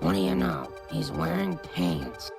What do you know? He's wearing pants.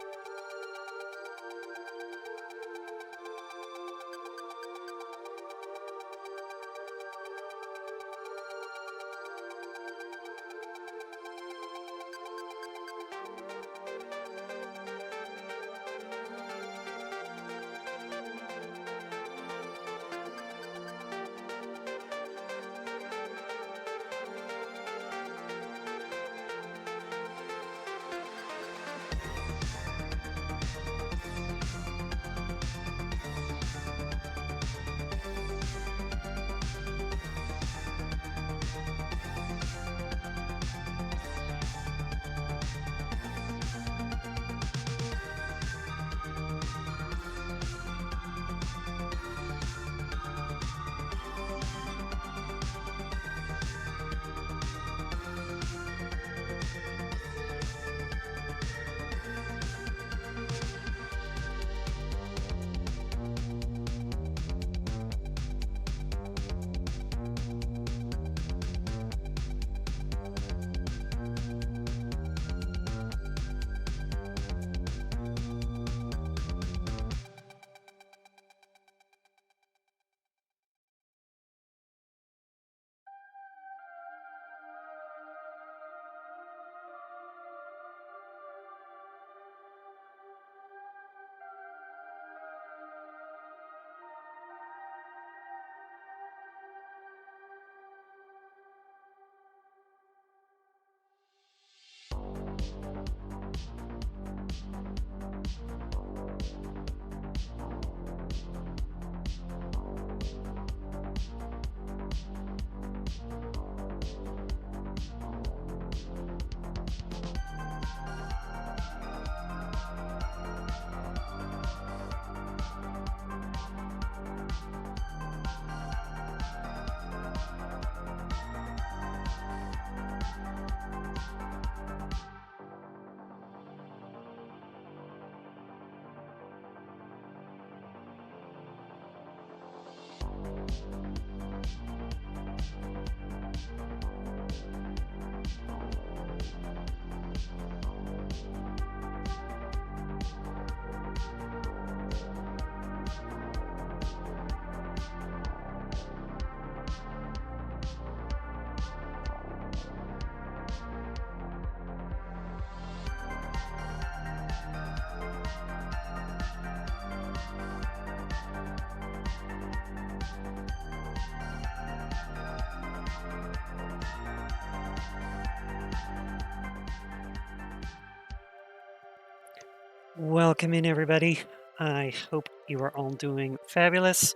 Welcome in, everybody. I hope you are all doing fabulous.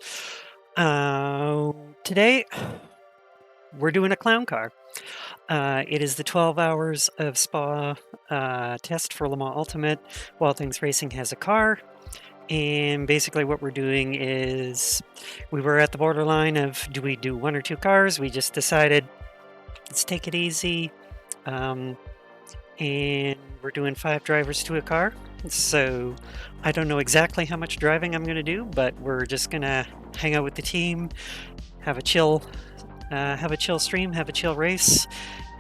Today, we're doing a clown car. It is the 12 hours of spa test for Le Mans Ultimate. Wild Things Racing has a car. And basically what we're doing is we were at the borderline of do we do one or two cars? We just decided let's take it easy. And we're doing 5 drivers to a car. So I don't know exactly how much driving I'm going to do, but we're just going to hang out with the team, have a chill stream, have a chill race,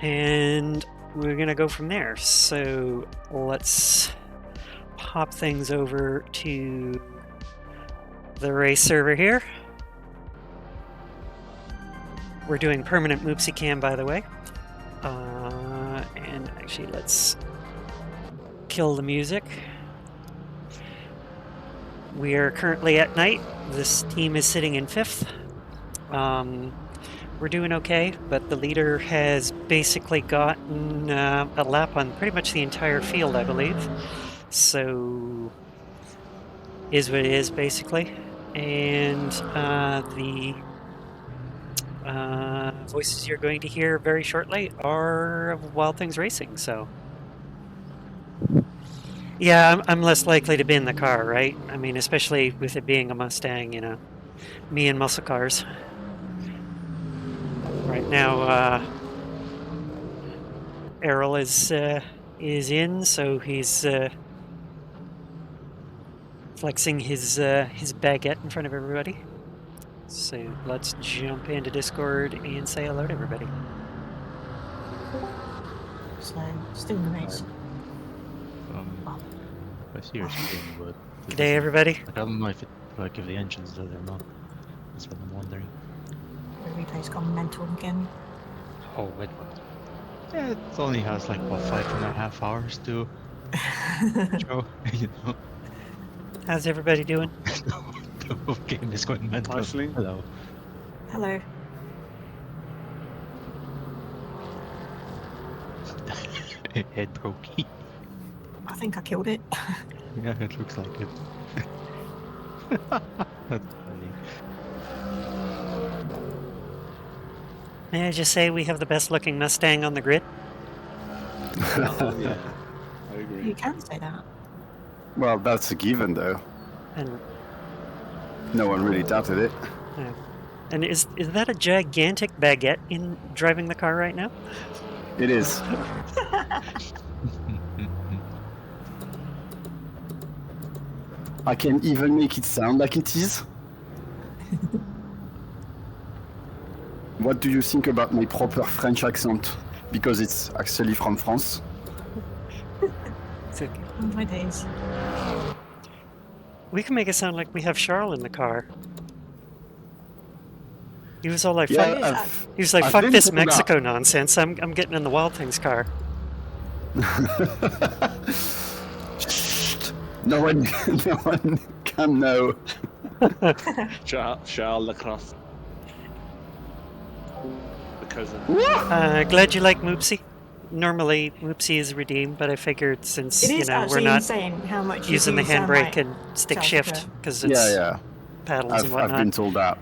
and we're going to go from there. So let's pop things over to the race server here. We're doing permanent Moopsy Cam, by the way. And actually, let's kill the music. We are currently at night. This team is sitting in 5th. We're doing okay, but the leader has basically gotten a lap on pretty much the entire field, I believe. So, is what it is, basically. And the voices you're going to hear very shortly are of Wild Things Racing, so... Yeah, I'm less likely to be in the car, right? I mean, especially with it being a Mustang, you know. Me and muscle cars. Right now, Errol is in, so he's flexing his baguette in front of everybody. So let's jump into Discord and say hello to everybody. So, still in the race. I see your screen, but Good day, everybody. I don't know if if the engine's dead or not. That's what I'm wondering. The replay's gone mental again. Oh wait, what? Yeah, it only has like what 5.5 hours to show. You know, How's everybody doing? the whole game is going mental. Nicely. Hello. Hello. Head broke. I think I killed it. Yeah, it looks like it. That's funny. May I just say we have the best looking Mustang on the grid? Yeah, I You agree. can say that. Well, that's a given, though. And No one really doubted it. and is that a gigantic baguette in driving the car right now? It is. I can even make it sound like it is. What do you think about my proper French accent? Because it's actually from France. It's okay. Oh my days. We can make it sound like we have Charles in the car. He was all like, Yeah, fuck, he was like, I've fuck been this told that. Mexico nonsense. I'm getting in the Wild Things car. Shh. No one can know. Charles Lacrosse. The cousin. Glad you like Moopsy. Normally, Moopsy is redeemed, but I figured since, It you is know, we're actually not insane how much you using the do sound handbrake like and stick South shift Africa. because it's Yeah. paddles and I've whatnot. been told that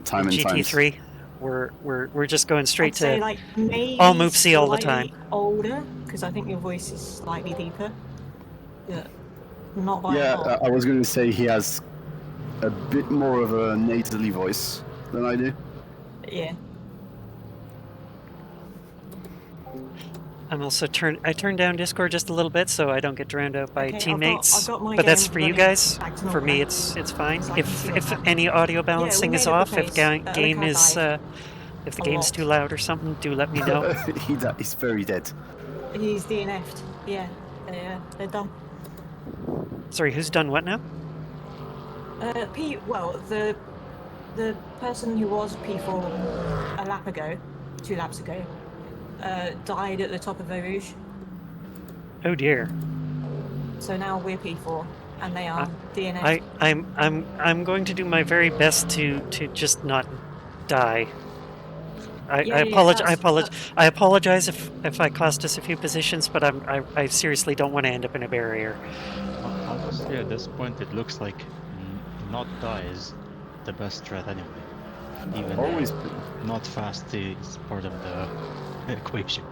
time and time. GT3, we're just going straight I'd say to like maybe all Moopsy all the time. slightly older, because I think your voice is slightly deeper. Yeah. Not by a Yeah, lot. I was going to say he has a bit more of a nasally voice than I do. Yeah. I'm also I turned down Discord just a little bit so I don't get drowned out by Okay, I've teammates. got my but that's game for you running guys. back to For me, normal. it's fine. So I can see what's If happening. any audio balancing is made up off, the if pace. game Luca is died if the a game's lot. too loud or something, do let me know. He's very dead. He's DNF'd. Yeah. They're done. Sorry, who's done what now? Well, the person who was P4 a lap ago, 2 laps ago, died at the top of Eau Rouge. Oh dear. So now we're P4, and they are DNF. I'm going to do my very best to just not die. I apologize if I cost us a few positions, but I seriously don't want to end up in a barrier. Honestly, at this point, it looks like not die is the best strat anyway. Even Always. not fast is part of the equation.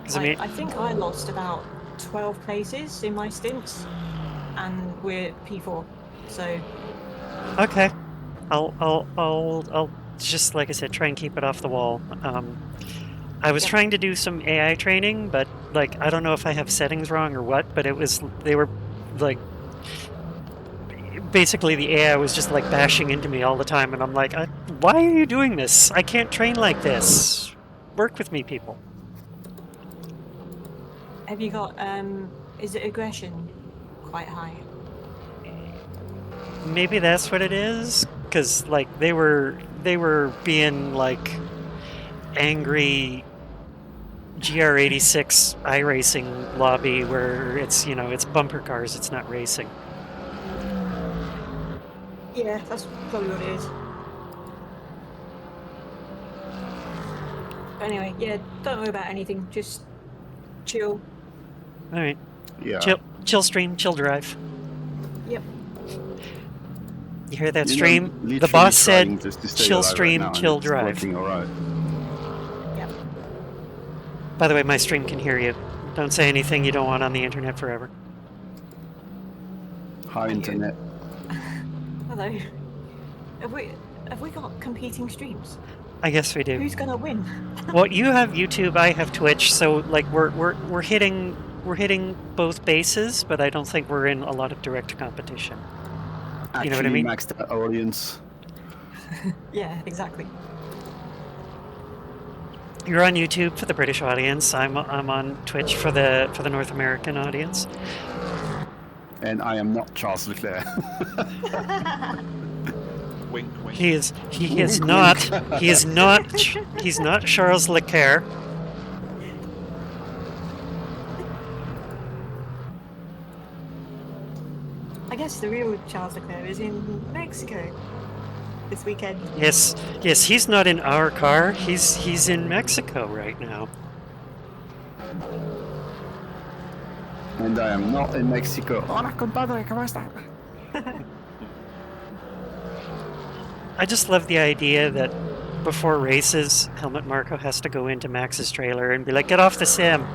'Cause I mean, I think I lost about 12 places in my stints, and we're P4. So okay, I'll just like I said, try and keep it off the wall. I was Yeah. trying to do some AI training, but like I don't know if I have settings wrong or what, but they were like basically the AI was just like bashing into me all the time, and I'm like, why are you doing this? I can't train like this. Work with me, people. have you got is it aggression quite high? Maybe that's what it is, because like they were being like angry GR86 iRacing lobby where it's it's bumper cars, it's not racing. Yeah, that's probably what it is. But anyway, yeah, don't worry about anything. Just chill. All right, Yeah. chill stream, chill drive. Yep. You hear that You know, stream? The literally boss trying said, just to stay chill alive right stream, now, and chill it's drive. working all right. Yep. By the way, my stream can hear you. Don't say anything you don't want on the internet forever. Hi, internet. Hello. Have we got competing streams? I guess we do. Who's gonna win? Well, you have YouTube, I have Twitch, so like we're hitting both bases, but I don't think we're in a lot of direct competition. Actually, You know what I mean? maxed out audience. Yeah, exactly. You're on YouTube for the British audience. I'm on Twitch for the North American audience. And I am not Charles Leclerc. Wink, wink. He is not he's not Charles Leclerc. I guess the real Charles Leclerc is in Mexico this weekend. Yes, he's not in our car. He's in Mexico right now. And I am not in Mexico. Hola, compadre, ¿cómo está? I just love the idea that before races, Helmut Marko has to go into Max's trailer and be like, "Get off the sim."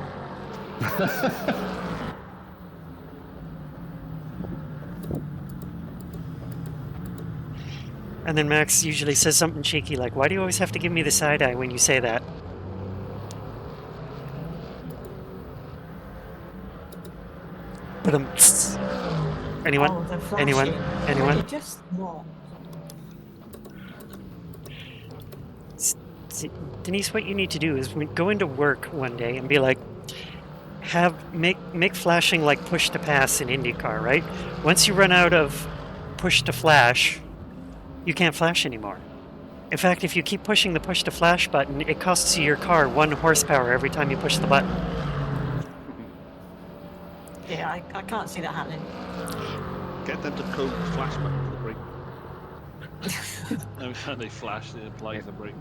And then Max usually says something cheeky like, "Why do you always have to give me the side eye when you say that?" But anyone? Oh, the flashing. Anyone? You're just not. See, Denise, what you need to do is go into work one day and be like, make flashing like push to pass in IndyCar, right? Once you run out of push to flash, you can't flash anymore. In fact, if you keep pushing the push to flash button, it costs you your car 1 horsepower every time you push the button. Yeah, I can't see that happening. Get them to code the flash button for the brake. Every time they flash, it applies the brake.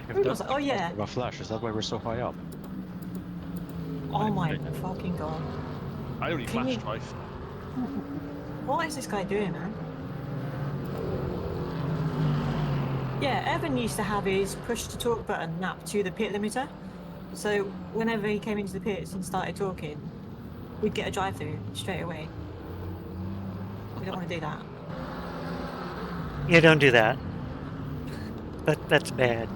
If was like, oh, yeah. A flash, is that why we're so high up? Oh my fucking god. I only Can flashed you- twice. What is this guy doing, man? Yeah, Evan used to have his push to talk button napped to the pit limiter. So whenever he came into the pits and started talking, we'd get a drive through straight away. We don't want to do that. Yeah, don't do that. That's bad.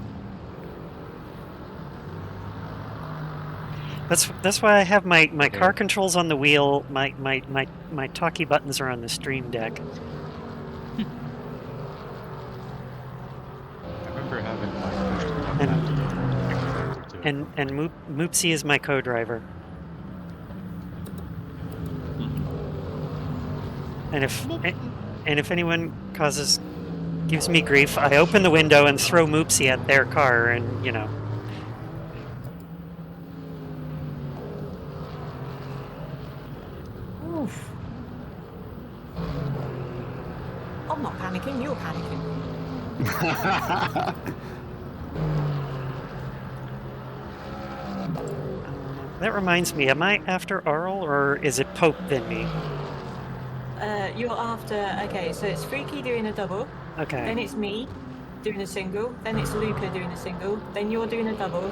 That's why I have my car controls on the wheel. My talkie buttons are on the stream deck. I remember having my push to talk back to And Moopsy is my co-driver. And if anyone gives me grief, I open the window and throw Moopsy at their car, and you know. Oof. I'm not panicking, you're panicking. That reminds me, am I after Arl or is it Pope then me? You're after, okay, so it's Freaky doing a double, Okay. then it's me doing a single, then it's Luca doing a single, then you're doing a double,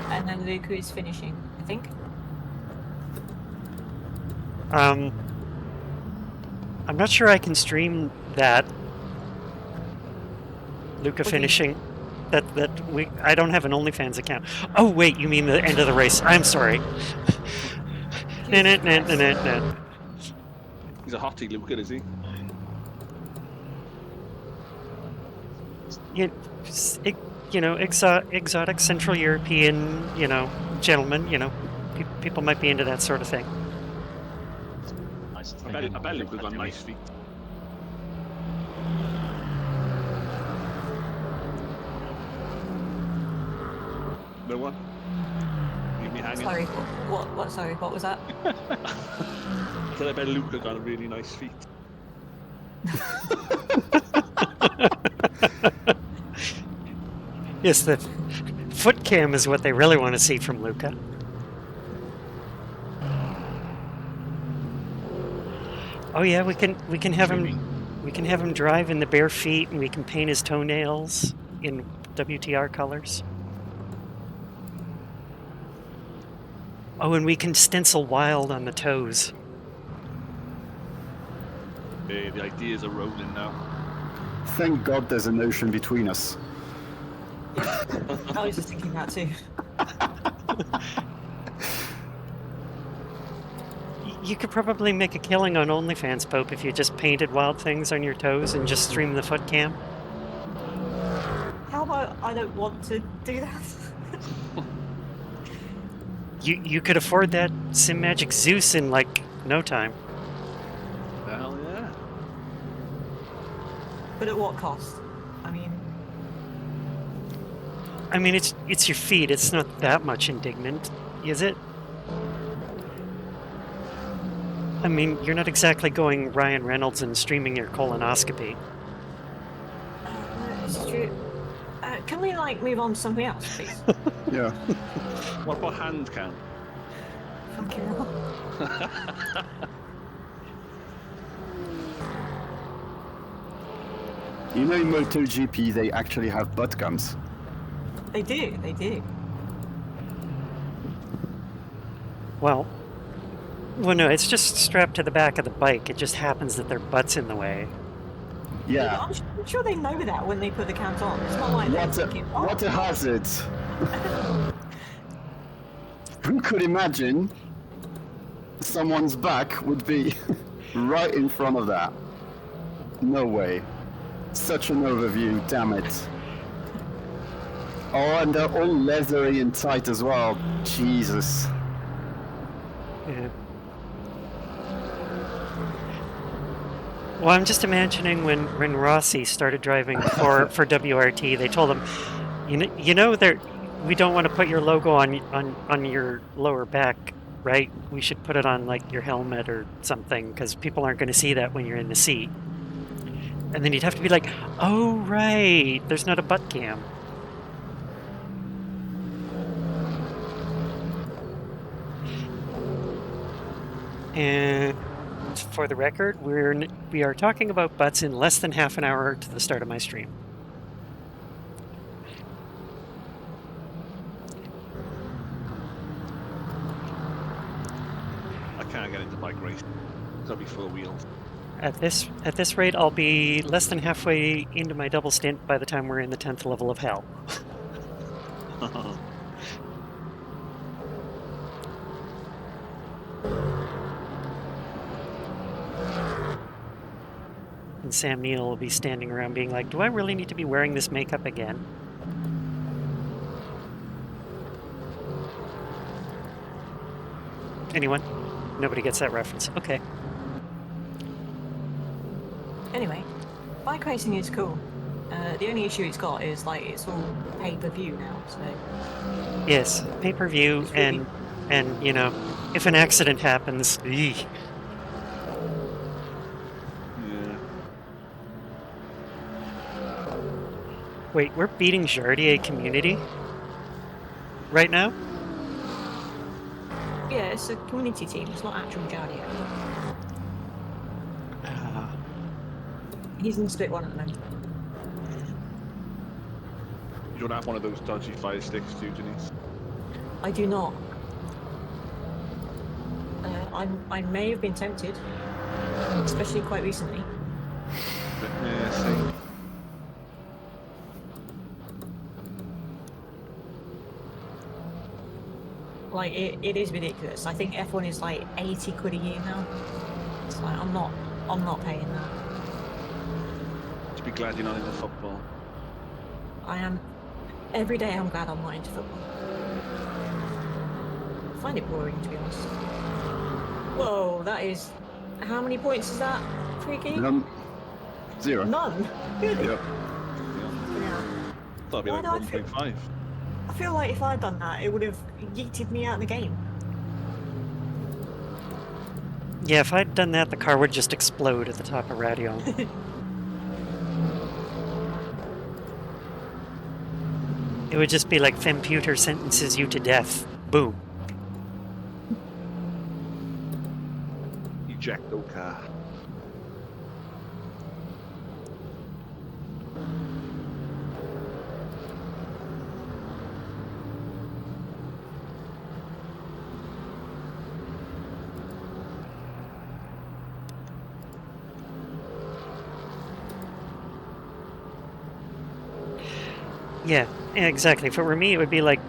and then Luca is finishing, I think. I'm not sure I can stream that. Luca do you- finishing. I don't have an OnlyFans account. Oh wait, you mean the end of the race? I'm sorry. Jesus Christ. He's a hottie, Luca, is he? Exotic Central European, gentlemen, people might be into that sort of thing. Nice I bet Luca's got nice feet. No one? Leave me hanging. Sorry, what, sorry, what was that? I said I bet Luca got really nice feet. Yes, the foot cam is what they really want to see from Luca. Oh yeah, we can have him drive in the bare feet, and we can paint his toenails in WTR colors. Oh, and we can stencil wild on the toes. Hey, the ideas are rolling now. Thank God there's an ocean between us. I was just thinking that too. You could probably make a killing on OnlyFans, Pope, if you just painted wild things on your toes and just stream the foot cam. How about I don't want to do that? You could afford that Sim Magic Zeus in like no time. Hell yeah. But at what cost? I mean, It's your feet. It's not that much indignant, is it? I mean, you're not exactly going Ryan Reynolds and streaming your colonoscopy. this is true. Can we like move on to something else, please? Yeah. What about hand cam? Fucking hell. You know, in MotoGP, they actually have butt cams. They do. Well, no, it's just strapped to the back of the bike. It just happens that their butt's in the way. Yeah. I'm sure they know that when they put the cams on. It's not like they're thinking, oh, What a hazard! Who could imagine someone's back would be right in front of that? No way. Such an overview, damn it. Oh, and they're all leathery and tight as well. Jesus. Yeah. Well, I'm just imagining when Rossi started driving for WRT, they told him, you know, we don't want to put your logo on your lower back, right? We should put it on like your helmet or something because people aren't going to see that when you're in the seat. And then you'd have to be like, oh right, there's not a butt cam. And for the record, we are talking about butts in less than half an hour to the start of my stream. I can't get into bike race. It's gotta be 4 wheels. At this rate, I'll be less than halfway into my double stint by the time we're in the 10th level of hell. And Sam Neill will be standing around being like, do I really need to be wearing this makeup again? Anyone? Nobody gets that reference. Okay. Anyway, bike racing is cool. The only issue it's got is like it's all pay-per-view now, so Yes, pay-per-view It's really- and you know, if an accident happens, eek. Yeah. Wait, we're beating Jardier Community right now? yeah, it's a community team. It's not actual Jardio. He's in split one at the moment. You don't have one of those dodgy fire sticks, do you, Denise? I do not. I may have been tempted, especially quite recently. Yeah, same. Like it is ridiculous. I think F1 is like 80 quid a year now. It's like I'm not paying that. To be glad you're not into football. I am. Every day I'm glad I'm not into football. I find it boring, to be honest. Whoa, that is. How many points is that? Freaky? None. 0. None. Really? Yep. Yeah. That'd be Why like do I feel- 1.5. I feel like if I'd done that, it would have yeeted me out of the game. Yeah, if I'd done that, the car would just explode at the top of radio. It would just be like Femputer sentences you to death. Boom. Ejecto car. Yeah, exactly. If it were me, it would be like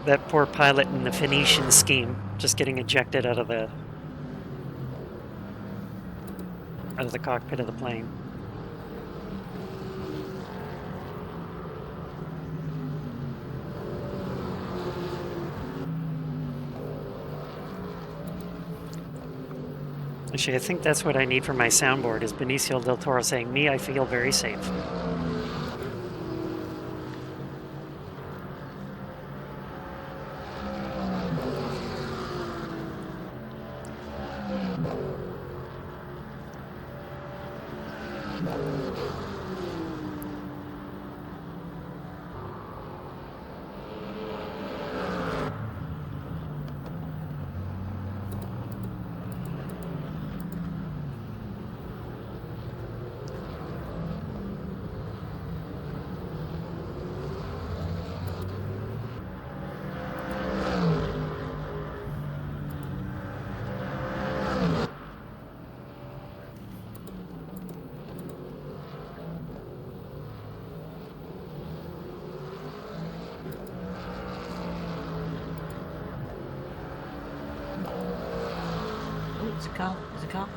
that poor pilot in the Phoenician scheme, just getting ejected out of the cockpit of the plane. Actually, I think that's what I need for my soundboard is Benicio del Toro saying, "Me, I feel very safe." Oh, there's a car. There's a car.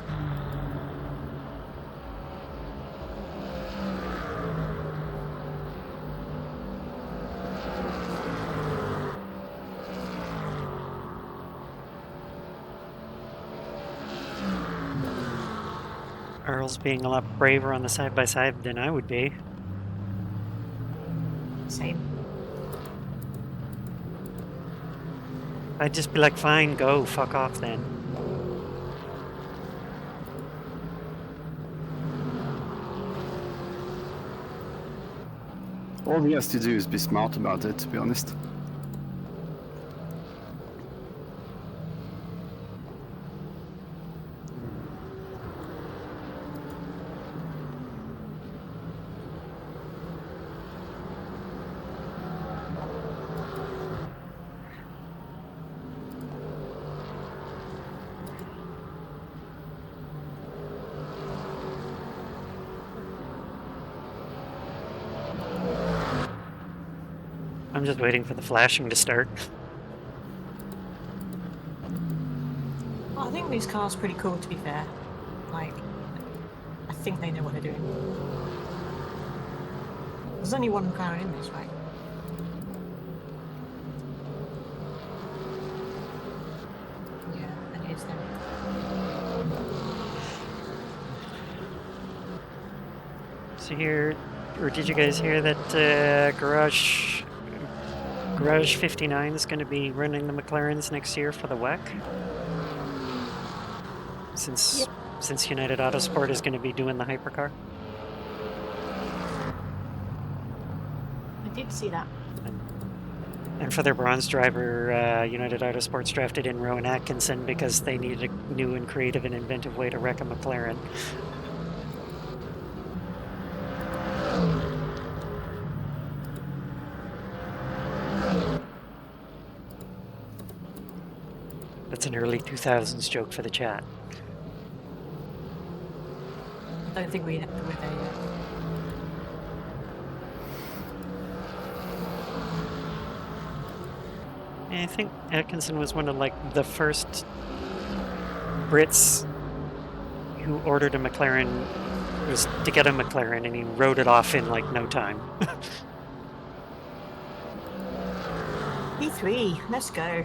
Earl's being a lot braver on the side-by-side than I would be. Same. I'd just be like, fine, go, fuck off then. All he has to do is be smart about it, to be honest. I'm just waiting for the flashing to start. Well, I think these cars are pretty cool, to be fair. Like, I think they know what they're doing. There's only one McLaren in this, right? Yeah, and here's them. So here, or did you guys hear that Garage 59 is going to be running the McLarens next year for the WEC? Since United Autosport is going to be doing the hypercar. I did see that. And for their bronze driver, United Autosports drafted in Rowan Atkinson because they needed a new and creative and inventive way to wreck a McLaren. That's an early 2000s joke for the chat. I don't think we're there yet. I think Atkinson was one of like the first Brits who ordered a McLaren, was to get a McLaren, and he rode it off in like no time. E3, let's go.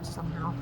Somehow.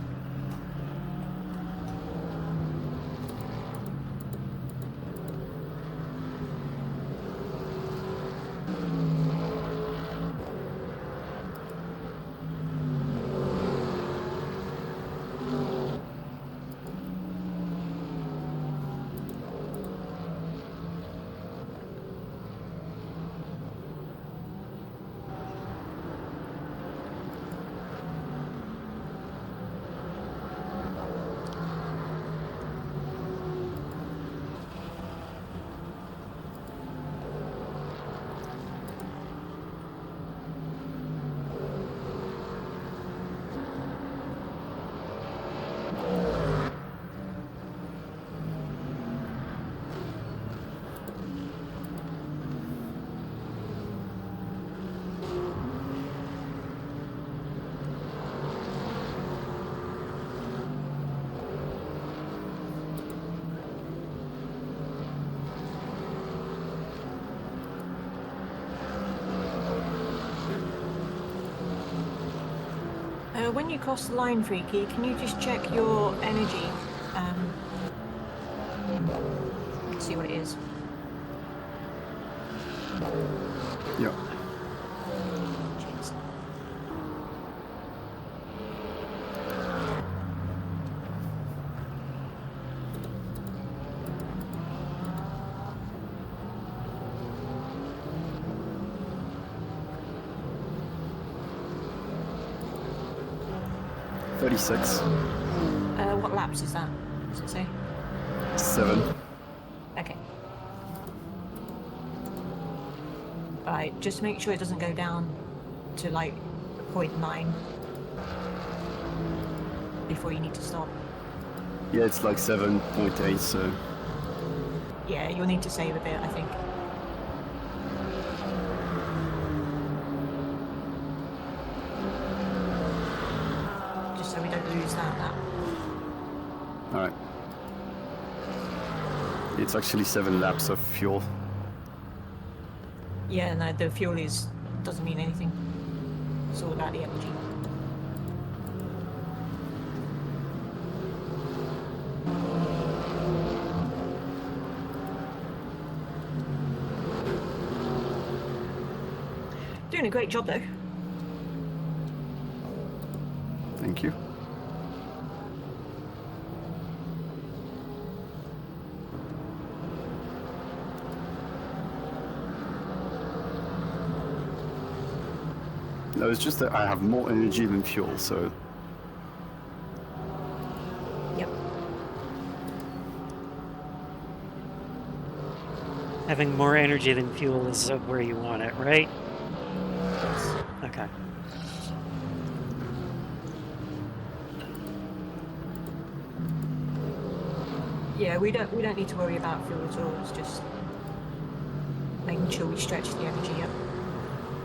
When you cross the line, Freaky, can you just check your energy? Let's see what it is. Yeah. Cheers. $36. What laps is that? Does it say? 7. Okay. Alright, just make sure it doesn't go down to like 0.9 before you need to stop. Yeah, it's like 7.8, so... Yeah, you'll need to save a bit, I think. Just so we don't lose that. Alright. It's actually 7 laps of fuel. Yeah, no, the fuel doesn't mean anything. It's all about the energy. Doing a great job though. Thank you. No, it's just that I have more energy than fuel, so... Yep. Having more energy than fuel is where you want it, right? Yes. Okay. Yeah, we don't need to worry about fuel at all. It's just making sure we stretch the energy up,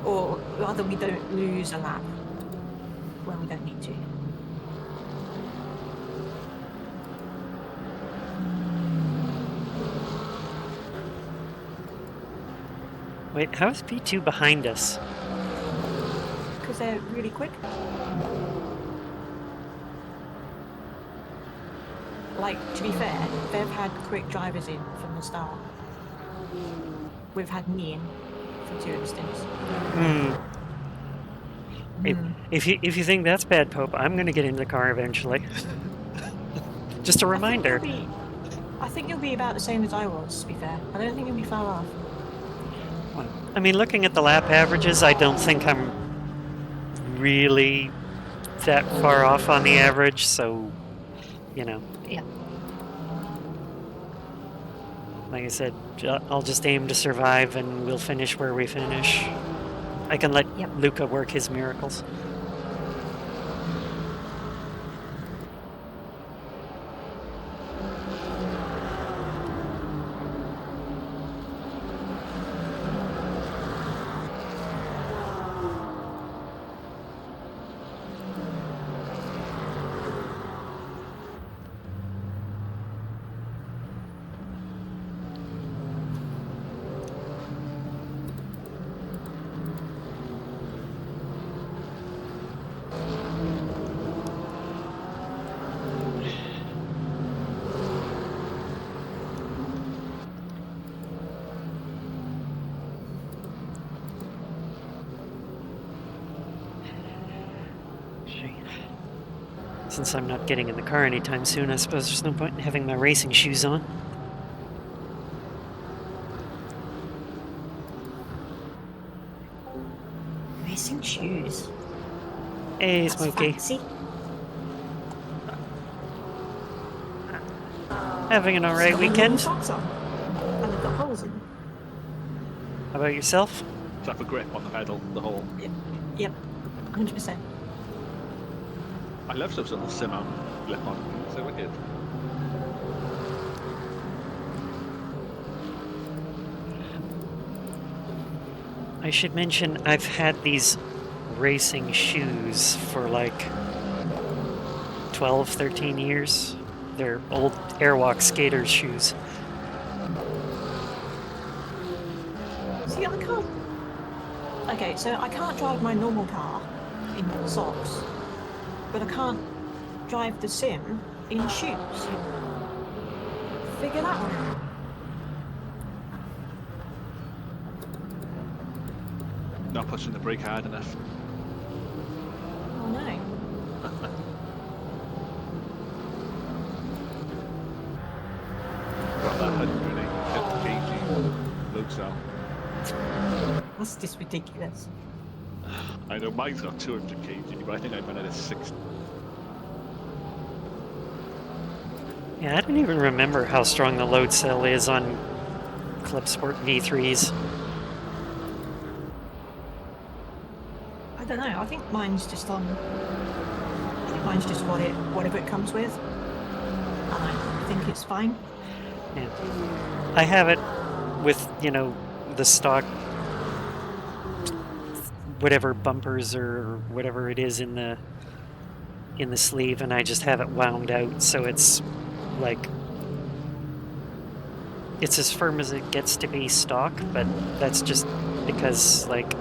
or rather, we don't lose a lap when we don't need to. Wait, how is P2 behind us? Because they're really quick. Like, to be fair, they've had quick drivers in from the start. We've had me in for 2 instances. If you think that's bad, Pope, I'm going to get into the car eventually. Just a reminder. I think you'll be about the same as I was, to be fair. I don't think you'll be far off. Well, I mean, looking at the lap averages, I don't think I'm really that far off on the average, so, you know. Yeah. Like I said, I'll just aim to survive and we'll finish where we finish. I can let Yep. Luca work his miracles. Since I'm not getting in the car anytime soon, I suppose there's no point in having my racing shoes on. Racing shoes. Hey, That's Smokey. fancy. Having an alright Got my weekend? long socks on. And they've got holes in them. How about yourself? To have a grip on the pedal, the whole. Yep. 100%. I love those little sim-out grip on. So wicked. I should mention I've had these racing shoes for like 12, 13 years. They're old Airwalk skater shoes. See, I can't. Okay, so I can't drive my normal car in socks but I can't drive the sim in shoes. Figure that one out. Not pushing the brake hard enough. Oh no. Got that 180 kg load cell. That's just ridiculous. I know mine's got 200 kg, but I think I run it at 60. Yeah, I don't even remember how strong the load cell is on Club Sport V3s. I don't know. I think mine's just on. I think mine's just whatever it comes with, and I think it's fine. Yeah. I have it with, the stock whatever bumpers or whatever it is in the sleeve, and I just have it wound out so it's like it's as firm as it gets to be stock, but that's just because like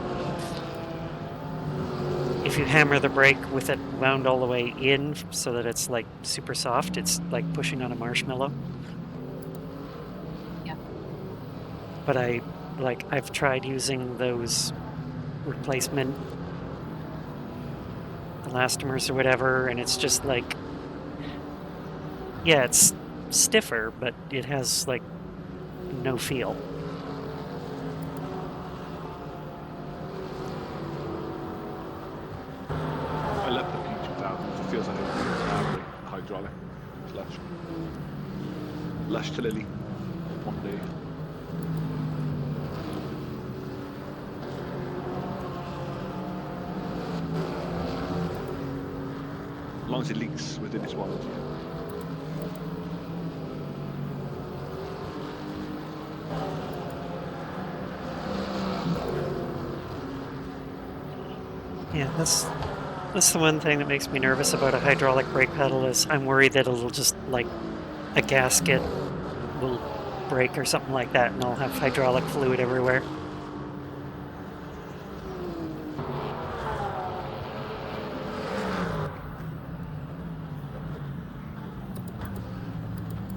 if you hammer the brake with it wound all the way in so that it's like super soft, it's like pushing on a marshmallow. Yeah. But I've tried using those replacement elastomers or whatever, and it's just like, yeah, it's stiffer, but it has like no feel. I love the P2000. It feels like a hydraulic clutch. Lush to Lily. One day. As long as it leaks within its warranty. Yeah, that's the one thing that makes me nervous about a hydraulic brake pedal is I'm worried that it'll just like a gasket will break or something like that, and I'll have hydraulic fluid everywhere.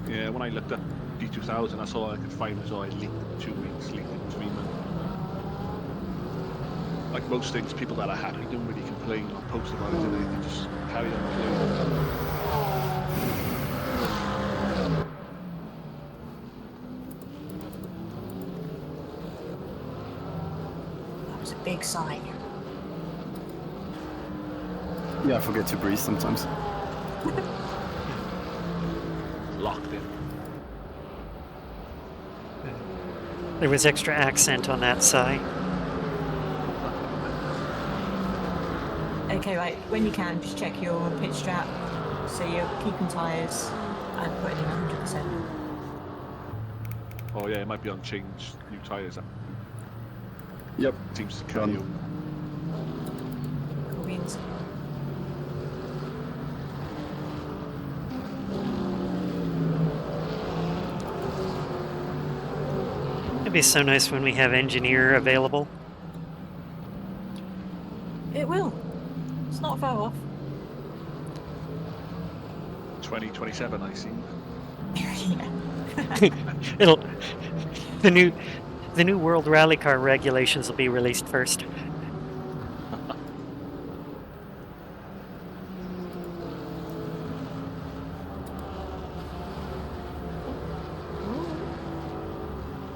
Yeah, when I looked at P2000, that's all I could find was, I leaked in 2 weeks, leaked in 3 months. Like most things, people that are happy don't really complain or post about it, do they? They just carry on playing. That was a big sigh. Yeah, I forget to breathe sometimes. Locked in. There was extra accent on that sigh. Okay, right. When you can, just check your pitch strap, so you're keeping tyres and putting in 100%. Oh yeah, it might be on change new tyres. Yep. Seems to carry Done. over. Cool beans. It'd be so nice when we have engineer available. It will. It's not far off. 2027, I see. Yeah. It'll the new World Rally Car regulations will be released first.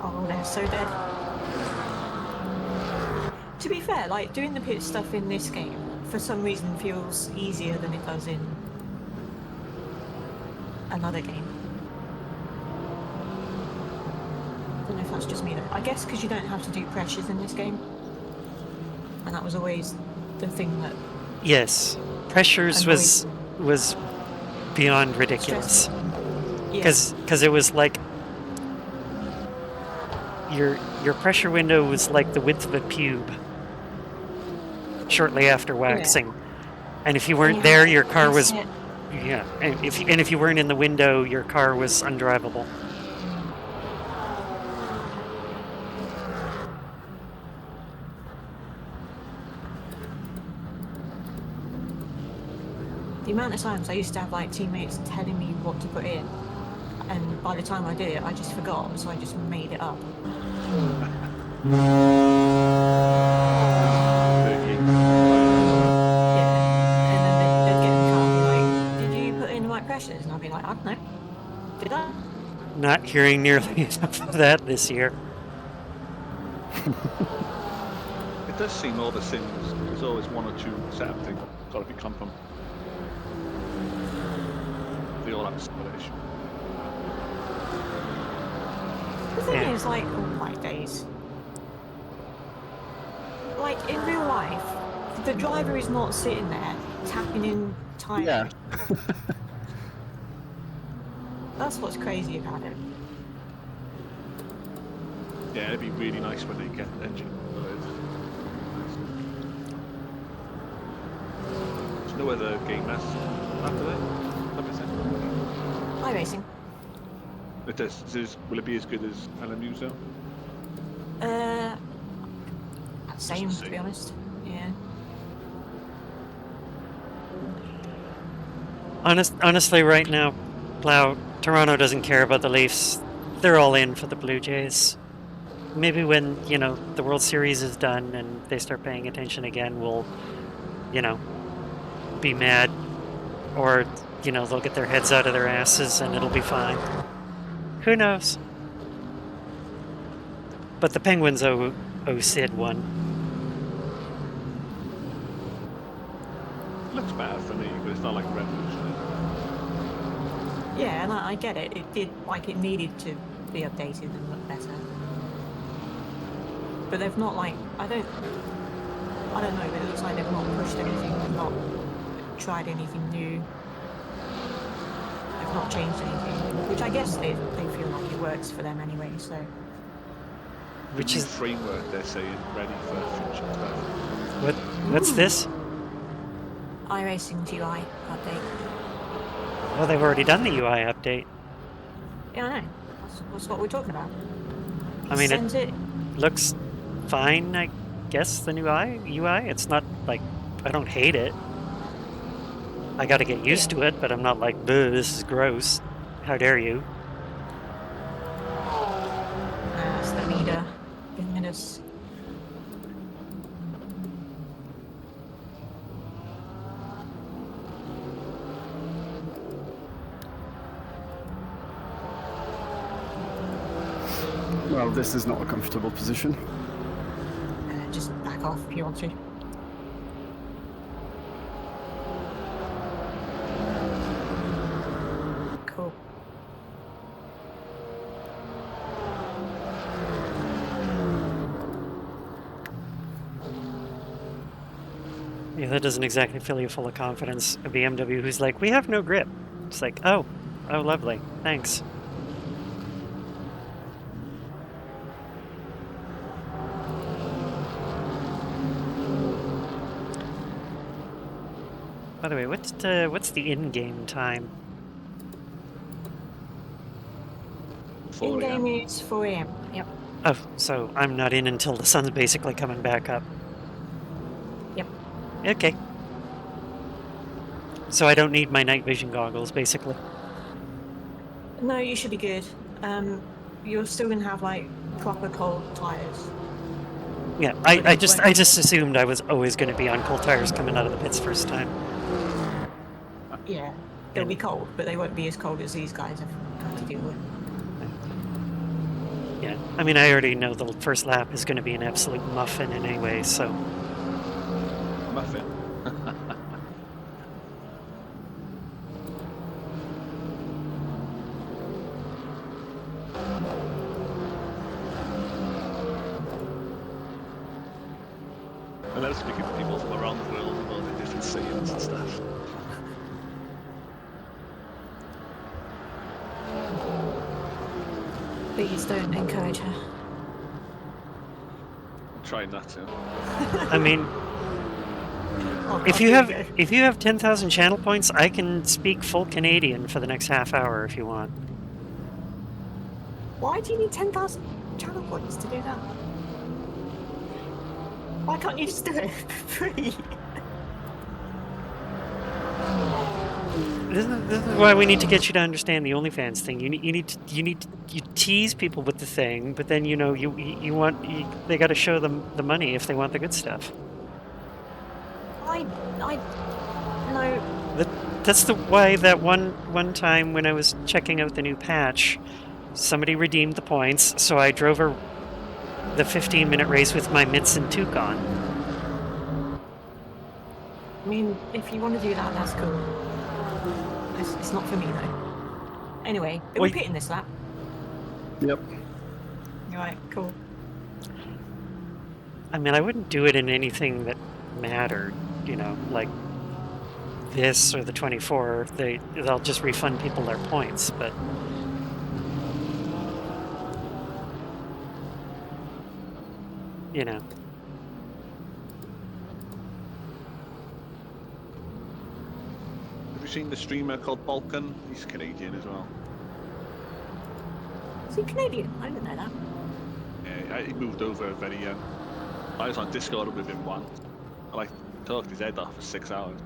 Oh, they're so dead. To be fair, like doing the pit stuff in this game for some reason feels easier than it does in another game. I don't know if that's just me though. I guess because you don't have to do pressures in this game, and that was always the thing that Yes, pressures was beyond ridiculous. stressed. Yeah. Because it was like your pressure window was like the width of a pube shortly after waxing, and if you weren't there, your car was and if you weren't in the window, your car was undrivable. The amount of times I used to have like teammates telling me what to put in, and by the time I did it, I just forgot, so I just made it up. Yeah, and then they'd get in the car and be like, "Did you put in the right pressures?" And I'd be like, "I don't know. Did I?" Not hearing nearly enough of that this year. It does seem all the sims, there's always one or two setup things got to be confirmed. They all have a similar issue. The thing Yeah. is, like, oh my days. Like, in real life, the driver is not sitting there tapping in time. Yeah. That's what's crazy about it. Yeah, it'd be really nice when they get engine. There's no other game masters after that. iRacing. Will it be as good as LMU though? Same, to same. be honest. Yeah. Honestly, right now, Toronto doesn't care about the Leafs. They're all in for the Blue Jays. Maybe when, the World Series is done and they start paying attention again, we'll, be mad. Or, they'll get their heads out of their asses and it'll be fine. Who knows? But the Penguins owe Sid one. It looks better for me, but it's not like revolutionary. Yeah, and I get it. It did, like, it needed to be updated and look better. But they've not, like, I don't know, but it looks like they've not pushed anything, they've not tried anything new. They've not changed anything, which I guess they feel like it works for them anyway, so. Which New is... framework, they're saying, ready for future stuff. What's this? iRacing's UI update. Well, they've already done the UI update. Yeah, I know. That's what we're talking about. I mean, Send it. Looks fine, I guess, the new UI. It's not like... I don't hate it. I gotta get used to it, but I'm not like, "Boo, this is gross. How dare you?" That's the leader. Bring us. Well, this is not a comfortable position. Just back off if you want to. Cool. Yeah, that doesn't exactly fill you full of confidence. A BMW who's like, "We have no grip." It's like, oh, lovely, thanks. By the way, what's the in-game time? 4 In-game a.m. is 4 a.m. Yep. Oh, so I'm not in until the sun's basically coming back up. Yep. Okay. So I don't need my night vision goggles, basically. No, you should be good. You're still gonna have like proper cold tires. Yeah, I just assumed I was always going to be on cold tires coming out of the pits first time. Yeah, they'll be cold, but they won't be as cold as these guys have had to deal with. Yeah, I mean, I already know the first lap is going to be an absolute muffin anyway, so... Muffin. And I'm speaking to people from around the world about the different sayings and stuff. Please don't encourage her. I'm trying not to. I mean, Oh, if God, you have 10,000 channel points, I can speak full Canadian for the next half hour if you want. Why do you need 10,000 channel points to do that? Why can't you just do it for free? this is why we need to get you to understand the OnlyFans thing. You tease people with the thing, but then they got to show them the money if they want the good stuff. No. That's why that one time when I was checking out the new patch, somebody redeemed the points, so I drove the 15-minute race with my mitts and toque on. I mean, if you want to do that, that's cool. It's not for me though. Anyway, are we pitting this lap? Yep. Right, cool. I mean, I wouldn't do it in anything that mattered, like this or the 24. They'll just refund people their points, but Have you seen the streamer called Balkan? He's Canadian as well. Is he Canadian? I didn't know that. Yeah, he moved over very young. I was on Discord with him once. I talked his head off for 6 hours.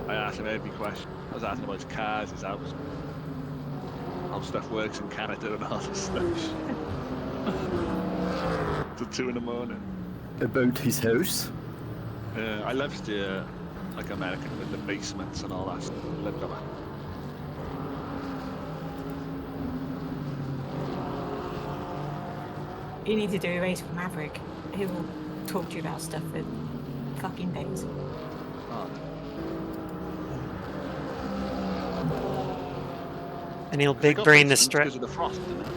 I asked him every question. I was asking about his cars, his house, how stuff works in Canada and all this stuff. Till 2 in the morning. About his house? I love the American with the basements and all that stuff. Love that. You need to do a race with Maverick. He will talk to you about stuff for fucking days. Oh. and he'll big brain the stress. Because of the frost, isn't it?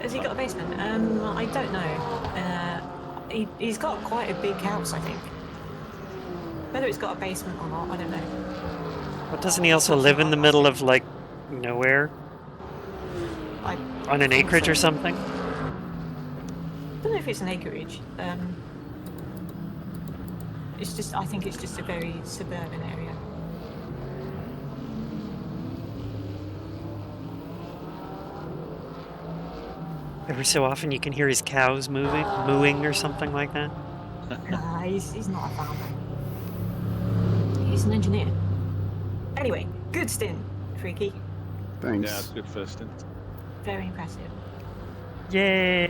Has he got a basement? I don't know. He's got quite a big house, I think. Whether it's got a basement or not, I don't know. But doesn't he also live in the middle of nowhere? On an acreage or something? I don't know if it's an acreage. I think it's just a very suburban area. Every so often you can hear his cows mooing or something like that. Nah, he's not a farmer. He's an engineer. Anyway, good stint, Freaky. Thanks. Yeah, it's good first stint. Very impressive. Yay!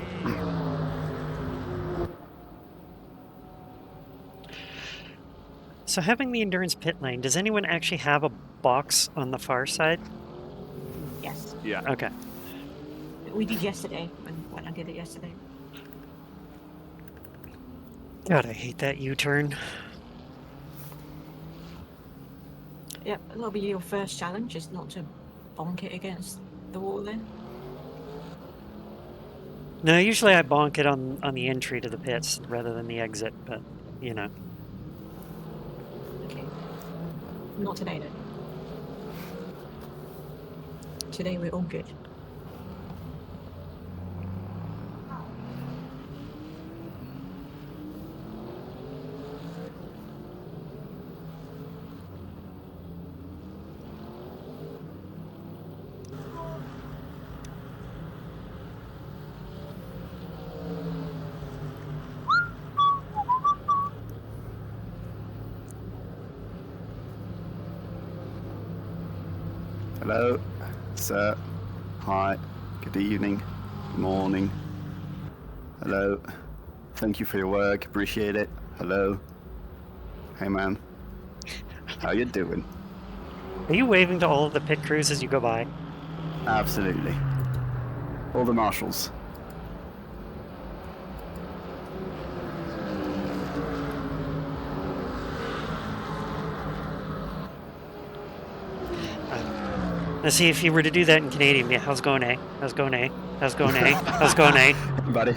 So having the endurance pit lane, does anyone actually have a box on the far side? Yes. Yeah. Okay. We did yesterday, when I did it yesterday. God, I hate that U-turn. Yep, that'll be your first challenge, is not to bonk it against the wall then. No, usually I bonk it on the entry to the pits rather than the exit, but, Okay. Not today then. Today we're all good. Hello, sir. Hi. Good evening. Good morning. Hello. Thank you for your work. Appreciate it. Hello. Hey, man. How you doing? Are you waving to all of the pit crews as you go by? Absolutely. All the marshals. Let's see if you were to do that in Canadian. Yeah, how's going, eh? How's going, eh? How's going, eh? How's going, eh? Buddy.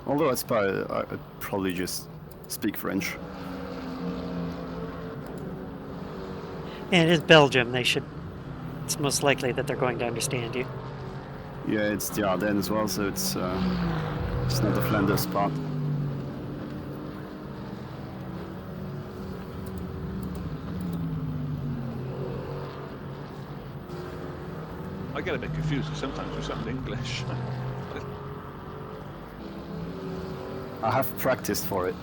Although at Spa, I'd probably just speak French. And it's Belgium. It's most likely that they're going to understand you. Yeah, it's the Ardennes as well, so it's not the Flanders part. I get a bit confused because sometimes we sound English. I have practiced for it.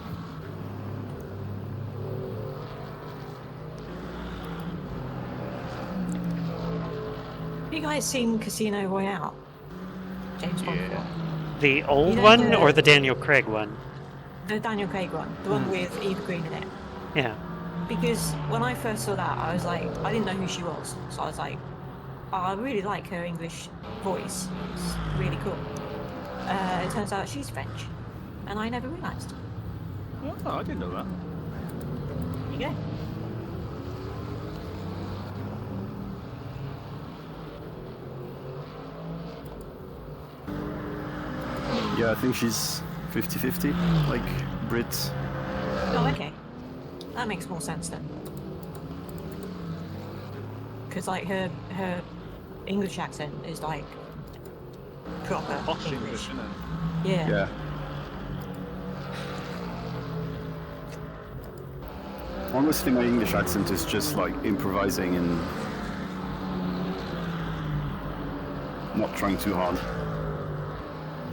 Have you guys seen Casino Royale? James Bond Yeah. film? The old You know one the- or the Daniel Craig one? The Daniel Craig one, the one with Eva Green in it. Yeah. Because when I first saw that, I was like, I didn't know who she was. So I was like, oh, I really like her English voice. It's really cool. It turns out she's French. And I never realised. Oh, I didn't know that. There you go. Yeah, I think she's 50-50, like Brit. Oh, okay. That makes more sense then. Because like her English accent is like proper Posh English. English, isn't it? Yeah. Yeah. Honestly, my English accent is just like improvising and not trying too hard.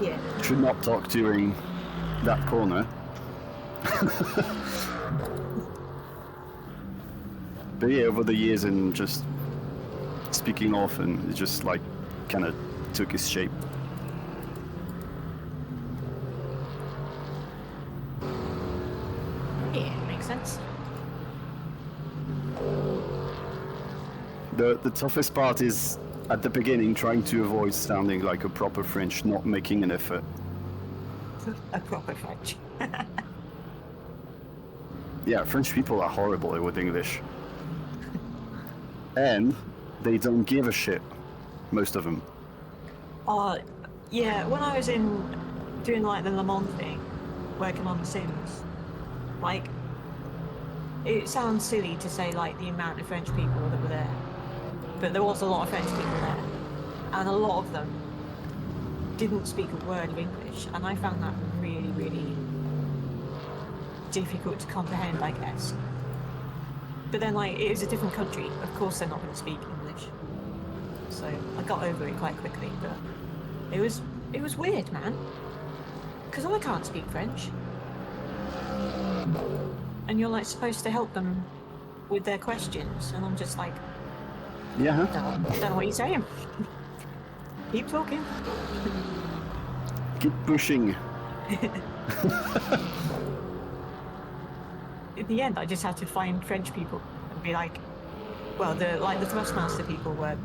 Yeah. Should not talk during that corner. But yeah, over the years and just speaking often, it just like kind of took its shape. Yeah, makes sense. The toughest part is at the beginning trying to avoid sounding like a proper French, not making an effort. A proper French. Yeah, French people are horrible with English. And they don't give a shit, most of them. Yeah, when I was doing like the Le Mans thing, working on the Sims, like, it sounds silly to say like the amount of French people that were there, but there was a lot of French people there, and a lot of them didn't speak a word of English, and I found that really, really difficult to comprehend, I guess. But then, like, it is a different country. Of course, they're not going to speak English. So I got over it quite quickly. But it was weird, man. Because I can't speak French, and you're like supposed to help them with their questions, and I'm just like, Yeah, don't know what you're saying. Keep talking. keep pushing. In the end, I just had to find French people and be like, well, the Thrustmaster people were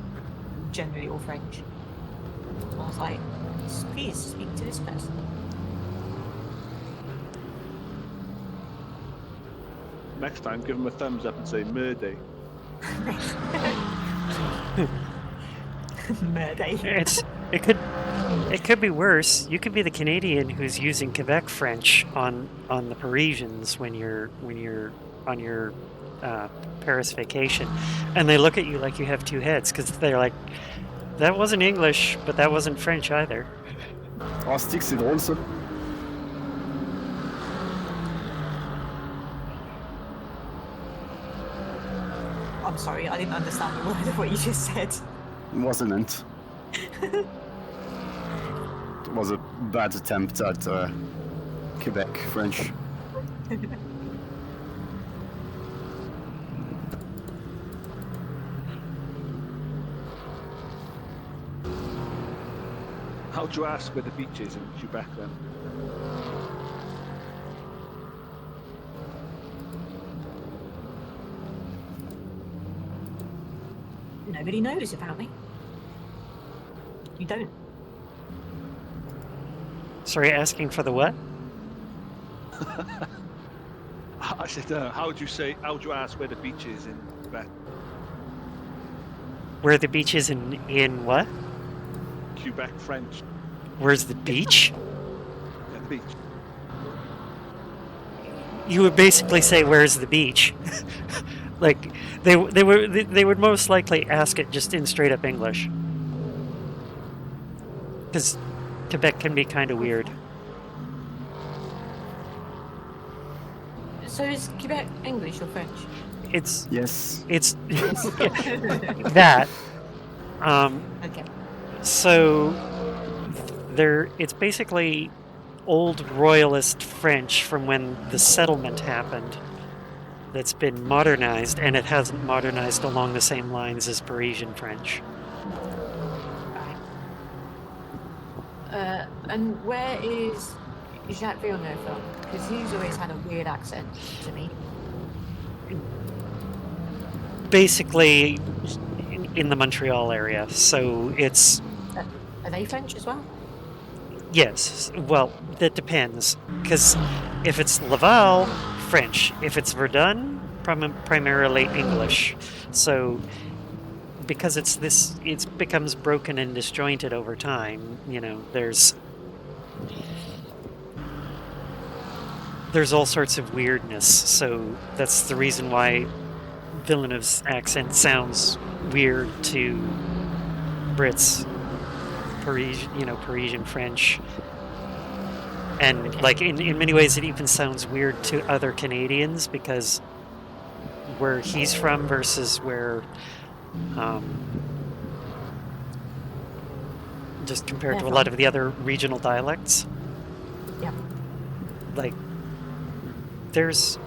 generally all French. I was like, please speak to this person. Next time, give them a thumbs up and say Murday. Murday. It could be worse. You could be the Canadian who's using Quebec French on the Parisians when you're on your Paris vacation, and they look at you like you have two heads because they're like, that wasn't English, but that wasn't French either. Oh, stick, c'est drôle ça. I'm sorry, I didn't understand the word of what you just said. Wasn't it? It was a bad attempt at Quebec French. How do you ask where the beach is in Quebec then? Nobody knows about me. You don't. Sorry, asking for the what? I said, how do you ask where the beach is in Quebec? Where the beach is in what? Quebec French. Where's the beach? the beach. You would basically say, "Where's the beach?" Like they would most likely ask it just in straight up English, because Quebec can be kind of weird. So is Quebec English or French? It's Yes. that. Okay. So it's basically old royalist French from when the settlement happened that's been modernized, and it hasn't modernized along the same lines as Parisian French. Right. And where is Jacques Villeneuve from? Because he's always had a weird accent to me. Basically in the Montreal area, so it's... Are they French as well? Yes, well, that depends, because if it's Laval, French. If it's Verdun, primarily English. So because it becomes broken and disjointed over time, there's all sorts of weirdness. So that's the reason why Villeneuve's accent sounds weird to Brits, Parisian French. And like in many ways, it even sounds weird to other Canadians, because where he's from versus where, just compared to a lot of the other regional dialects. Yeah. Like, there's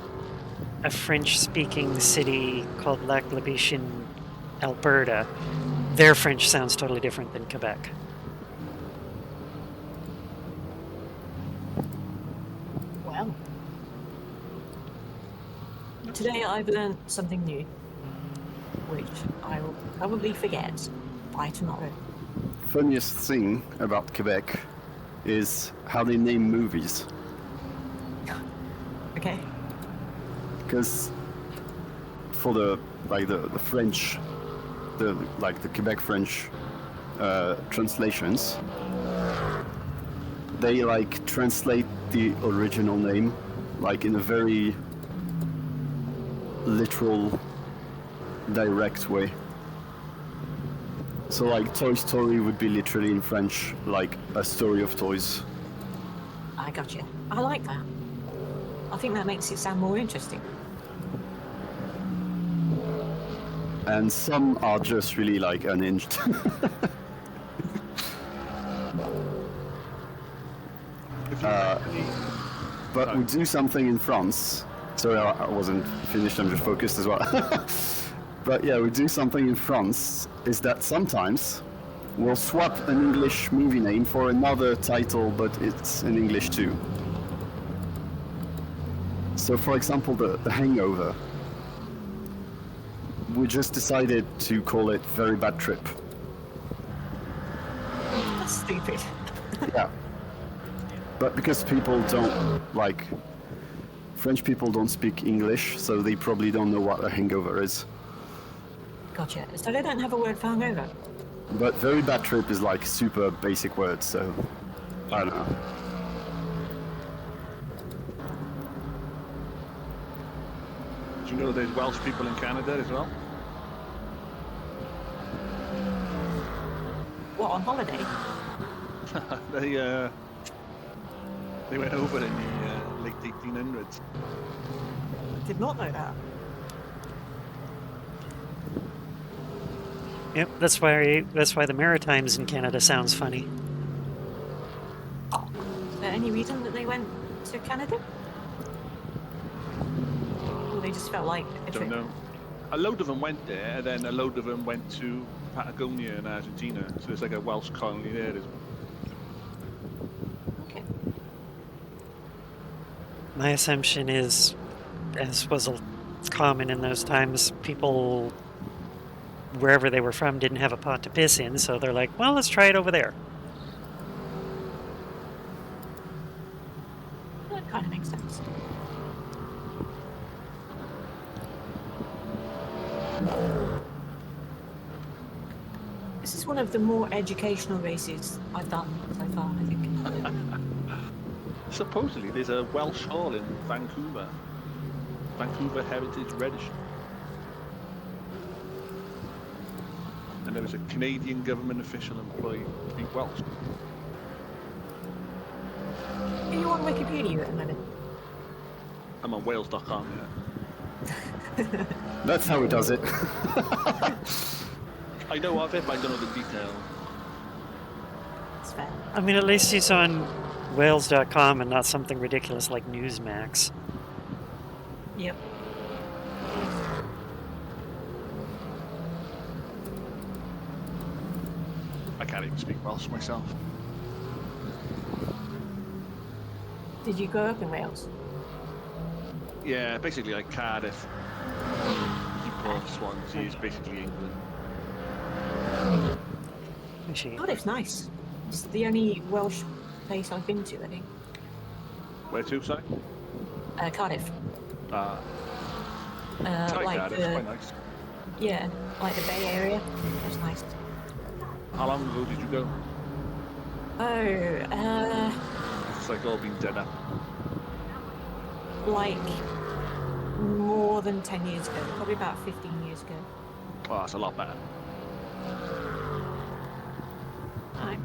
a French-speaking city called Lac La Biche in Alberta. Their French sounds totally different than Quebec. Well, today I've learned something new, which I will probably forget by tomorrow. Funniest thing about Quebec is how they name movies. Okay. Because for the French, the Quebec French translations, they translate the original name in a very literal, direct way. So Toy Story would be literally in French a story of toys. I got you. I like that. I think that makes it sound more interesting. And some are just really unhinged. But we do something in France. Sorry, I wasn't finished, I'm just focused as well. But yeah, we do something in France, is that sometimes we'll swap an English movie name for another title, but it's in English too. So for example, the Hangover. We just decided to call it Very Bad Trip. That's stupid. Yeah. But because people don't French people don't speak English, so they probably don't know what a hangover is. Gotcha. So they don't have a word for hangover? But Very Bad Trip is super basic word, so I don't know. Do you know there's Welsh people in Canada as well? What, on holiday? They went over in the late 1800s. Did not know that. Yep, that's why the Maritimes in Canada sounds funny. Is there any reason that they went to Canada? Or they just felt like a trip? Don't know. A load of them went there, and then a load of them went to Patagonia in Argentina. So there's a Welsh colony there as well. Okay. My assumption is, as was common in those times, people wherever they were from didn't have a pot to piss in, so they're like, well, let's try it over there. That kind of makes sense. This is one of the more educational races I've done so far, I think. Supposedly, there's a Welsh Hall in Vancouver. Vancouver Heritage Register. And there was a Canadian government official employed to speak Welsh. Are you on Wikipedia at the moment? I'm on Wales.com, yeah. That's how he does it. I know of it, but I don't know the detail. It's fair. I mean, at least he's on Wales.com and not something ridiculous like Newsmax. Yep. I can't even speak Welsh myself. Did you grow up in Wales? Yeah, basically like Cardiff. Newport, Swansea is basically England. Actually, Cardiff's nice. It's the only Welsh place I've been to, I think. Where to, sorry? Cardiff. It's like like Cardiff, it's quite nice. yeah, like the Bay Area. That's nice. How long ago did you go? Oh, It's like all been done up. like more than 10 years ago. Probably about 15 years ago. Oh, that's a lot better. Right.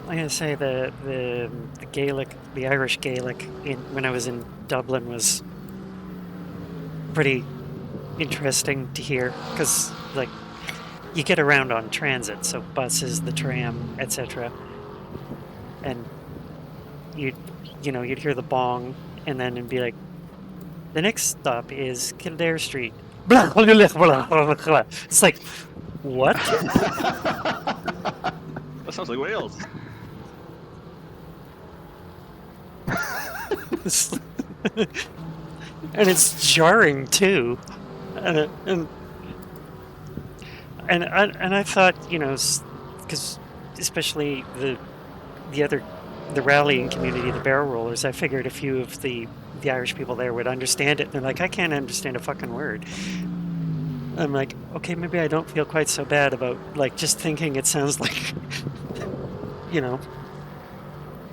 I'm gonna say the Gaelic, the Irish Gaelic, when I was in Dublin was pretty interesting to hear because like you get around on transit, so buses, the tram, etc. And you'd hear the bong, and then it'd be like, the next stop is Kildare Street. It's like, what? That sounds like Wales. And it's jarring too, and I thought, because especially the rallying community, the barrel rollers, I figured a few of the Irish people there would understand it. And they're like, I can't understand a fucking word. I'm like, okay, maybe I don't feel quite so bad about like just thinking it sounds like,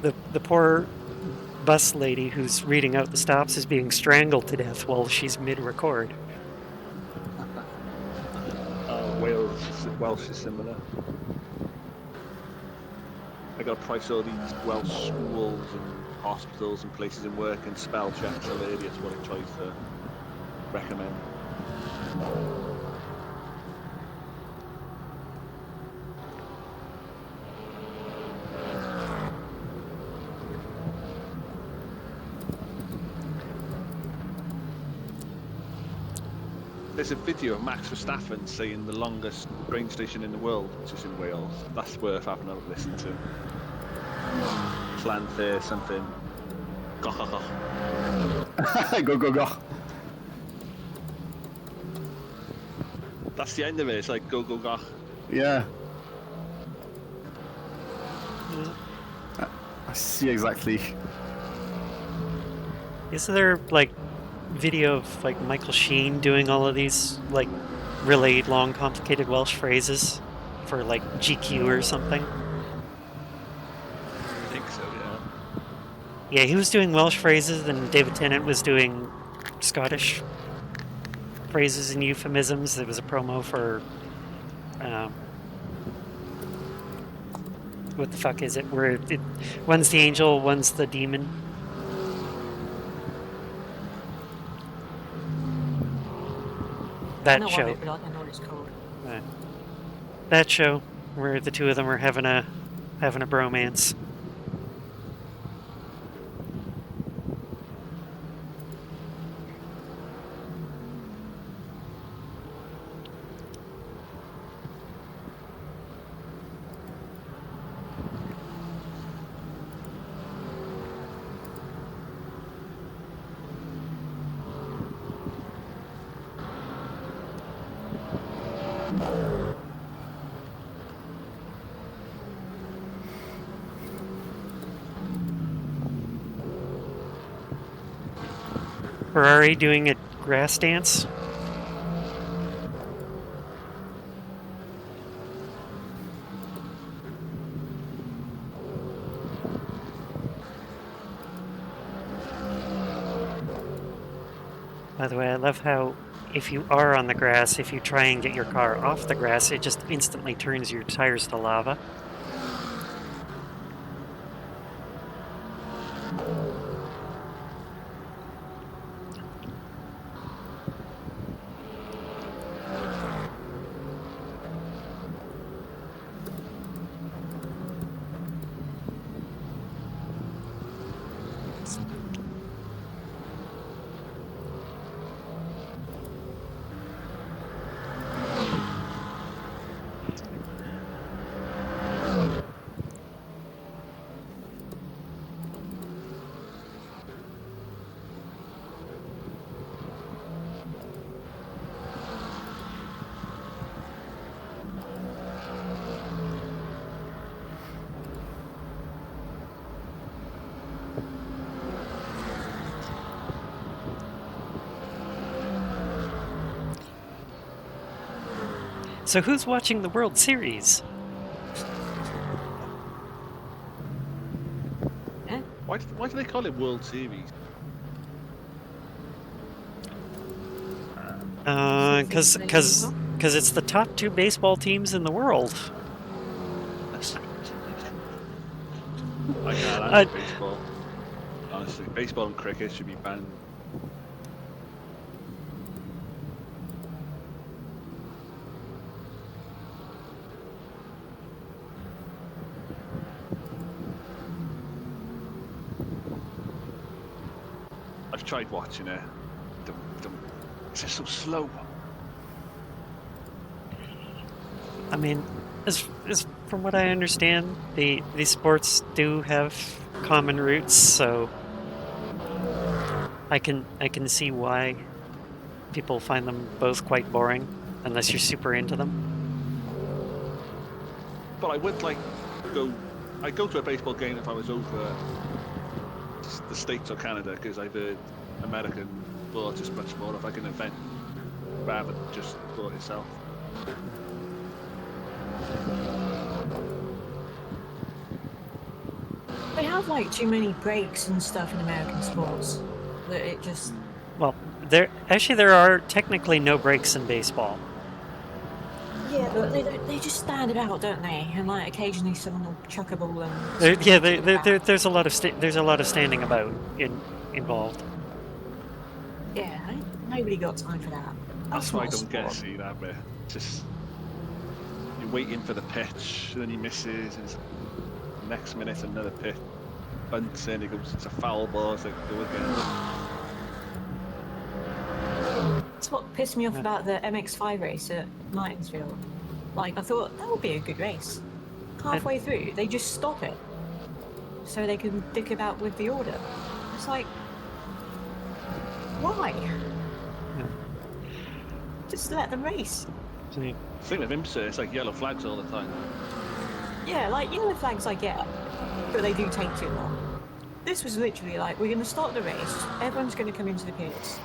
the poor bus lady who's reading out the stops is being strangled to death while she's mid-record. Welsh is similar. I got to price all these Welsh schools and hospitals and places in work, and spell check's hilarious what it tries to recommend. There's a video of Max Verstappen saying the longest train station in the world, which is in Wales. That's worth having a listen to. Llanfair something. Goch, goch, goch. Go, go, go. That's the end of it. It's like go, go, goch. Yeah. I see exactly. Is there like video of like Michael Sheen doing all of these like really long, complicated Welsh phrases for like GQ or something? I think so, yeah. Yeah, he was doing Welsh phrases, and David Tennant was doing Scottish phrases and euphemisms. There was a promo for what the fuck is it? Where one's the angel, one's the demon. I That know show. of it, but I don't know what it's called. That show where the two of them are having a bromance. Ferrari doing a grass dance. By the way, I love how if you are on the grass, if you try and get your car off the grass, it just instantly turns your tires to lava. So who's watching the World Series? Why do they call it World Series? Because it's the top 2 baseball teams in the world. I can't handle baseball. Honestly, baseball and cricket should be banned. I've tried watching it. It's just so slow. I mean, as from what I understand, these sports do have common roots, so I can see why people find them both quite boring, unless you're super into them. But I would like I'd go to a baseball game if I was over the States or Canada, because I've heard American sport is much more of like an event rather than just sport itself. They have like too many breaks and stuff in American sports that it just. Well, there are technically no breaks in baseball. Yeah, but they just stand about, don't they? And like occasionally someone will chuck a ball and. There's a lot of standing about involved. Yeah, nobody got time for that. That's why I don't get to see that bit. Just you're waiting for the pitch, and then he misses, and next minute another pitch bunts in. It goes, it's a foul ball. It's like go again. That's what pissed me off about the MX-5 race at Martinsville. Like, I thought that would be a good race. Halfway through, they just stop it so they can dick about with the order. It's like, why? Yeah. Just let them race. The thing with IMSA, it's like yellow flags all the time. Yeah, like yellow flags I get, but they do take too long. This was literally like, we're going to start the race, everyone's going to come into the pits,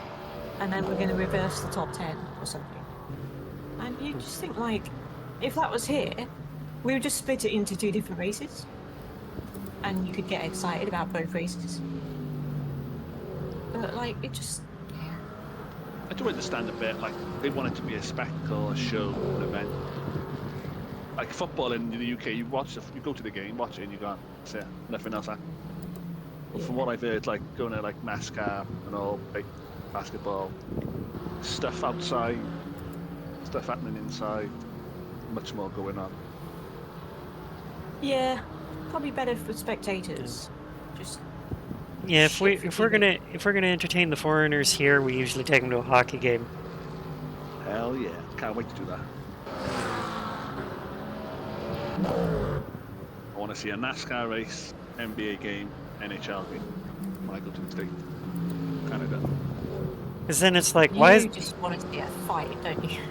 and then we're going to reverse the top 10 or something. And you just think like, if that was here, we would just split it into 2 different races, and you could get excited about both races. But like, it just... I do understand a bit, like, they want it to be a spectacle, a show, an event. Like football in the UK, you go to the game, watch it, and you go, that's it, nothing else happens. But from what I've heard, like, going to, like, NASCAR and all, big basketball, stuff outside, stuff happening inside, much more going on. Yeah, probably better for spectators. Just... Yeah, if we're gonna entertain the foreigners here, we usually take them to a hockey game. Hell yeah! Can't wait to do that. I want to see a NASCAR race, NBA game, NHL game. When I go to the States, Canada. Because then it's like, You just want to see a fight, don't you?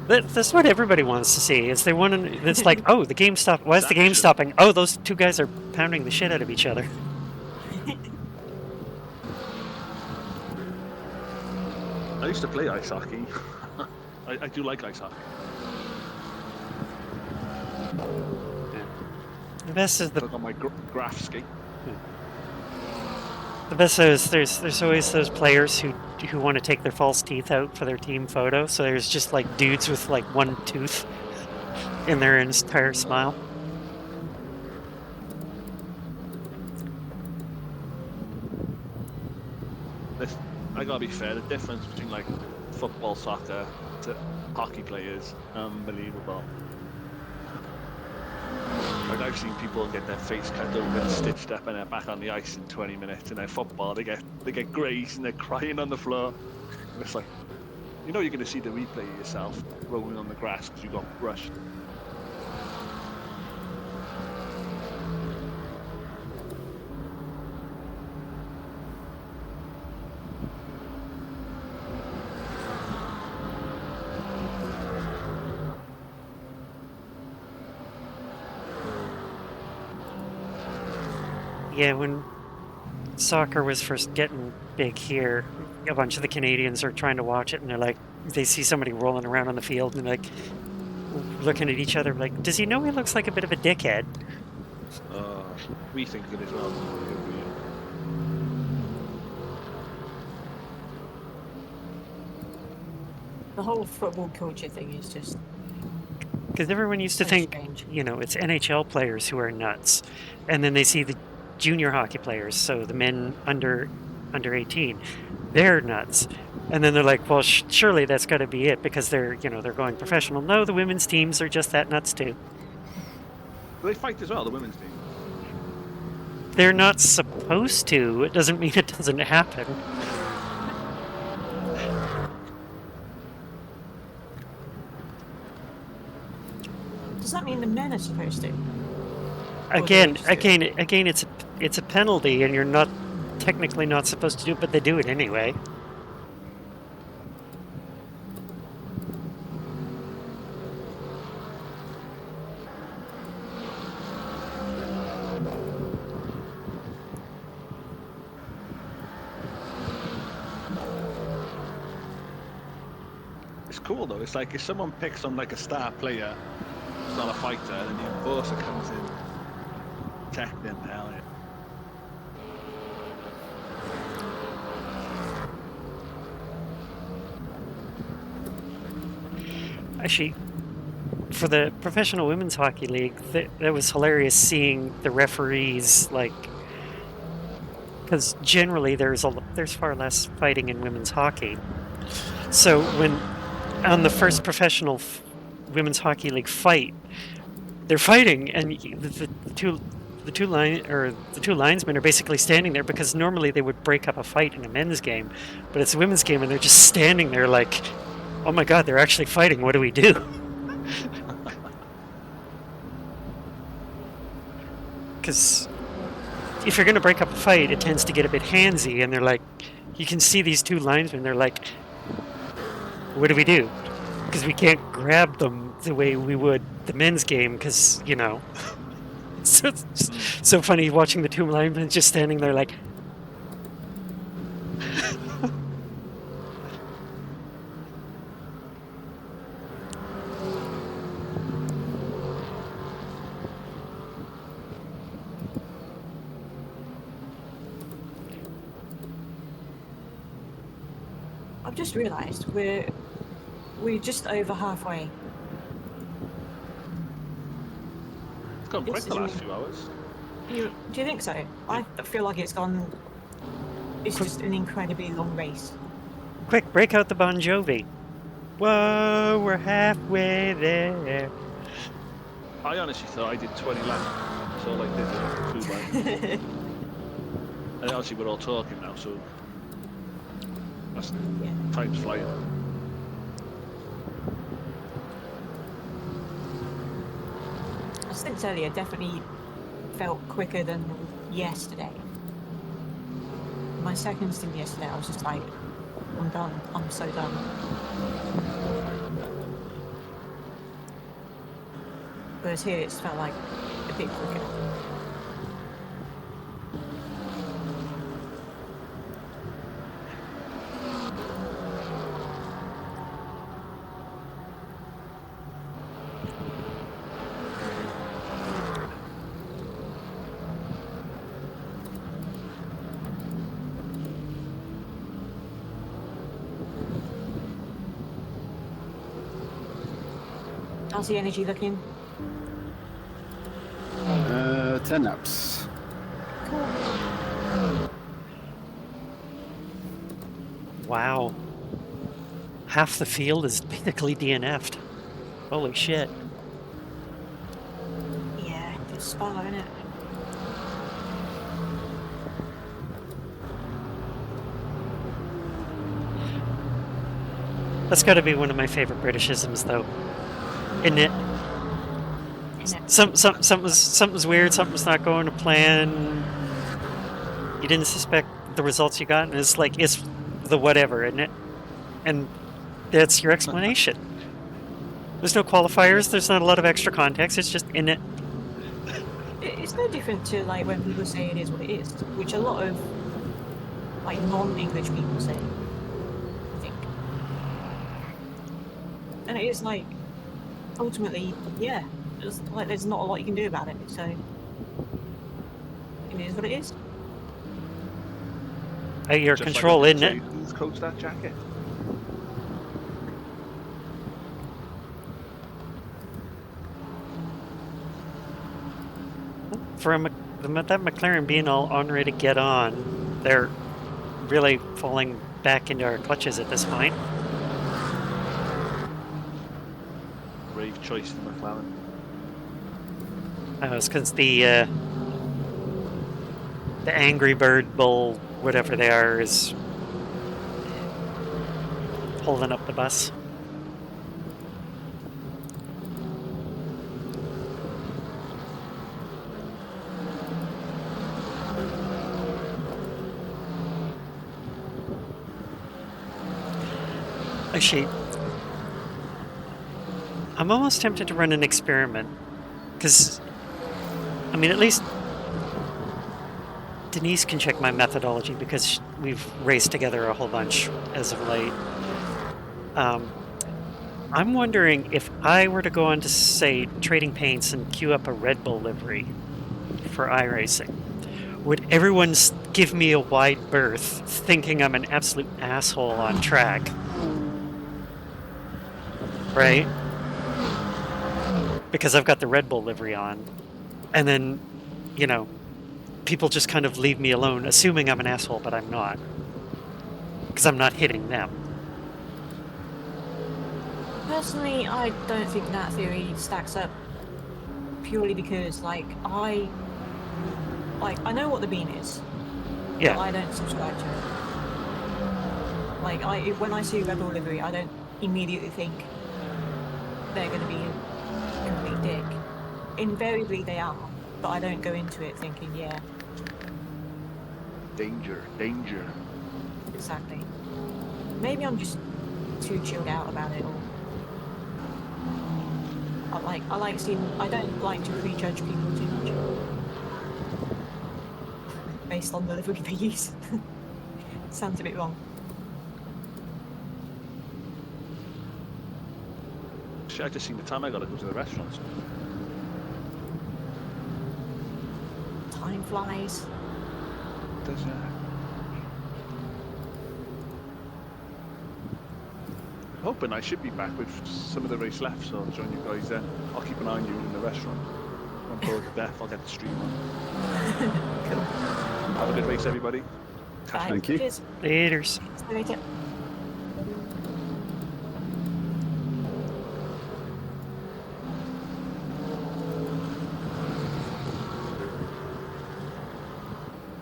That's what everybody wants to see. Is they want to? It's like, oh, the game stopped. Why is the game stopping? Oh, those 2 guys are pounding the shit out of each other. I used to play ice hockey. I do like ice hockey. The best is I got my graph ski. The best is there's always those players who want to take their false teeth out for their team photo. So there's just like dudes with like one tooth in their entire smile. I gotta be fair, the difference between like football, soccer to hockey players, unbelievable. Like I've seen people get their face cut open and stitched up and they're back on the ice in 20 minutes. And then football, they get grazed and they're crying on the floor. And it's like, you know, you're gonna see the replay of yourself rolling on the grass because you got brushed. Yeah, when soccer was first getting big here, a bunch of the Canadians are trying to watch it, and they're like, they see somebody rolling around on the field, and they're like, looking at each other, like, does he know he looks like a bit of a dickhead? We think it as well. The whole football culture thing is just Because everyone used to so think, strange. you know, it's NHL players who are nuts, and then they see the junior hockey players, so the men under 18, they're nuts, and then they're like, well, surely that's got to be it because they're going professional. No, the women's teams are just that nuts too. They fight as well, the women's team. They're not supposed to. It doesn't mean it doesn't happen. Does that mean the men are supposed to? Again, it's a penalty, and you're not technically not supposed to do it, but they do it anyway. It's cool though. It's like if someone picks on like a star player, who's not a fighter, and the enforcer comes in, protect them. Hell yeah. Actually, for the Professional Women's Hockey League, that was hilarious seeing the referees, like, because generally there's far less fighting in women's hockey. So when on the first professional Women's Hockey League fight, they're fighting, and the two linesmen are basically standing there because normally they would break up a fight in a men's game, but it's a women's game, and they're just standing there like, oh my god, they're actually fighting. What do we do? Because if you're going to break up a fight, it tends to get a bit handsy, and they're like, you can see these two linesmen, they're like, what do we do? Because we can't grab them the way we would the men's game, because, so it's so funny watching the two linemen just standing there like, I've just realised we're just over halfway. It's gone quick the last few hours. Do you think so? I feel like it's gone. It's just an incredibly long race. quick, break out the Bon Jovi. Whoa, we're halfway there. I honestly thought I did 20 laps. That's all I did was 2 laps. And obviously we're all talking now, so that's time's flying. I said earlier, definitely felt quicker than yesterday. My second stint yesterday, I was just like, I'm done. I'm so done. Whereas here, it's felt like a bit quicker. How's the energy looking? 10 naps. Cool. Wow. Half the field is basically DNF'd. Holy shit. Yeah, it's Spa, isn't it? That's got to be one of my favorite Britishisms, though, isn't it? Isn't it? Something's weird. Something's not going to plan. You didn't suspect the results you got, and it's like it's the whatever, isn't it? And that's your explanation. There's no qualifiers. There's not a lot of extra context. It's just in it. It's no different to like when people say it is what it is, which a lot of like non-English people say, I think. And it is like, ultimately, yeah, just like there's not a lot you can do about it, so it is what it is. At your Just control, like isn't it? Who's coached that jacket? For that McLaren being all on ready to get on, they're really falling back into our clutches at this point. Brave choice from McLaren. It's because the Angry Bird Bull, whatever they are, is holding up the bus. Actually, I'm almost tempted to run an experiment, because, I mean, at least Denise can check my methodology because we've raced together a whole bunch as of late. I'm wondering if I were to go on to, say, Trading Paints and queue up a Red Bull livery for iRacing, would everyone give me a wide berth thinking I'm an absolute asshole on track? Right? Because I've got the Red Bull livery on. And then, you know, people just kind of leave me alone, assuming I'm an asshole, but I'm not. Because I'm not hitting them. Personally, I don't think that theory stacks up, purely because, like, I know what the bean is, Yeah. but I don't subscribe to it. Like, when I see Red Bull livery, I don't immediately think they're going to be a complete dick. Invariably they are, but I don't go into it thinking, yeah, Danger, danger. exactly. Maybe I'm just too chilled out about it all. I don't like to prejudge people too much based on the livery they use. Sounds a bit wrong. Shit, I just seen the time I gotta go to the restaurants. Time flies. Does hoping I should be back with some of the race left, so I'll join you guys then. I'll keep an eye on you in the restaurant. I'm bored to death, I'll get the stream on. Cool. Have a good race, everybody. Bye. Thank you. Cheers. Laters. See you later.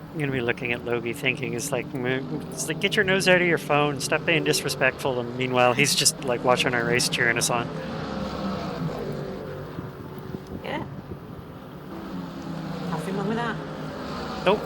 I'm going to be looking at Logie thinking, it's like, get your nose out of your phone, stop being disrespectful, and meanwhile, he's just, like, watching our race, cheering us on. Yeah. Nothing wrong with that. Nope.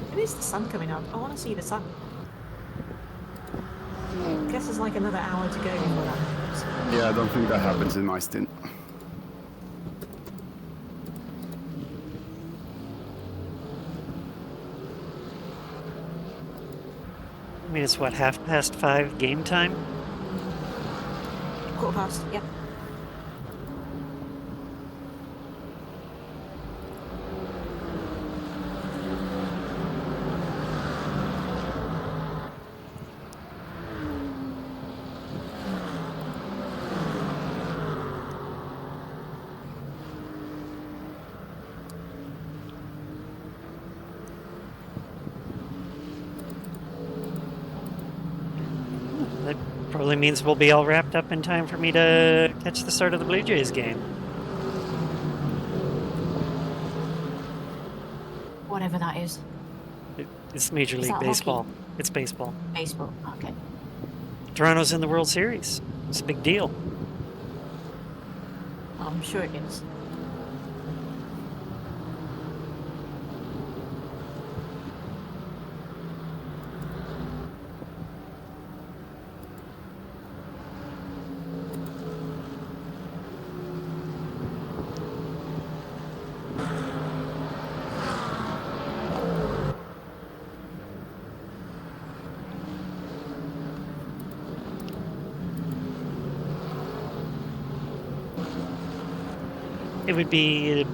When is the sun coming up? I want to see the sun. I guess there's like another hour to go before that happens. Yeah, I don't think that happens in my stint. I mean, it's what, 5:30 game time? 1:15. Yep. That probably means we'll be all wrapped up in time for me to catch the start of the Blue Jays game. Whatever that is. It's Major Is League that Baseball. hockey? It's baseball. Baseball. Okay. Toronto's in the World Series. It's a big deal. I'm sure it is. It would be,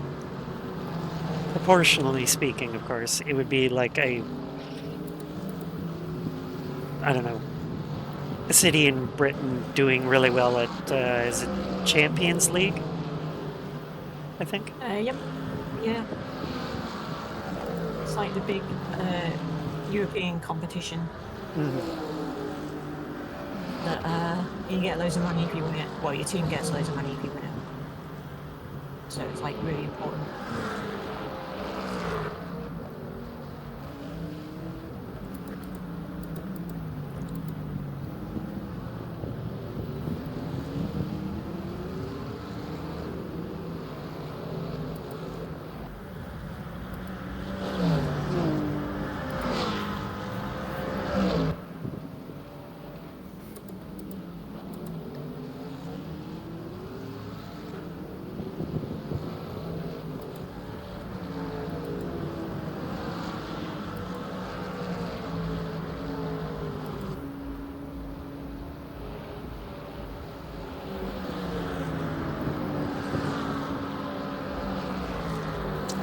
proportionally speaking, of course, it would be like I don't know, a city in Britain doing really well at, is it Champions League? I think. Yep. Yeah. It's like the big European competition that you get loads of money if you win it. Well, your team gets loads of money if you win it. So it's like really important.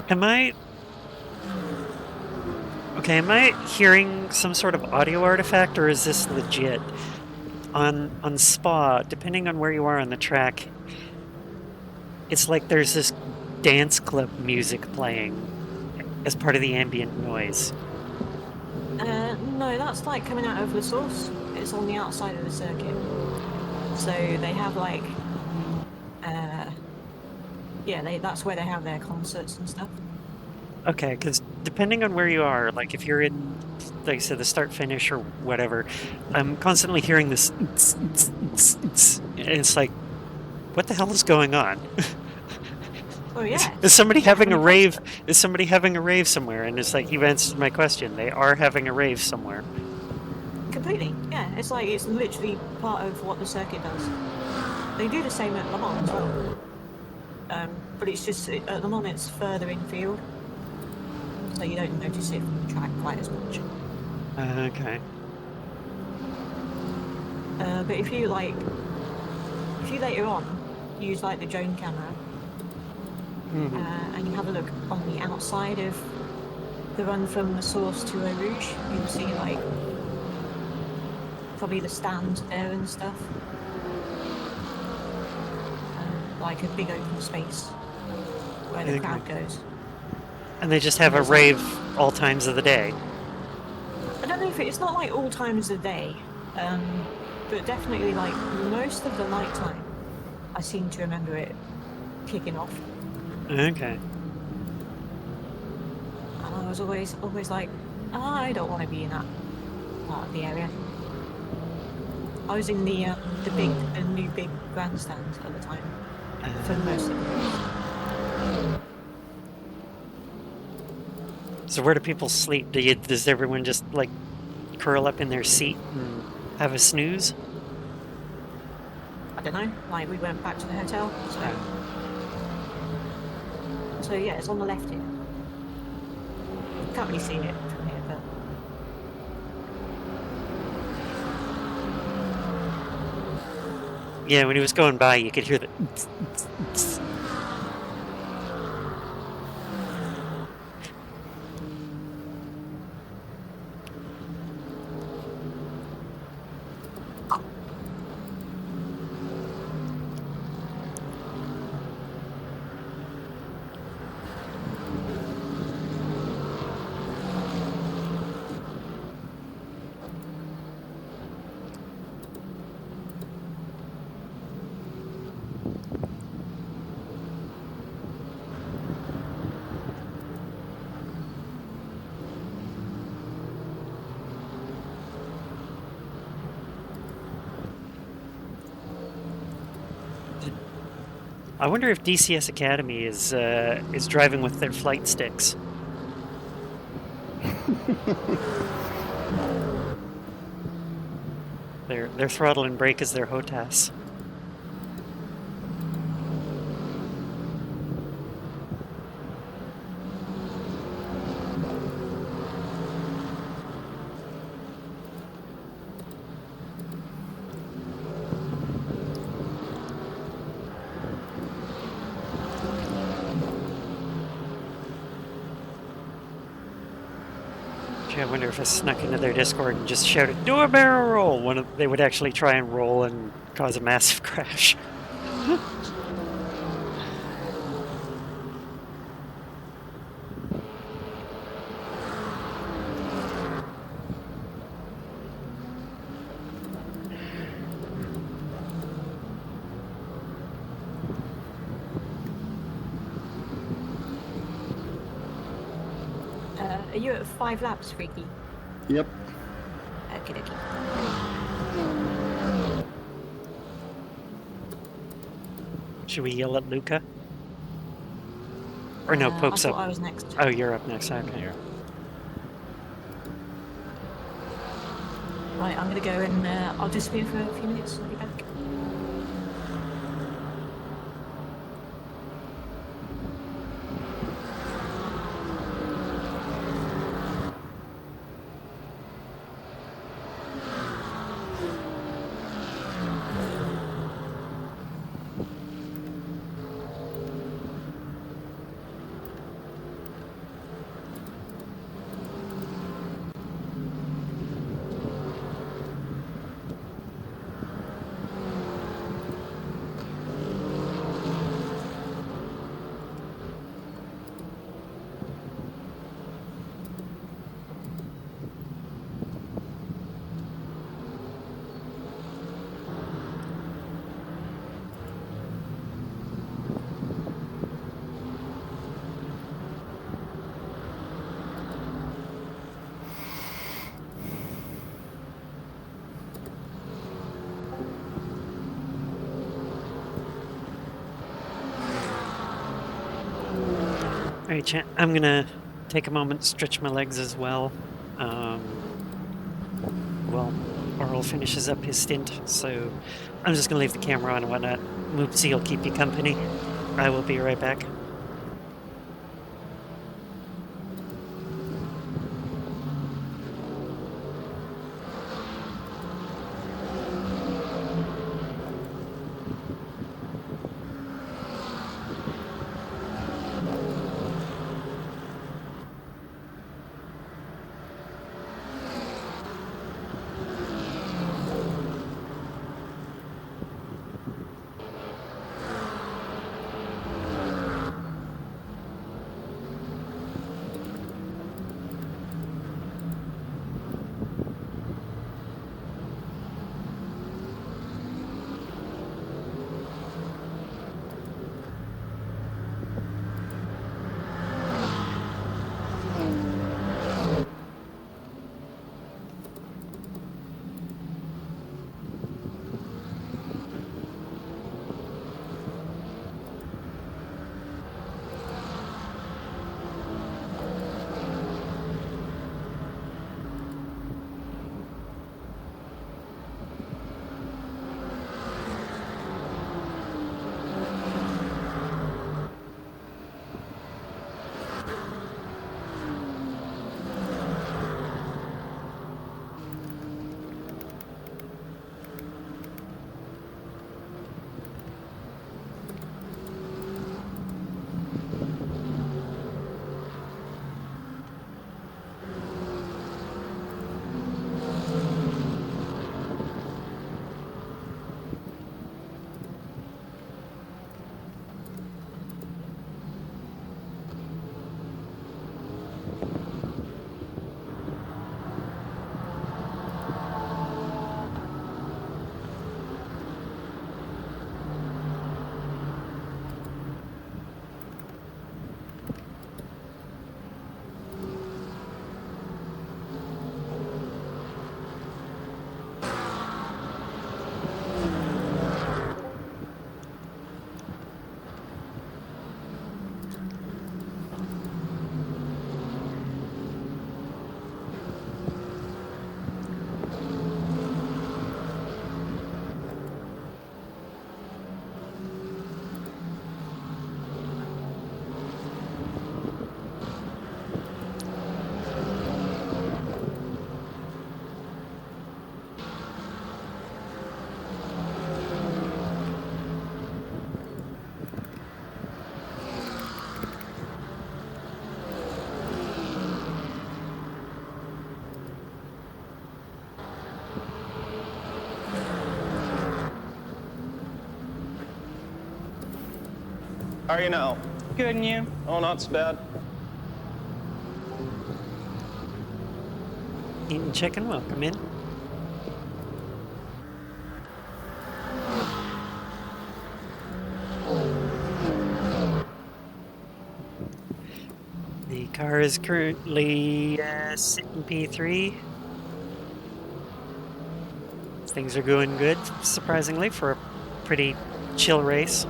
Am I hearing some sort of audio artifact, or is this legit? On Spa, depending on where you are on the track, it's like there's this dance club music playing as part of the ambient noise. No, that's like coming out of the source. It's on the outside of the circuit. So they have like, that's where they have their concerts and stuff. Okay, because depending on where you are, like if you're in, like I said, the start finish or whatever, I'm constantly hearing this, and it's like, what the hell is going on? Oh yeah. Is somebody having a rave? Is somebody having a rave somewhere? And it's like, you've answered my question. They are having a rave somewhere. Completely. Yeah. It's like it's literally part of what the circuit does. They do the same at Le Mans as well. But it's just at Le Mans it's further infield, so you don't notice it from the track quite as much. Okay. But if you later on use like the drone camera and you have a look on the outside of the run from the source to Eau Rouge, you'll see like probably the stands there and stuff, like a big open space where the crowd goes. And they just have a rave all times of the day. I don't know if it's not like all times of the day, but definitely like most of the night time, I seem to remember it kicking off. Okay. And I was always like, I don't want to be in that part of the area. I was in the new big grandstand at the time for most of it. So where do people sleep? Does everyone just like curl up in their seat and have a snooze? I don't know. Like we went back to the hotel, so yeah, it's on the left here. Can't really see it from here, but Yeah, when he was going by, you could hear the. I wonder if DCS Academy is driving with their flight sticks. Their throttle and brake is their HOTAS. I wonder if I snuck into their Discord and just shouted, "Do a barrel roll!" They would actually try and roll and cause a massive crash. Are you at 5 laps, Freaky? Yep. Okay, okay. Should we yell at Luca? Or no, Pope's I up. thought I was next. Oh, you're up next. Okay. Here. Right, I'm gonna go and I'll disappear for a few minutes. I'll be back. All right, chat. I'm gonna take a moment, stretch my legs as well. Well, Arl finishes up his stint, so I'm just gonna leave the camera on and whatnot. Moopsy will keep you company. I will be right back. How are you now? Good, and you? Oh, not so bad. Eating chicken, welcome in. The car is currently sitting P3. Things are going good, surprisingly, for a pretty chill race.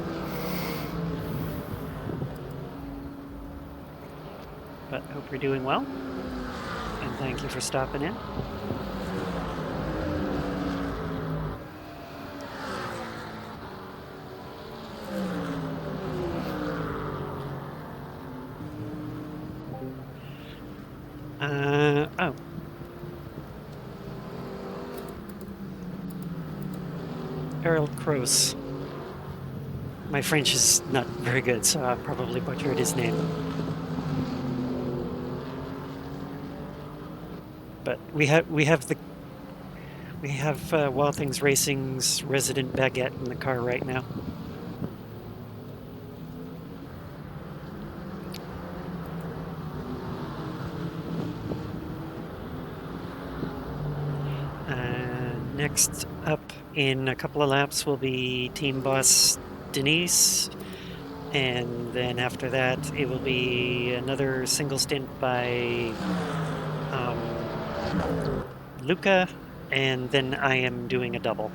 But hope you're doing well. And thank you for stopping in. Oh. Harold Kroos. My French is not very good, so I probably butchered his name. But we have Wild Things Racing's resident baguette in the car right now. Next up in a couple of laps will be team boss Denise, and then after that it will be another single stint by Luca, and then I am doing a double.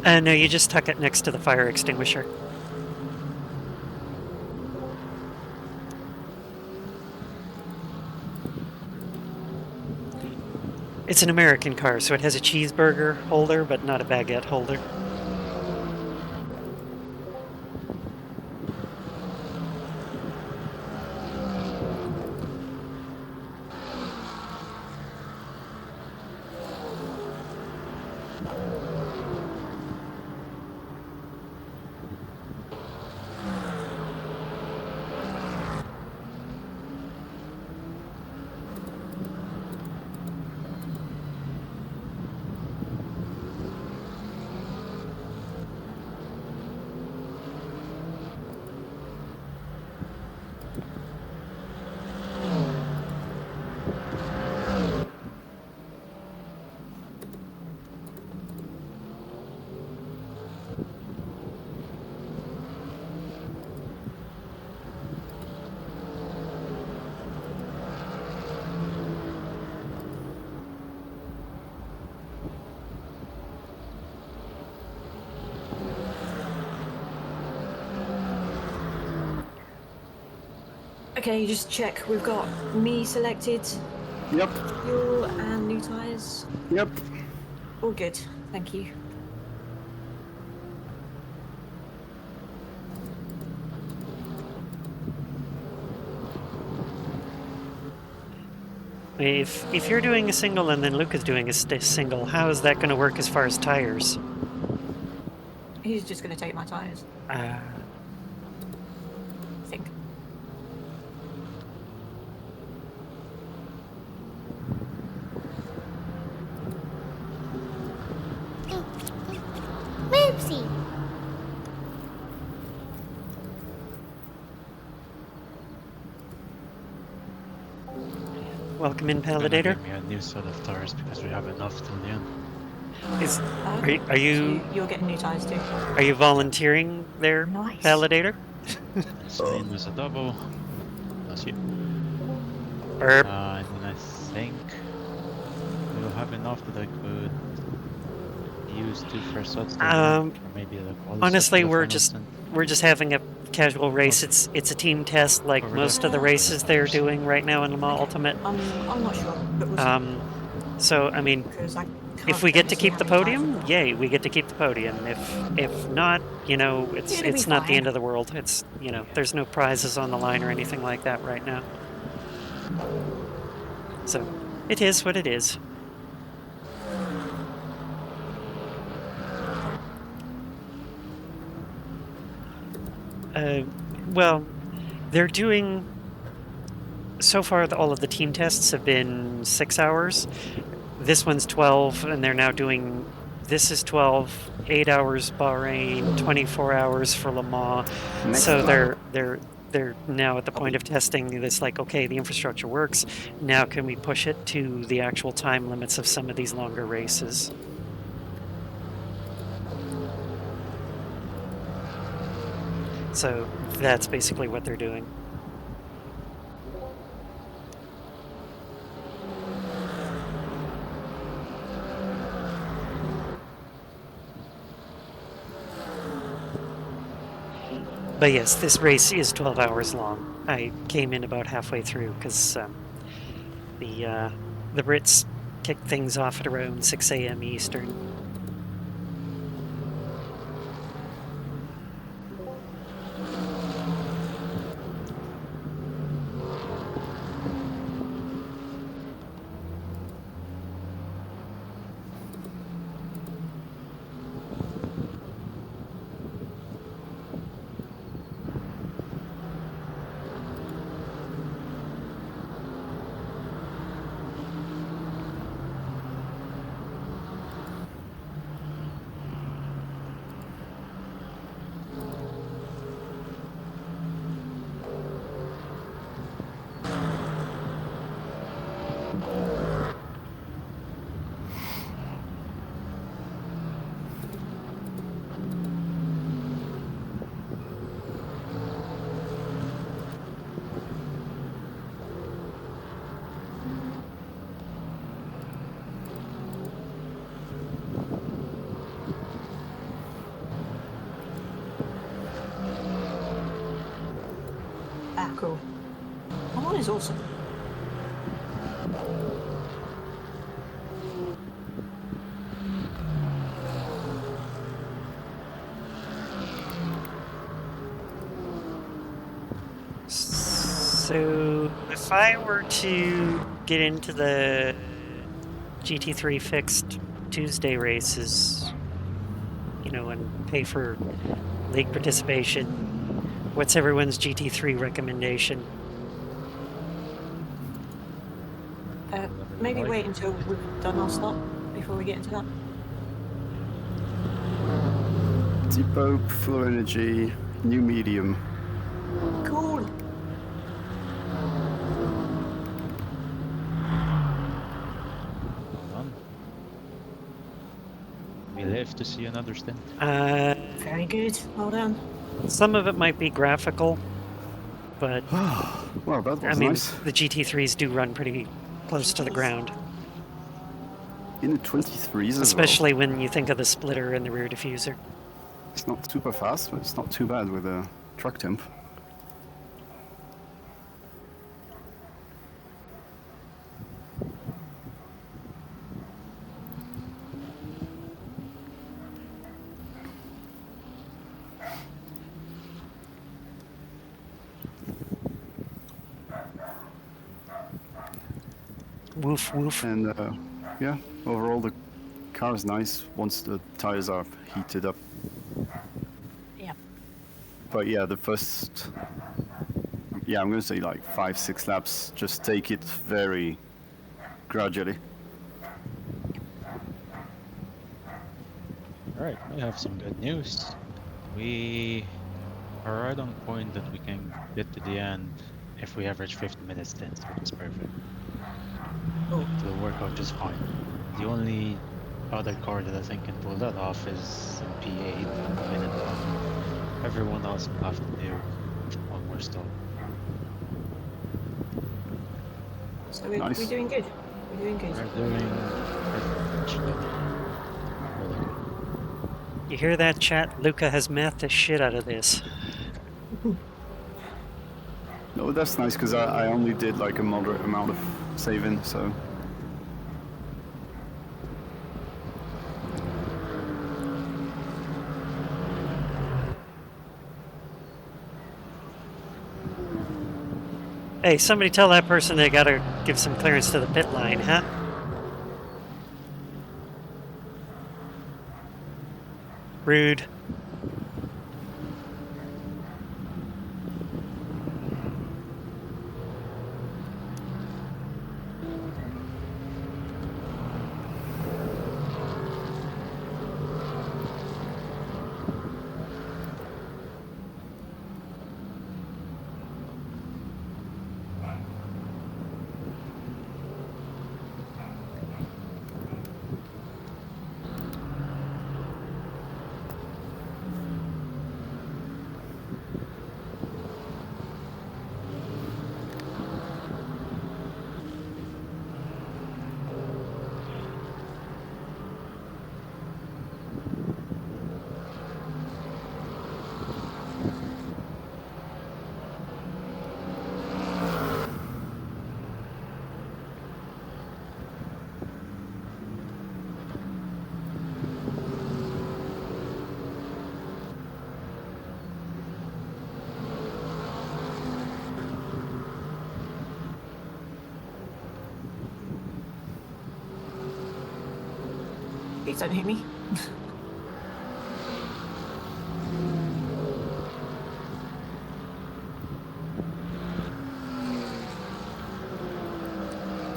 No, you just tuck it next to the fire extinguisher. It's an American car, so it has a cheeseburger holder, but not a baguette holder. Okay, just check. We've got me selected, Yep. fuel and new tyres. Yep. All good, thank you. If you're doing a single and then Luke is doing a single, how is that going to work as far as tires? He's just going to take my tyres, I think. Whoopsie! Welcome in, Gonna Palidator. give me a new set of tires because we have enough till the end. Are you So you're getting new tyres too? are you volunteering there, Nice. Palidator? Celine was a double. That's you. Or And then I think we'll have enough that I could use 2 fresh sets. Or maybe like all the sets honestly, for the we're final just stint. we're just having a casual race. It's a team test, like Over most there. of the races they're doing right now in Le Mans Ultimate. I'm not sure, but we'll see. So I mean, Because I if can't we get to see keep how the many tyres podium, I've got. yay, we get to keep the podium. If not, you know, it's It'll be not the fine. end of the world. It's, you know, there's no prizes on the line or anything like that right now. So it is what it is. Well, they're doing. So far, all of the team tests have been 6 hours. This one's 12, and they're now doing this is 12, 8 hours Bahrain, 24 hours for Le Mans. Next So lap. they're now at the point of testing this, like, okay, the infrastructure works. Now can we push it to the actual time limits of some of these longer races? So that's basically what they're doing. But yes, this race is 12 hours long. I came in about halfway through because the Brits kicked things off at around 6 a.m. Eastern. Ah, cool. That one is awesome. So if I were to get into the GT3 fixed Tuesday races, you know, and pay for league participation, what's everyone's GT3 recommendation? Maybe wait until we've done our slot before we get into that. Depot, full energy, new medium. Cool. Done. We live to see another stint. Very good. Well done. Some of it might be graphical, but Well, that was I mean, nice. the GT3s do run pretty close to the ground, In the 23s as well. especially when you think of the splitter and the rear diffuser. It's not super fast, but it's not too bad with a truck temp. Woof, woof. And yeah, overall the car is nice once the tires are heated up. Yeah. But yeah, the first, yeah, I'm gonna say like 5-6 laps. Just take it very gradually. Alright, we have some good news. We are right on point that we can get to the end if we average 50 minutes stints, which is perfect. Oh. It'll work out just fine. The only other car that I think can pull that off is in P8 at a minute off. Everyone else will have to do one more stop. So we're Nice. doing good. We're doing good. We're doing perfect, actually. Really good. You hear that, chat? Luca has mathed the shit out of this. No, that's nice because I only did like a moderate amount of saving, so. Hey, somebody tell that person they gotta give some clearance to the pit line, huh? Rude. Please don't hit me.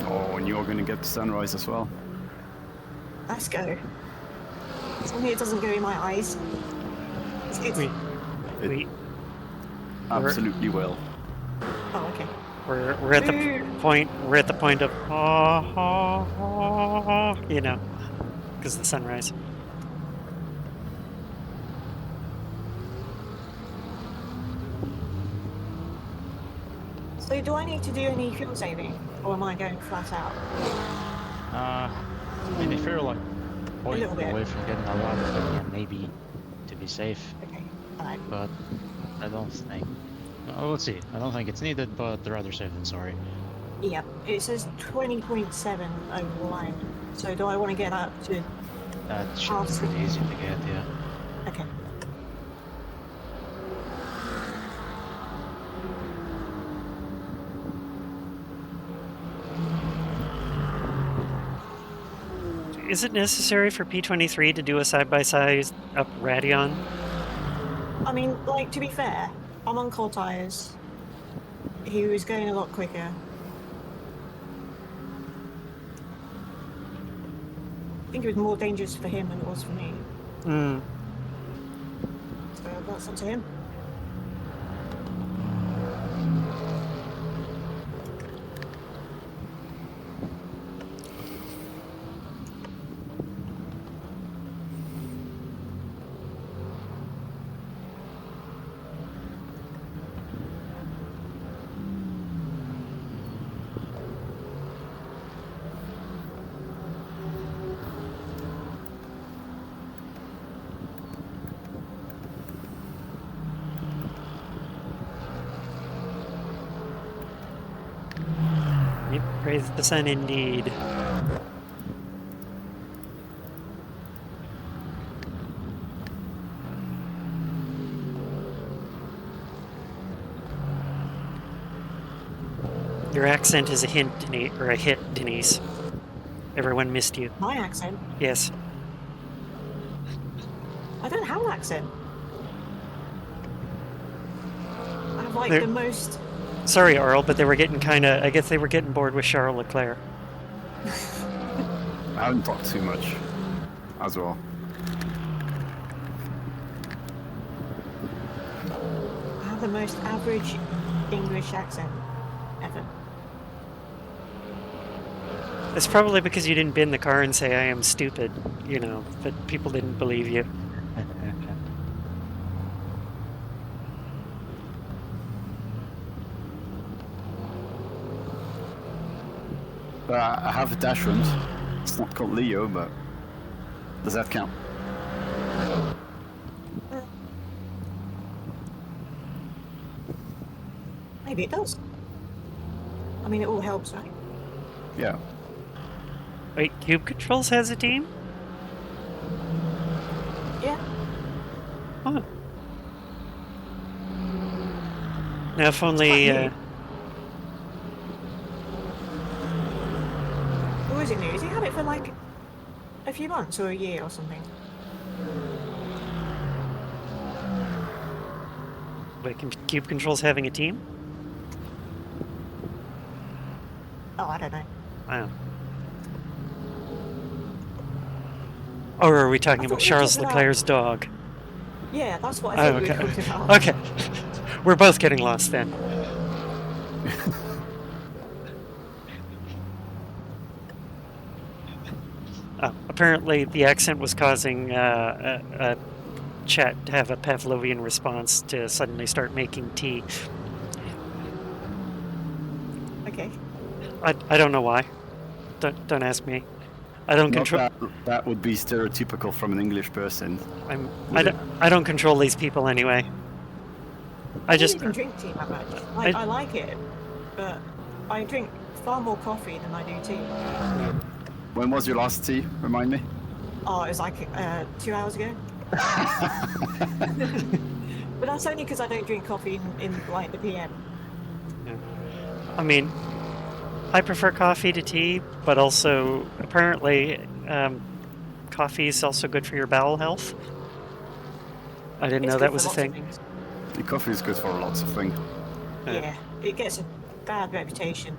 Oh, and you're going to get the sunrise as well. Let's go. As long as it doesn't go in my eyes. We, It we, absolutely will. Oh, okay. we're at the point. We're at the point of you know, because of the sunrise. So do I need to do any fuel saving, or am I going flat out? I mean, if you're like point little bit. away from getting a lot of it, yeah, maybe to be safe, Okay. Alright. but I don't think. Oh, let's see. I don't think it's needed, but rather safe than sorry. Yep. It says 20.7 over the line. So do I want to get up to... That should be Awesome. pretty easy to get, yeah. Okay. Is it necessary for P23 to do a side-by-side up Radeon? I mean, like, to be fair, I'm on cold tyres. He was going a lot quicker. I think it was more dangerous for him than it was for me. Hmm. So that's up to him. Yep, praise the sun indeed. Your accent is a hint, Denise, or a hit, Denise. Everyone missed you. My accent? Yes. I don't have an accent. I have, like, There- the most... Sorry, Arl, but they were getting I guess they were getting bored with Charles Leclerc. I haven't talked too much as well. I have the most average English accent ever. It's probably because you didn't bin the car and say I am stupid, you know, but people didn't believe you. But I have a dash room. It's not called Leo, but does that count? Maybe it does. I mean, it all helps, right? Yeah. Wait, Cube Controls has a team? Yeah. Huh. Now, if only, Quite new. Or is it new? Has he had it for like a few months or a year or something? wait, Cube Controls having a team? Oh, I don't know. Wow. Or are we talking I about thought we were Charles talking about- Leclerc's dog? Yeah, that's what Oh, I thought we okay. were talking about. Okay. We're both getting lost then. Apparently, the accent was causing a chat to have a Pavlovian response to suddenly start making tea. Okay. I don't know why. Don't ask me. I don't Not control. that would be stereotypical from an English person. I don't control these people anyway. I don't just even drink tea that much. Like, I- I like it, but I drink far more coffee than I do tea. When was your last tea? Remind me. Oh, it was like 2 hours ago. But that's only because I don't drink coffee in like the PM. I mean, I prefer coffee to tea, but also apparently coffee is also good for your bowel health. I didn't It's know good that for was a lots of thing. things. The coffee is good for lots of things. Yeah, it gets a bad reputation,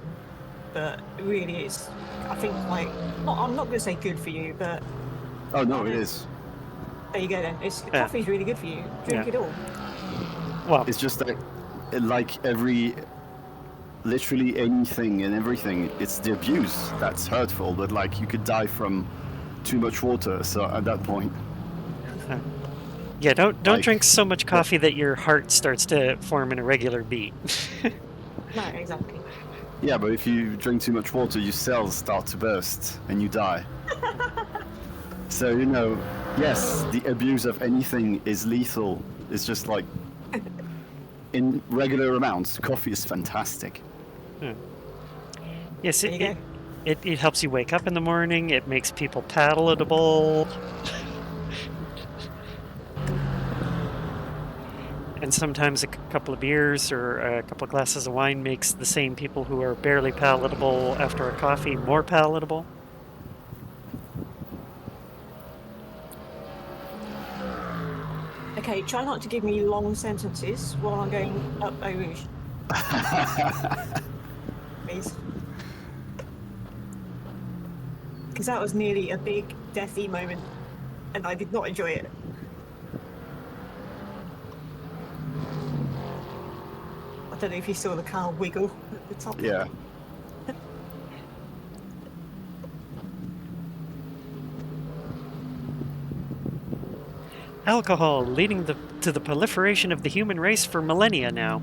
but really it's, I think, like, I'm not going to say good for you, but Oh no, it is. there you go then. Yeah. Coffee's really good for you. Drink Yeah. it all. Well, It's just that, like literally anything and everything, it's the abuse that's hurtful. But like, you could die from too much water. So at that point, yeah, don't like- drink so much coffee that your heart starts to form an irregular beat. No, exactly. yeah. But if you drink too much water, your cells start to burst and you die. So yes, the abuse of anything is lethal. It's just like in regular amounts, coffee is fantastic. Yes, There you go. it helps you wake up in the morning. It makes people palatable. And sometimes a couple of beers or a couple of glasses of wine makes the same people who are barely palatable after a coffee more palatable. Okay, try not to give me long sentences while I'm going up Eau Rouge. Please. Because that was nearly a big deathy moment, and I did not enjoy it. I don't know if you saw the car wiggle at the top. Yeah. Alcohol leading to the proliferation of the human race for millennia now.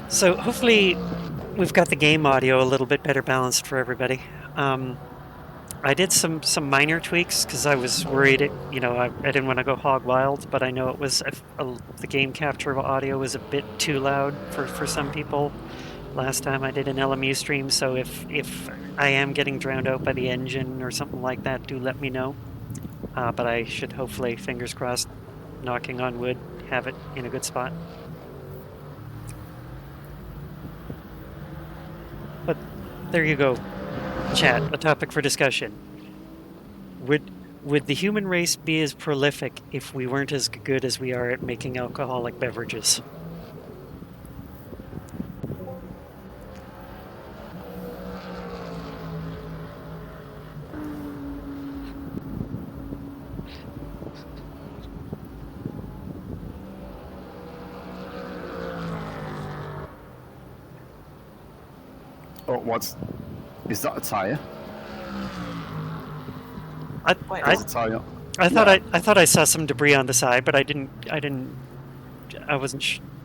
So hopefully we've got the game audio a little bit better balanced for everybody. I did some minor tweaks because I was worried I didn't want to go hog wild, but I know it was the game capture of audio was a bit too loud for some people last time I did an LMU stream. So if I am getting drowned out by the engine or something like that, do let me know. But I should hopefully, fingers crossed, knocking on wood, have it in a good spot. But there you go, chat, a topic for discussion. Would the human race be as prolific if we weren't as good as we are at making alcoholic beverages? Oh, is that a tire? I There's a tire. I thought I saw some debris on the side, but I didn't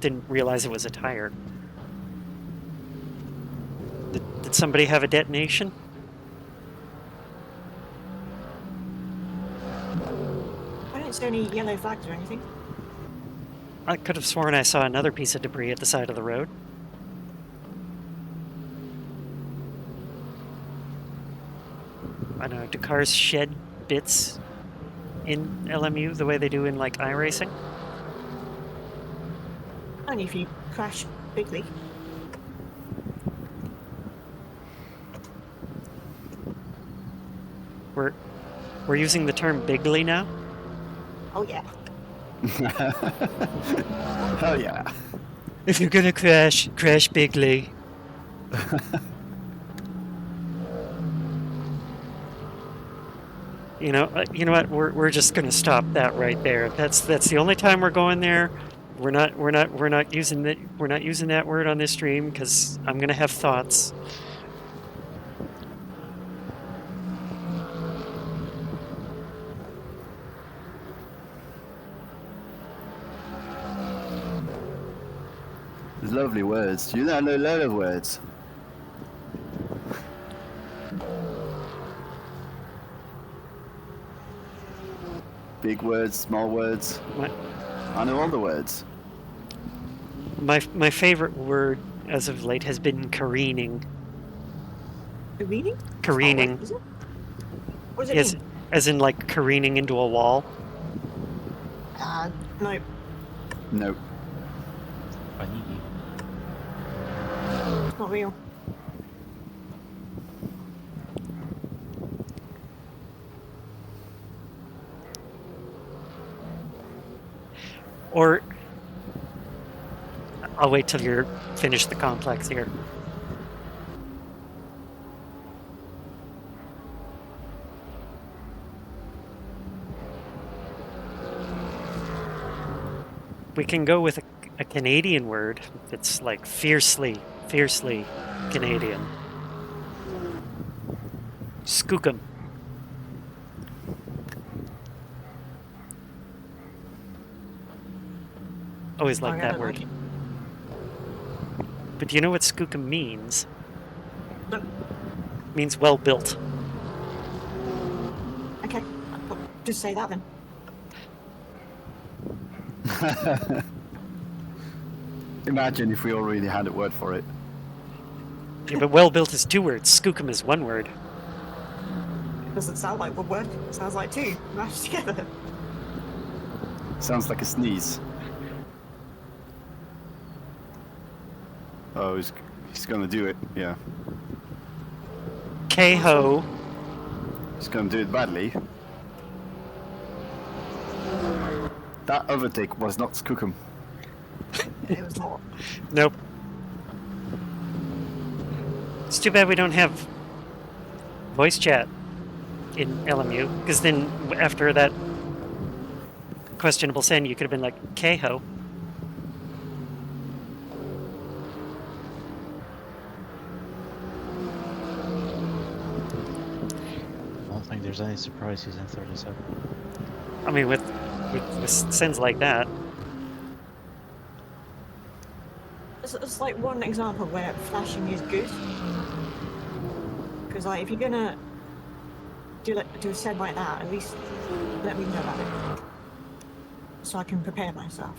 didn't realize it was a tire. Did somebody have a detonation? I don't see any yellow flags or anything. I could have sworn I saw another piece of debris at the side of the road. I don't know, do cars shed bits in LMU the way they do in like iRacing? Only if you crash bigly. We're using the term bigly now? Oh yeah. Hell yeah. If you're gonna crash bigly. You know what? We're just gonna stop that right there. That's the only time we're going there. We're not using that word on this stream because I'm gonna have thoughts. lovely words. You know a lot of words. Big words, small words. My, I know all the words. my favorite word as of late has been careening. Careening? Careening. Is it? What does it Yes, mean? as in like careening into a wall. No. No. Funny. It's not real. Or I'll wait till you're finished the complex here. We can go with a Canadian word that's like fiercely Canadian. Skookum. Always like I that don't word. like it. But do you know what skookum means? No. It means well built. Okay. Well, just say that then. Imagine if we already had a word for it. Yeah, but well built is two words. Skookum is one word. Doesn't sound like one word. It sounds like two mashed together. Sounds like a sneeze. Oh, he's gonna do it. Yeah, K-ho. he's gonna do it badly. That overtake was not Skookum. It was not. Nope. It's too bad we don't have voice chat in LMU, because then after that questionable send, you could have been like, K-ho. I don't think there's any surprises in 37. I mean, with sends like that. It's like one example where flashing is good. Because like if you're gonna do a send like that, at least let me know about it, so I can prepare myself.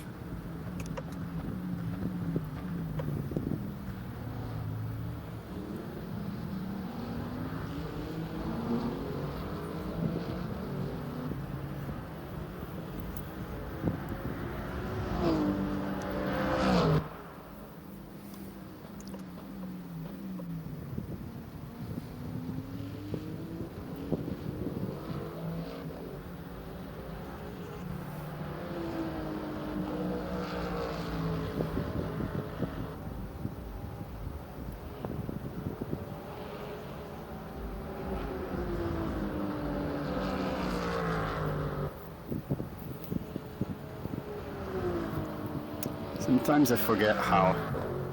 Sometimes I forget how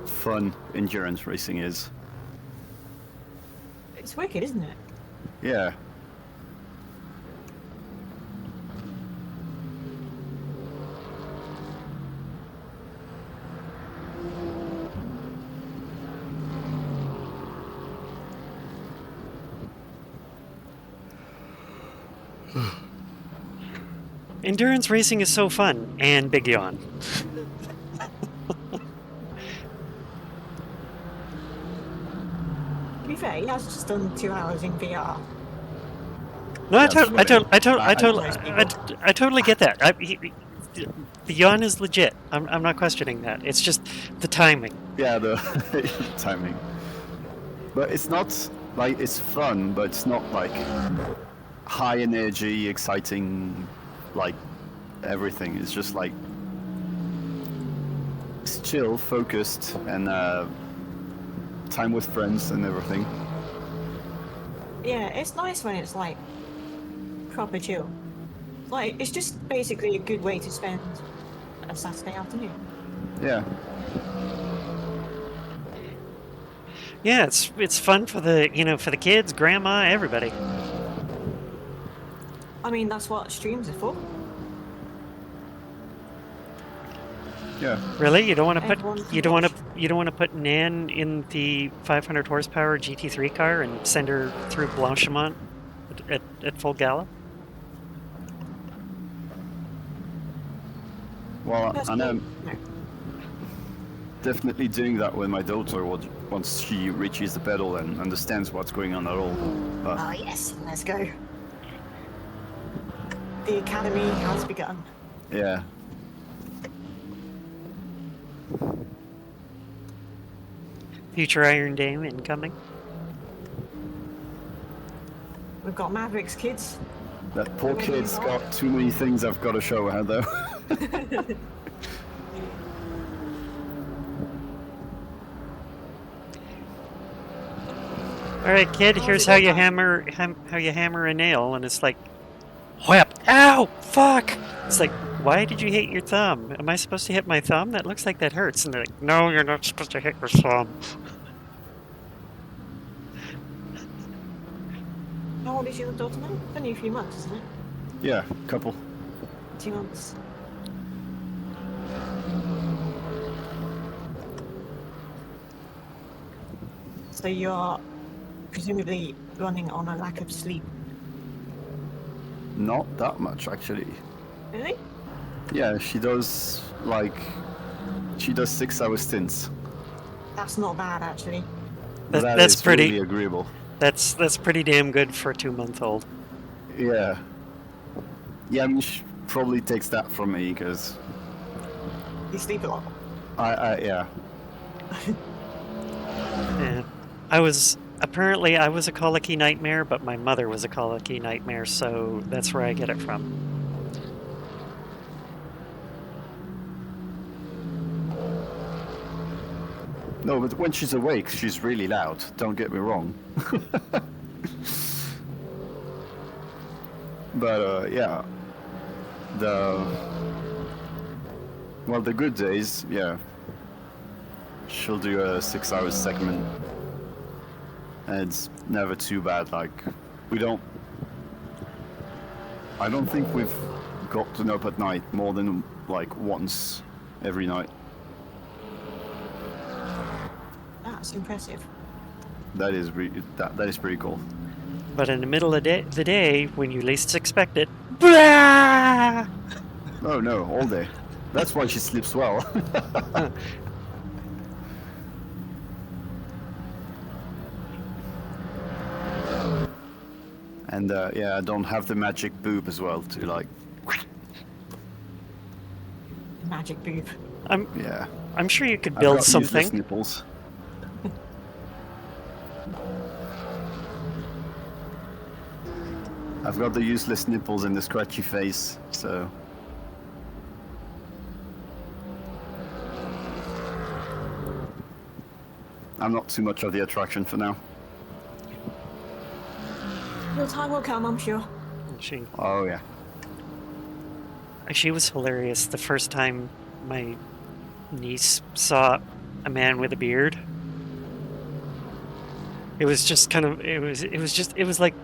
fun endurance racing is. It's wicked, isn't it? Yeah. Endurance racing is so fun, and big yawn. To be fair, he has just done 2 hours in VR. No, I That's totally get that. The yawn is legit. I'm not questioning that. It's just the timing. Yeah, the timing. But it's not like it's fun, but it's not like high energy, exciting, like everything. It's just like it's chill, focused, and time with friends and everything. Yeah, it's nice when it's like proper chill. Like it's just basically a good way to spend a Saturday afternoon. Yeah. Yeah, it's fun for the kids, grandma, everybody. I mean, that's what streams are for. Yeah. Really? You don't want to Everyone put can you don't want watch. to you don't want to put Nan in the 500 horsepower GT3 car and send her through Blanchimont at full gallop? Well, I know Personally, no. definitely doing that with my daughter once she reaches the pedal and understands what's going on at all. But Oh yes, let's go. The academy has begun. yeah, Future Iron Dame incoming. We've got Maverick's kids. that poor Already kid's involved? got too many things I've got to show her though. All right, kid. How's Here's it how going, you Tom? how you hammer a nail, and it's like, whap! Ow! Fuck! It's like, why did you hit your thumb? Am I supposed to hit my thumb? That looks like that hurts. And they're like, no, you're not supposed to hit your thumb. How old is your daughter now? Only a few months, isn't it? Yeah, couple. 2 months. So you're presumably running on a lack of sleep. Not that much actually. Really? Yeah, she does 6-hour stints. That's not bad, actually. That's is pretty. really agreeable. That's pretty damn good for a 2-month-old. Yeah. Yeah, I mean, she probably takes that from me because You sleep a lot. yeah. Yeah. I was a colicky nightmare, but my mother was a colicky nightmare, so that's where I get it from. No, but when she's awake, she's really loud. Don't get me wrong. But yeah, the good days, yeah. She'll do a 6-hour segment, and it's never too bad. Like, I don't think we've gotten up at night more than like once every night. That's impressive. That is that is pretty cool. But in the middle of the day, when you least expect it, blah! Oh no, all day. That's why she sleeps well. And yeah, I don't have the magic boob as well to like. Magic boob. Yeah. I'm sure you could I've build got useless something. nipples. I've got the useless nipples and the scratchy face, so. I'm not too much of the attraction for now. Your time will come, I'm sure. Oh yeah. She was hilarious the first time my niece saw a man with a beard. It was just kind of it was like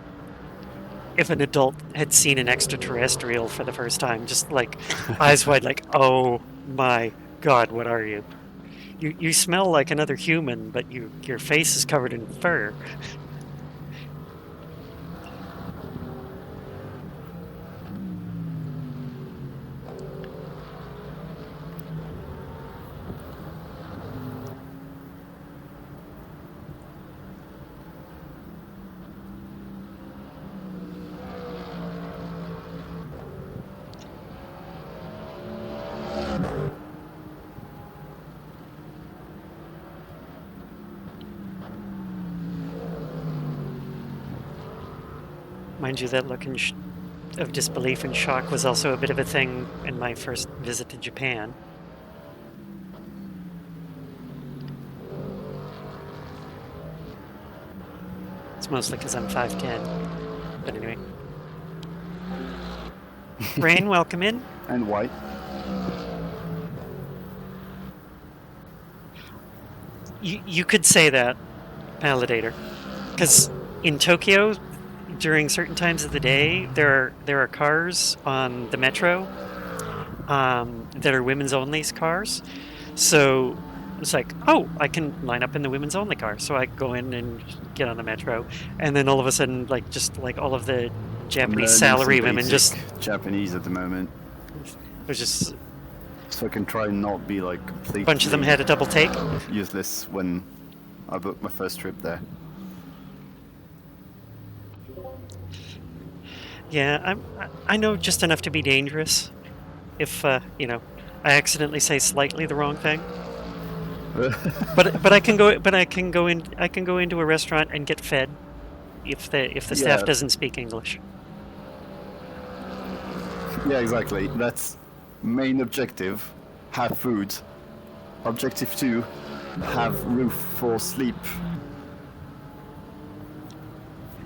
if an adult had seen an extraterrestrial for the first time, just like eyes wide, like, oh my god, what are you? You smell like another human, but your face is covered in fur. Mind you, that look of disbelief and shock was also a bit of a thing in my first visit to Japan. It's mostly because I'm 5'10". But anyway. Rain, welcome in. And white. You could say that, Validator. Because in Tokyo, during certain times of the day, there are cars on the metro that are women's only cars. So it's like, oh, I can line up in the women's only car. So I go in and get on the metro, and then all of a sudden, like just like all of the I'm Japanese learning salary some women just basic Japanese at the moment, there's just so I can try and not be like completely a bunch of them had a double take. useless when I booked my first trip there. Yeah, I know just enough to be dangerous. If you know, I accidentally say slightly the wrong thing. But I can go into a restaurant and get fed if the staff Yeah. doesn't speak English. Yeah, exactly. That's main objective. Have food. Objective 2, have roof for sleep.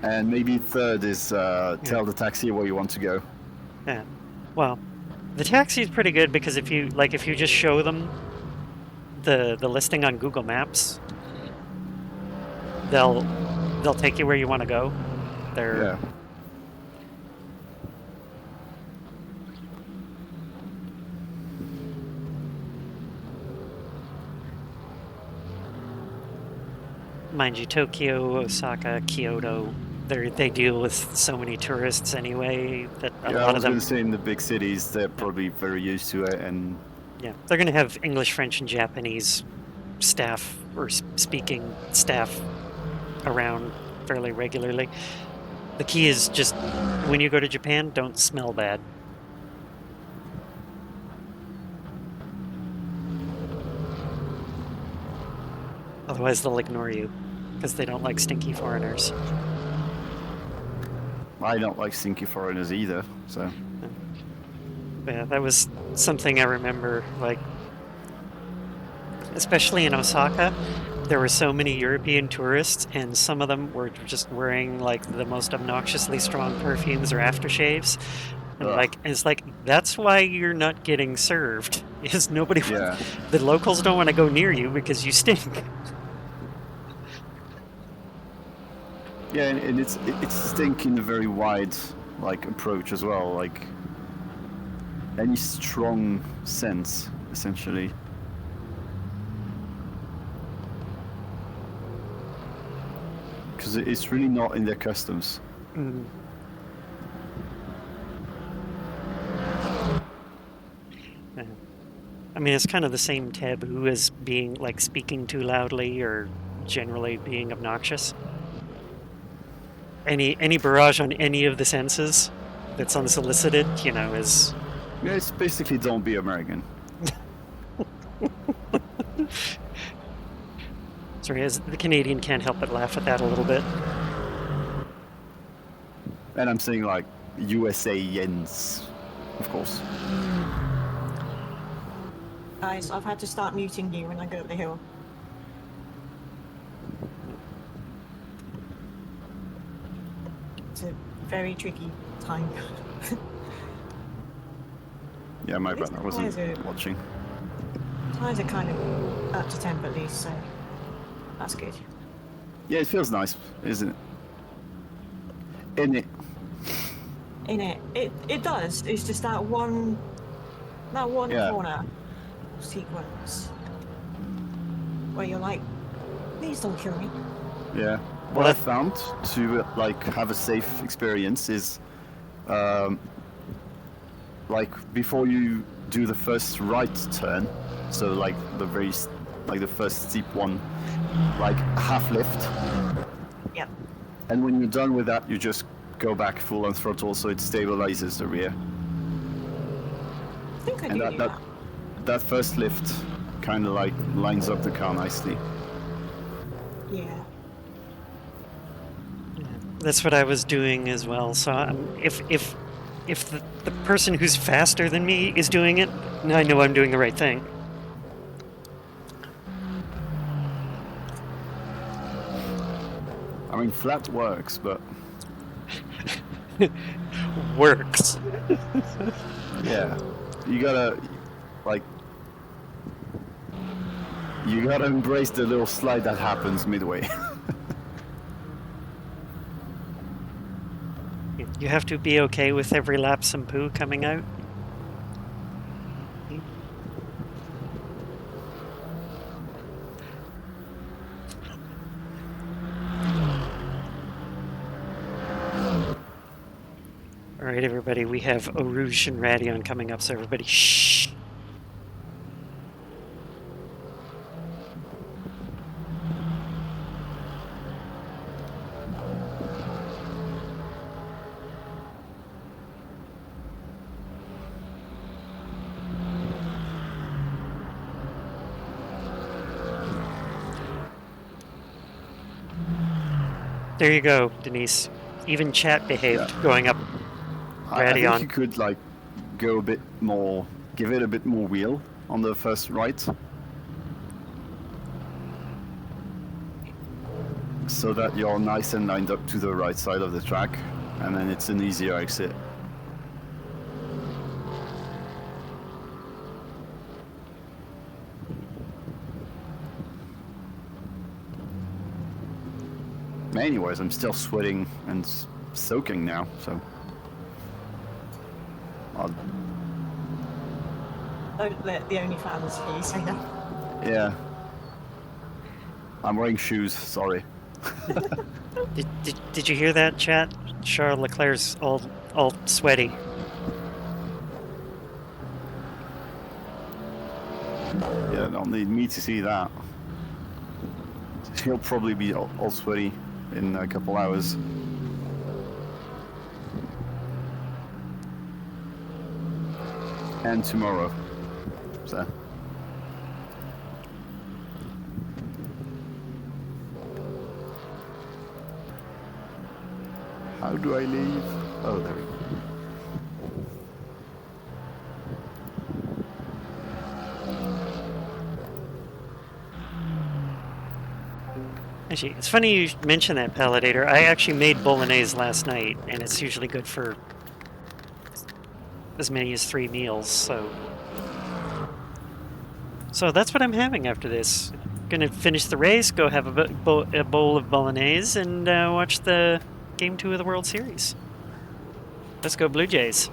And maybe third is tell the taxi where you want to go. Yeah. Well, the taxi is pretty good because if you just show them the listing on Google Maps, they'll take you where you want to go. They're Yeah. mind you, Tokyo, Osaka, Kyoto, they deal with so many tourists anyway that a Yeah, I lot was of going them, to say in the big cities, they're probably very used to it, and yeah, they're going to have English, French, and Japanese staff or speaking staff around fairly regularly. The key is just when you go to Japan, don't smell bad. Otherwise, they'll ignore you because they don't like stinky foreigners. I don't like stinky foreigners either, so... Yeah, that was something I remember, like, especially in Osaka, there were so many European tourists, and some of them were just wearing, like, the most obnoxiously strong perfumes or aftershaves. And, Ugh. like, it's like, that's why you're not getting served, is nobody... Yeah. The locals don't want to go near you because you stink. Yeah, and it's stink in a very wide, like, approach as well, like... any strong sense, essentially. Because it's really not in their customs. Mm. Yeah. I mean, it's kind of the same taboo as being, like, speaking too loudly or generally being obnoxious. Any barrage on any of the senses that's unsolicited, you know, is... Yeah, it's basically don't be American. Sorry, as the Canadian can't help but laugh at that a little bit. And I'm saying like USAians, of course. Guys, I've had to start muting you when I go up the hill. It's a very tricky time. Yeah, my At least bad, I the wasn't tires are- watching. Tires are kind of up to temp at least, so that's good. Yeah, it feels nice, isn't it? In it. In it does. It's just that one Yeah. corner sequence where you're like, please don't kill me. Yeah. What I found to like have a safe experience is, like before you do the first right turn, so like the the first steep one, like half lift, Yep. and when you're done with that, you just go back full on throttle, so it stabilizes the rear. I think I And do that. that first lift kind of like lines up the car nicely. Yeah. That's what I was doing as well. So if the person who's faster than me is doing it, I know I'm doing the right thing. I mean, flat works, but Works. yeah, you gotta you gotta embrace the little slide that happens midway. You have to be okay with every lap some poo coming out. right, everybody, we have Eau Rouge and Radion coming up, so everybody, shh. There you go, Denise. Even chat behaved going up I think Radion. you could like go a bit more, give it a bit more wheel on the first right, so that you're nice and lined up to the right side of the track, and then it's an easier exit. Anyways, I'm still sweating and soaking now, so Don't let the OnlyFans hear you say that. yeah. I'm wearing shoes, sorry. Did you hear that, chat? Charles Leclerc's all sweaty. Yeah, don't need me to see that. He'll probably be all sweaty in a couple hours. And tomorrow. So. How do I leave? Oh, there we go. Actually, it's funny you mention that, Palidator. I actually made bolognese last night, and it's usually good for as many as 3 meals, so that's what I'm having after this. Gonna finish the race, go have a bowl of bolognese, and watch the Game 2 of the World Series. Let's go Blue Jays.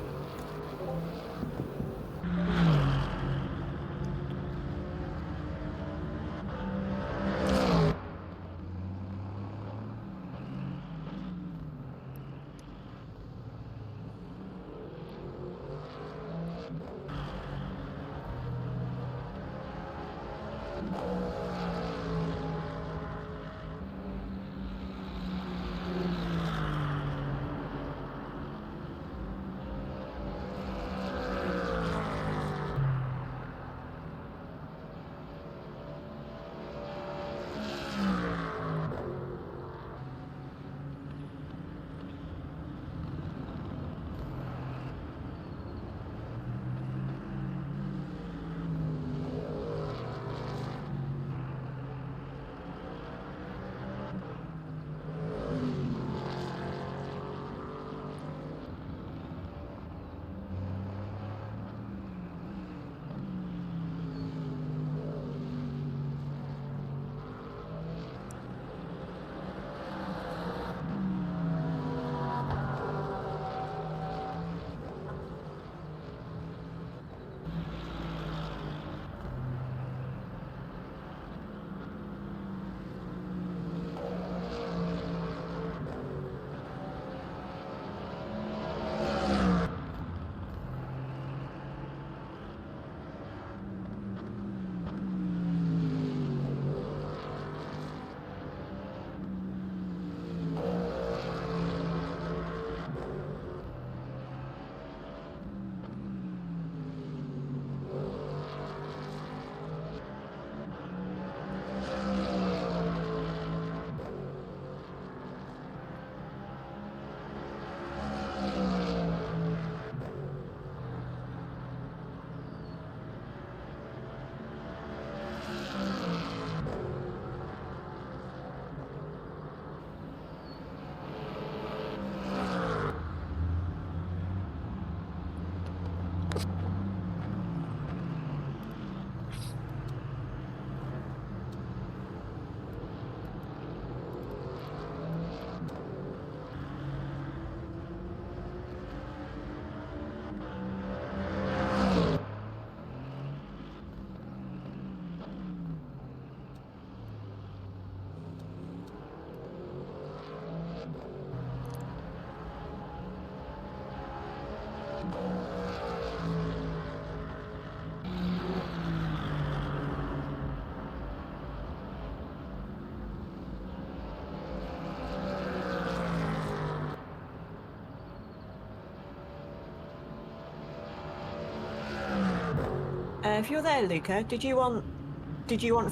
If you're there, Luca, did you want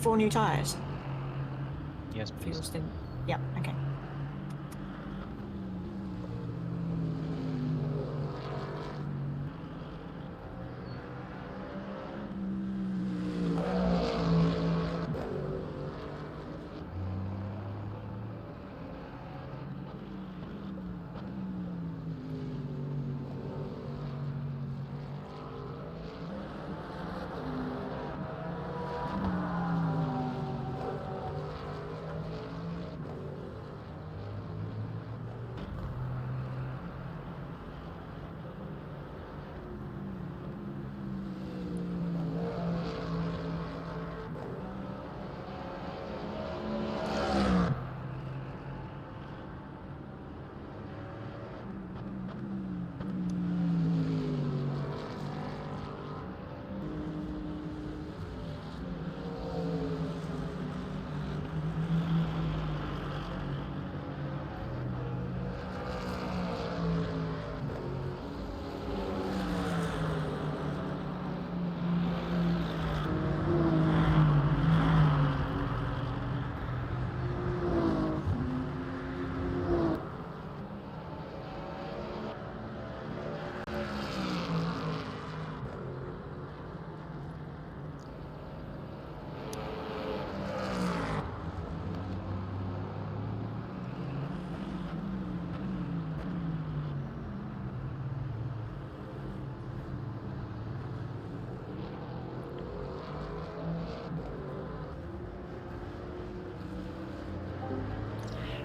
4 new tires Yes, for please. your stint? Yep. Okay.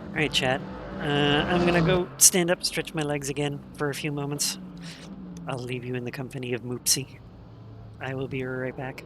All right, chat. I'm gonna go stand up, stretch my legs again for a few moments. I'll leave you in the company of Moopsy. I will be right back.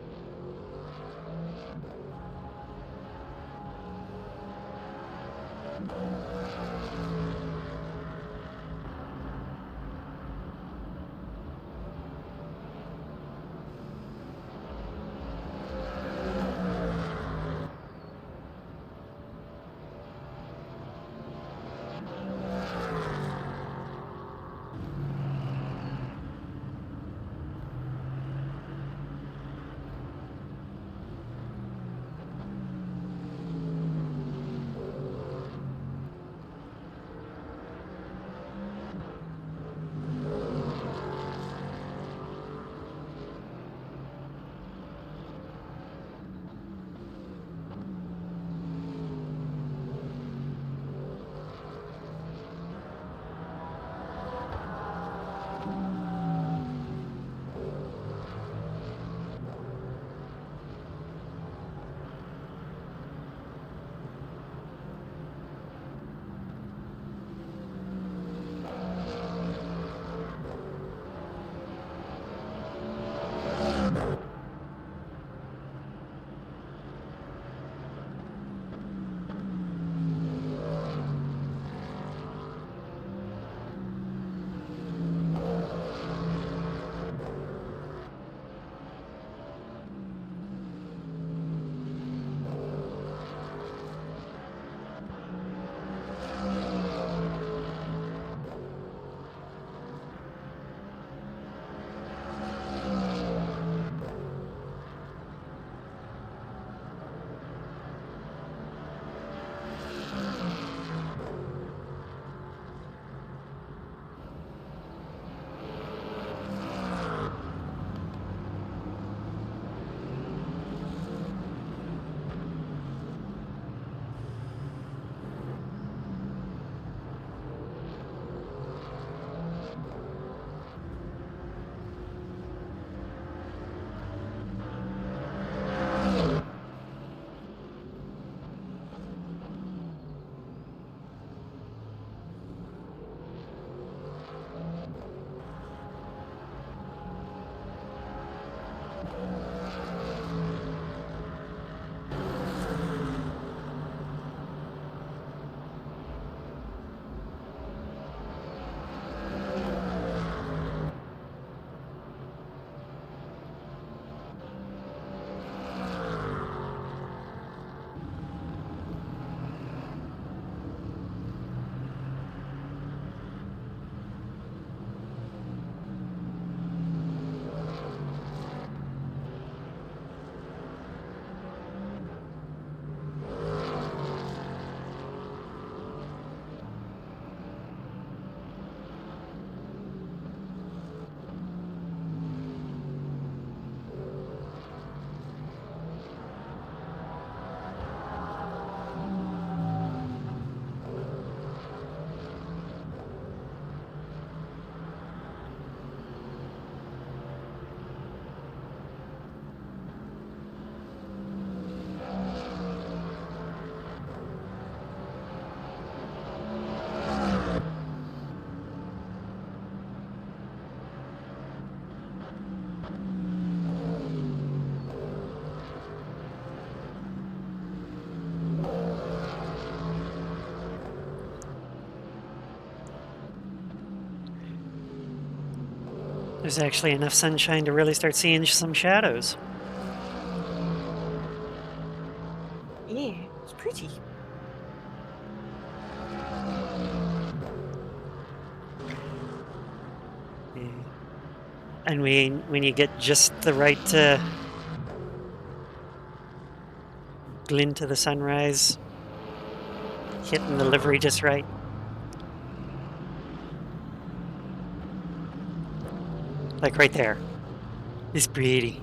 There's actually enough sunshine to really start seeing some shadows. Yeah, it's pretty. Yeah. And when you get just the right glint of the sunrise, hitting the livery just right. Like right there. It's pretty.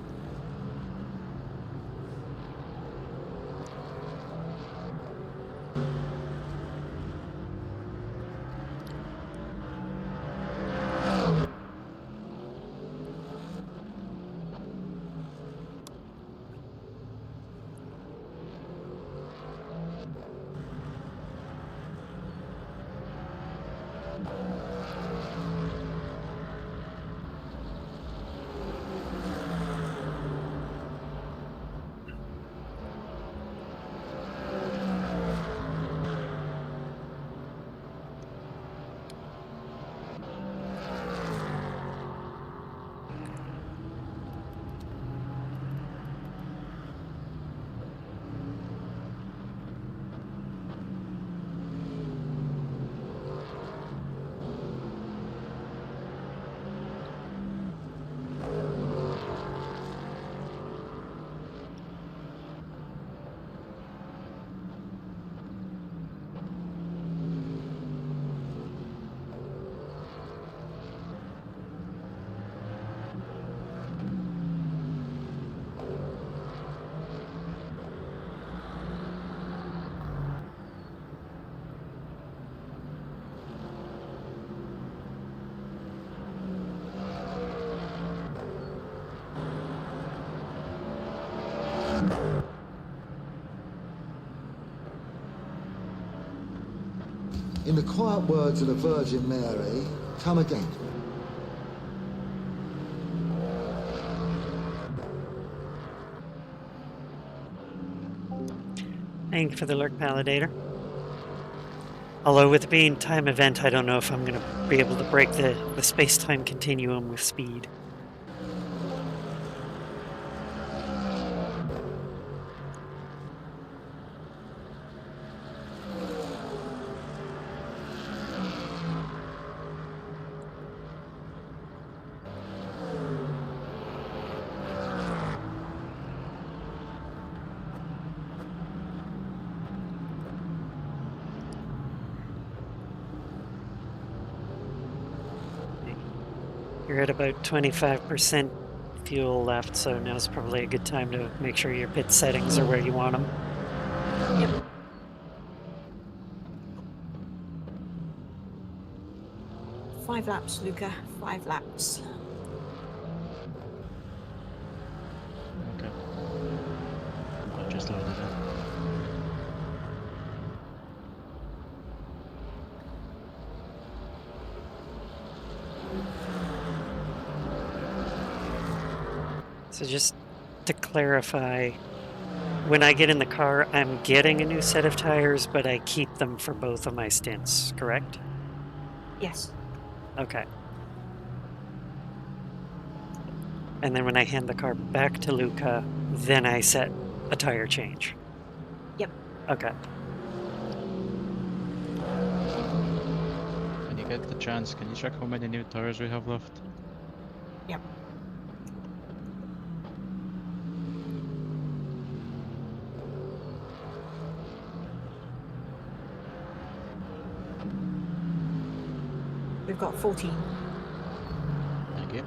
In the quiet words of the Virgin Mary, come again. Thank you for the lurk, Palidator. Although with it being time event, I don't know if I'm going to be able to break the space-time continuum with speed. You're at about 25% fuel left, so now's probably a good time to make sure your pit settings are where you want them. Yep. Five laps, Luca. 5 laps. Okay. I just loaded it. So just to clarify, when I get in the car, I'm getting a new set of tires, but I keep them for both of my stints, correct? Yes. Okay. And then when I hand the car back to Luca, then I set a tire change. Yep. Okay. When you get the chance, can you check how many new tires we have left? Yep. We've got 14. Thank you.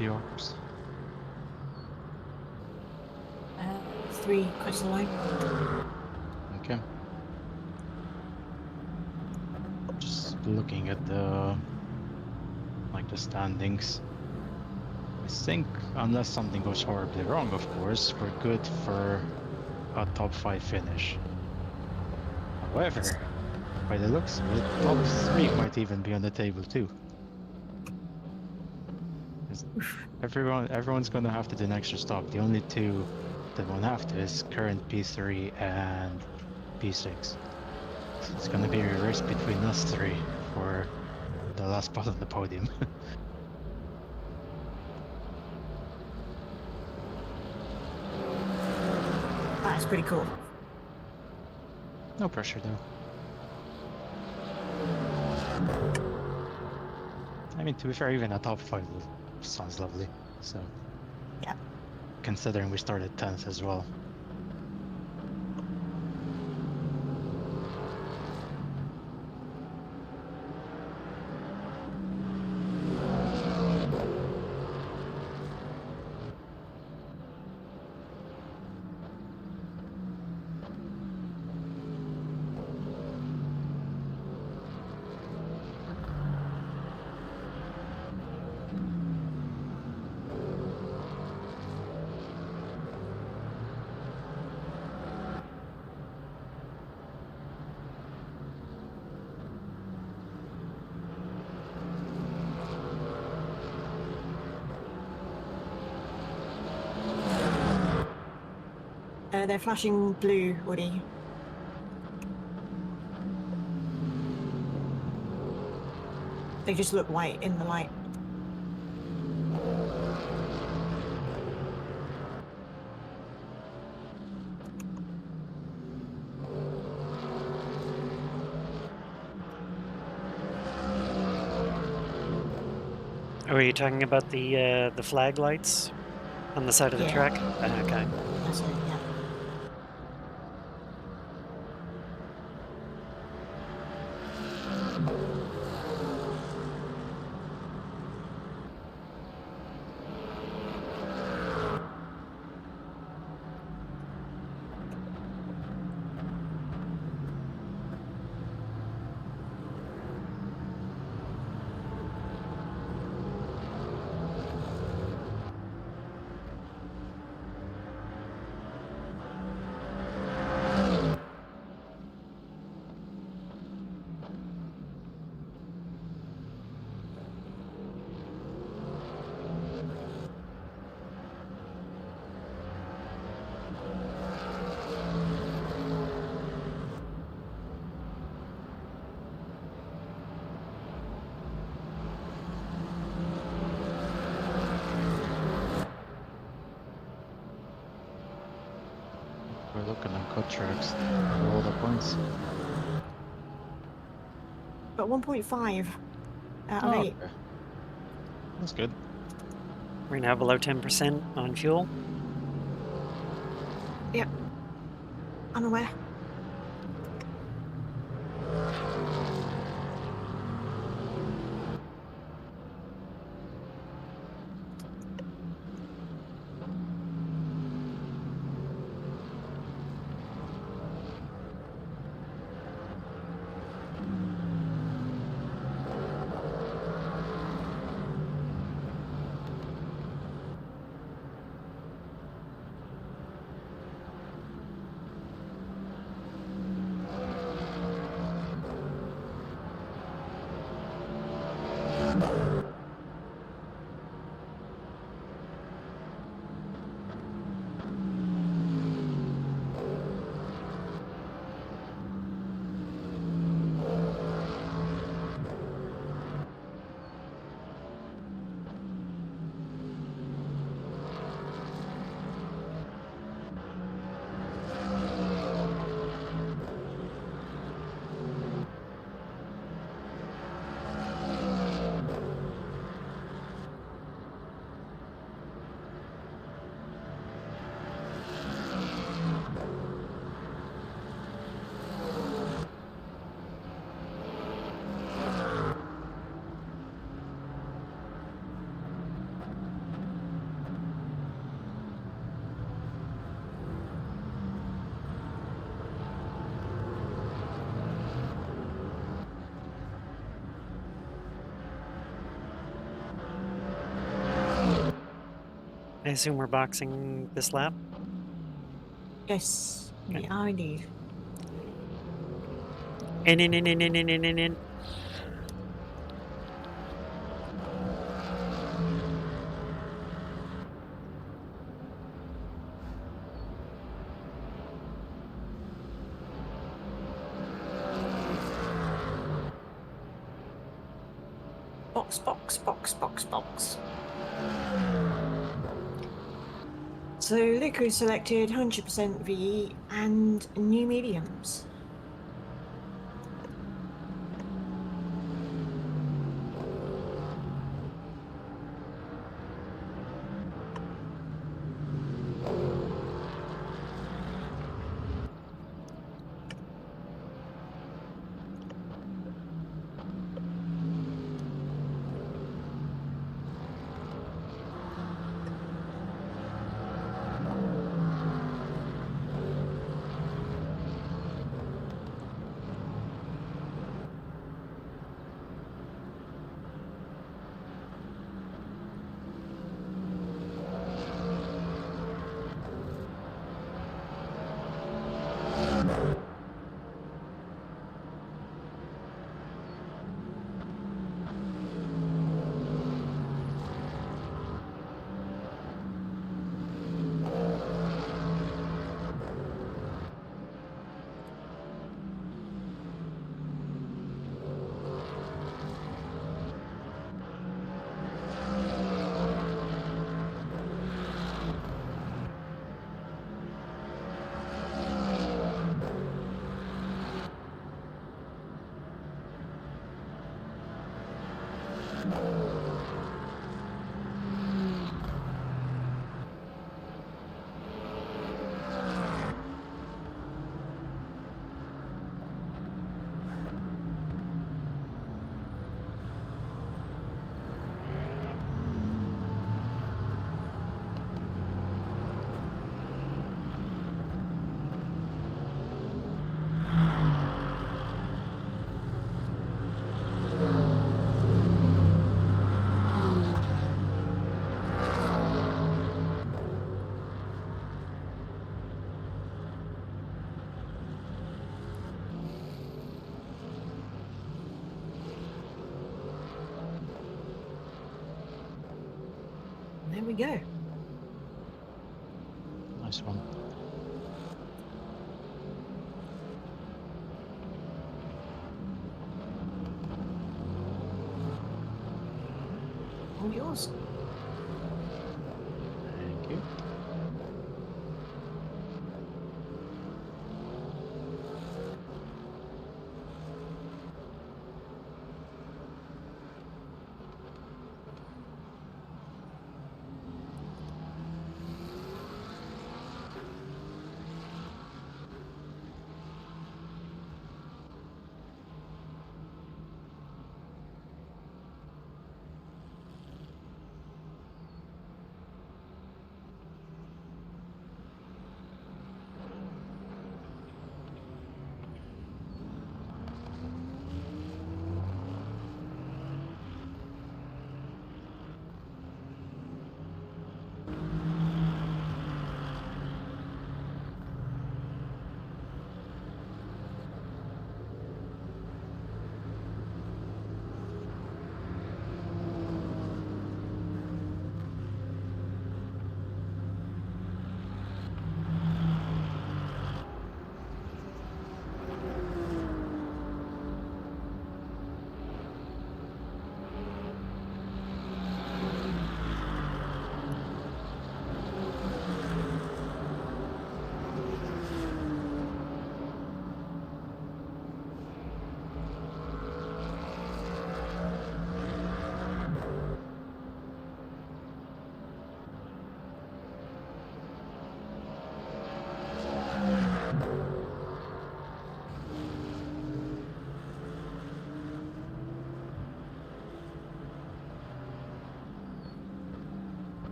WTRs? 3 across the line. Okay. Just looking at the standings. I think unless something goes horribly wrong, of course, we're good for a top 5 finish. However, by the looks of it, top 3 might even be on the table too. Everyone's gonna have to do an extra stop. The only two that won't have to is current P3 and P6. So it's gonna be a race between us 3 for the last spot on the podium. That's pretty cool. No pressure though. I mean, to be fair, even a top 5 sounds lovely. So, Yeah. considering we started 10th as well. They're flashing blue, Woody. They just look white in the light. Oh, are you talking about the flag lights on the side of the Yeah. track? Okay. That's it, yeah. We're looking on cut tracks for all the points. But 1.5 out of 8. Okay. That's good. We're now below 10% on fuel. Yep. I'm aware. I assume we're boxing this lap. Yes, Okay. we are indeed. In. Box. So Liquid selected 100% VE and new mediums. There we go. Nice one. All yours. Thank you.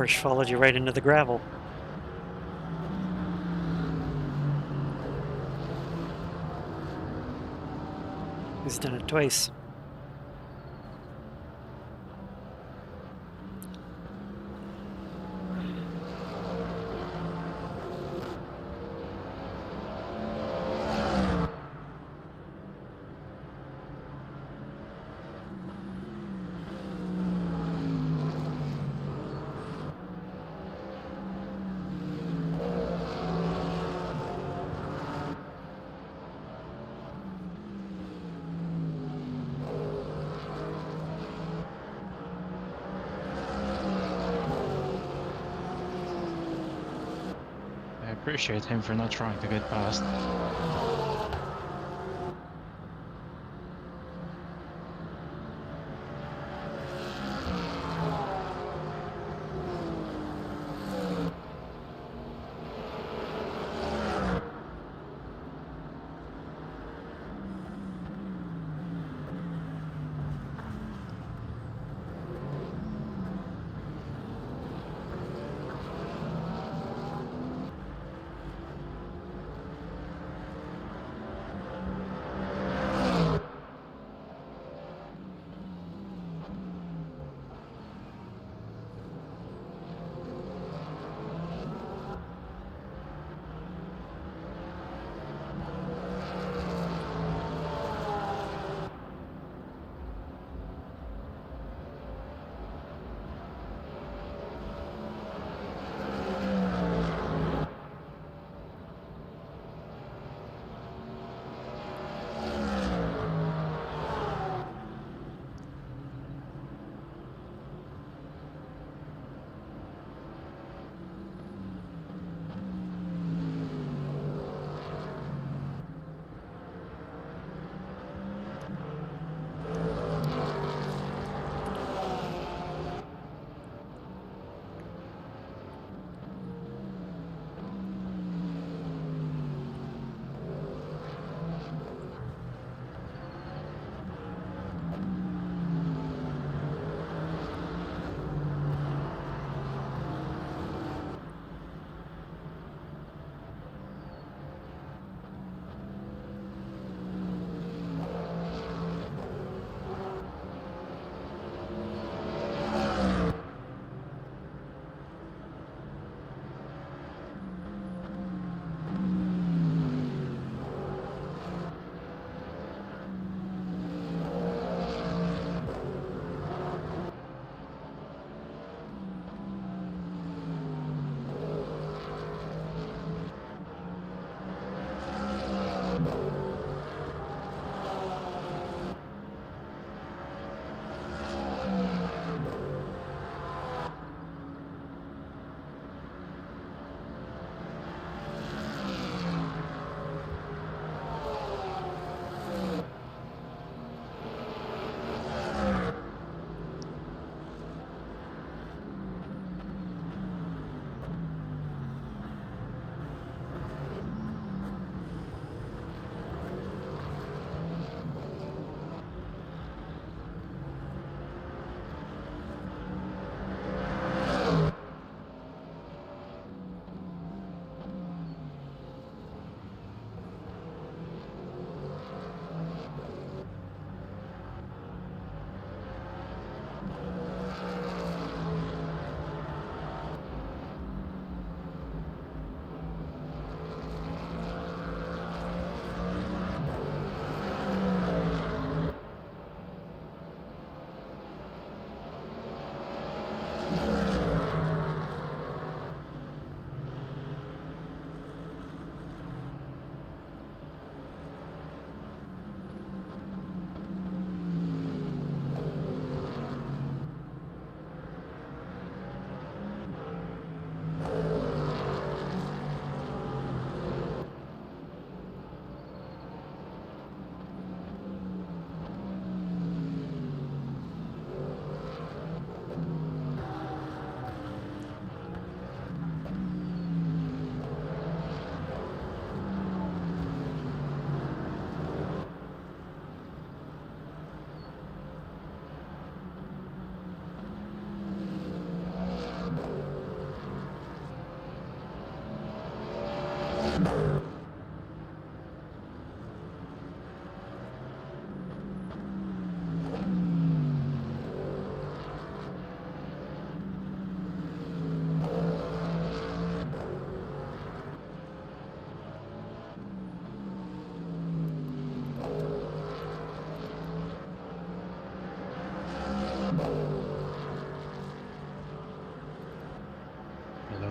Porsche followed you right into the gravel. He's done it twice. I appreciate him for not trying to get past.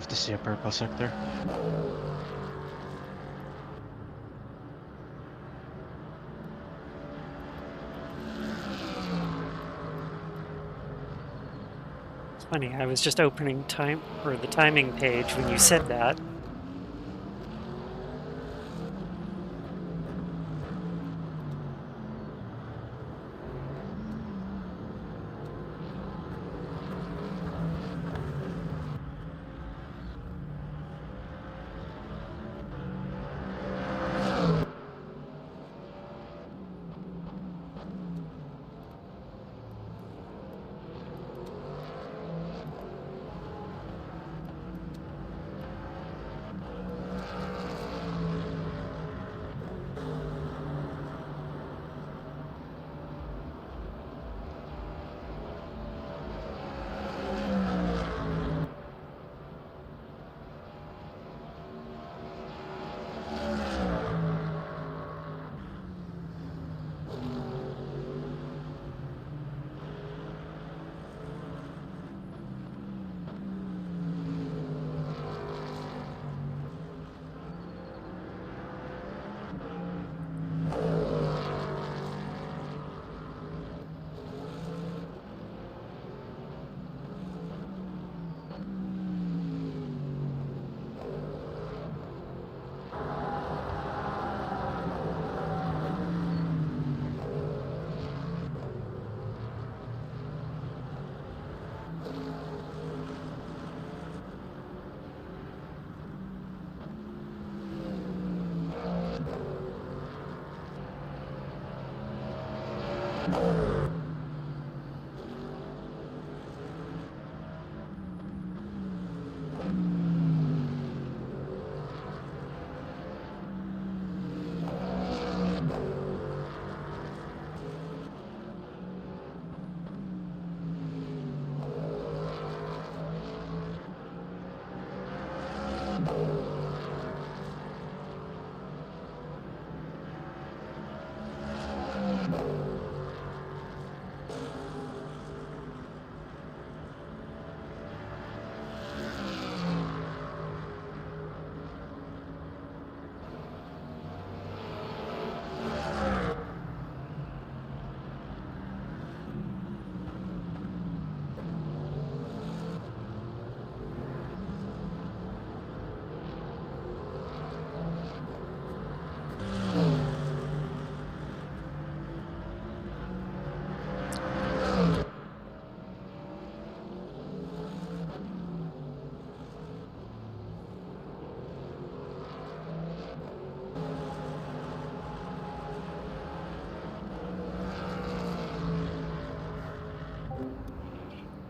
to see a purple sector. It's funny, I was just opening the timing page when you said that.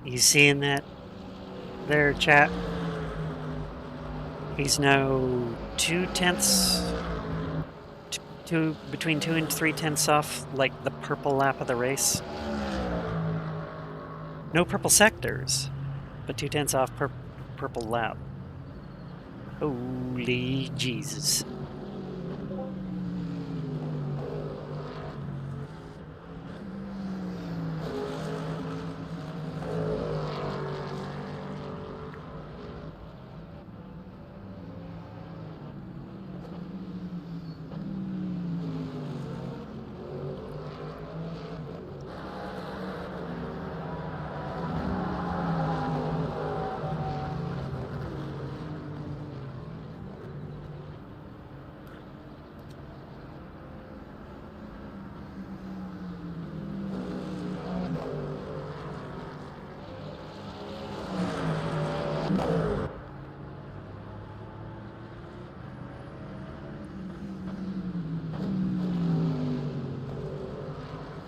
You seeing that there, chat? He's now between 2 and 3 tenths off, like the purple lap of the race. No purple sectors, but 2 tenths off purple lap. Holy Jesus.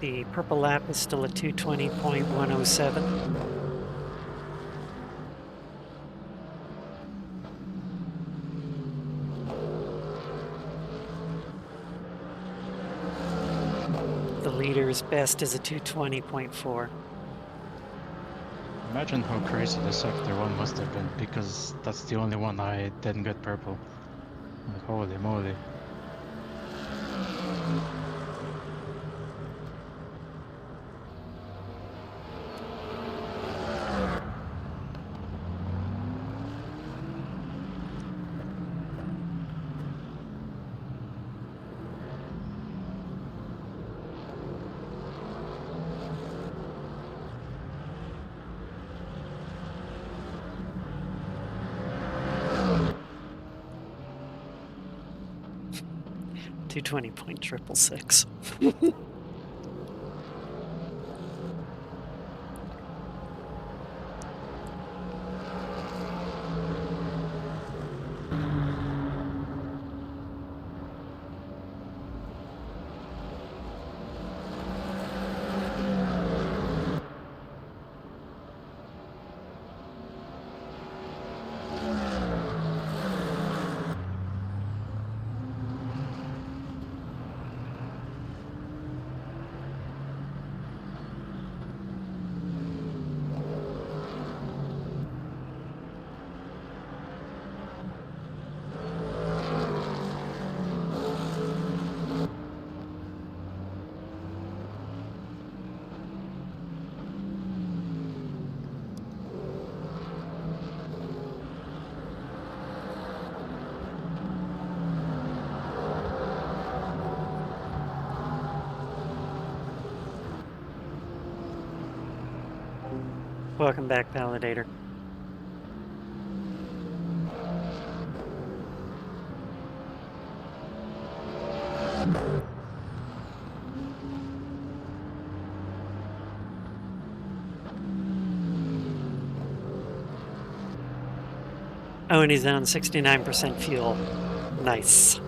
The purple lap is still at 220.107. The leader's best is a 220.4. Imagine how crazy the sector one must have been, because that's the only one I didn't get purple. Like, holy moly. 220.666. Welcome back, Validator. Oh, and he's on 69% fuel. Nice.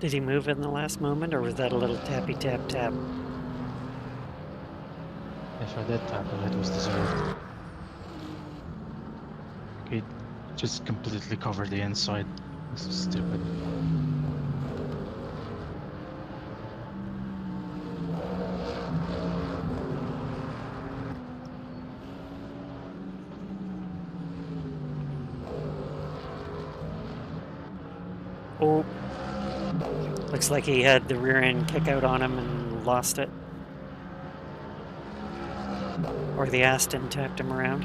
Did he move in the last moment, or was that a little tappy tap tap? If I did tap it, it was deserved. He just completely covered the inside. This is stupid. Oh, looks like he had the rear end kick out on him and lost it. Or the Aston tapped him around.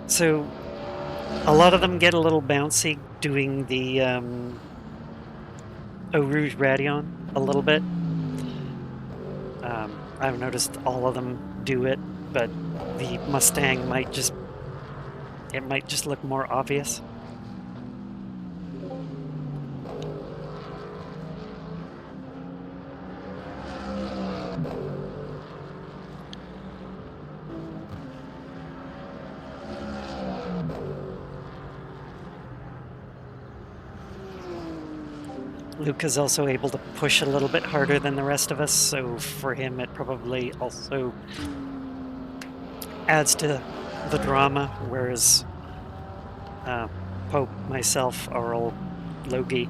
So a lot of them get a little bouncy doing the Eau Rouge Radion a little bit. I've noticed all of them do it, but the Mustang might just look more obvious. Luke is also able to push a little bit harder than the rest of us, so for him it probably also adds to the drama, whereas Pope, myself, are all low-key.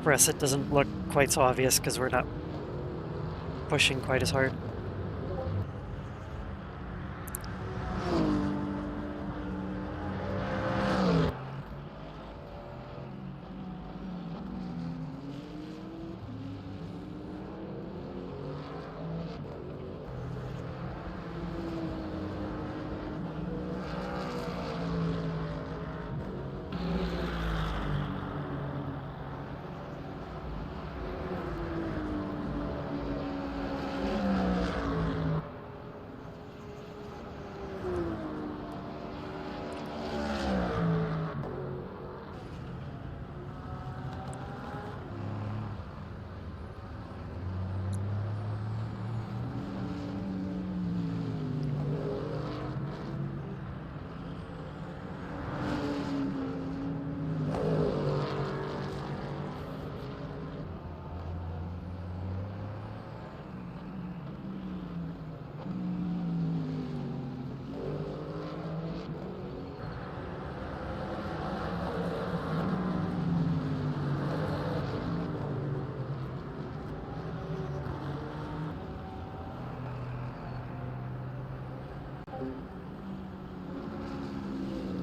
For us it doesn't look quite so obvious because we're not pushing quite as hard.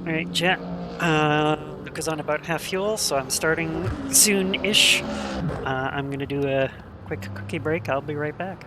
Alright, Jet. Luke is on about half fuel, so I'm starting soon-ish. I'm gonna do a quick cookie break. I'll be right back.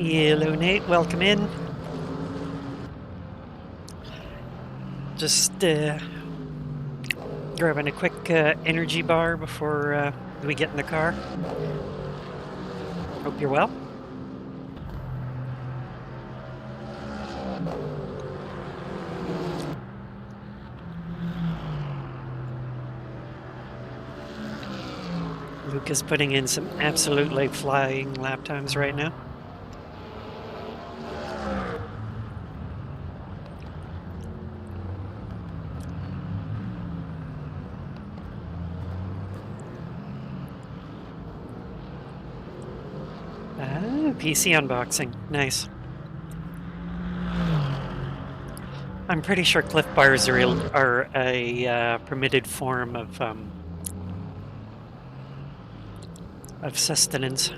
Hello, Nate. Welcome in. Just grabbing a quick energy bar before we get in the car. Hope you're well. Luke is putting in some absolutely flying lap times right now. PC unboxing. Nice. I'm pretty sure Cliff Bars are a permitted form of sustenance.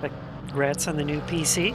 But congrats on the new PC.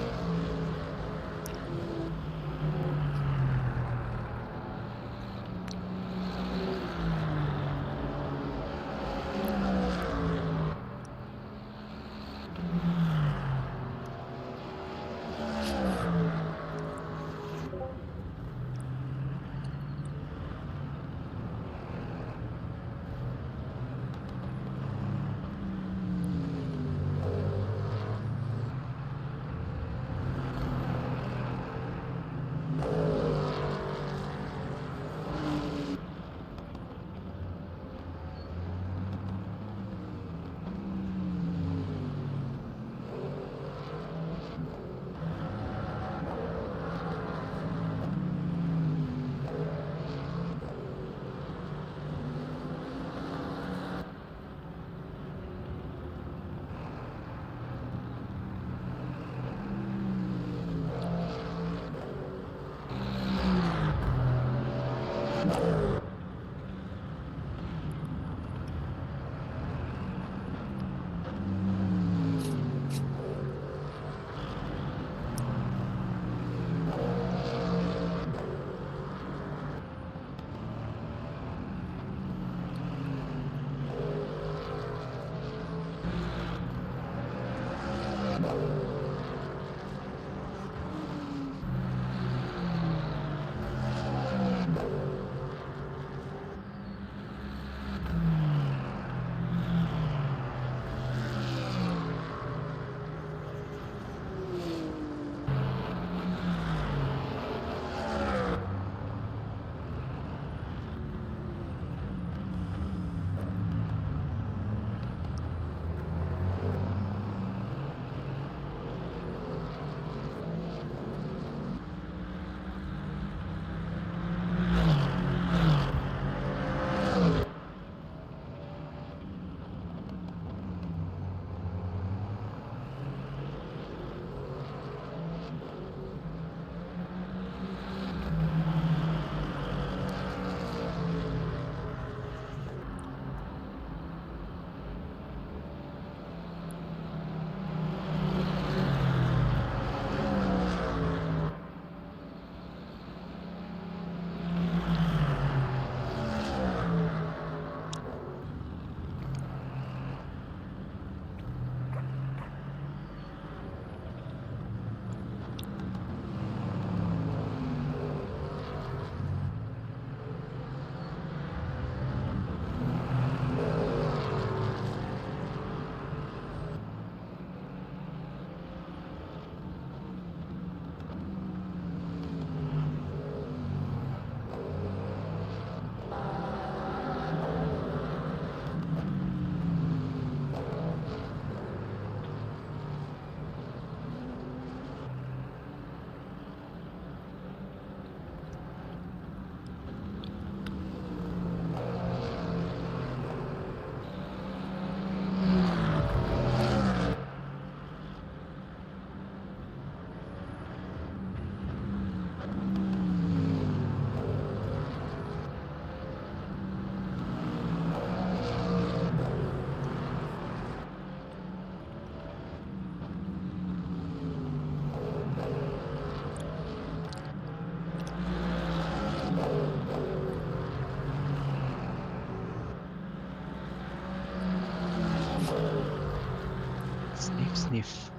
Sniff.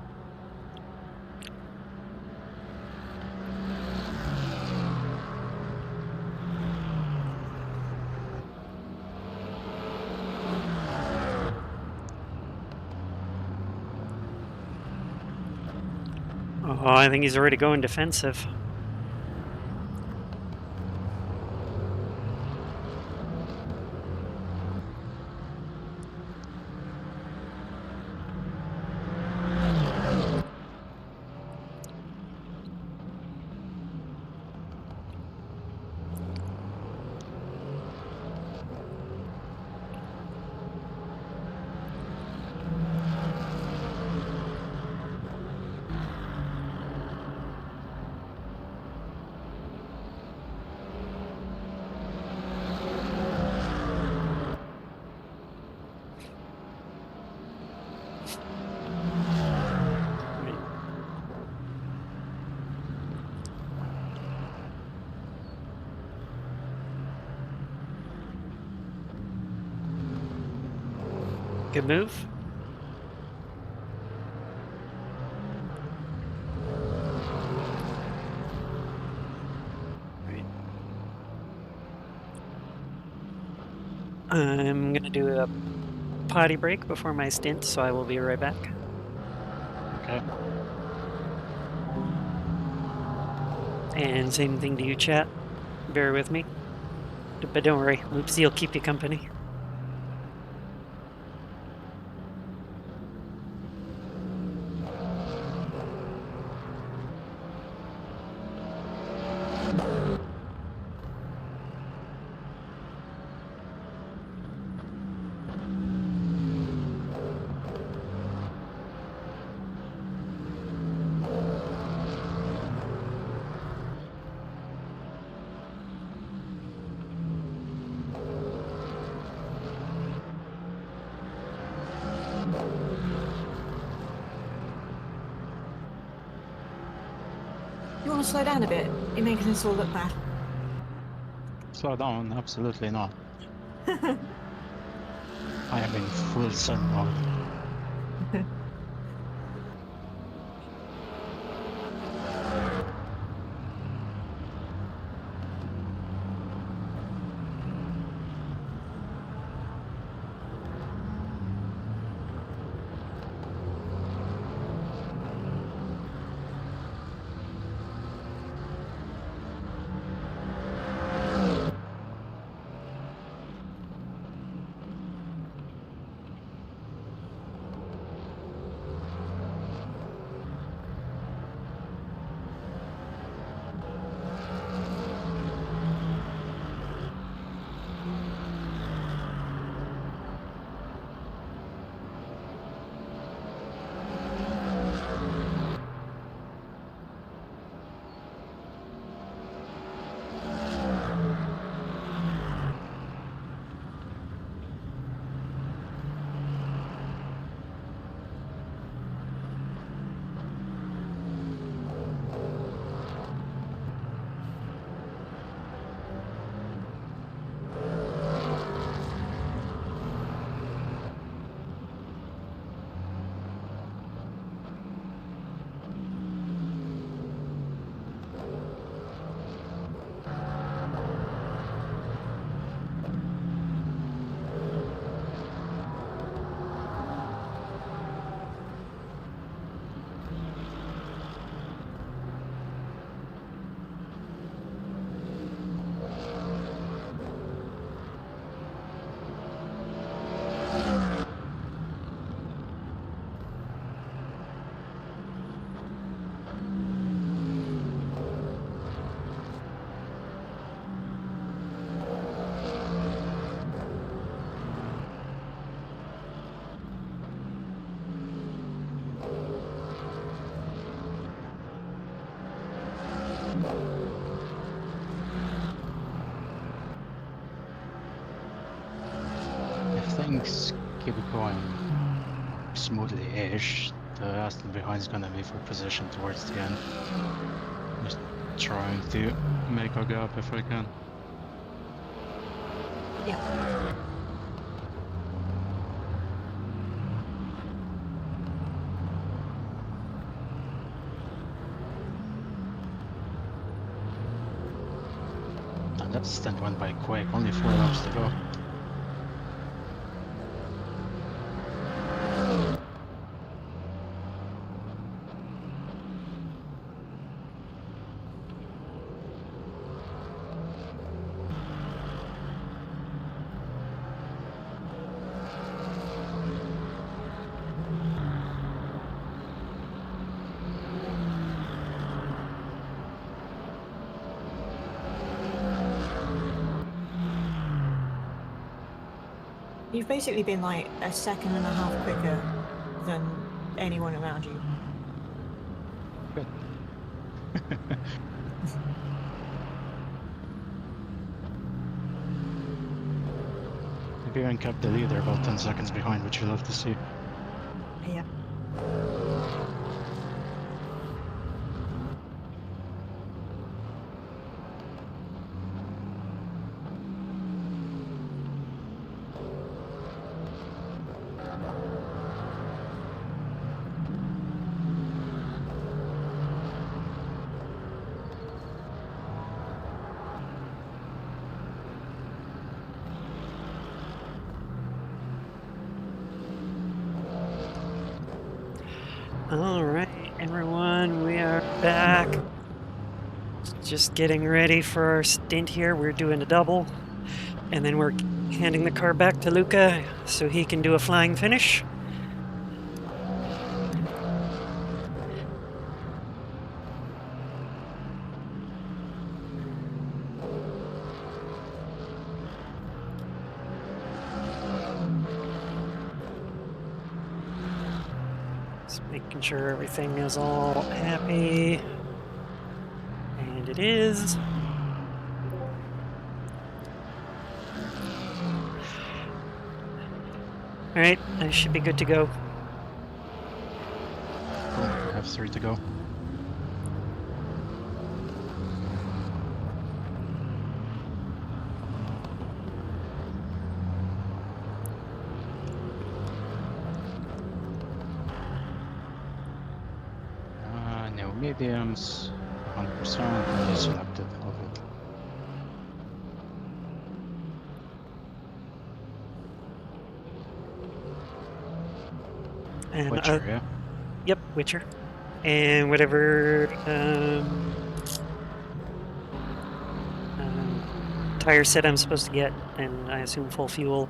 Oh, I think he's already going defensive. Good move. Right. I'm gonna do a potty break before my stint, so I will be right back. Okay. And same thing to you, chat. Bear with me. But don't worry, Loopsy will keep you company. You want to slow down a bit? You're making us all look bad. Slow down, absolutely not. I am in full sun mode. If things keep going smoothly-ish, the Aston behind is gonna be for position towards the end. Just trying to make a gap if I can. Yeah. that stint went by quick. Only 4 laps to go. You've basically been like a 1.5 seconds quicker than anyone around you. Good. Maybe even kept the leader about 10 seconds behind, which you love to see. Yeah. All right, everyone, we are back. Just getting ready for our stint here. We're doing a double, and then we're handing the car back to Luca so he can do a flying finish. Just making sure everything is all happy. And it is. All right, I should be good to go. Cool. I have 3 to go. No mediums, 100%, only selected, all good. And Witcher, yeah? Yep, Witcher. And whatever tire set I'm supposed to get, and I assume full fuel.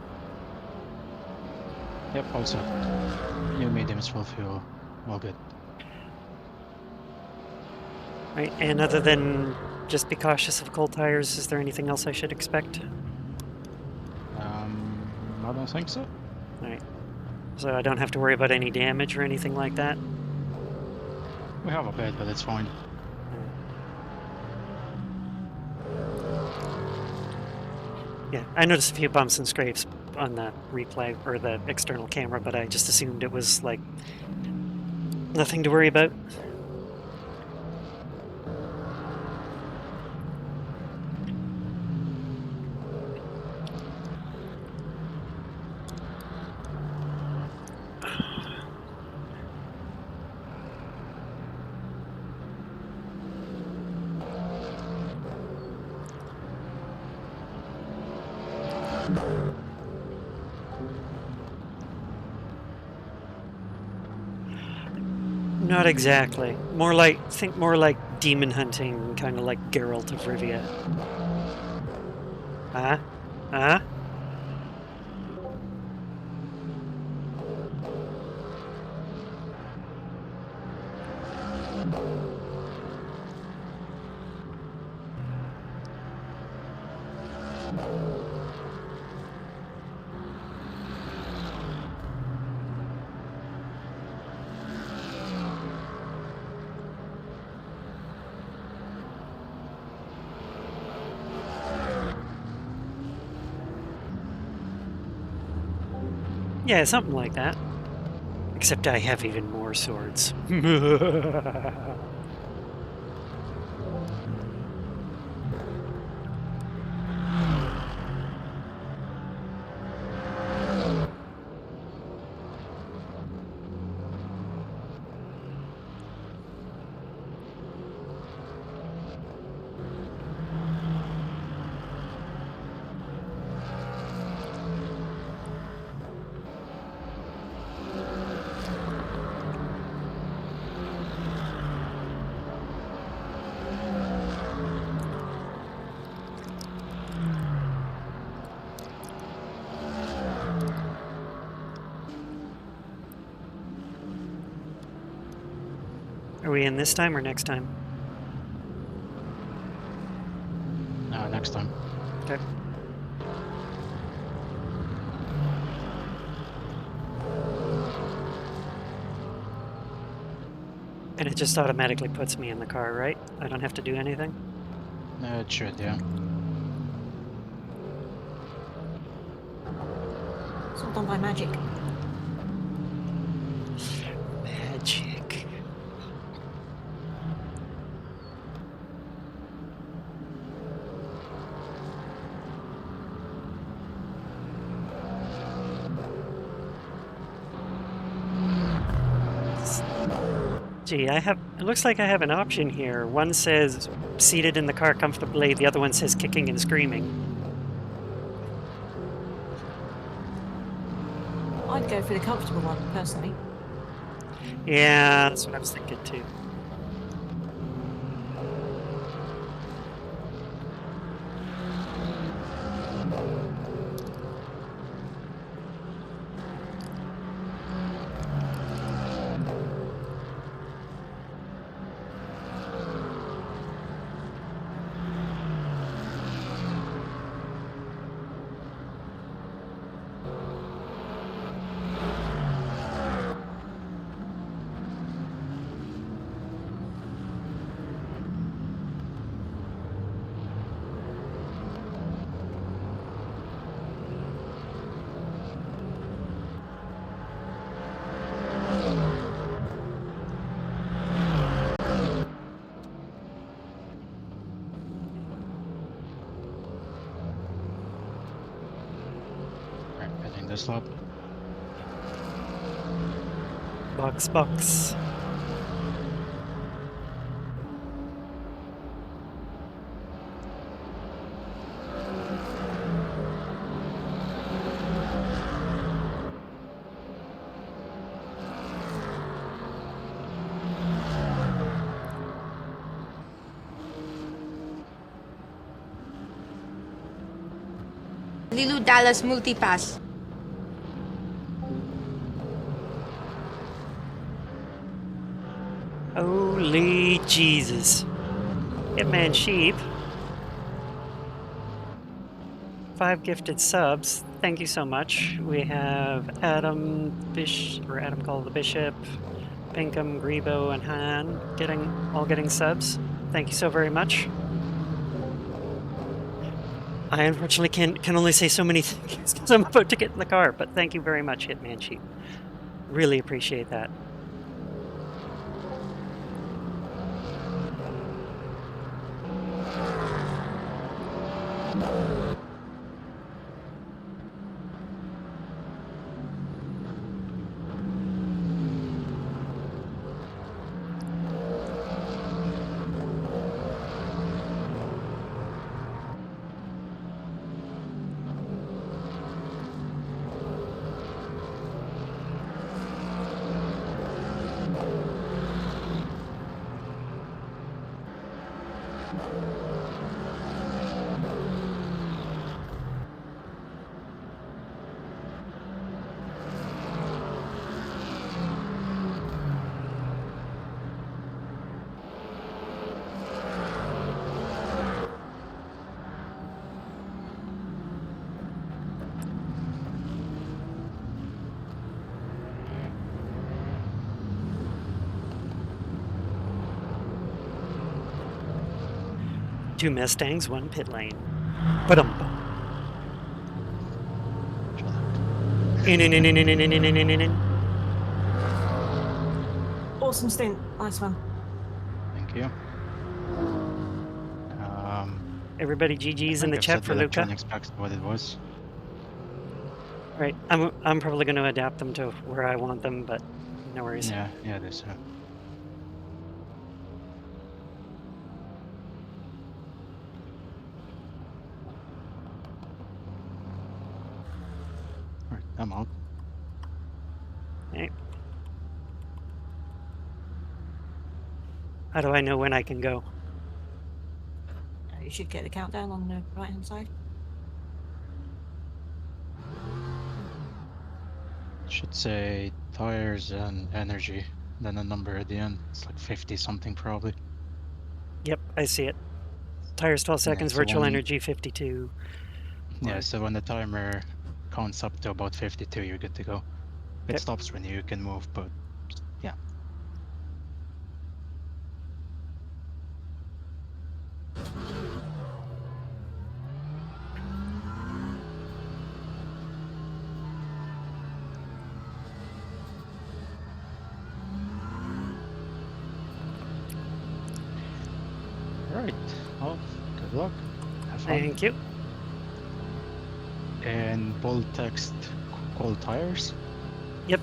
Yep, all set. New mediums, full fuel, all good. Right, and other than just be cautious of cold tires, is there anything else I should expect? I don't think so. All right, so I don't have to worry about any damage or anything like that? We have a bit, but it's fine. Yeah, I noticed a few bumps and scrapes on the replay or the external camera, but I just assumed it was like nothing to worry about. Not exactly. Think more like demon hunting, kind of like Geralt of Rivia. Huh? Huh? Yeah, something like that. Except I have even more swords. we in this time or next time? Next time. Okay. And it just automatically puts me in the car, right? I don't have to do anything? It should, yeah. It's all done by magic. Magic. Gee, it looks like I have an option here. One says seated in the car comfortably, the other one says kicking and screaming. I'd go for the comfortable one, personally. Yeah, that's what I was thinking too. Right, heading this up. Box. Lilu Dallas Multipass. Holy Jesus. Hitman Sheep. 5 gifted subs. Thank you so much. We have Adam Call the Bishop, Pinkham, Grebo, and Han all getting subs. Thank you so very much. I unfortunately can only say so many things because I'm about to get in the car, but thank you very much, Hitman Sheep. Really appreciate that. Two Mustangs, one pit lane. Ba-dum. In. Awesome stint. Nice one. Thank you. Everybody, I GG's in think the I've chat set for the Luca. electronics back to what it was. Right, I'm probably going to adapt them to where I want them, but no worries. Yeah, it is. Alright, I'm out. Okay. How do I know when I can go? You should get the countdown on the right-hand side. Should say tires and energy then a number at the end. It's like 50 something probably. Yep, I see it. Tires 12 seconds, so virtual when- energy 52. Yeah, Right. so when the timer counts up to about 52, you're good to go. It Okay. stops when you can move, but yeah. Alright, well, good luck. Have fun. Thank you. And bold text, cold tires. Yep.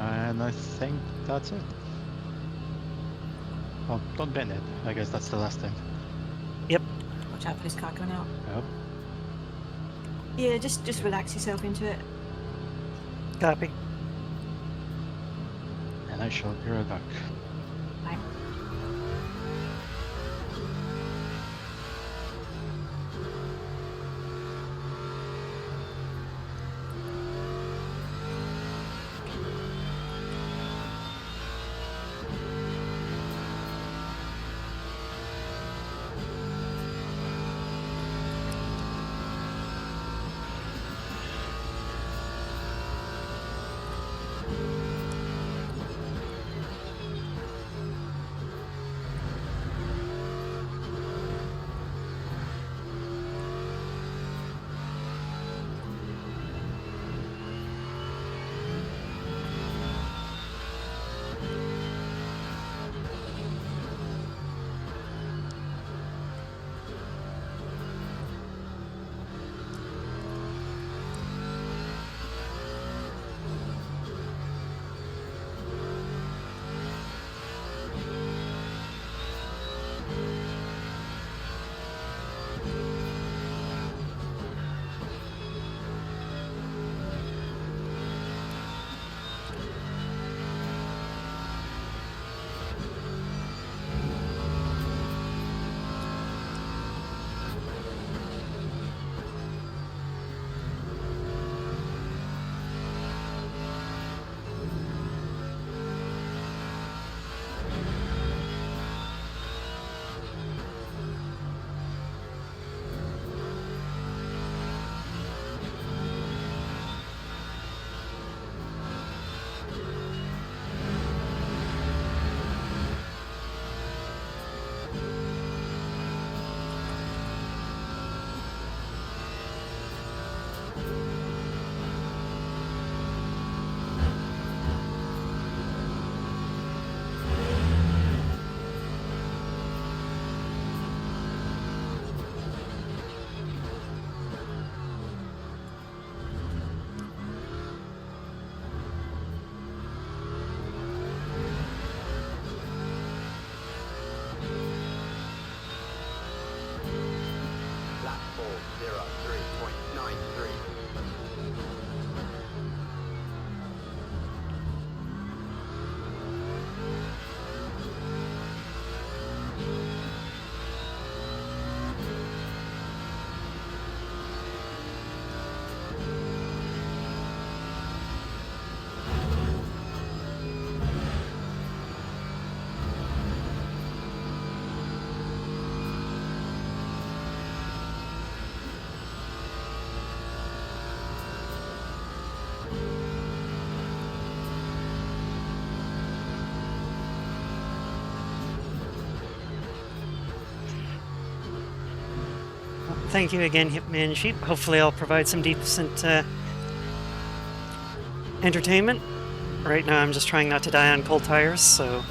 And I think that's it. Well, don't bend it. I guess that's the last thing. Yep. Watch out for this car coming out. Yep. Yeah, just relax yourself into it. Copy. And I shall be right back. Bye. Thank you again, Hitman Sheep. Hopefully I'll provide some decent entertainment. Right now I'm just trying not to die on cold tires, so...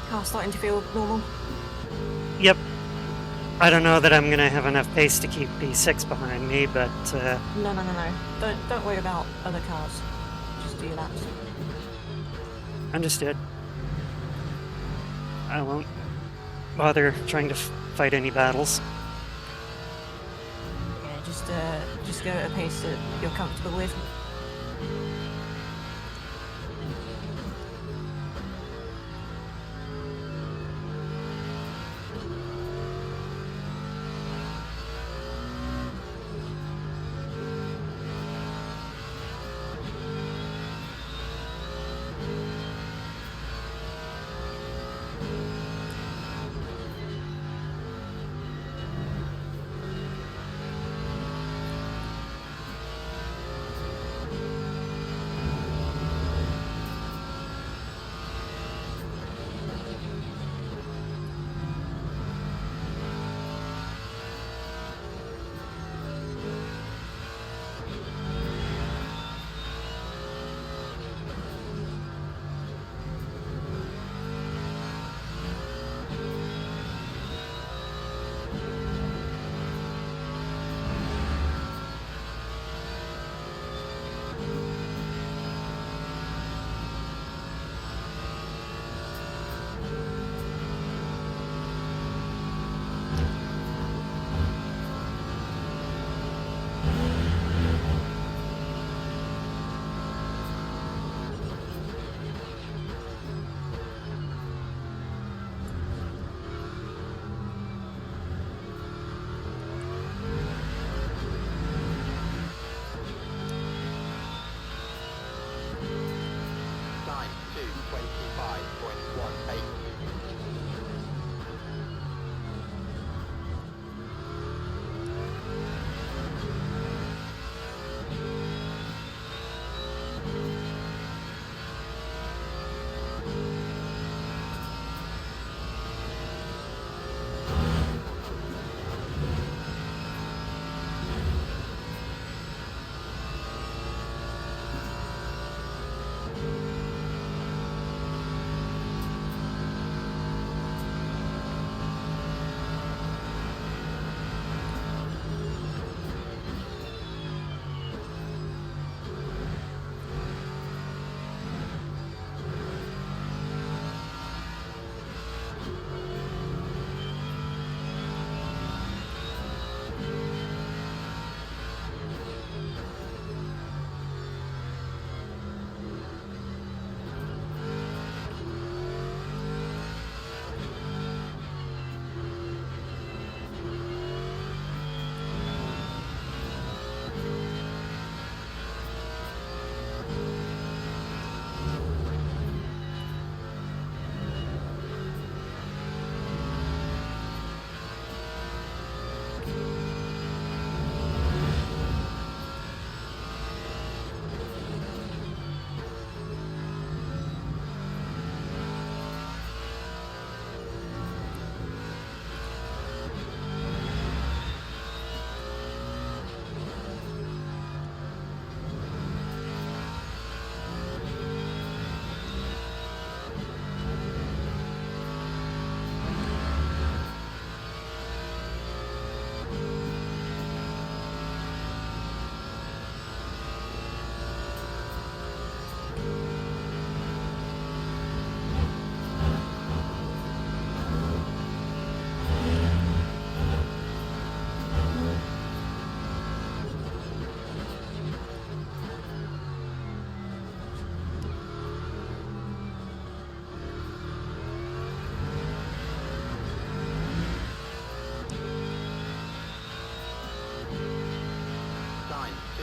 Car's starting to feel normal. Yep. I don't know that I'm gonna have enough pace to keep B6 behind me, but No. Don't worry about other cars. Just do your laps. understood. I won't bother trying to fight any battles. Yeah, just go at a pace that you're comfortable with.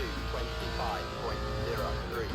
225.03.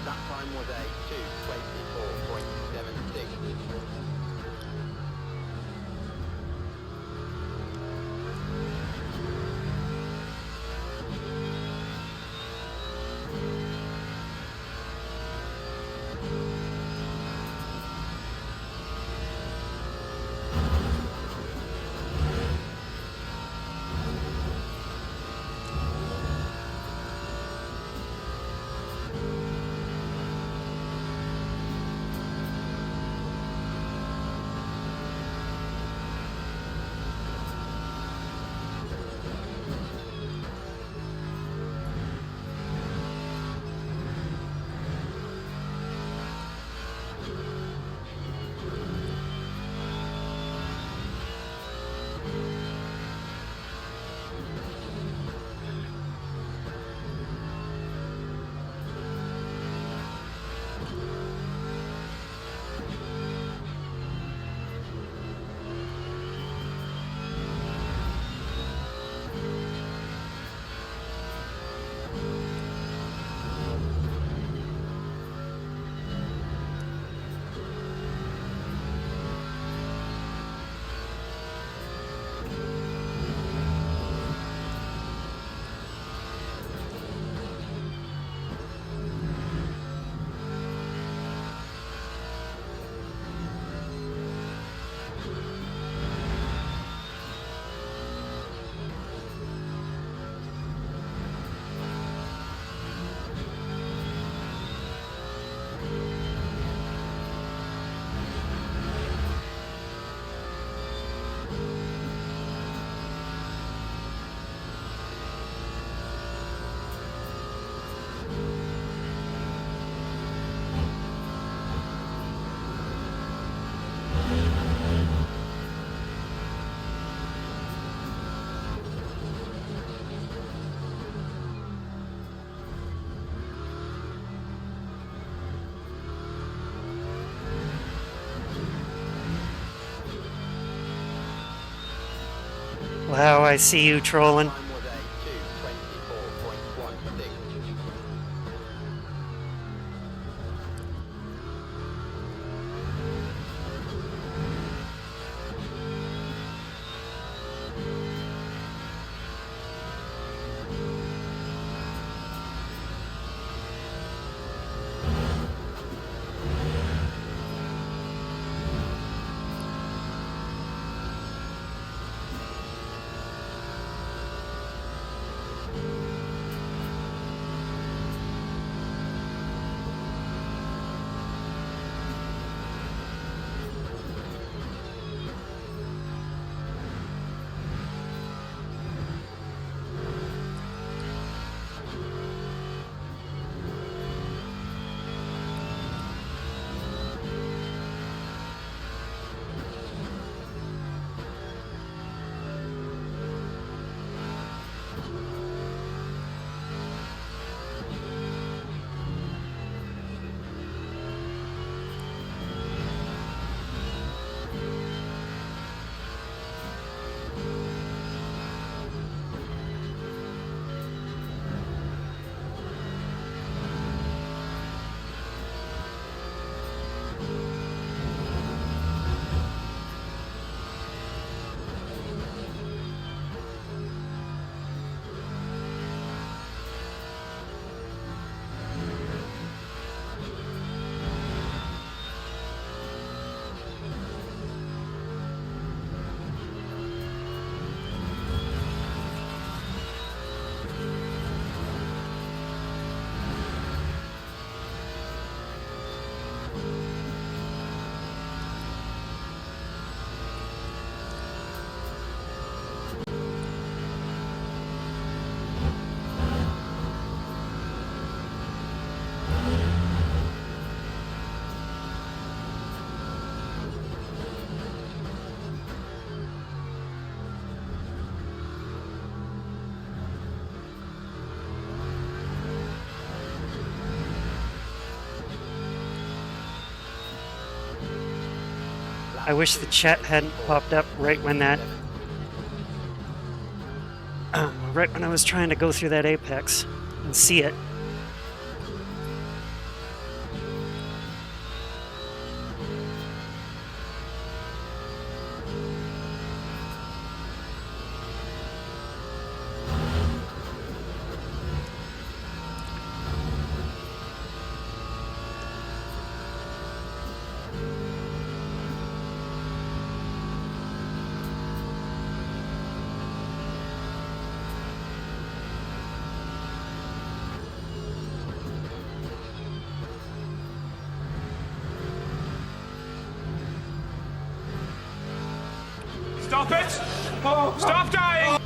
That time was a 224.76. Wow, I see you trolling. Time was a 224.16. I wish the chat hadn't popped up right when that... right when I was trying to go through that apex and see it. Stop it! Stop dying!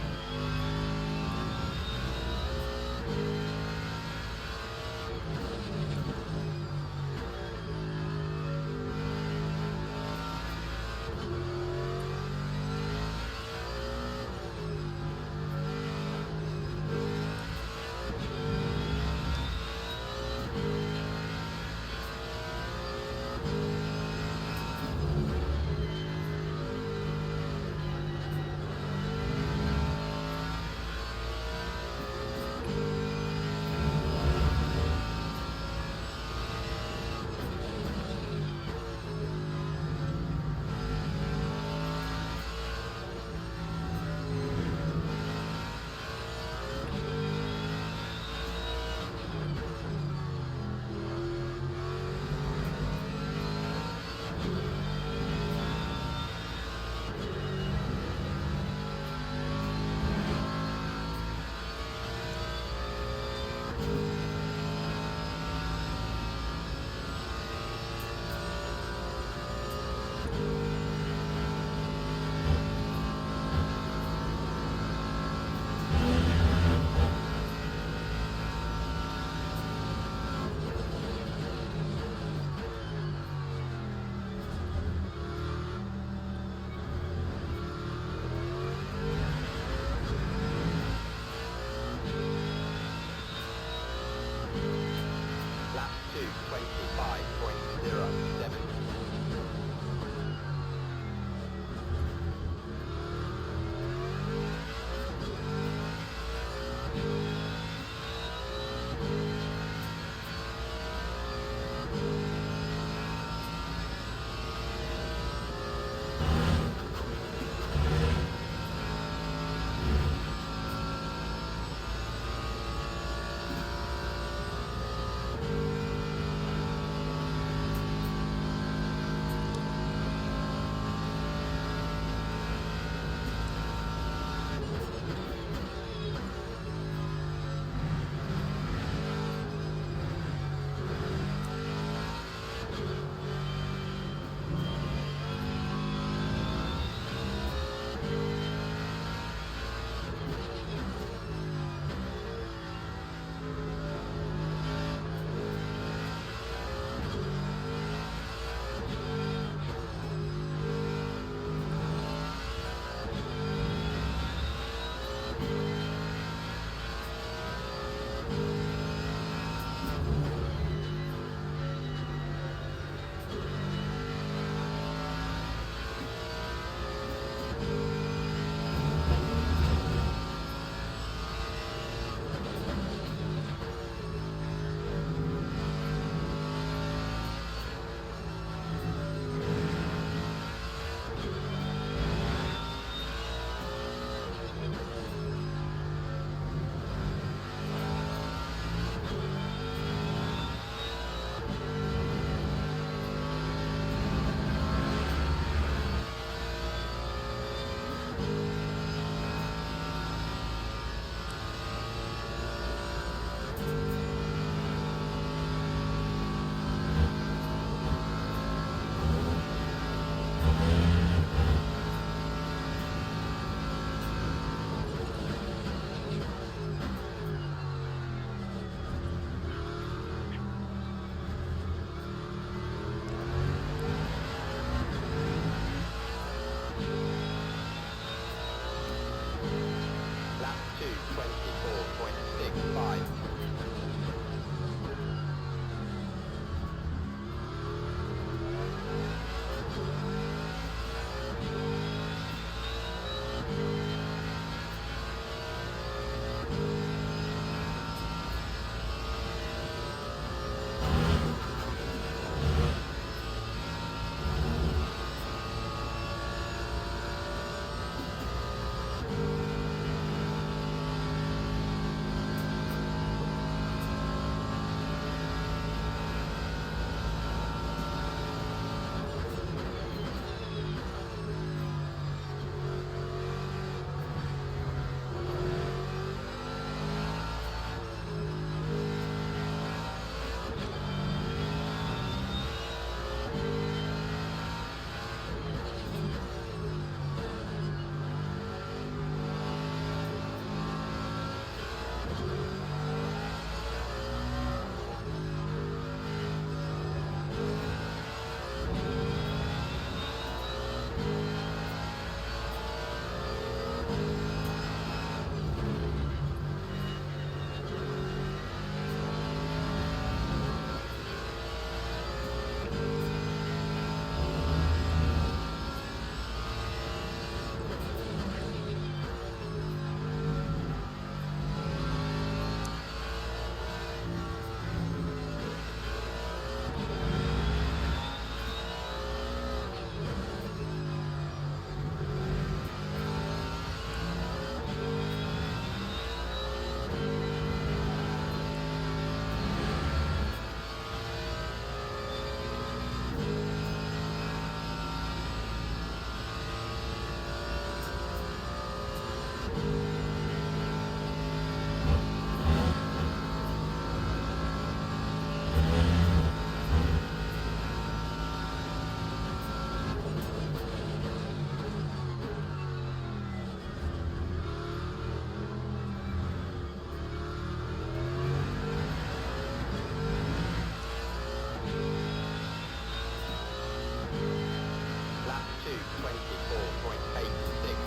224.86.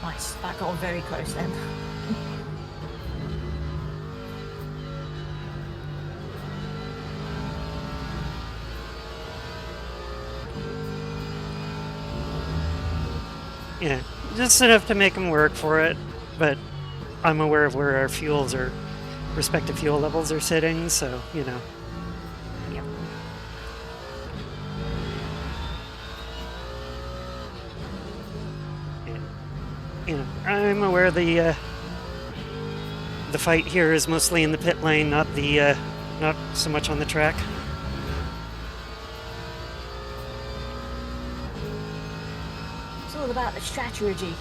Nice. That got very close then. Yeah, just enough to make them work for it, but I'm aware of where our fuels are, respective fuel levels are sitting, so, you know. Yep. Yeah. You know, I'm aware the fight here is mostly in the pit lane, not so much on the track. It's all about the strategy.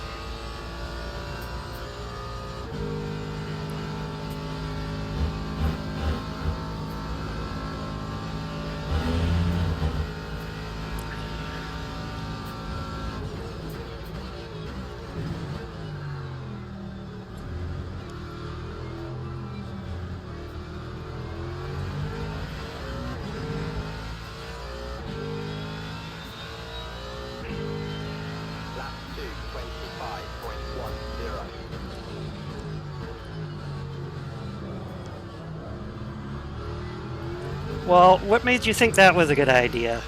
Lap 225.10. Well, what made you think that was a good idea?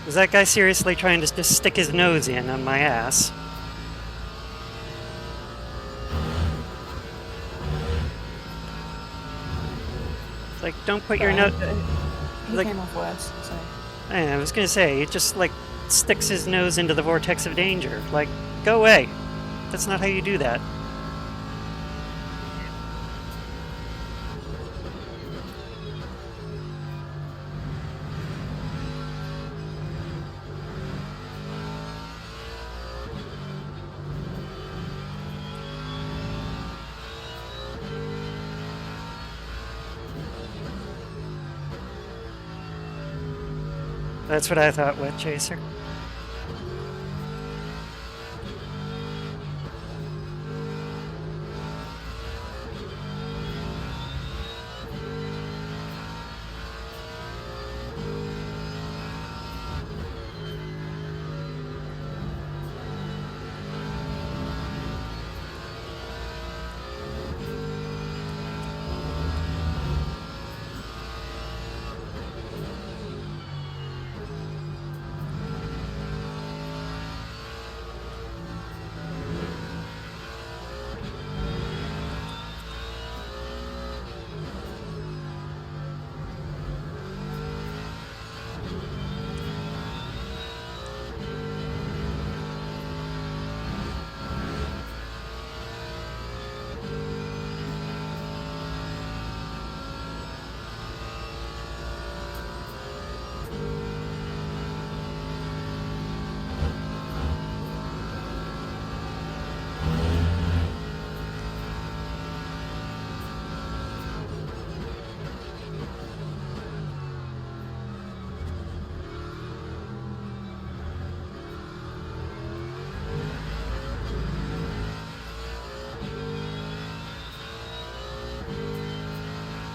Was that guy seriously trying to just stick his nose in on my ass? It's like, don't put your nose... He like- came off words, so. I was gonna say, he just, like, sticks his nose into the vortex of danger. Like, go away. That's not how you do that. That's what I thought, Wet Chaser.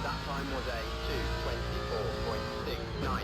That time was a 224.69.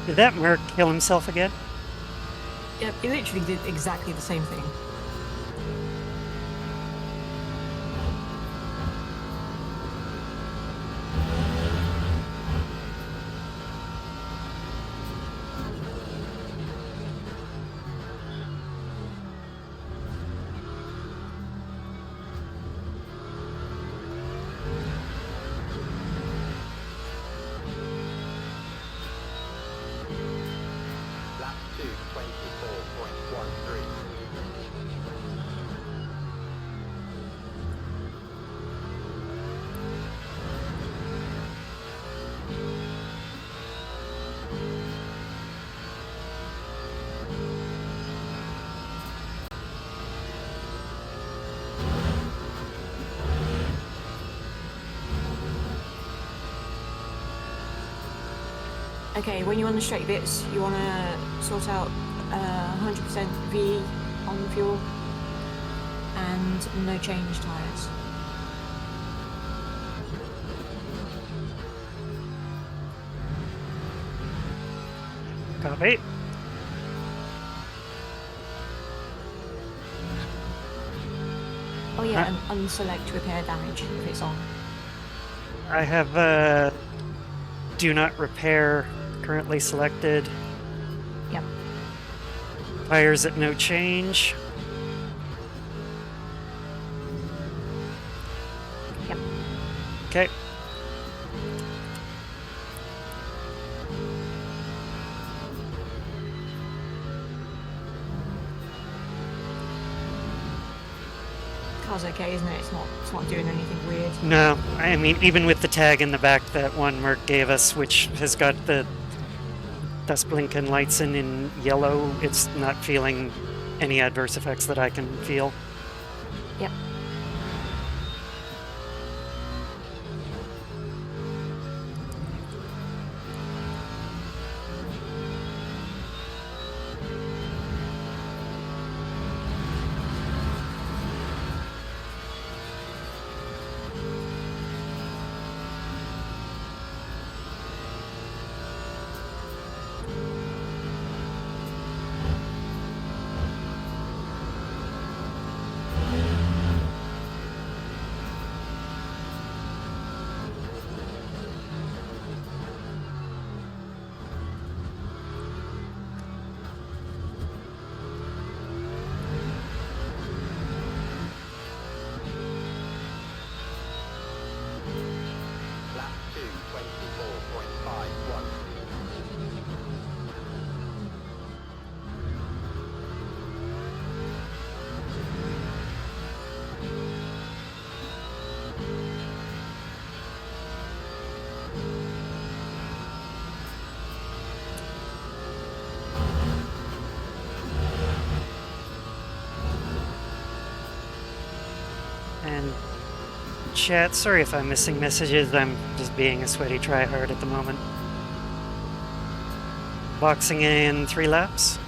Did that merc kill himself again? Yep, he literally did exactly the same thing. Lap 2, 24.13. Okay, when you're on the straight bits, you want to sort out 100% V on the fuel and no change tyres. Copy. Oh yeah, and unselect repair damage if it's on. I have do not repair currently selected. Yep. Tires at no change. Yep. Okay. Car's okay, isn't it? It's not doing anything weird. No, I mean, even with the tag in the back that one Merc gave us, which has got the dust blinking lights in yellow, it's not feeling any adverse effects that I can feel. Yep. Lap 2, 24.51. And chat, sorry if I'm missing messages, I'm just being a sweaty tryhard at the moment. Boxing in 3 laps.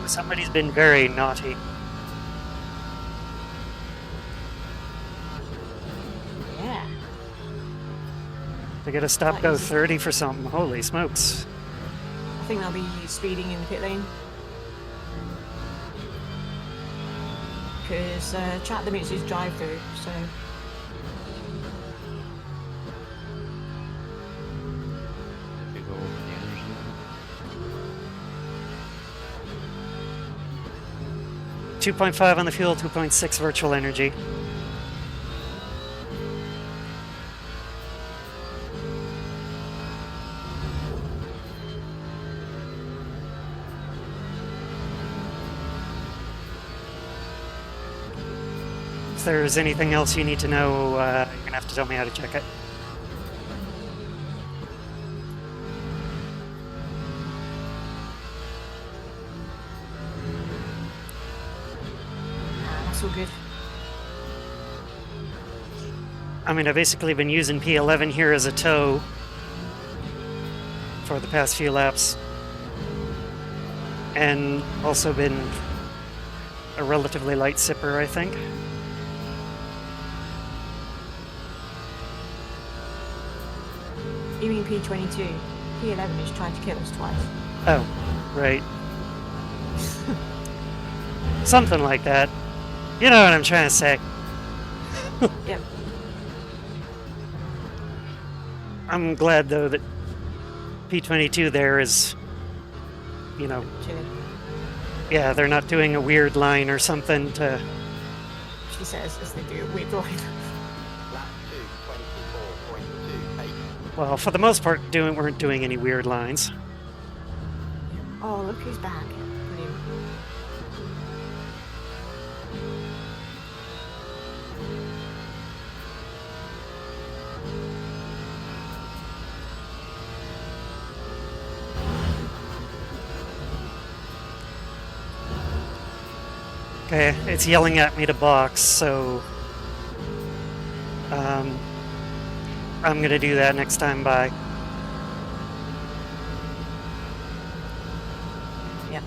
somebody's been very naughty. Yeah. They get a stop That go is- 30 for something. Holy smokes. I think they'll be speeding in the pit lane. Because chat limits is drive through, so. If you go over the energy. 2.5 on the fuel, 2.6 virtual energy. If there's anything else you need to know, you're going to have to tell me how to check it. That's all good. I mean, I've basically been using P11 here as a tow for the past few laps. And also been a relatively light sipper, I think. You mean P22? P11 is trying to kill us twice. Oh, right. Something like that. You know what I'm trying to say. Yep. I'm glad, though, that P22 there is, you know, Chilling. yeah, they're not doing a weird line or something to... She says as they do a weird line. Lap 2, 24.28. Well, for the most part, weren't doing any weird lines. Oh, look who's back. Brilliant. Okay, it's yelling at me to box, so... I'm gonna do that next time by. Yep.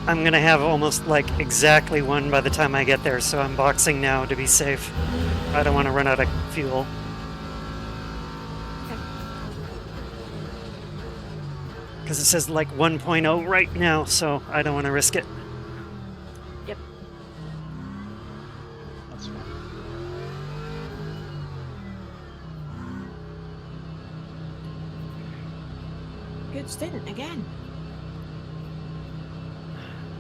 I'm gonna have almost like exactly one by the time I get there, so I'm boxing now to be safe. I don't want to run out of fuel. Because it says like 1.0 right now, so I don't want to risk it. Yep. That's fine. Good stint again.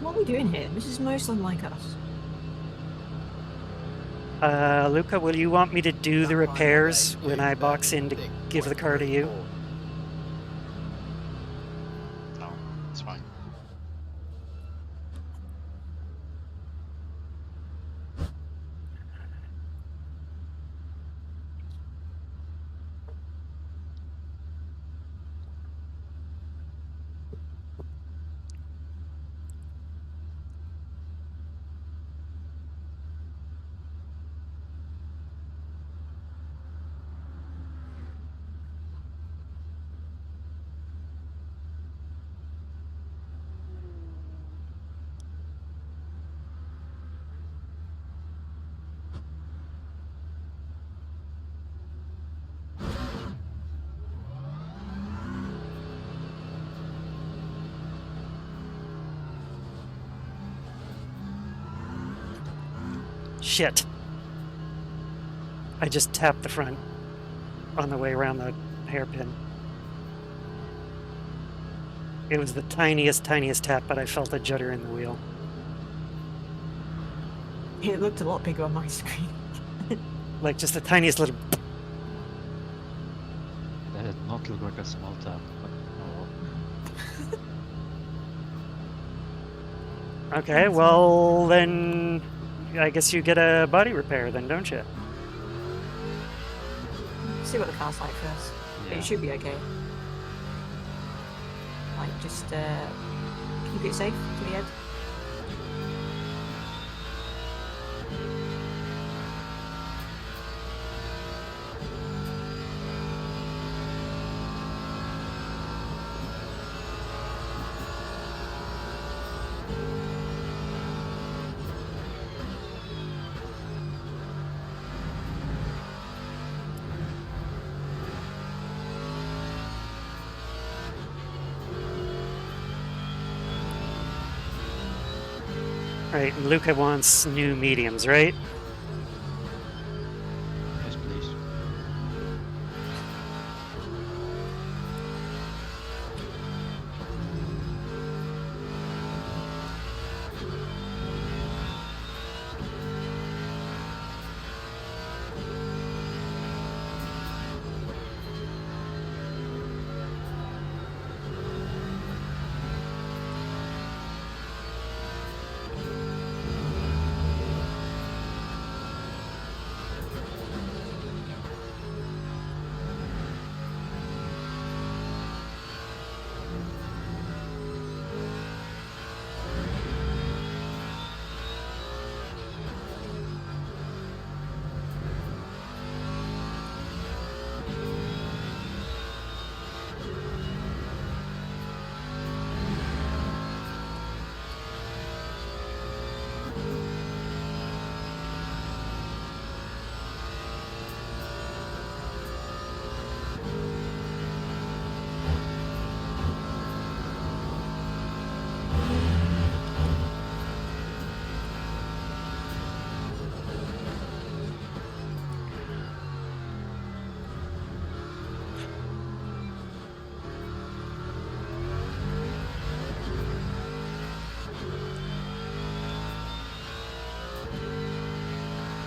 What are we doing here? This is most unlike us. Luca, will you want me to do the repairs when I box in to give the car to you? No, it's fine. Shit. I just tapped the front on the way around the hairpin. It was the tiniest tap, but I felt a judder in the wheel. It looked a lot bigger on my screen. Like just the tiniest little... That did not look like a small tap. But, oh. Okay, well then I guess you get a body repair then, don't you? See what the car's like first. Yeah. It should be okay. Like, just keep it safe to the end. Right, and Luca wants new mediums, right? Yes, please.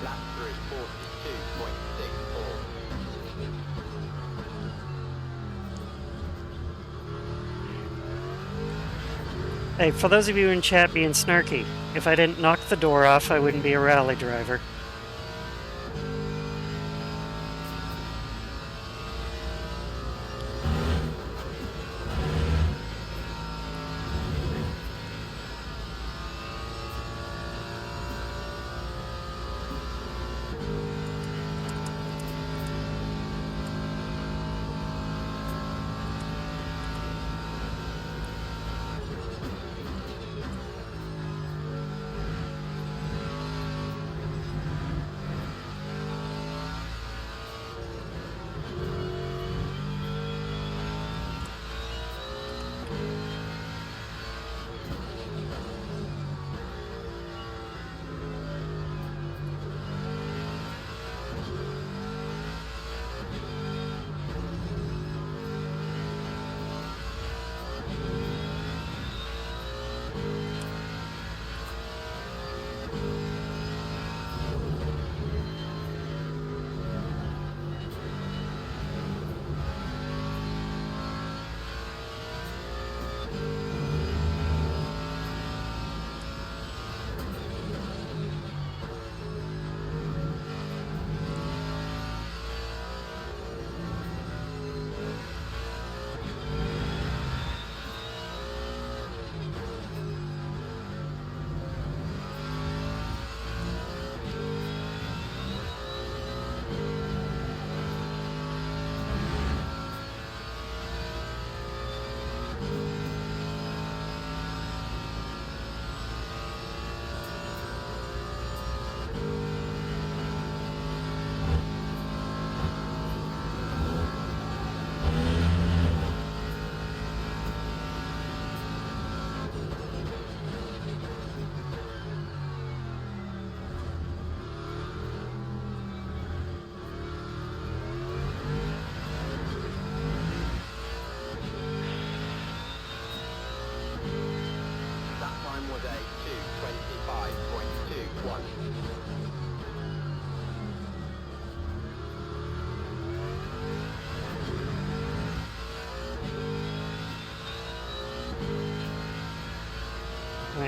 Lap 3:42.64. Hey, for those of you in chat being snarky, if I didn't knock the door off, I wouldn't be a rally driver.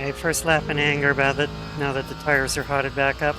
Okay, first lap in anger about it now that the tires are hotted back up.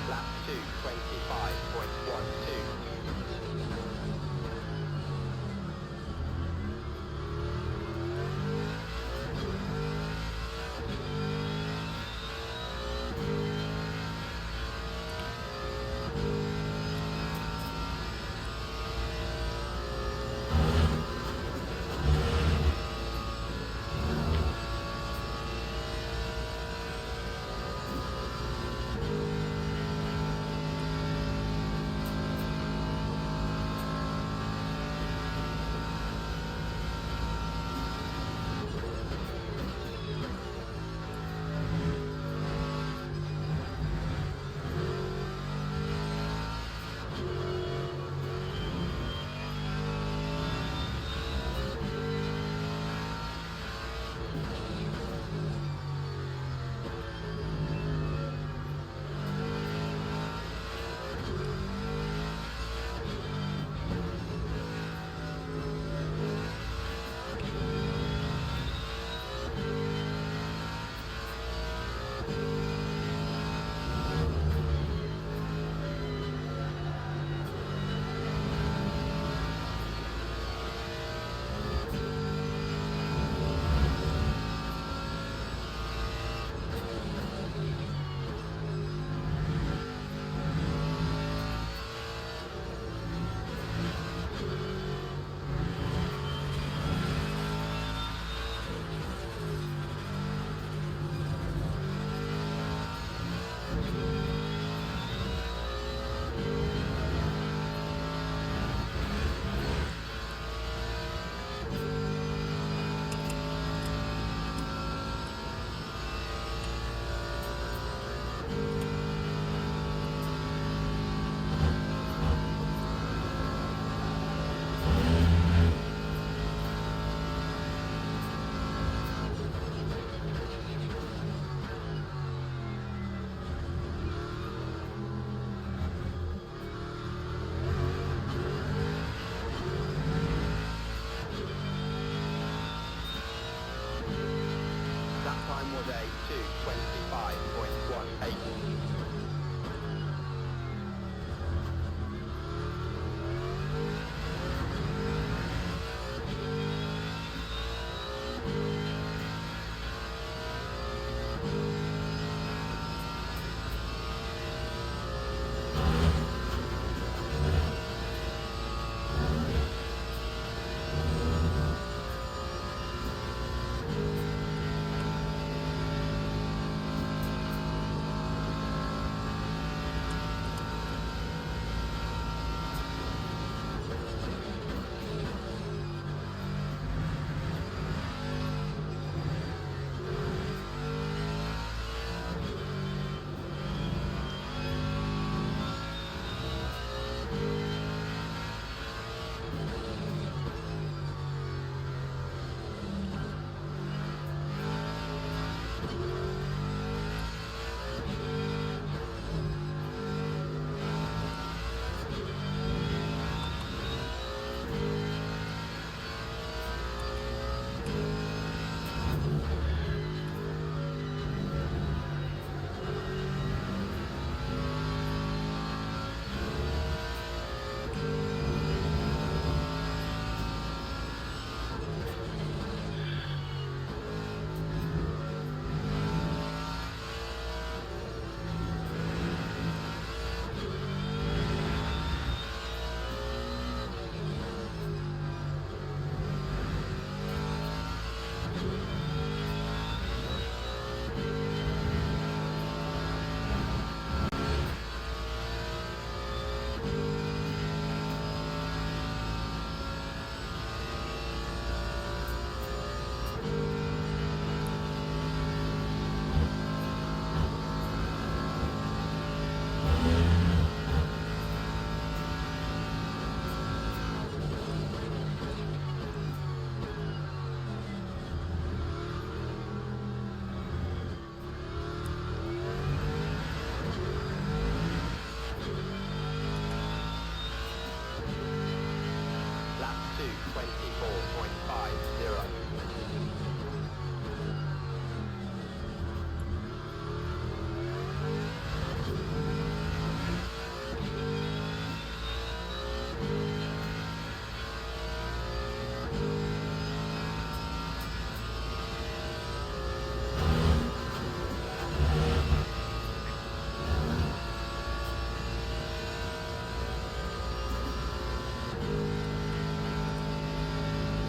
Lap 2, 25.12.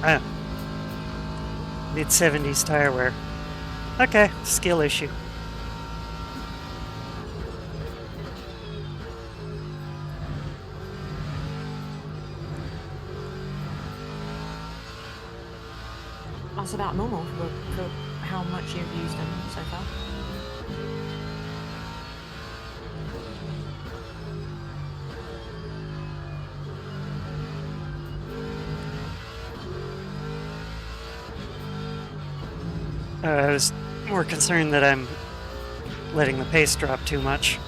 Ah. Mid-70s tire wear. Okay, skill issue. That's about normal for how much you've used them so far. I was more concerned that I'm letting the pace drop too much.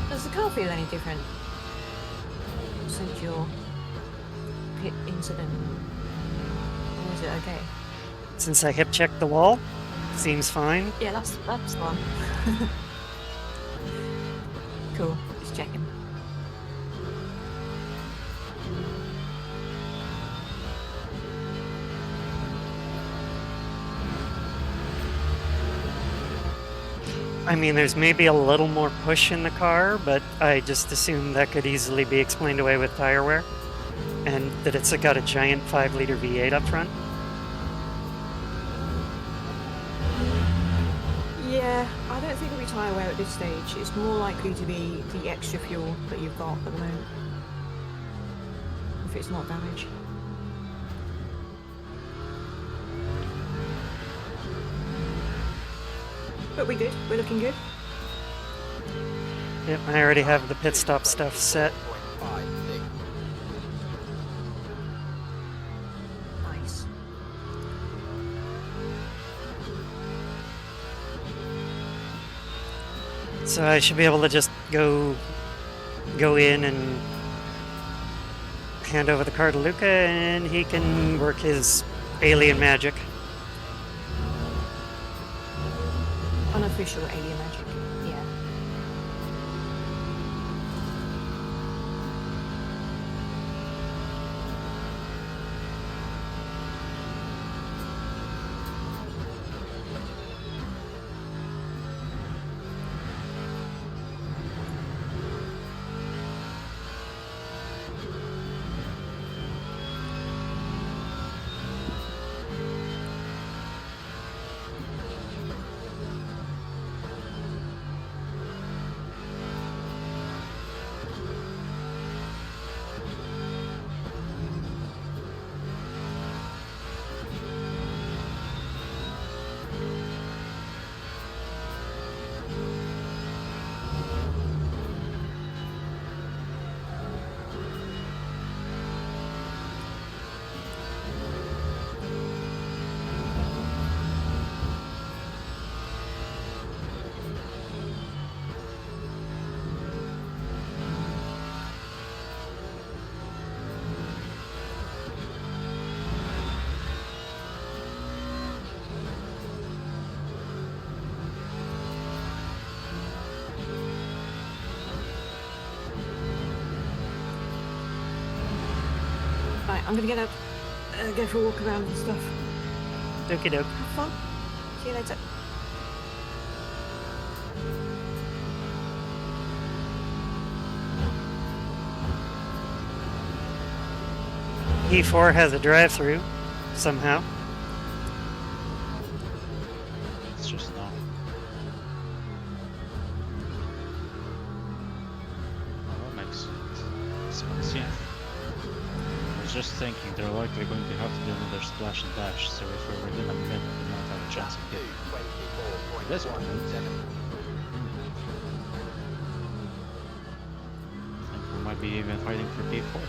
Does the car feel any different since your pit incident? Or is it okay? Since I hip checked the wall, seems fine. Yeah, that's the one. Cool, just checking. I mean, there's maybe a little more push in the car, but I just assumed that could easily be explained away with tire wear, and that it's got a giant 5-liter V8 up front. Yeah, I don't think it'll be tyre wear at this stage. It's more likely to be the extra fuel that you've got at the moment. If it's not damage. But we're good. We're looking good. Yep, I already have the pit stop stuff set. Nice. So I should be able to just go in and hand over the car to Luca, and he can work his alien magic. Unofficial alien magic. Yeah. Right, I'm gonna get up, go for a walk around and stuff. Okie doke. Have fun. See you later. E4 has a drive-through somehow. It's just no. Oh, that makes sense. Yeah. I was just thinking they're likely going to have to do another splash and dash, so if we're within a minute, we might have a chance of getting this one. I think we might be even fighting for P4.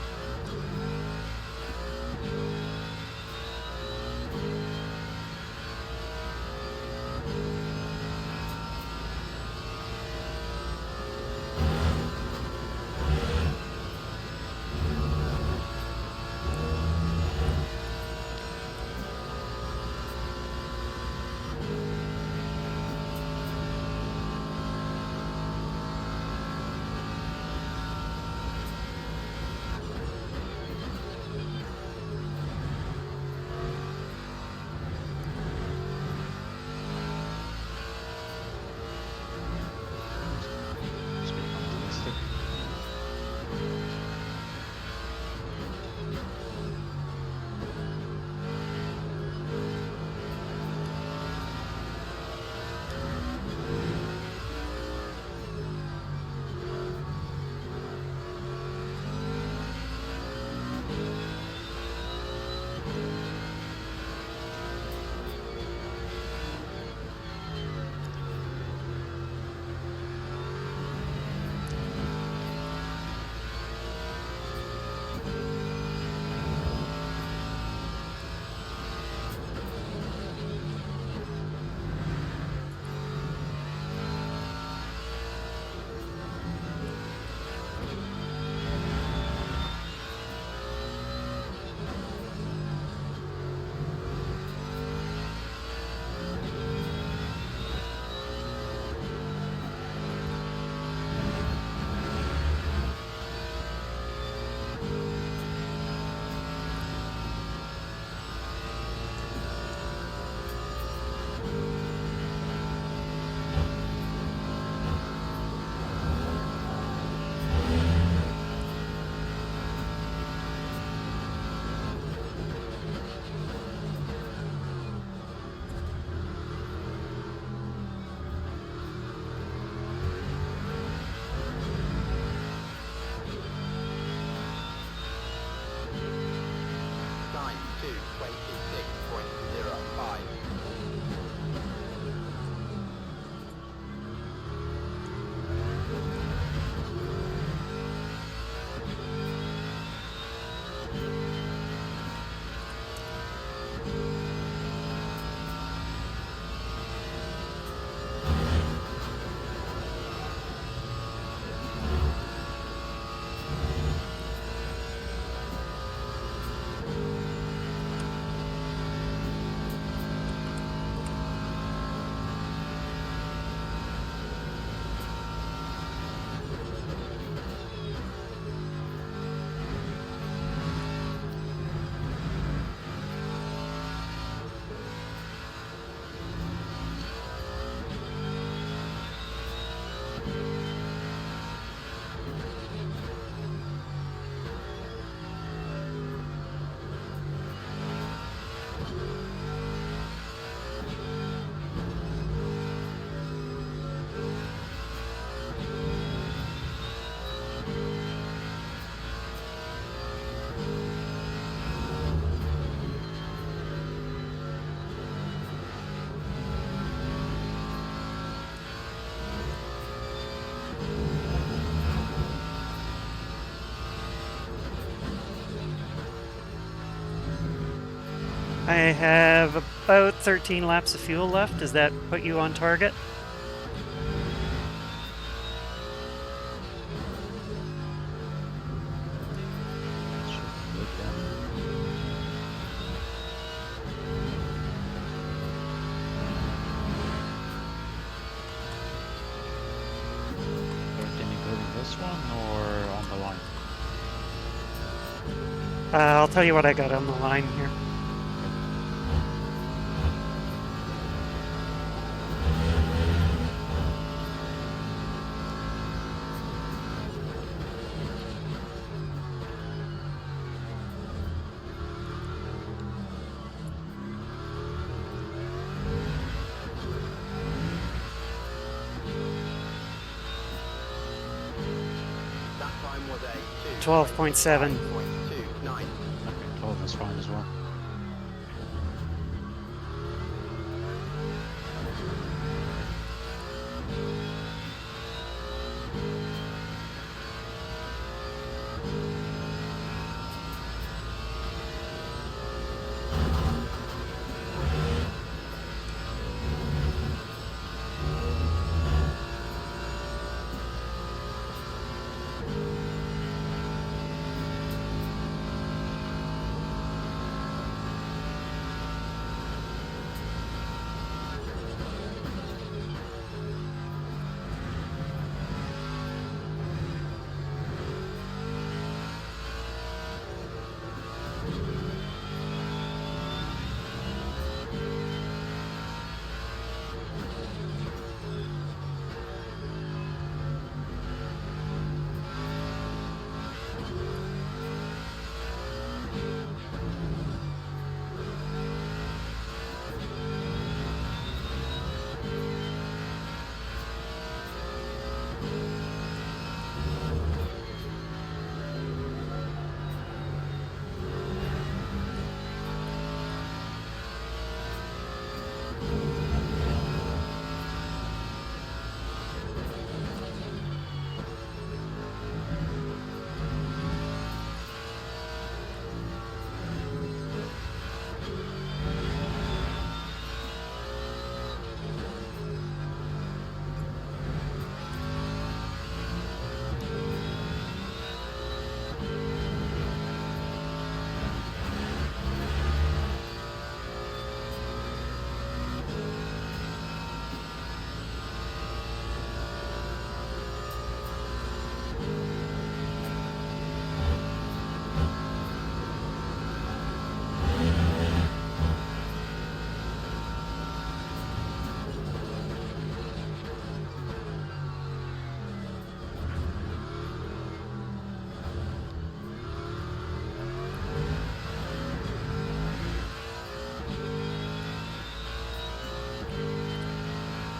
I have about 13 laps of fuel left. Does that put you on target? This one or on the line? I'll tell you what I got on the line here. That time was a 12.7. 2.29. Okay, 12 is fine as well.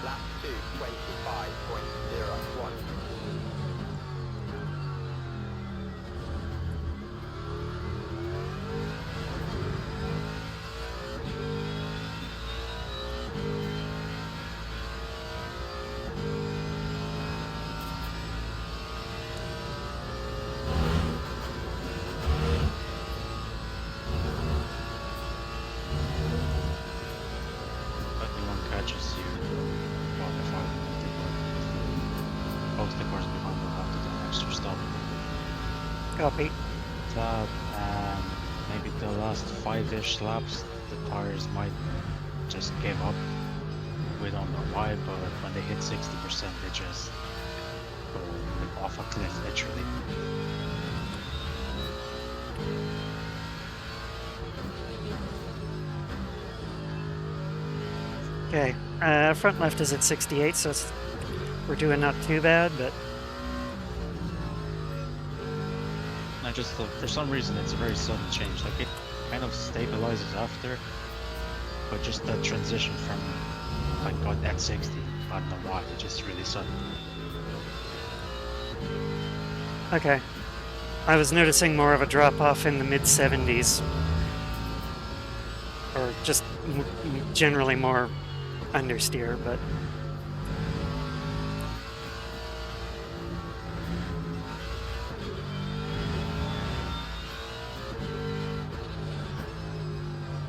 Lap 2, 25.01. But anyone catches you, qualify both the cars behind will have to do an extra stop. Copy. That and maybe the last 5-ish laps, the tires might just give up. We don't know why, but when they hit 60%, they just go like, off a cliff, literally. Okay. Front left is at 68, so we're doing not too bad, but I just thought, for some reason, it's a very sudden change. Like, it kind of stabilizes after, but just that transition from, like, got at 60, I don't know why, it's just really sudden. okay. I was noticing more of a drop off in the mid 70s, or just generally more understeer, but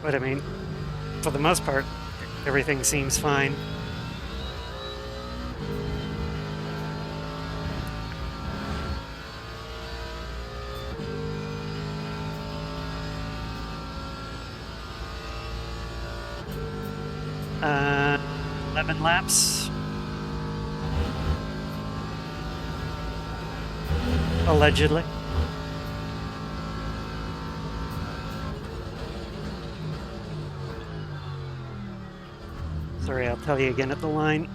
what I mean. for the most part, everything seems fine. Uh, 11 laps. Allegedly. Sorry, I'll tell you again at the line.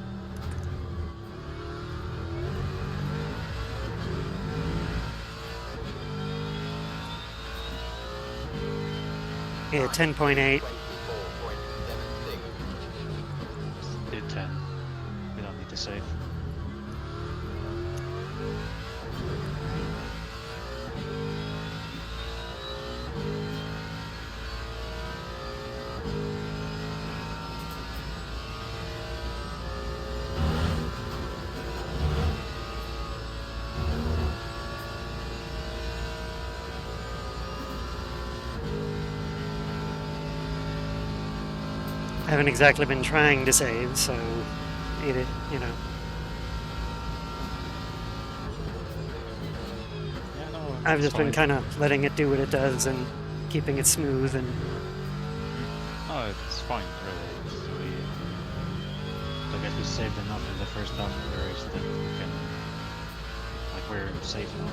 Yeah, 10.8. 24.76. Do 10. We don't need to save. I haven't exactly been trying to save, so it, you know. Yeah, no, I've it's just been fine. kind of letting it do what it does and keeping it smooth and No, it's fine, really. It's, I guess we saved enough in the first half of the race that we can, like, we're safe now.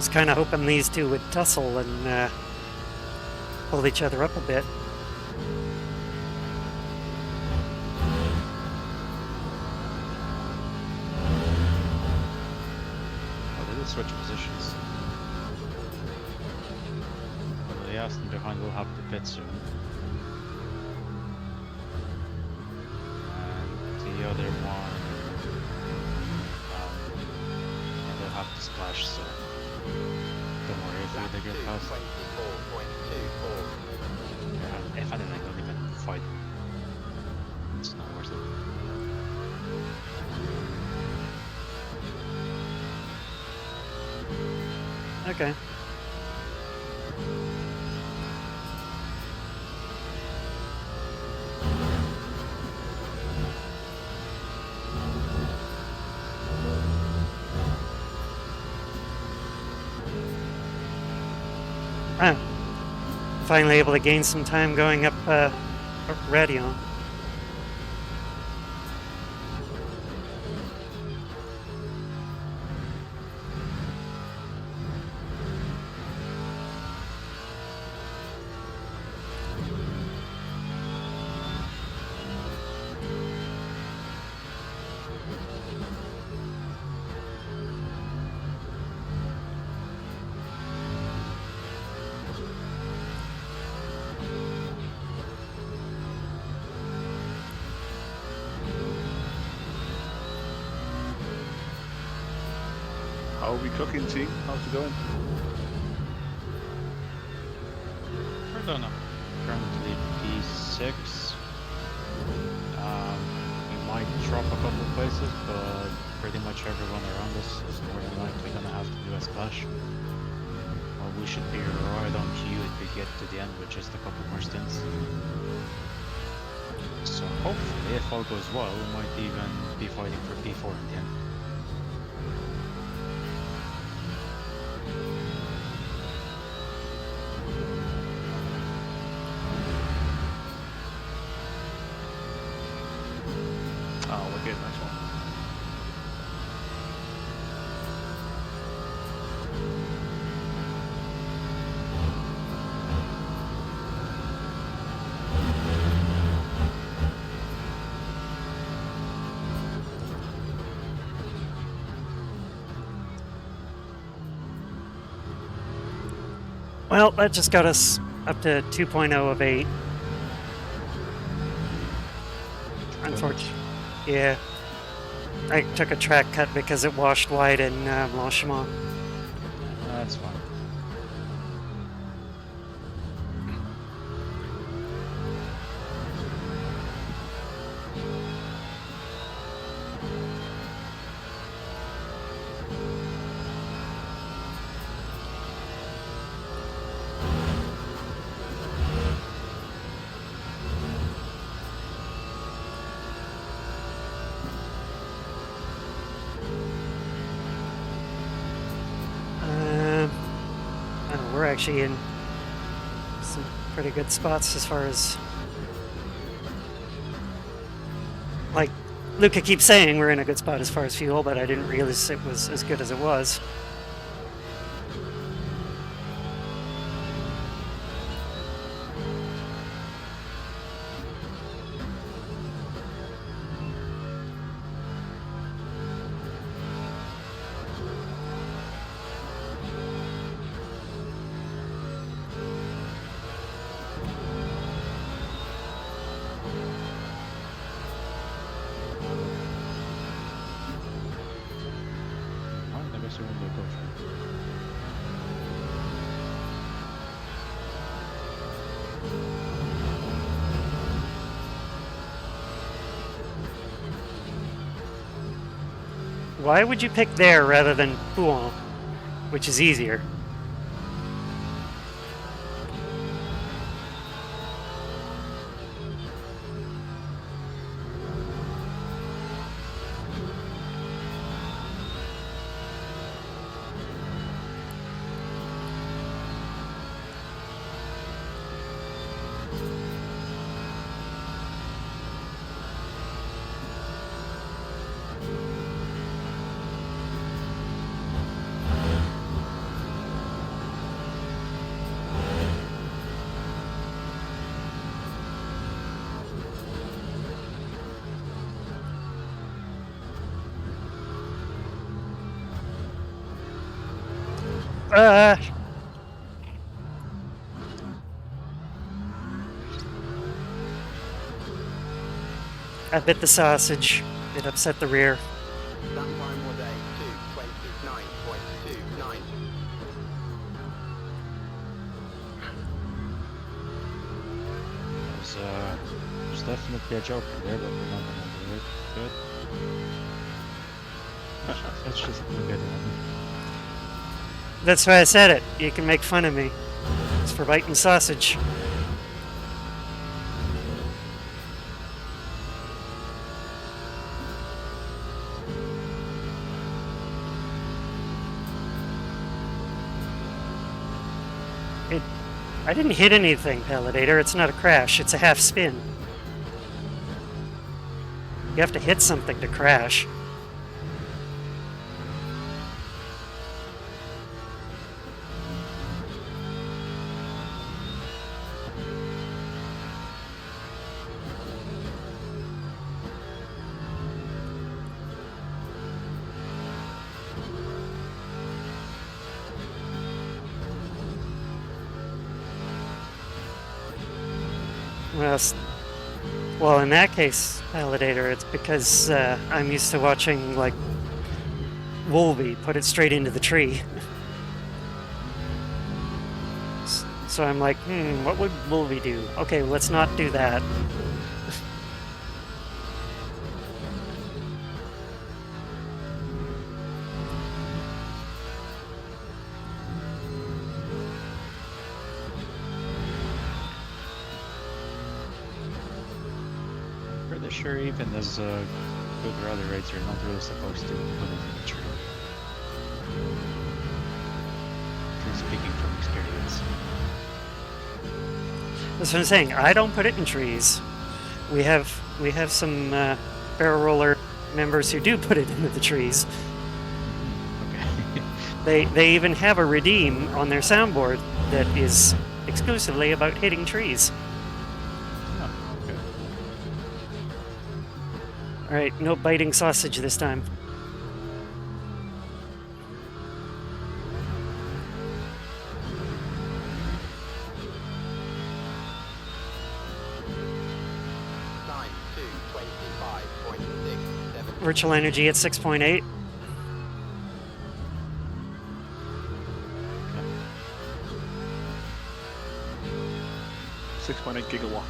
was kind of hoping these two would tussle and pull each other up a bit. Oh, they did switch positions. Well, the Aston behind will have to pit soon. And the other one, and they'll have to splash, so don't worry if they get past. 24.24. Yeah, if anything, don't even fight. It's not worth it. Okay. Ah, finally able to gain some time going up radio. How are we cooking, team? How's it going? We're done now. Currently P6. We might drop a couple of places, but pretty much everyone around us is more than likely gonna have to do a splash. Well, we should be right on cue if we get to the end with just a couple more stints. So hopefully, if all goes well, we might even be fighting for P4 in the end. Well, that just got us up to 2.0 of 8. Unfortunately, yeah. I took a track cut because it washed wide in Blanchimont. That's fine. We're actually in some pretty good spots as far as, like Luca keeps saying, we're in a good spot as far as fuel, but I didn't realize it was as good as it was. Why would you pick there rather than Pouan, which is easier? I bit the sausage. It upset the rear. That time was a 2:29.29. There's definitely a joke there, but we're not gonna do it. Good. That's just a good one. That's why I said it. You can make fun of me. It's for biting sausage. I didn't hit anything, Palidator. It's not a crash. It's a half spin. You have to hit something to crash. Well, in that case, Validator, it's because I'm used to watching, like, Wolvie put it straight into the tree. So I'm like, what would Wolvie do? Okay, let's not do that. Sure, even as good rally rates, you're not really supposed to put it in the tree. Speaking from experience. That's what I'm saying. I don't put it in trees. We have some barrel roller members who do put it into the trees. Okay. They even have a redeem on their soundboard that is exclusively about hitting trees. All right, no biting sausage this time. Virtual energy at 6.8. 6.8 gigawatt.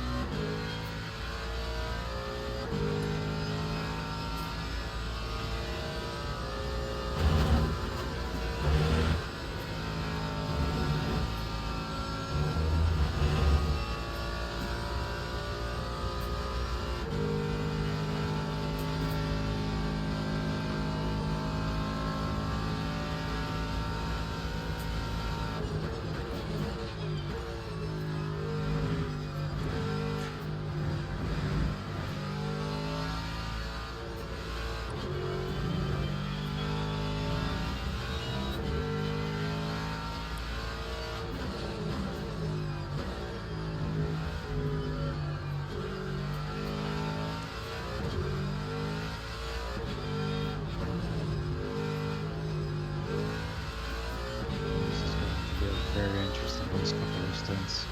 Very interesting those couple of stints.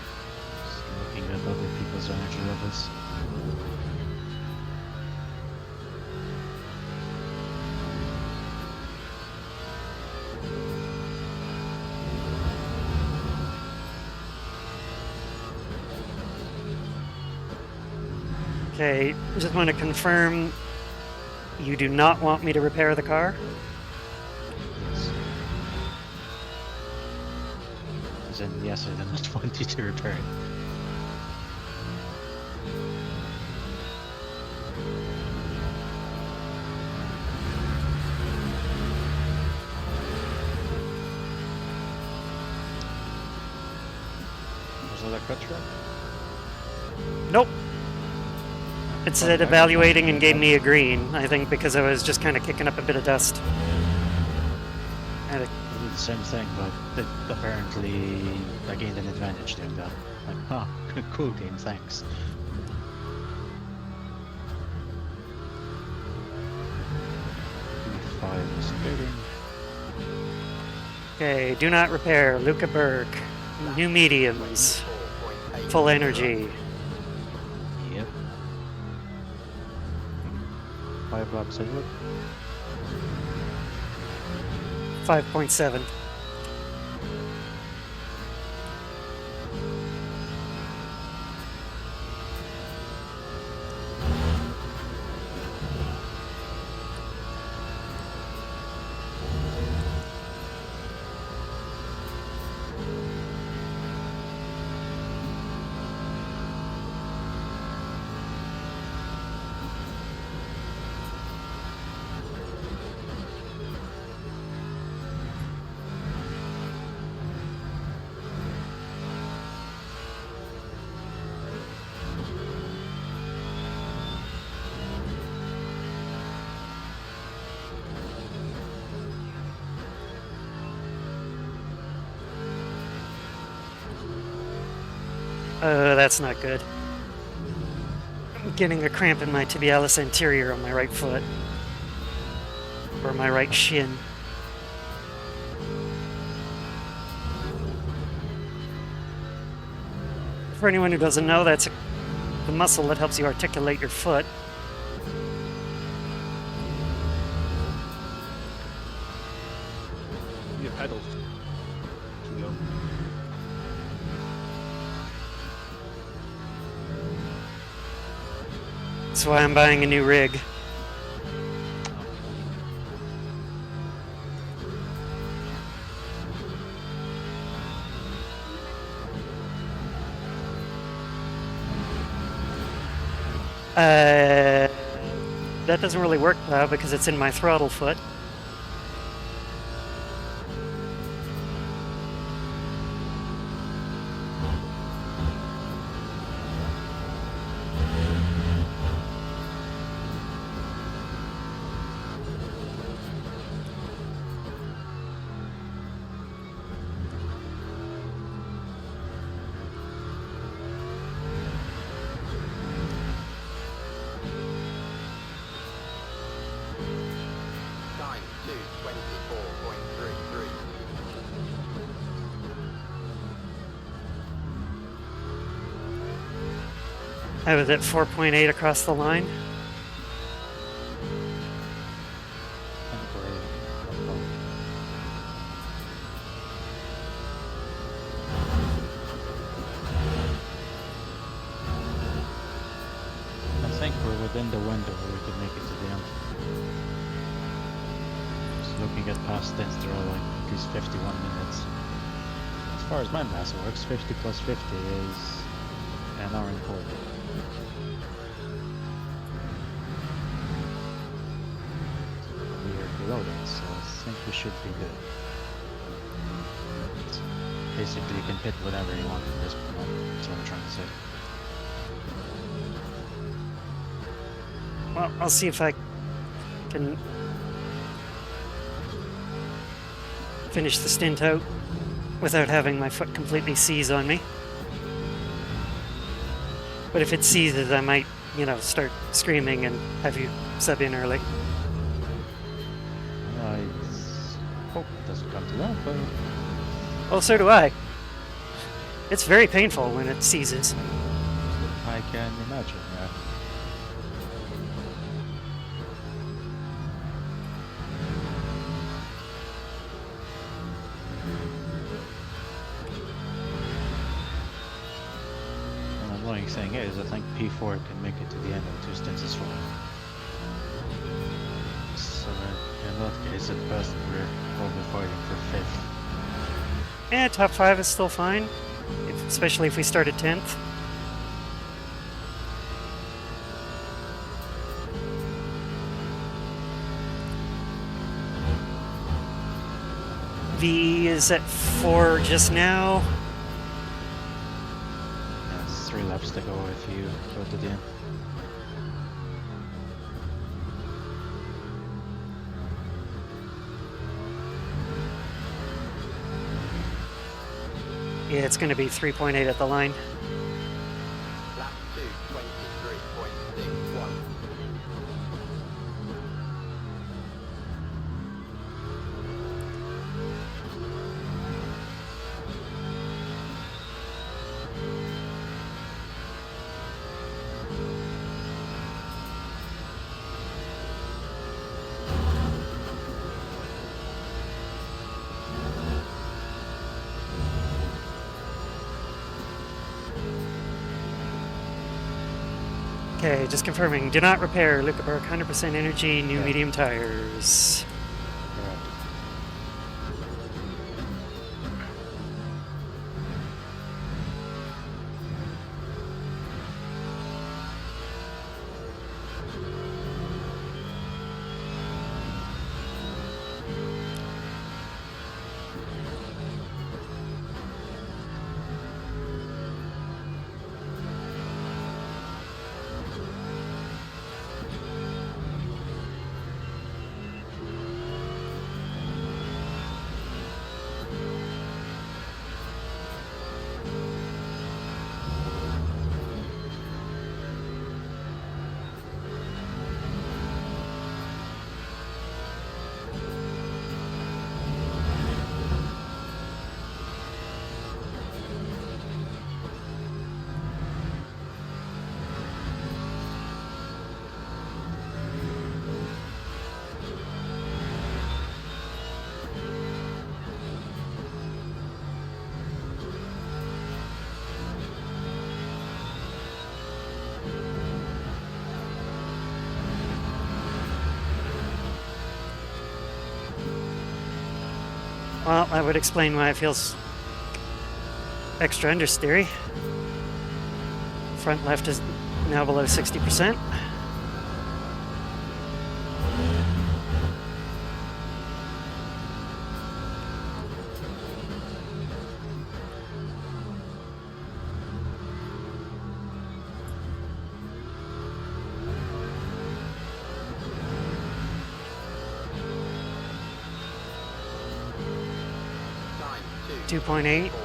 Just looking at other people's energy levels. Okay, just want to confirm you do not want me to repair the car? Yes. As in, yes, I do not want you to repair it. Was that a cut truck? Nope. It said evaluating and gave me a green, I think because I was just kind of kicking up a bit of dust. And it, I did the same thing, but apparently I gained an advantage doing that. Like, huh, cool game, thanks. Five is fitting. okay, do not repair. Luca Berg. New mediums. Full energy. Yep. 5 laps ahead. 5.7. That's not good. I'm getting a cramp in my tibialis anterior on my right foot. Or my right shin. For anyone who doesn't know, that's the muscle that helps you articulate your foot. Your pedals. Too low. That's why I'm buying a new rig. That doesn't really work now because it's in my throttle foot. Time 2:24.33. I was at 4.8 across the line. within the window where we could make it to the end. Just looking at past stints, they're all like at least 51 minutes. As far as my math works, 50 plus 50 is an hour and 40. We are below that, so I think we should be good. Basically, you can pit whatever you want from this point. That's what I'm trying to say. Well, I'll see if I can finish the stint out without having my foot completely seize on me. But if it seizes, I might, start screaming and have you sub in early. I hope it doesn't come to that, but... Well, so do I. It's very painful when it seizes. I can imagine, yeah. The annoying thing is, I think P4 can make it to the end of 2 stints as well. So in that case, at best, we're probably fighting for 5th. Yeah, top 5 is still fine, especially if we start at 10th. VE is at 4 just now. Yeah, it's 3 laps to go if you go to the end. Yeah, it's going to be 3.8 at the line. Lap 2, 23.61. Okay, just confirming. Do not repair. Lukeberg, 100% energy, new Yeah. medium tires. Correct. Well, that would explain why it feels extra understeery. Front left is now below 60%. Time 2.8. 4.61.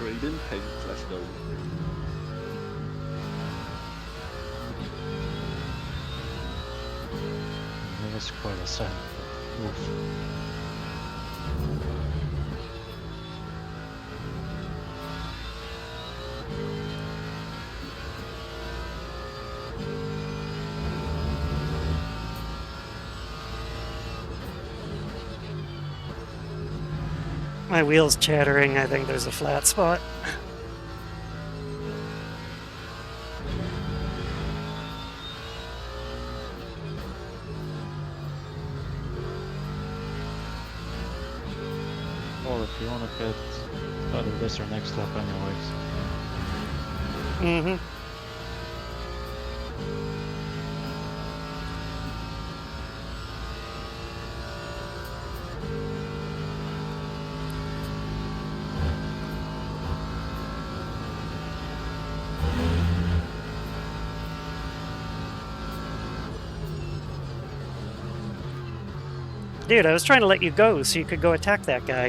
trading paint. Let's go. It was quite a sad move. My wheel's chattering. I think there's a flat spot. Well, if you want to get out of this or next lap anyways. Mm-hmm. Dude, I was trying to let you go so you could go attack that guy.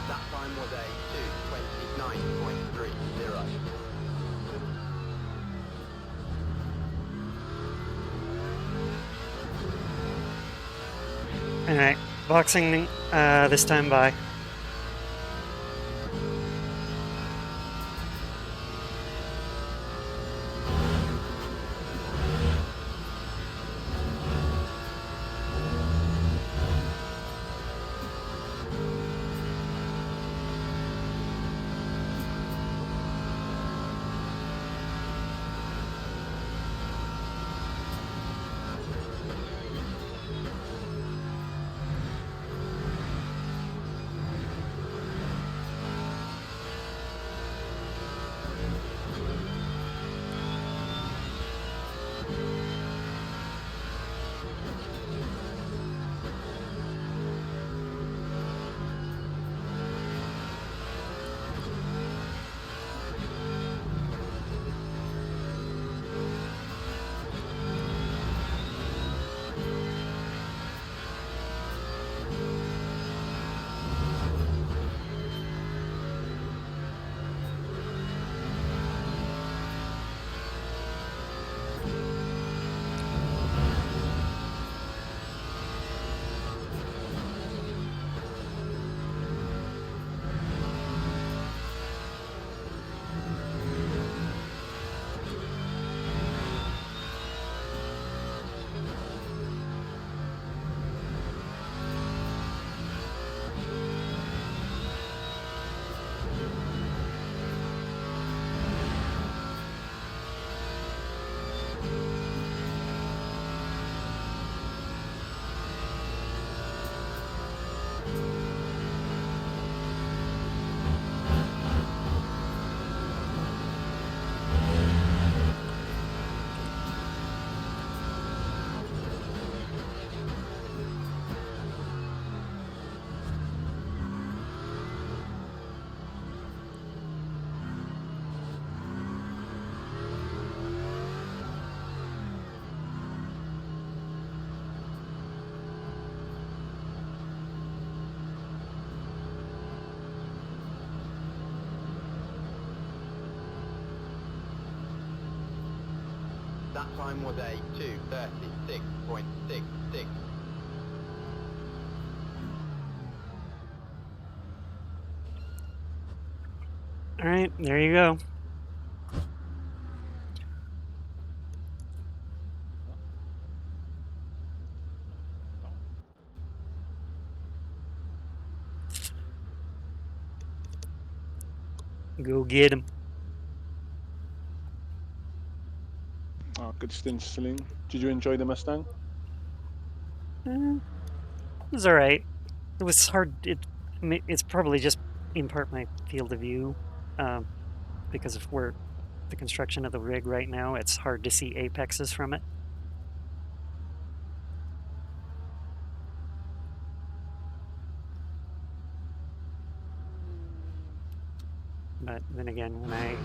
That time was a 2:29.30. Alright, boxing this time by. That time was a 2:36.66. Alright, there you go. Go get him. Oh, good stint, Celine. Did you enjoy the Mustang? It was alright. It was hard. It's probably just in part my field of view, because of where the construction of the rig right now. It's hard to see apexes from it. But then again, when I,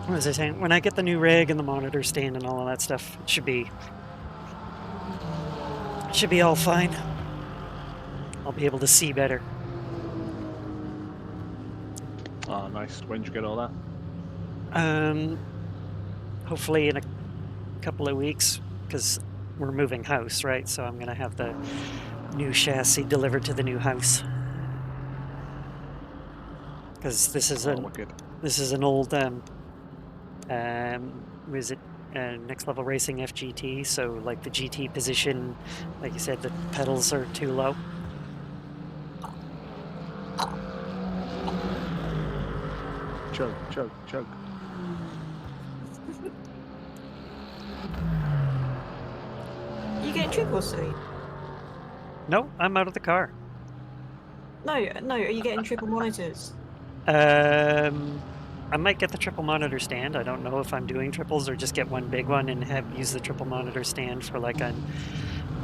What was I saying? When I get the new rig and the monitor stand and all of that stuff, it should be all fine. I'll be able to see better. Oh, nice. When did you get all that? Hopefully in a couple of weeks, because we're moving house, right? So I'm gonna have the new chassis delivered to the new house. Because this is Wicked. an old was it Next Level Racing FGT? So like the GT position, like you said, the pedals are too low. Chug, chug, chug. You getting triples soon? No, I'm out of the car. No. Are you getting triple monitors? I might get the triple monitor stand. I don't know if I'm doing triples or just get one big one and use the triple monitor stand for like an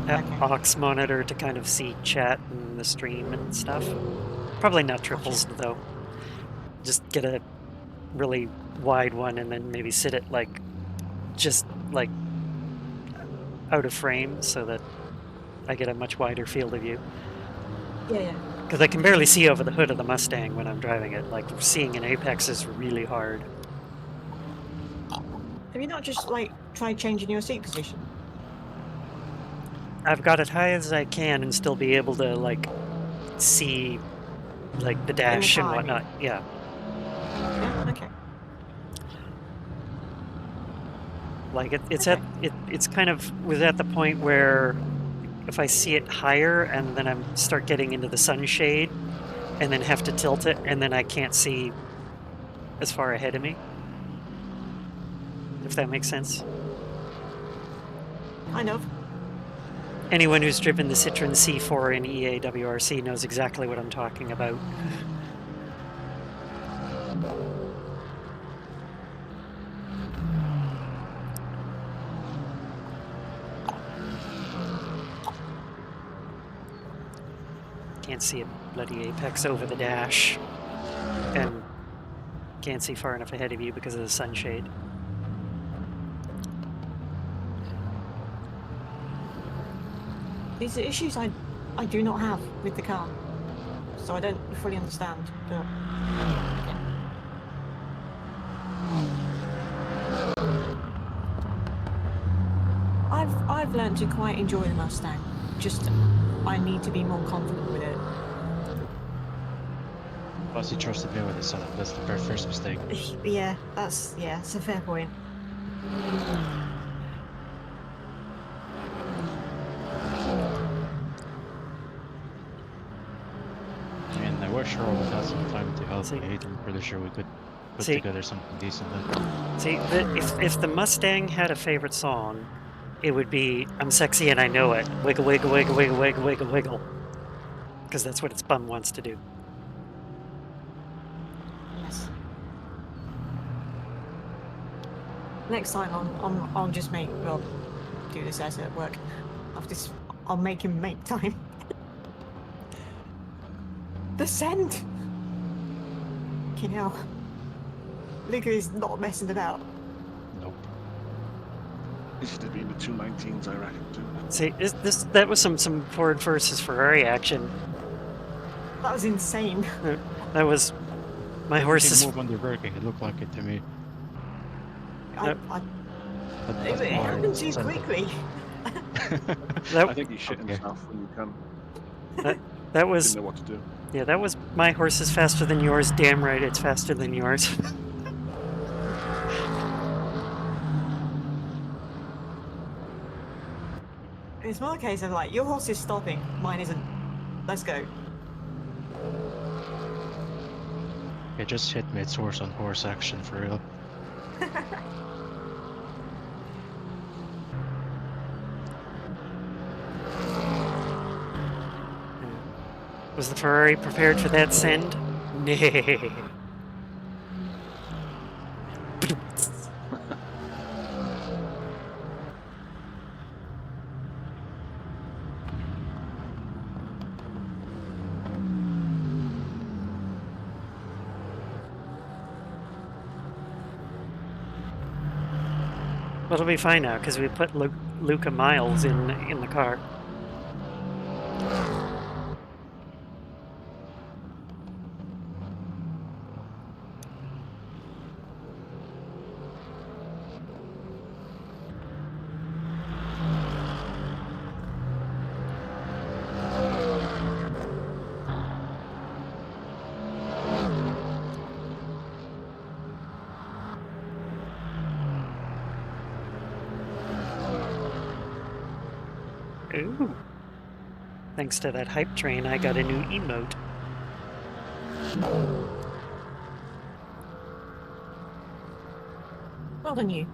aux monitor to kind of see chat and the stream and stuff. Probably not triples though. Just get a really wide one and then maybe sit it like just like out of frame so that I get a much wider field of view. Yeah. Because I can barely see over the hood of the Mustang when I'm driving it. Like, seeing an apex is really hard. Have you not just, like, tried changing your seat position? I've got it high as I can and still be able to, like, see, like, the dash and whatnot. Yeah. Yeah, okay. Like, it's kind of was at the point where if I see it higher and then I start getting into the sunshade and then have to tilt it and then I can't see as far ahead of me. If that makes sense. Kind of. Anyone who's driven the Citroen C4 in EAWRC knows exactly what I'm talking about. Can't see a bloody apex over the dash, and can't see far enough ahead of you because of the sunshade. These are issues I do not have with the car, so I don't fully understand. But I've learned to quite enjoy the Mustang. Just I need to be more confident with it. Plus, you trusted me with the setup. That's the very first mistake. Yeah, it's a fair point. And I wish Earl would have some time to help me. I'm pretty sure we could put together something decent then. See, if the Mustang had a favorite song, it would be "I'm Sexy and I Know It." Wiggle, wiggle, wiggle, wiggle, wiggle, wiggle, wiggle. Because that's what its bum wants to do. Yes. Next time, I'll just make Rob do this as at work. I'll make him make time. The send. You know, Luca is not messing about. Nope. This should have been the 219s, I reckon, too. See, that was some Ford versus Ferrari action. That was insane. That was my horse's. Move under braking. It looked like it to me. It happened too quickly. I think he shit himself when you come. That was. Didn't know what to do. Yeah, that was my horse is faster than yours. Damn right, it's faster than yours. It's more a case of like, your horse is stopping, mine isn't. Let's go. It just hit me. It's horse on horse action for real. Was the Ferrari prepared for that send? Nay. Well, it'll be fine now because we put Luca Miles in the car. Ooh. Thanks to that hype train, I got a new emote. Well done, you.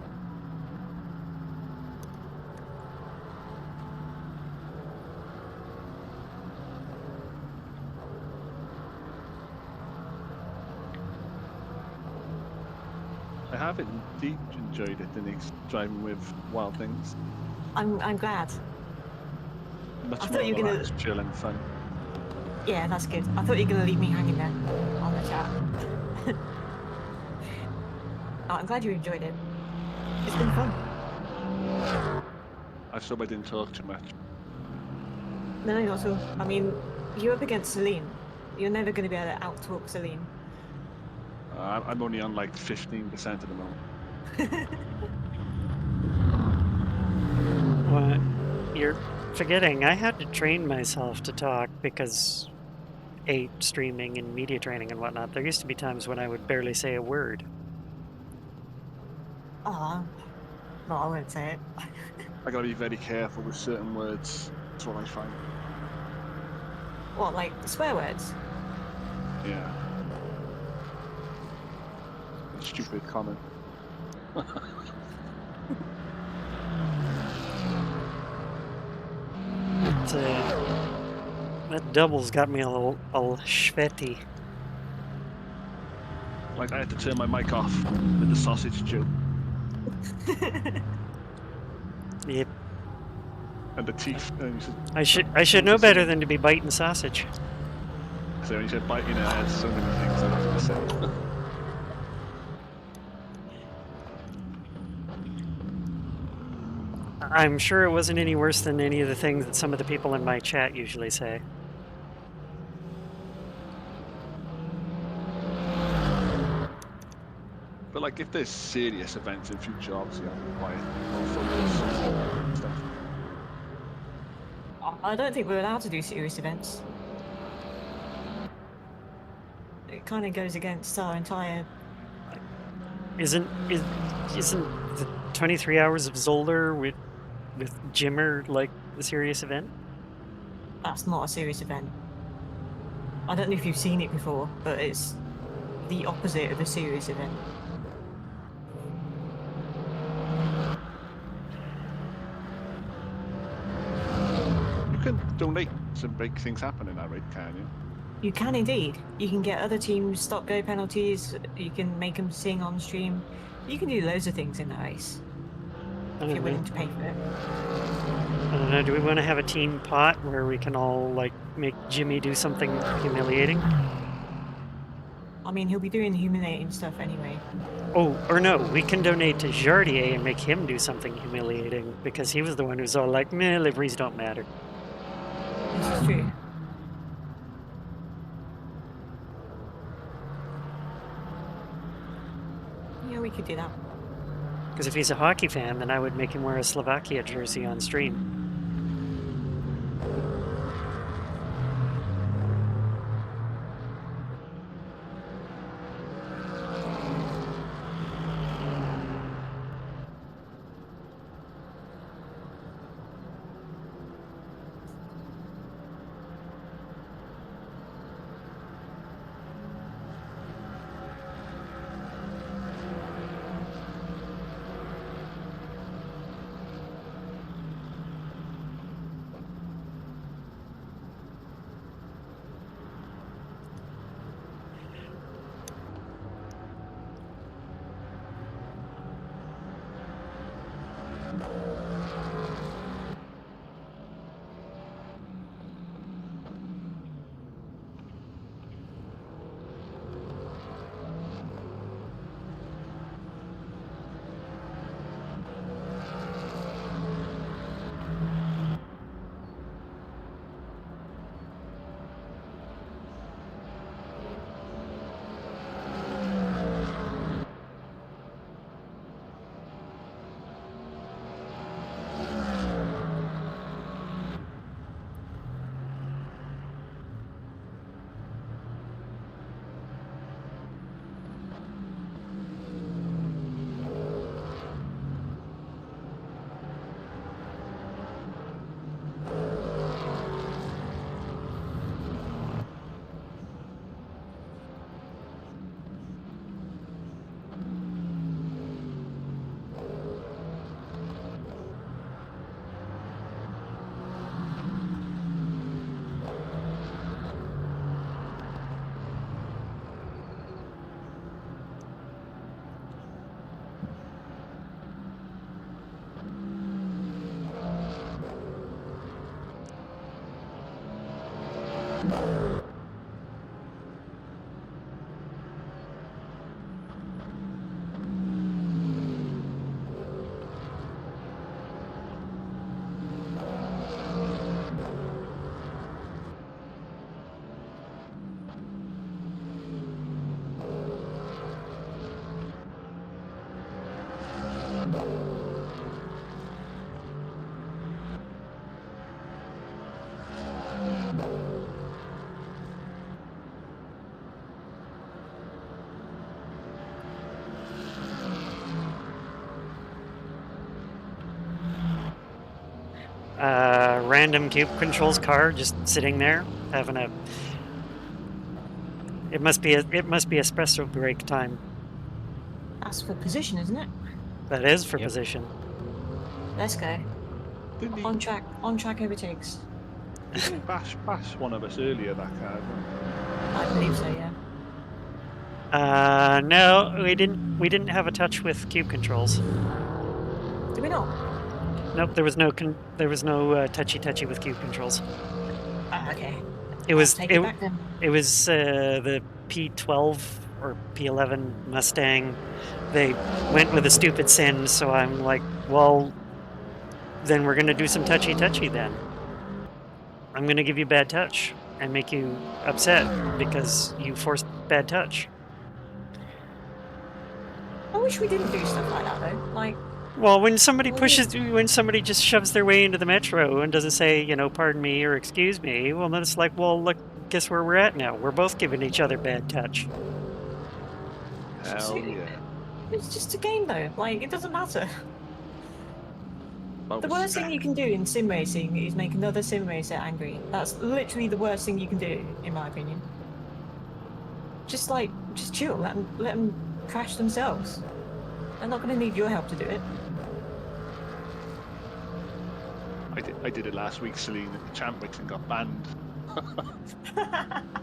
I have indeed enjoyed it, Denise, driving with Wild Things. I'm glad. Much I more thought you were gonna. relaxed, chill, and fun. Yeah, that's good. I thought you were gonna leave me hanging there on the chat. Oh, I'm glad you enjoyed it. It's been fun. I hope I didn't talk too much. No, not at all. I mean, you're up against Celine. You're never going to be able to out-talk Celine. I'm only on like 15% at the moment. What? You're forgetting. I had to train myself to talk because, streaming and media training and whatnot. There used to be times when I would barely say a word. Oh, no, I won't say it. I gotta be very careful with certain words. That's what I find. What, like swear words? Yeah. A stupid comment. That double's got me all sweaty. Like I had to turn my mic off with the sausage joke. Yep. And the teeth. And I should know better than to be biting sausage. So when you said biting it, I had so many things I wanted to say. I'm sure it wasn't any worse than any of the things that some of the people in my chat usually say. But like, if there's serious events in future, obviously I'll be quiet. I'll focus and stuff. I don't think we're allowed to do serious events. It kind of goes against our entire... Isn't the 23 hours of Zolder with Jimmer like the serious event? That's not a serious event. I don't know if you've seen it before, but it's the opposite of a serious event. You can donate to make things happen in that race, can you? You can indeed. You can get other teams stop-go penalties. You can make them sing on stream. You can do loads of things in that race if you're willing to pay for it. I don't know. Do we want to have a team pot where we can all like make Jimmy do something humiliating? I mean, he'll be doing humiliating stuff anyway. Oh, or no, we can donate to Jardier and make him do something humiliating because he was the one who's all like, meh, liveries don't matter. This is true. Yeah, we could do that. Because if he's a hockey fan, then I would make him wear a Slovakia jersey on stream. Random cube controls car just sitting there having a. It must be espresso break time. That's for position, isn't it? That is for Yep. position. Let's go. Didn't he, On track overtakes. didn't he bash one of us earlier, that car? I believe so, yeah. No, we didn't. We didn't have a touch with cube controls. Did we not? Nope, there was no touchy with cube controls. Ah, okay. It was Take it back then. It was the P12 or P11 Mustang. They went with a stupid sin, so I'm like, well, then we're gonna do some touchy then. I'm gonna give you bad touch and make you upset because you forced bad touch. I wish we didn't do stuff like that though. Like, Well, when somebody just shoves their way into the metro and doesn't say, pardon me or excuse me, well, then it's like, well, look, guess where we're at now? We're both giving each other bad touch. Hell yeah. it's just a game though. Like, it doesn't matter. That The was- worst thing you can do in sim racing is make another sim racer angry. That's literally the worst thing you can do, in my opinion. Just chill. Let them crash themselves. They're not going to need your help to do it. I did it last week, Celine, at the Champ Mix and got banned.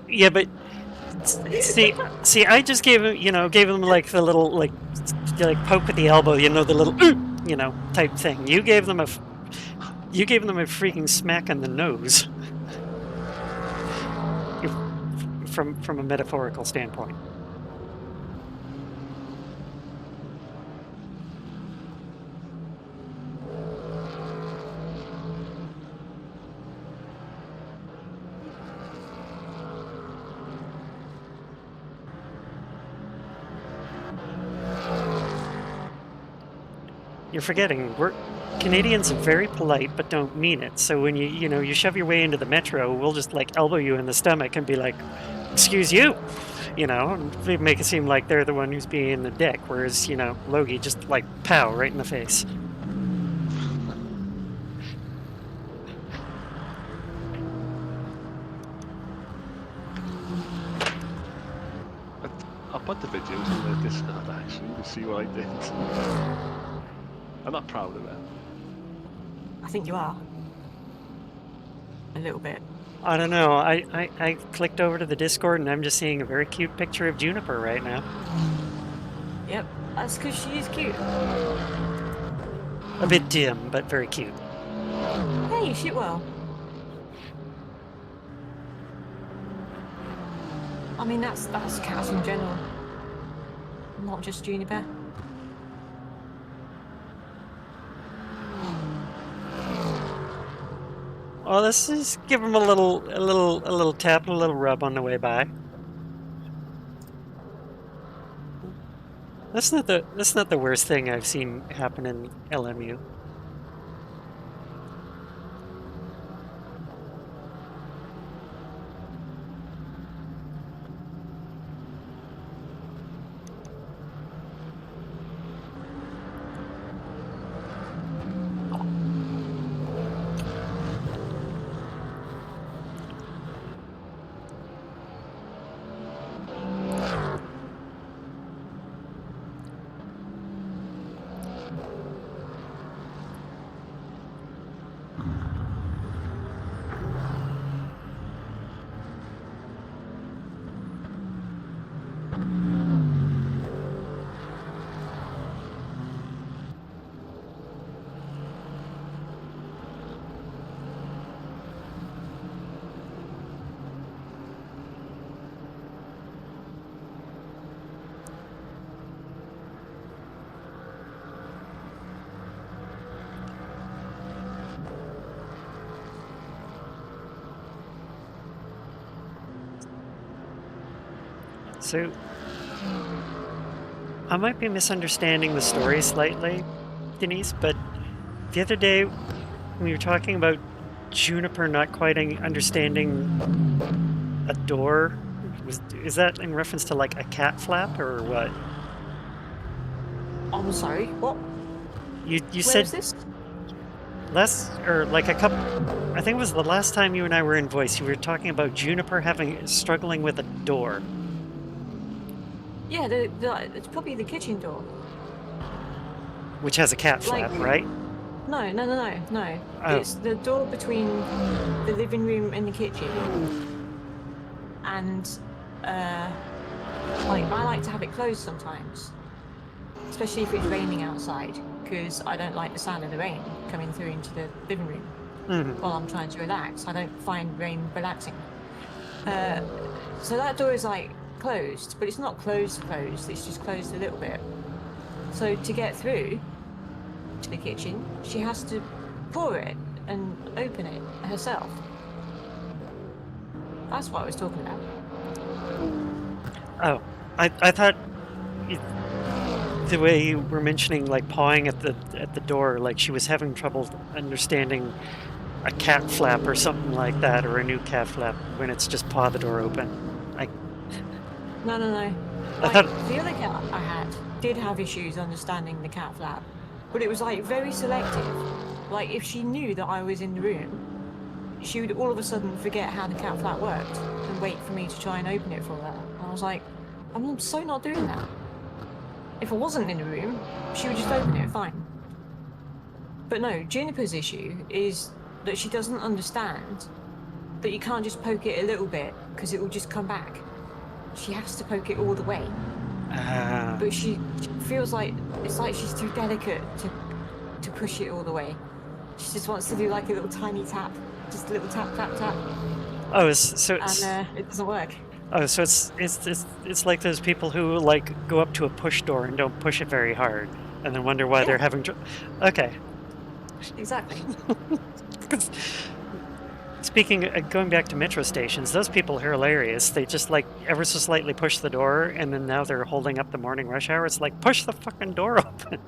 Yeah, but see, I just gave him like the little like poke with the elbow, the little type thing. You gave them a freaking smack on the nose. From a metaphorical standpoint. You're forgetting, Canadians are very polite but don't mean it. So when you shove your way into the metro, we'll just like elbow you in the stomach and be like, "Excuse you," and make it seem like they're the one who's being the dick. Whereas Logie just like pow right in the face. I'll put the videos in the Discord actually to see what I did. I'm not proud of it. I think you are. A little bit. I don't know. I clicked over to the Discord and I'm just seeing a very cute picture of Juniper right now. Yep, that's because she is cute. A bit dim, but very cute. Hey, you shoot well. I mean, that's cats in general, not just Juniper. Well, let's just give him a little tap, a little rub on the way by. That's not the worst thing I've seen happen in LMU. So, I might be misunderstanding the story slightly, Denise, but the other day when you were talking about Juniper not quite understanding a door, is that in reference to like a cat flap or what? I'm sorry, what? You Where said is this? like a couple. I think it was the last time you and I were in voice. You were talking about Juniper struggling with a door. Yeah, it's probably the kitchen door. Which has a cat flap, right? No. Oh. It's the door between the living room and the kitchen. And, like, I like to have it closed sometimes. Especially if it's raining outside, because I don't like the sound of the rain coming through into the living room while I'm trying to relax. I don't find rain relaxing. So that door is, like, closed, but it's not closed, it's just closed a little bit. So to get through to the kitchen, she has to pour it and open it herself. That's what I was talking about. Oh, I thought the way you were mentioning like pawing at the door, like she was having trouble understanding a cat flap or something like that, or a new cat flap when it's just paw the door open. No. Like, the other cat I had did have issues understanding the cat flap, but it was like very selective. Like if she knew that I was in the room, she would all of a sudden forget how the cat flap worked and wait for me to try and open it for her. And I was like, I'm so not doing that. If I wasn't in the room, she would just open it, fine. But no, Juniper's issue is that she doesn't understand that you can't just poke it a little bit because it will just come back. She has to poke it all the way. But she feels like it's like she's too delicate to push it all the way. She just wants to do like a little tiny tap, just a little tap, tap, tap. Oh, so it's and it doesn't work. Oh, so it's like those people who like go up to a push door and don't push it very hard, and then wonder why they're having. Okay. Exactly. Speaking, going back to metro stations, those people are hilarious. They just like ever so slightly push the door, and then now they're holding up the morning rush hour. It's like push the fucking door open.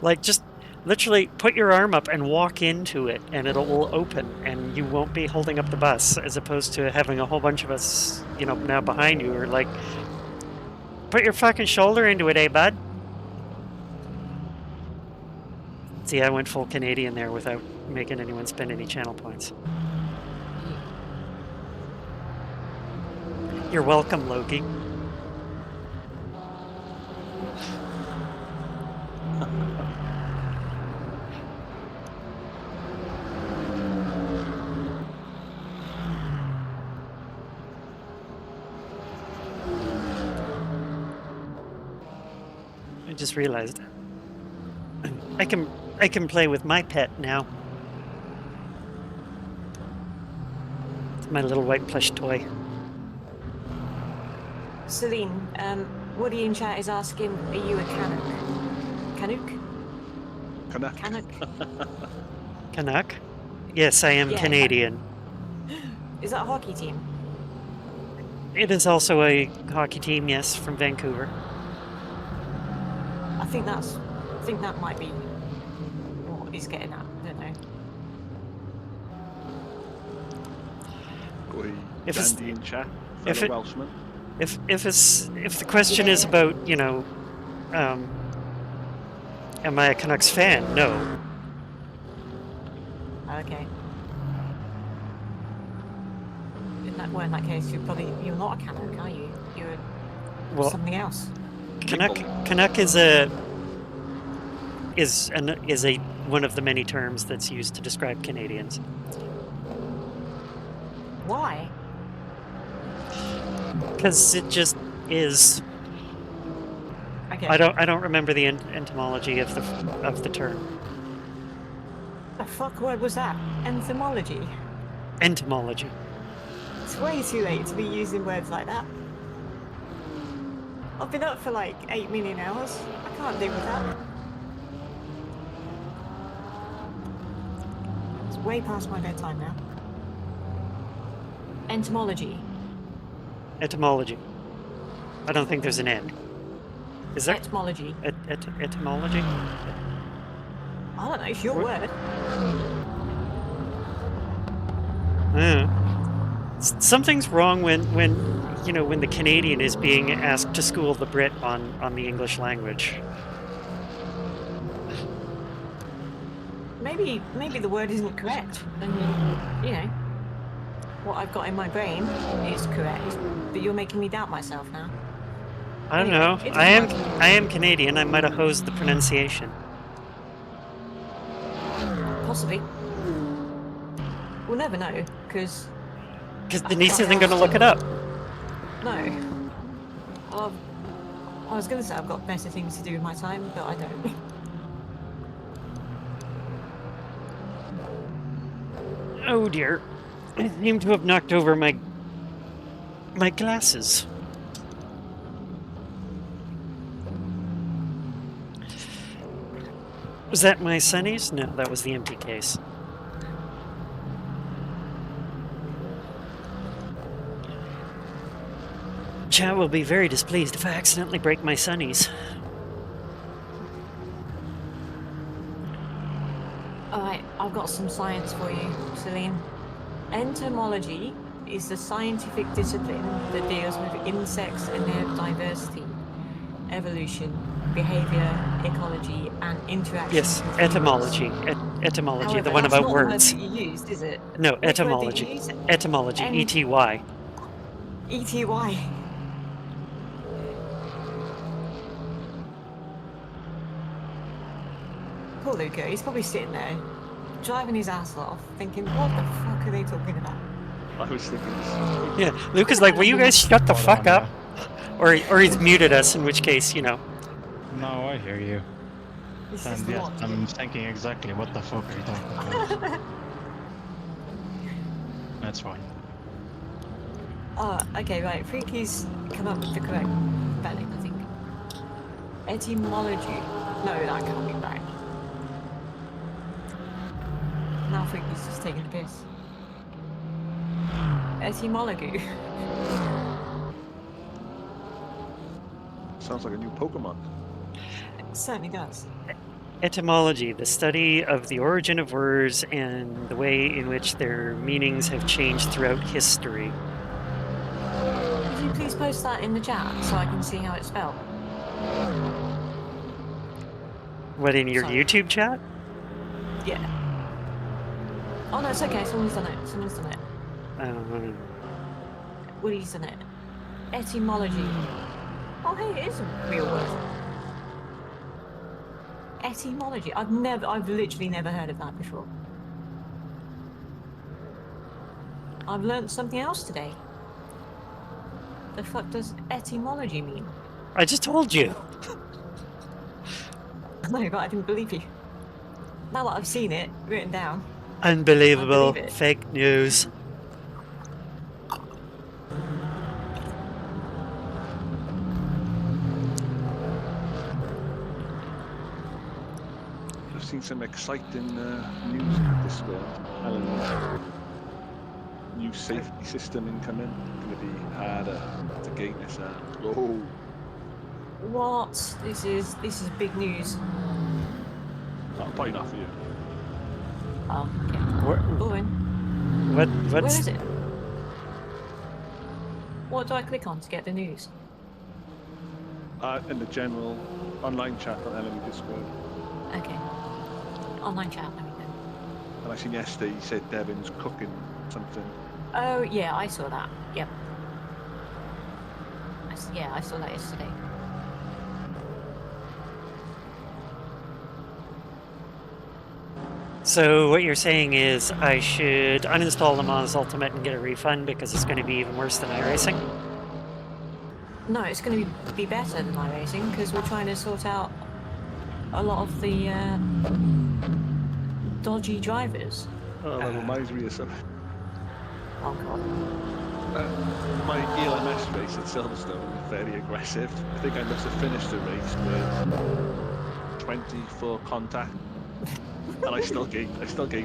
Like just literally put your arm up and walk into it, and it will open, and you won't be holding up the bus, as opposed to having a whole bunch of us, now behind you, are like, put your fucking shoulder into it, eh, bud? See, I went full Canadian there without making anyone spend any channel points. You're welcome, Loki. I just realized I can play with my pet now. It's my little white plush toy. Celine, Woody in chat is asking, are you a Canuck? Canuck? Canuck? Yes, I am Canadian. Is that a hockey team? It is also a hockey team, yes, from Vancouver. I think that might be what he's getting at. I don't know. If it's Dandy in chat, Welshman. If the question is about, am I a Canucks fan? No. Okay. In that case, you're not a Canuck, are you? You're something else. Canuck is one of the many terms that's used to describe Canadians. Why? Because it just is. Okay. I don't remember the etymology of the term. The fuck word was that? Entomology. Entomology. It's way too late to be using words like that. I've been up for like 8 million hours. I can't deal with that. It's way past my bedtime now. Entomology. Etymology. I don't think there's an N. Is there? Etymology. Etymology? I don't know, it's your word. Something's wrong when the Canadian is being asked to school the Brit on the English language. Maybe the word isn't correct, and what I've got in my brain is correct, but you're making me doubt myself now. I don't Anyway, know. it doesn't matter. I am Canadian. I might have hosed the pronunciation. Possibly. We'll never know, because Denise isn't going to look it up. no. I was going to say I've got better things to do with my time, but I don't. Oh dear. I seem to have knocked over my glasses. Was that my sunnies? No, that was the empty case. Chat will be very displeased if I accidentally break my sunnies. Alright, I've got some science for you, Celine. Entomology is the scientific discipline that deals with insects and their diversity, evolution, behavior, ecology, and interaction. Yes, with etymology. humans. Etymology, However, the one that's about not words. The word that you used, is it? No, Which word did you etymology. use? Etymology, E-T-Y. E-T-Y. Poor Luca, he's probably sitting there, driving his ass off, thinking, what the fuck are they talking about? I was thinking. Yeah, Luke is like, will you guys shut the Spot fuck on, up? Or he's muted us, in which case, No, I hear you. This is And the yes, one. I'm thinking exactly what the fuck are you talking about. That's fine. Okay, right. Freaky's come up with the correct spelling, I think. Etymology. No, that can't be right. Now Freaky's just taking the piss. Etymology. Sounds like a new Pokemon. It certainly does. etymology, the study of the origin of words and the way in which their meanings have changed throughout history. Could you please post that in the chat so I can see how it's spelled? What, in your Sorry. YouTube chat? Yeah. Oh no, it's okay. Someone's done it. Someone's done it. Woody's done it. Etymology. Oh hey, it is a real word. Etymology. I've literally never heard of that before. I've learnt something else today. The fuck does etymology mean? I just told you. No, but I didn't believe you. Now that I've seen it written down. Unbelievable. I believe it. Fake news. I've seen some exciting news this LMU. New safety system incoming. Going to be harder to gain this out. Oh. What? This is big news. Oh, probably not for you. Oh, okay. Where Where is it? What do I click on to get the news? In the general online chat on LMU Discord. Okay. Online chat, there we go. And I seen yesterday he said Devin's cooking something. Oh, yeah, I saw that. Yep. Yeah, I saw that yesterday. So what you're saying is I should uninstall Le Mans Ultimate and get a refund because it's going to be even worse than iRacing? No, it's going to be better than iRacing because we're trying to sort out a lot of the dodgy drivers. Oh, that reminds me of something. Oh god. My ELMS race at Silverstone was very aggressive. I think I must have finished the race with 24 contact. And I still gained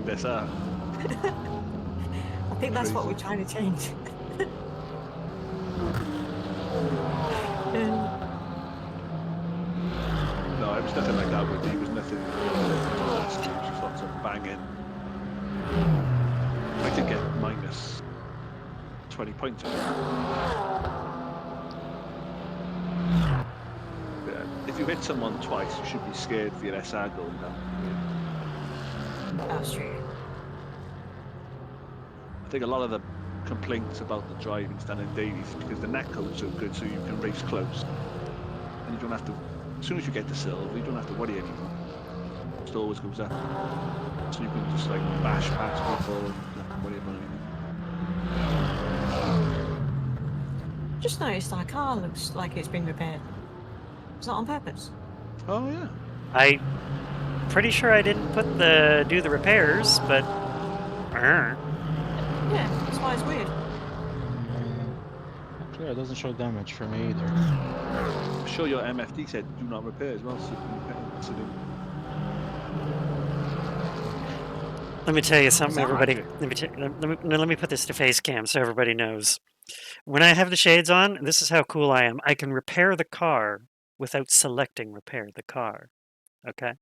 this out. I think that's what we're trying to change. but there was nothing. Just lots of banging. I did get minus 20 points. If you hit someone twice, you should be scared for your SR going down. That's true. I think a lot of the complaints about the driving done in dailies is because the netcode's so good, so you can race close, and you don't have to. As soon as you get to silver, you don't have to worry anymore. It always goes up, so you can just like bash past people and not worry about anything. Just noticed our car looks like it's been repaired. It's not on purpose. Oh yeah. I pretty sure I didn't do the repairs, but Yeah, that's why it's weird. Clear, it doesn't show damage for me either. I'm sure your MFD said do not repair as well. So let me tell you something, that right? everybody. Let me put this to face cam so everybody knows. When I have the shades on, this is how cool I am. I can repair the car without selecting repair the car. Okay?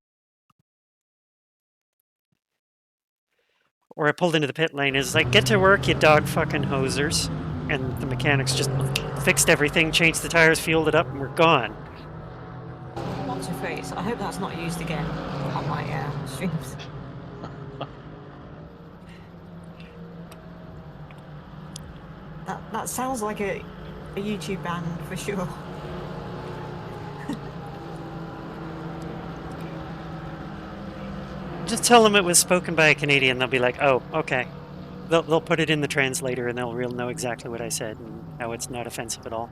Or I pulled into the pit lane. It's like, get to work, you dog fucking hosers. And the mechanics just fixed everything, changed the tires, fueled it up, and we're gone. What's your phrase? I hope that's not used again on my streams. That sounds like a YouTube ban for sure. Just tell them it was spoken by a Canadian. They'll be like, oh, okay. They'll put it in the translator and they'll know exactly what I said and how it's not offensive at all.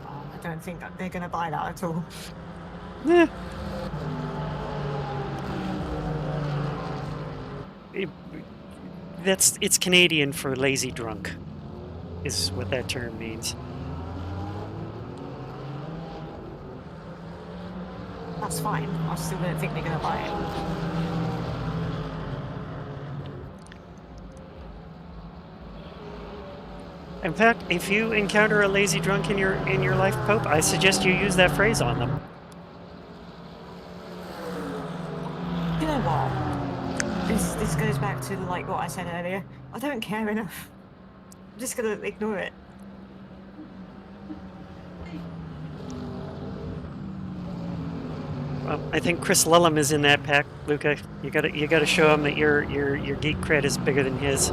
I don't think that they're going to buy that at all. Yeah. It's Canadian for lazy drunk, is what that term means. That's fine. I still don't think they're going to buy it. In fact, if you encounter a lazy drunk in your life, Pope, I suggest you use that phrase on them. You know what? This goes back to like what I said earlier. I don't care enough. I'm just gonna ignore it. Well, I think Chris Lullum is in that pack, Luca. You gotta show him that your geek cred is bigger than his.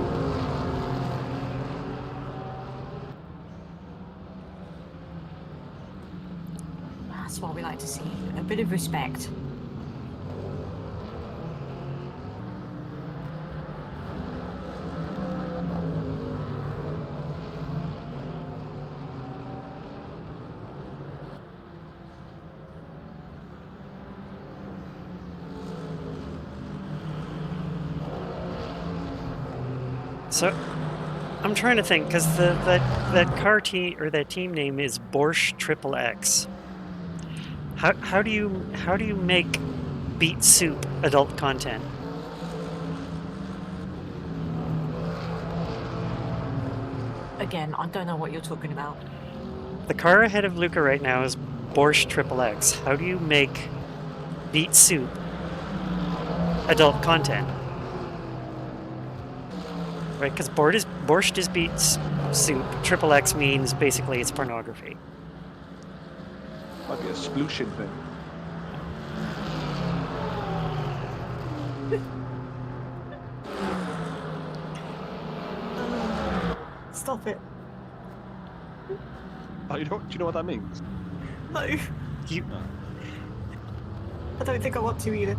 That's what we like to see. A bit of respect. So, I'm trying to think because that car team or that team name is Borscht Triple X. How do you make Beet Soup adult content? Again, I don't know what you're talking about. The car ahead of Luca right now is Borscht Triple X. How do you make Beet Soup adult content? Right, because Borscht is beet soup. Triple X means basically it's pornography. Might be a splooshing thing. Stop it. Oh, do you know what that means? No. I don't think I want to either.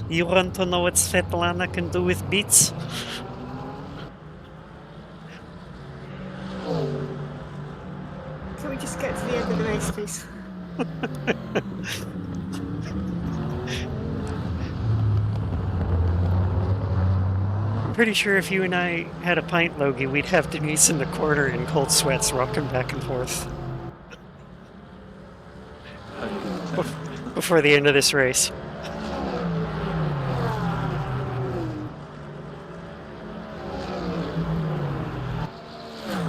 You want to know what Svetlana can do with beets? Can we just get to the end of the race, please? I'm pretty sure if you and I had a pint, Logie, we'd have Denise in the corner in cold sweats rocking back and forth before the end of this race.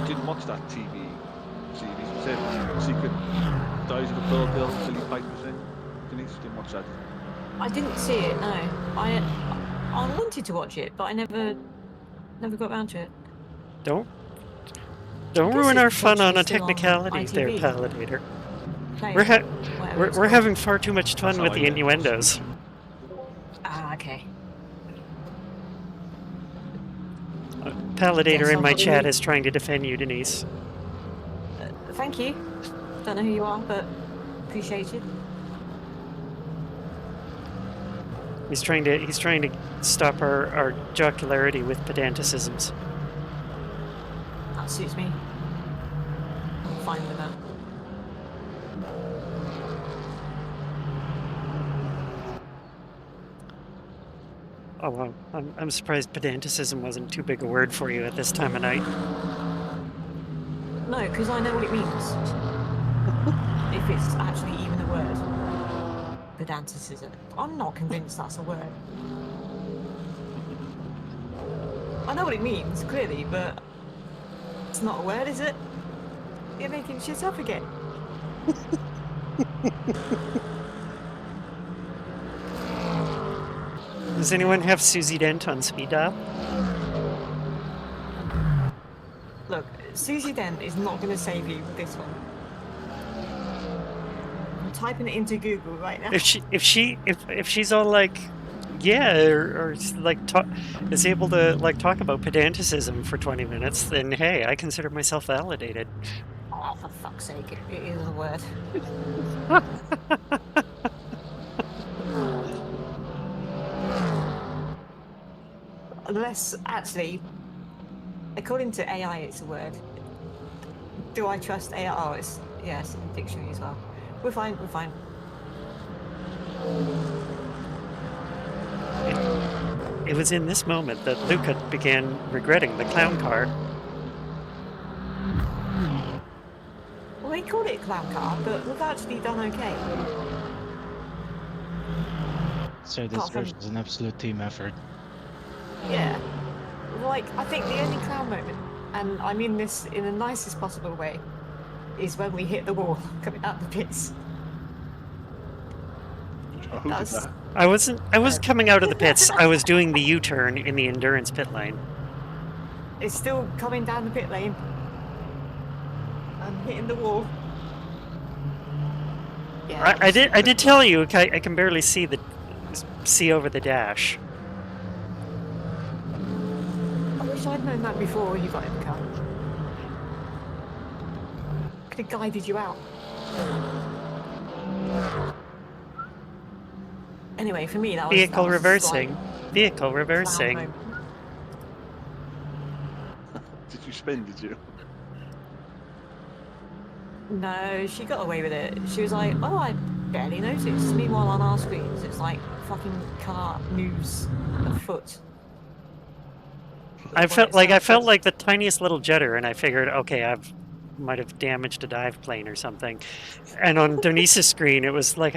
Didn't watch that TV series. You said secret Didn't watch that. I didn't see it. No, I wanted to watch it, but I never got around to it. Don't guess ruin it's our fun on potentially a still on technicality there, ITV. Palidator. Play We're it, whatever it's we're called. having far too much fun That's with how the I get innuendos. subscription. Ah, okay. Palidator Guess in I'll my probably chat leave. is trying to defend you, Denise. Thank you. Don't know who you are, but appreciate it. He's trying to stop our jocularity with pedanticisms. That suits me. I'm fine with that. Oh well, I'm surprised pedanticism wasn't too big a word for you at this time of night. No, because I know what it means. If it's actually even a word. Pedanticism. I'm not convinced that's a word. I know what it means, clearly, but it's not a word, is it? You're making shit up again. Does anyone have Susie Dent on speed dial? Look, Susie Dent is not going to save you with this one. I'm typing it into Google right now. If she's all like, yeah, or like is able to like talk about pedanticism for 20 minutes, then hey, I consider myself validated. Oh, for fuck's sake, it is a word. Unless, actually, according to AI, it's a word. Do I trust AI? Oh, it's, yes, in the dictionary as well. We're fine, we're fine. It was in this moment that Luca began regretting the clown car. Well, they called it a clown car, but we've actually done okay. So this Apart from- version is an absolute team effort. Yeah. Like, I think the only clown moment, and I mean this in the nicest possible way, is when we hit the wall coming out the pits. Oh, who did That's- that? I wasn't coming out of the pits. I was doing the U-turn in the endurance pit lane. It's still coming down the pit lane. I'm hitting the wall. Yeah, I did tell you I can barely see over the dash. I wish I'd known that before you got in the car. Could have guided you out. Anyway, for me, that was Vehicle a reversing. slight Vehicle clown reversing. moment. Did you spin? Did you? No, she got away with it. She was like, "Oh, I barely noticed." Meanwhile, on our screens, it's like fucking car moves a foot. I felt like the tiniest little judder, and I figured, okay, might have damaged a dive plane or something. And on Denise's screen, it was like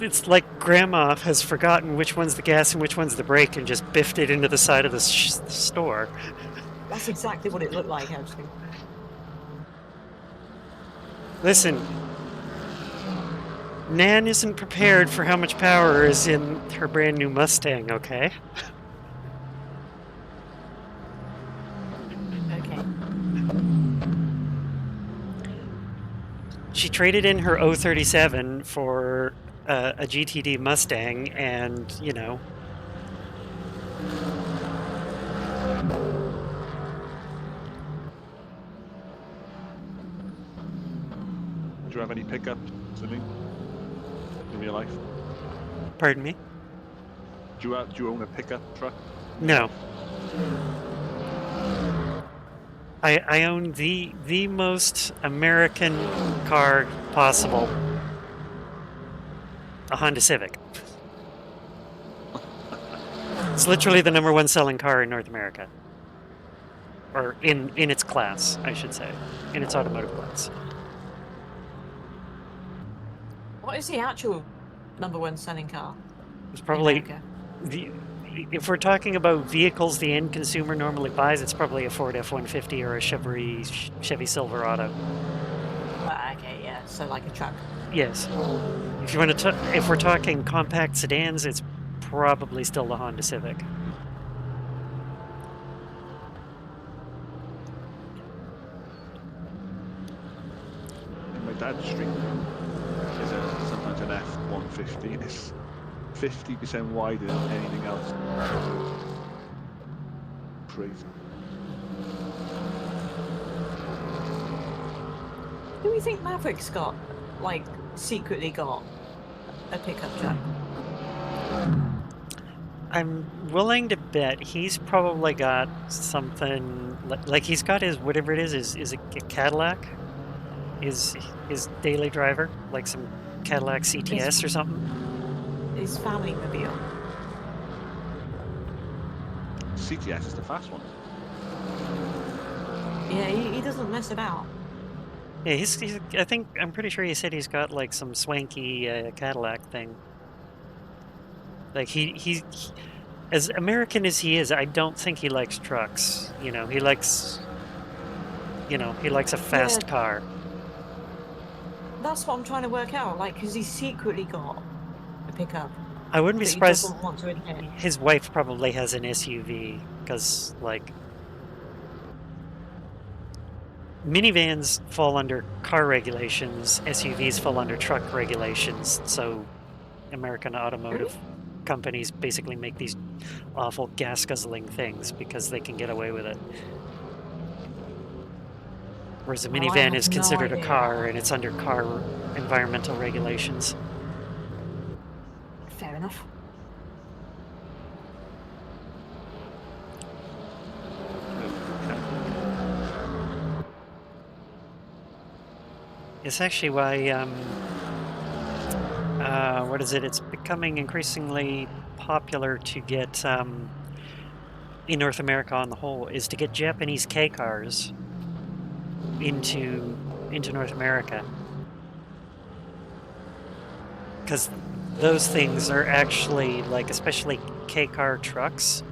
it's like Grandma has forgotten which one's the gas and which one's the brake, and just biffed it into the side of the store. That's exactly what it looked like, actually. Listen, Nan isn't prepared for how much power is in her brand new Mustang, okay? Okay. She traded in her 037 for a GTD Mustang, and, you know... Do you have any pickup, Celine, in your life? Pardon me? Do you own a pickup truck? No. I own the most American car possible. A Honda Civic. It's literally the #1 selling car in North America. Or in its class, I should say. In its automotive class. What is the actual #1 selling car? It's probably... America? If we're talking about vehicles the end consumer normally buys, it's probably a Ford F-150 or a Chevy Silverado. Okay, yeah. So like a truck. Yes. If you want to, if we're talking compact sedans, it's probably still the Honda Civic. In my dad's street is sometimes an F-150. It's 50% wider than anything else. Crazy. Do we think Maverick's got, like, secretly got a pickup truck? I'm willing to bet he's probably got something like he's got his whatever it is it a Cadillac? Is his daily driver like some Cadillac CTS or something? His family mobile. CTS is the fast one. Yeah, he doesn't mess about. Yeah, he's I'm pretty sure he said he's got like some swanky Cadillac thing. Like he as American as he is, I don't think he likes trucks. You know, he likes a fast car. That's what I'm trying to work out. Like, because he's secretly got a pickup. I wouldn't be that surprised. He doesn't want to admit. His wife probably has an SUV because like minivans fall under car regulations, SUVs fall under truck regulations. So American automotive companies basically make these awful gas guzzling things because they can get away with it. Whereas a minivan is considered a car and it's under car environmental regulations. Fair enough. It's actually why, what is it? It's becoming increasingly popular to get, in North America on the whole, is to get Japanese K cars into North America. Because those things are actually, like, especially K car trucks,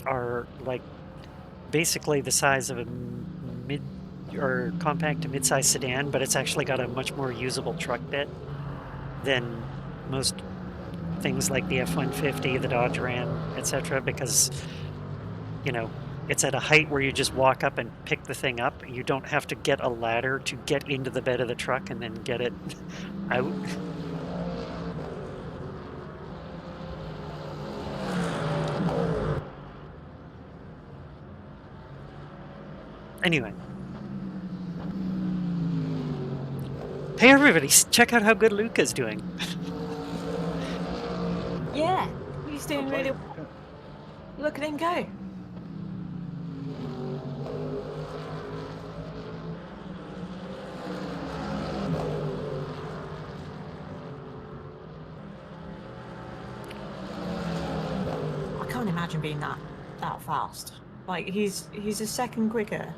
are, like, basically the size of a mid or compact to mid-size sedan, but it's actually got a much more usable truck bed than most things like the F-150, the Dodge Ram, etc. Because, you know, it's at a height where you just walk up and pick the thing up. You don't have to get a ladder to get into the bed of the truck and then get it out. Anyway. Hey everybody, check out how good Luca's doing. Yeah, he's doing really well. Look at him go. I can't imagine being that fast. Like, he's a second quicker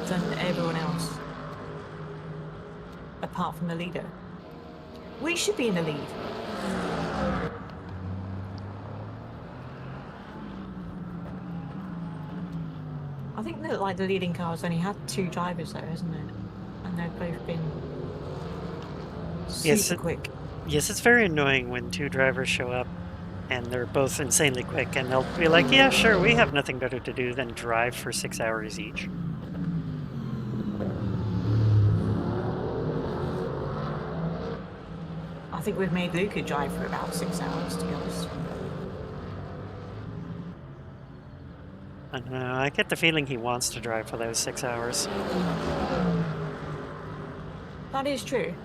than everyone else. Apart from the leader. We should be in the lead. I think that like the leading car's only had 2 drivers though, hasn't it? And they've both been super quick. Yes, it's very annoying when 2 drivers show up and they're both insanely quick and they'll be like, yeah, sure, we have nothing better to do than drive for 6 hours each. I think we've made Luca drive for about 6 hours, to be honest. I don't know, I get the feeling he wants to drive for those 6 hours. That is true.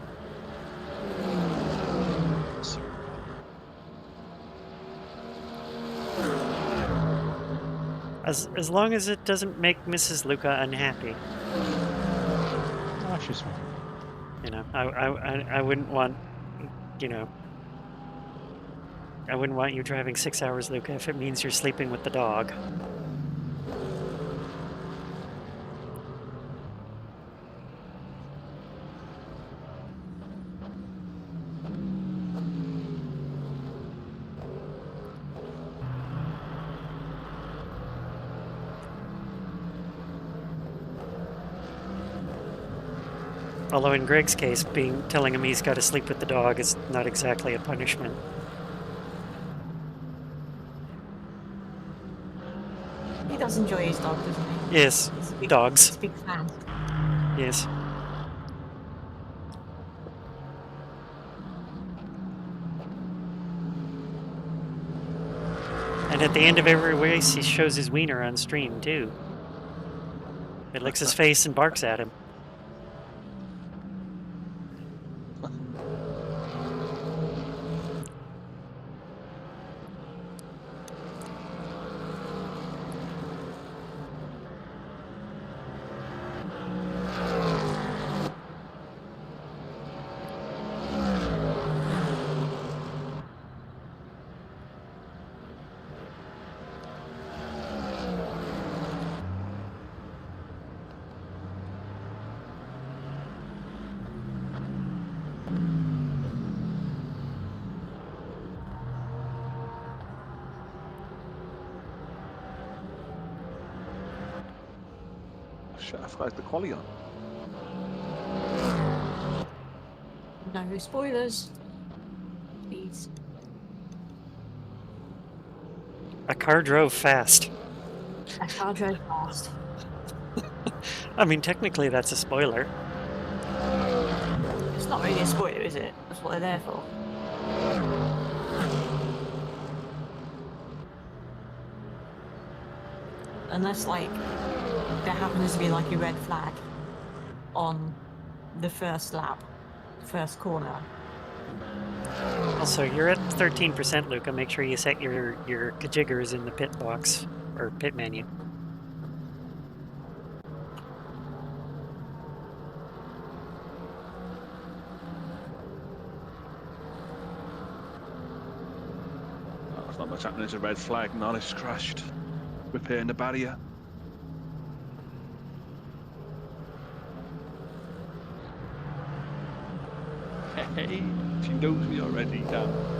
As long as it doesn't make Mrs. Luca unhappy. Oh, she's fine. You know, I wouldn't want, you know, I wouldn't want you driving 6 hours, Luca, if it means you're sleeping with the dog. Although in Greg's case, telling him he's got to sleep with the dog is not exactly a punishment. He does enjoy his dog, doesn't he? Yes, He's a big, dogs. he's a big fan. Yes. And at the end of every race, he shows his wiener on stream, too. It licks his face and barks at him. Shit, I forgot the quality on. No spoilers. Please. A car drove fast. A car drove past. I mean, technically that's a spoiler. It's not really a spoiler, is it? That's what they're there for. Unless, like, there happens to be, like, a red flag on the first lap, first corner. Also, you're at 13%, Luca. Make sure you set your kajiggers in the pit box, or pit menu. Oh, there's not much happening. There's a red flag. Norris crashed. Repairing the barrier. Hey, she knows me already, damn.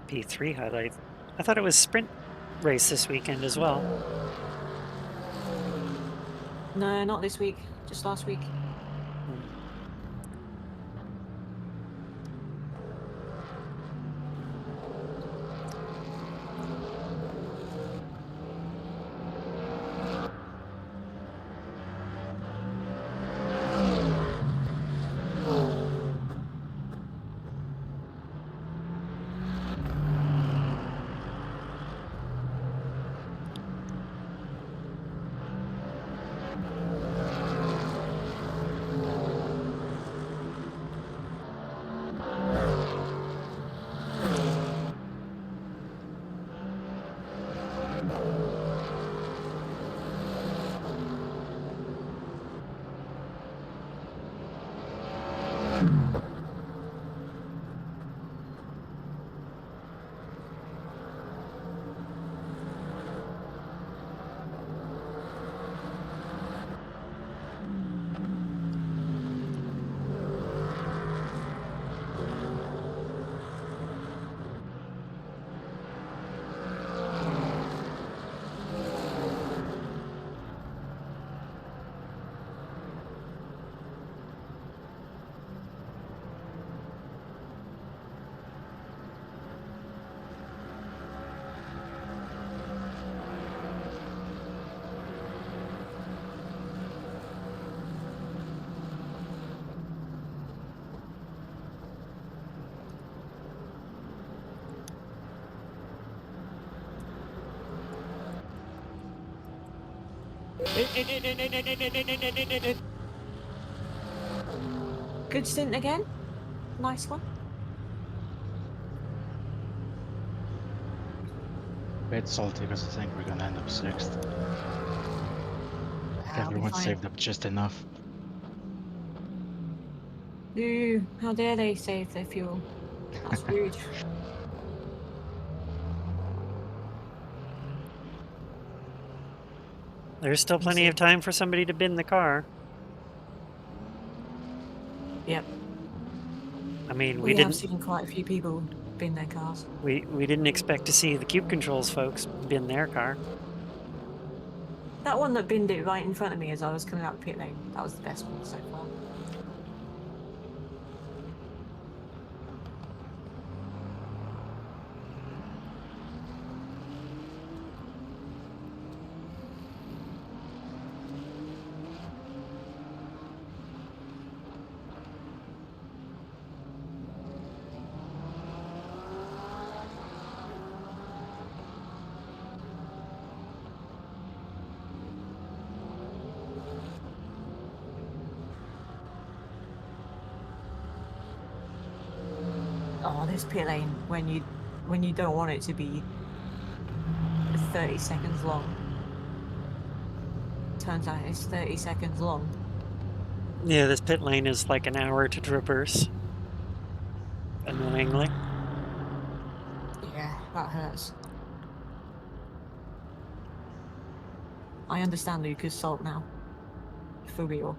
P3 highlight. I thought it was sprint race this weekend as well. No, not this week. Just last week. Good stint again. Nice one. Bit salty because I think we're gonna end up 6th. I'll be Everyone fine. saved up just enough. Ooh, how dare they save their fuel? That's rude. There's still plenty of time for somebody to bin the car. Yep. I mean, We have seen quite a few people bin their cars. we didn't expect to see the Cube Controls folks bin their car. That one that binned it right in front of me as I was coming out the pit lane, that was the best one so far. Oh, this pit lane when you don't want it to be 30 seconds long. Turns out it's 30 seconds long. Yeah, this pit lane is like an hour to traverse. Annoyingly. Yeah, that hurts. I understand Luca's salt now. For real.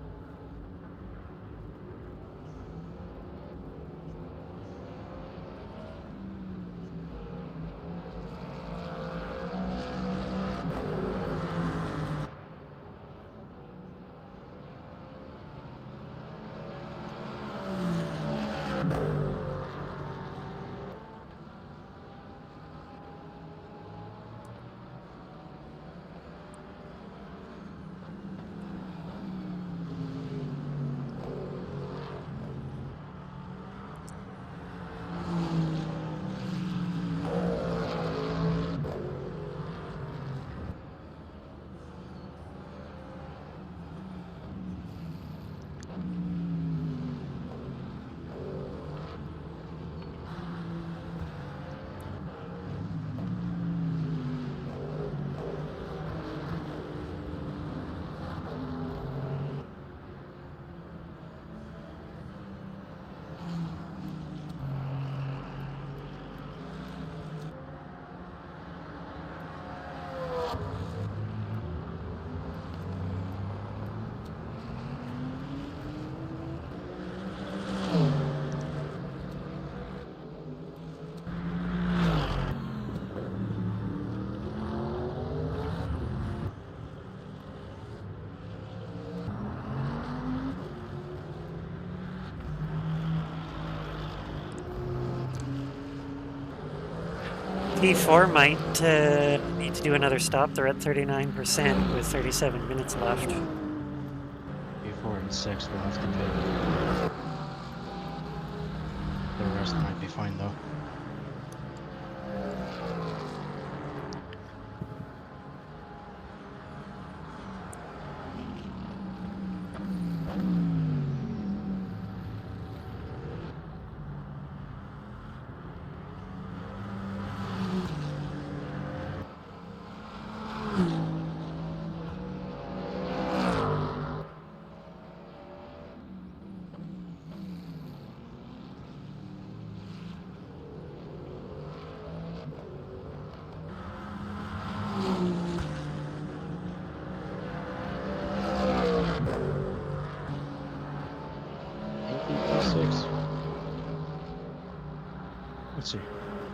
P4 might need to do another stop. They're at 39% with 37 minutes left. P4 and 6 will have to pit. The rest might be fine though. Let's see.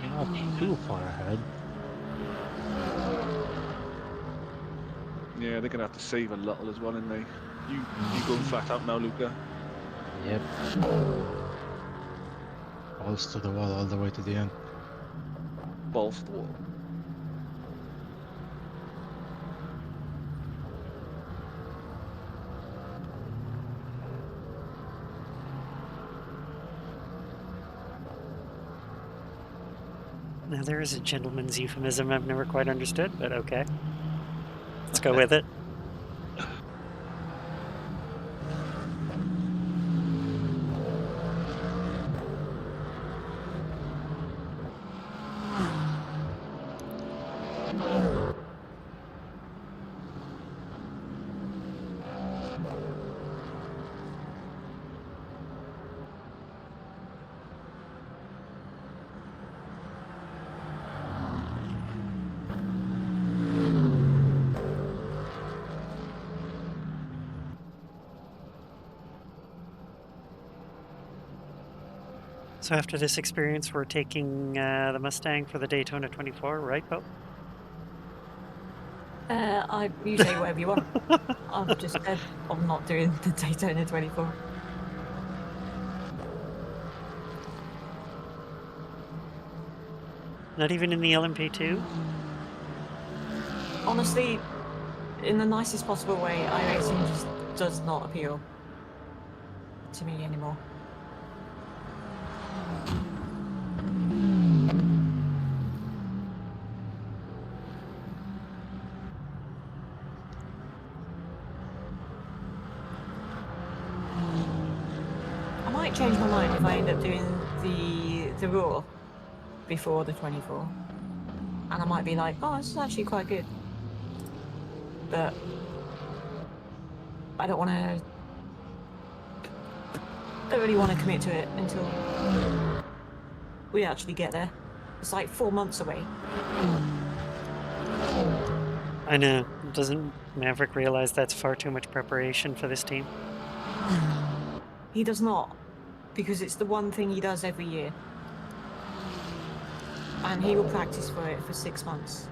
You're not too far ahead. Yeah, they're gonna have to save a little as well, aren't they? You going flat out now, Luca? Yep. Balls to the wall all the way to the end. Balls to the wall. Now, there is a gentleman's euphemism I've never quite understood, but okay. Let's go with it. So after this experience, we're taking the Mustang for the Daytona 24, right, Bo? You say whatever you want. I've just said I'm not doing the Daytona 24. Not even in the LMP2? Honestly, in the nicest possible way, iRacing just does not appeal to me anymore. I might change my mind if I end up doing the Raw before the 24. And I might be like, oh, this is actually quite good. But I don't really want to commit to it until we actually get there. It's like 4 months away. I know. Doesn't Maverick realize that's far too much preparation for this team? He does not, because it's the one thing he does every year. And he will practice for it for 6 months.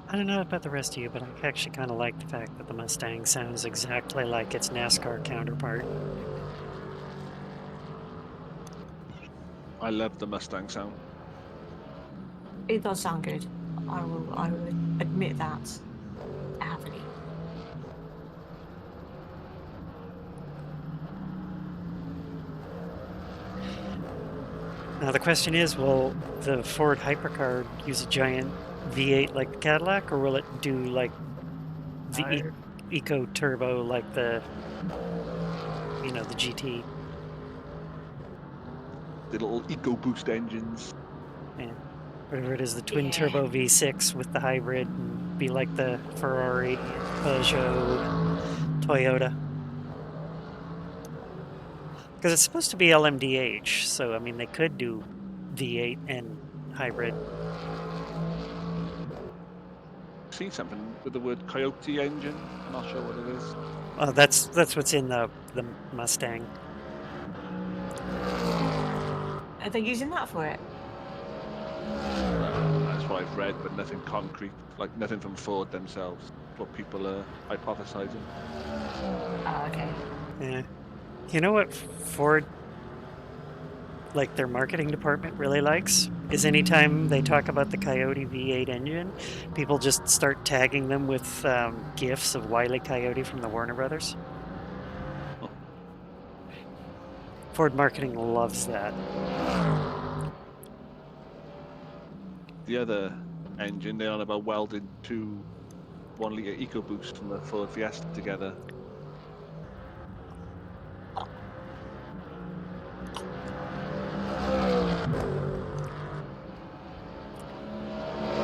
I don't know about the rest of you, but I actually kind of like the fact that the Mustang sounds exactly like its NASCAR counterpart. I love the Mustang sound. It does sound good. I will admit that happily. Now the question is, will the Ford Hypercar use a giant V8 like the Cadillac, or will it do like the Eco Turbo like the, you know, the GT? The little EcoBoost engines. Yeah. Whatever it is, the twin Yeah. turbo V6 with the hybrid, and be like the Ferrari, Peugeot, Toyota. Because it's supposed to be LMDH, so I mean they could do V8 and hybrid. Seen something with the word Coyote engine. I'm not sure what it is. That's what's in the Mustang. Are they using that for it? That's what I've read, but nothing concrete. Like nothing from Ford themselves. What people are hypothesizing. Oh, okay. Yeah. You know what Ford, like their marketing department, really likes? Is anytime they talk about the Coyote V8 engine, people just start tagging them with GIFs of Wile E. Coyote from the Warner Brothers. Oh. Ford marketing loves that. The other engine, they're on about welding two 1 litre EcoBoost from the Ford Fiesta together.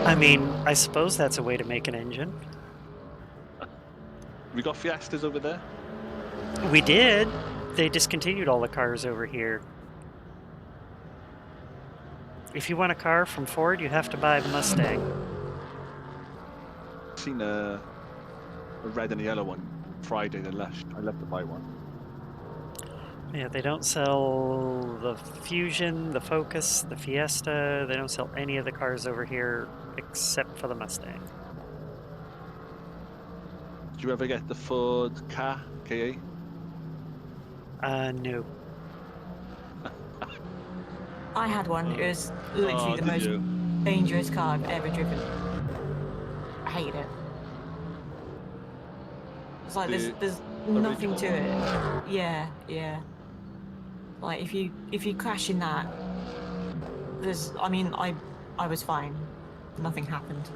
I mean, I suppose that's a way to make an engine. We got Fiestas over there. We did. They discontinued all the cars over here. If you want a car from Ford, you have to buy the Mustang. Seen a red and a yellow one Friday, the Lush. I'd love to buy one. Yeah, they don't sell the Fusion, the Focus, the Fiesta. They don't sell any of the cars over here except for the Mustang. Did you ever get the Ford KA? No. I had one. It was literally the did most you? dangerous car I've ever driven. I hated it. It's like there's nothing to it. Yeah, yeah. Like if you crash in that, I mean I was fine. Nothing happened.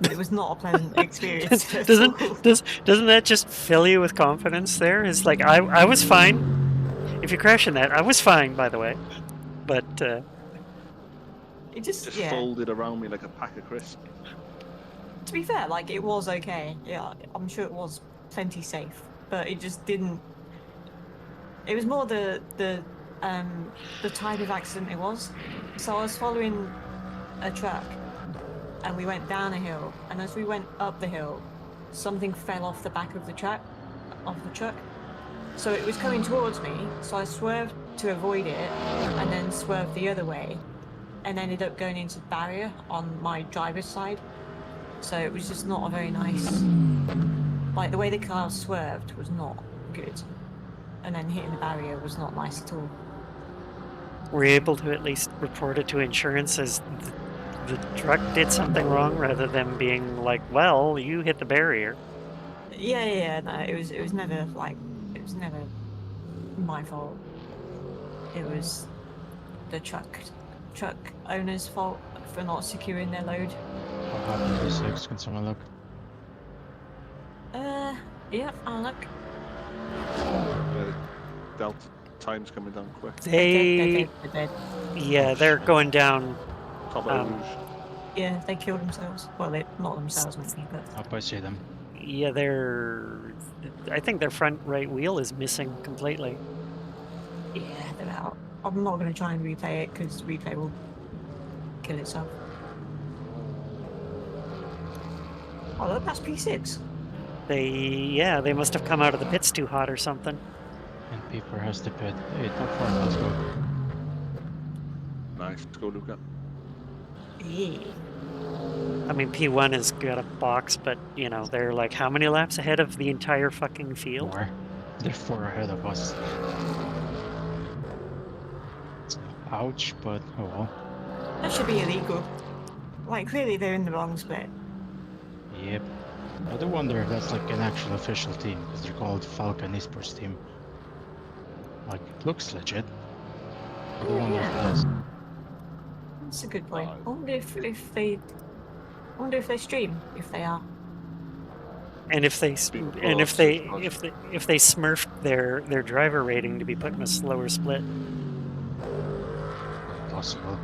But it was not a pleasant experience. Doesn't that just fill you with confidence there? It's like I was fine. If you crash in that, I was fine, by the way. But it just folded around me like a pack of crisps. To be fair, like it was okay. Yeah, I'm sure it was plenty safe, but it just didn't. It was more the type of accident it was. So I was following a truck, and we went down a hill, and as we went up the hill, something fell off the back of the truck. So it was coming towards me, so I swerved to avoid it, and then swerved the other way, and ended up going into the barrier on my driver's side. So it was just not a very nice... Like, the way the car swerved was not good. And then hitting the barrier was not nice at all. were you able to at least report it to insurance as the truck did something wrong, rather than being like, well, you hit the barrier? Yeah, no, it was never, like, it was never my fault. It was the truck owner's fault for not securing their load. What happened to the 6? Can someone look? Yeah, I'll look. Delta time's coming down quick. They're dead. Yeah, they're going down. Top of Rouge. Yeah, they killed themselves. Well, they not themselves, maybe, but... Up, I see them. Yeah, I think their front right wheel is missing completely. Yeah, they're out. I'm not going to try and replay it, because replay will kill itself. Oh, look, that's P6. They must have come out of the pits too hot or something. And Peeper has the pit. Hey, top 4, let's go. Nice, let's go, Luca. Yeah. I mean, P1 has got a box, but, you know, they're like how many laps ahead of the entire fucking field? 4. They're 4 ahead of us. Ouch, but oh well. That should be illegal. Like, clearly they're in the wrong split. Yep. I do wonder if that's like an actual official team, because they're called Falcon Esports Team. Like, it looks legit. I do wonder if it is. That's a good point. I wonder if they stream, if they are. And if they smurfed their driver rating to be put in a slower split. Possible.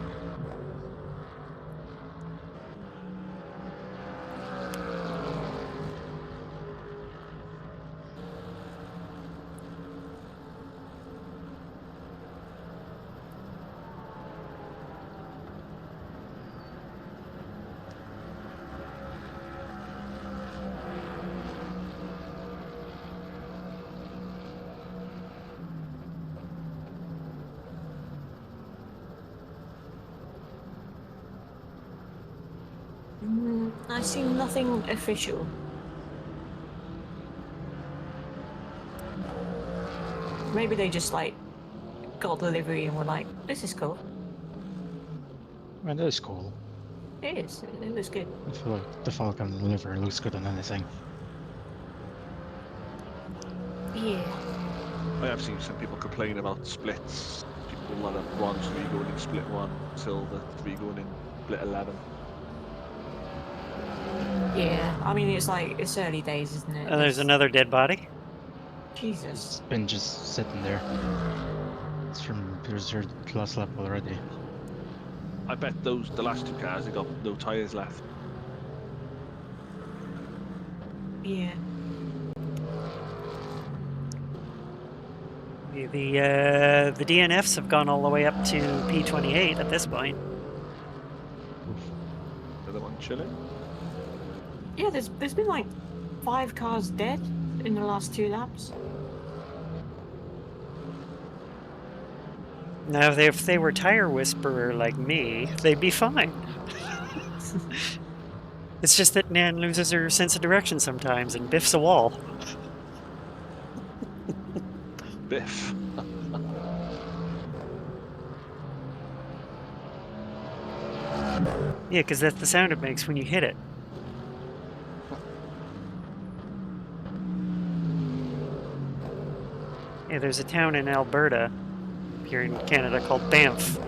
I see nothing official. Maybe they just like got delivery and were like, "This is cool." And that is cool. It is. It looks good. I feel like the Falcon liver looks good on anything. Yeah. I have seen some people complain about splits. People that have 1, 3 going in split 1, silver, 3 going in split 11. Yeah. I mean, it's like it's early days, isn't it? Oh, there's another dead body. Jesus. It's been just sitting there. It's from your last lap already. I bet the last 2 cars, they got no tyres left. Yeah. The DNFs have gone all the way up to P28 at this point. The other one chilling. Yeah. There's been like 5 cars dead in the last 2 laps. Now, if they were tire whisperer like me, they'd be fine. It's just that Nan loses her sense of direction sometimes and biffs a wall. Biff. Yeah, because that's the sound it makes when you hit it. Yeah, there's a town in Alberta, here in Canada, called Banff.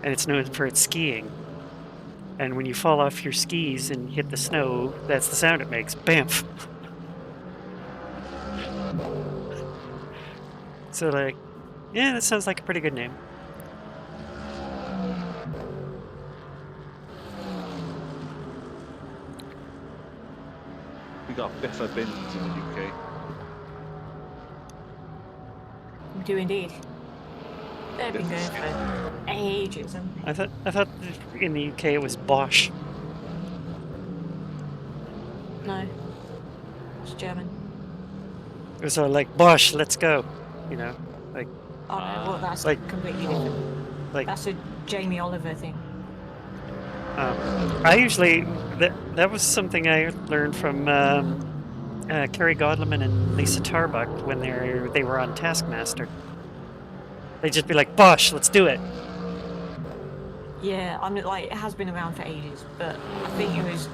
And it's known for its skiing. And when you fall off your skis and hit the snow, that's the sound it makes. Banff. So, like, yeah, that sounds like a pretty good name. We got Biffa bins in the UK. We do indeed. They've been going for ages, haven't they? I thought in the UK it was Bosch. No. It's German. It was like, Bosch, let's go. You know, like, Oh no, well that's like- completely different. like That's a Jamie Oliver thing. I usually that was something I learned from Kerry Godleman and Lisa Tarbuck when they were on Taskmaster. They'd just be like, Bosch, let's do it. Yeah, I mean, like, it has been around for ages, but I think it was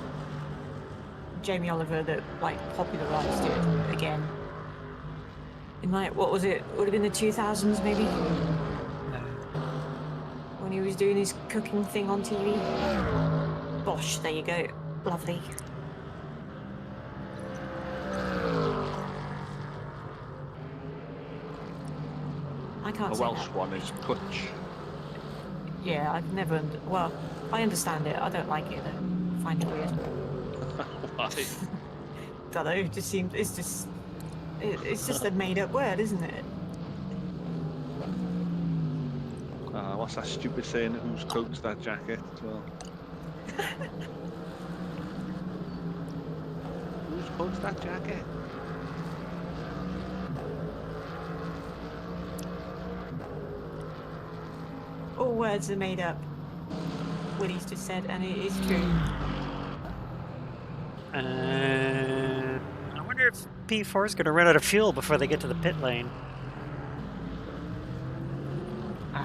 Jamie Oliver that, like, popularised it again. In, like, what was it? Would have been the 2000s, maybe? When he was doing his cooking thing on TV. Bosh, there you go. Lovely. I can't The say Welsh that. one is Kutch. Yeah, I've never... Well, I understand it. I don't like it, though. I find it weird. Why? Don't know, it just seems... It's just a made-up word, isn't it? What's that stupid saying? Whose coat's that jacket as well? Whose coat's that jacket? All words are made up. Willie's just said, and it is true. I wonder if P4 is going to run out of fuel before they get to the pit lane.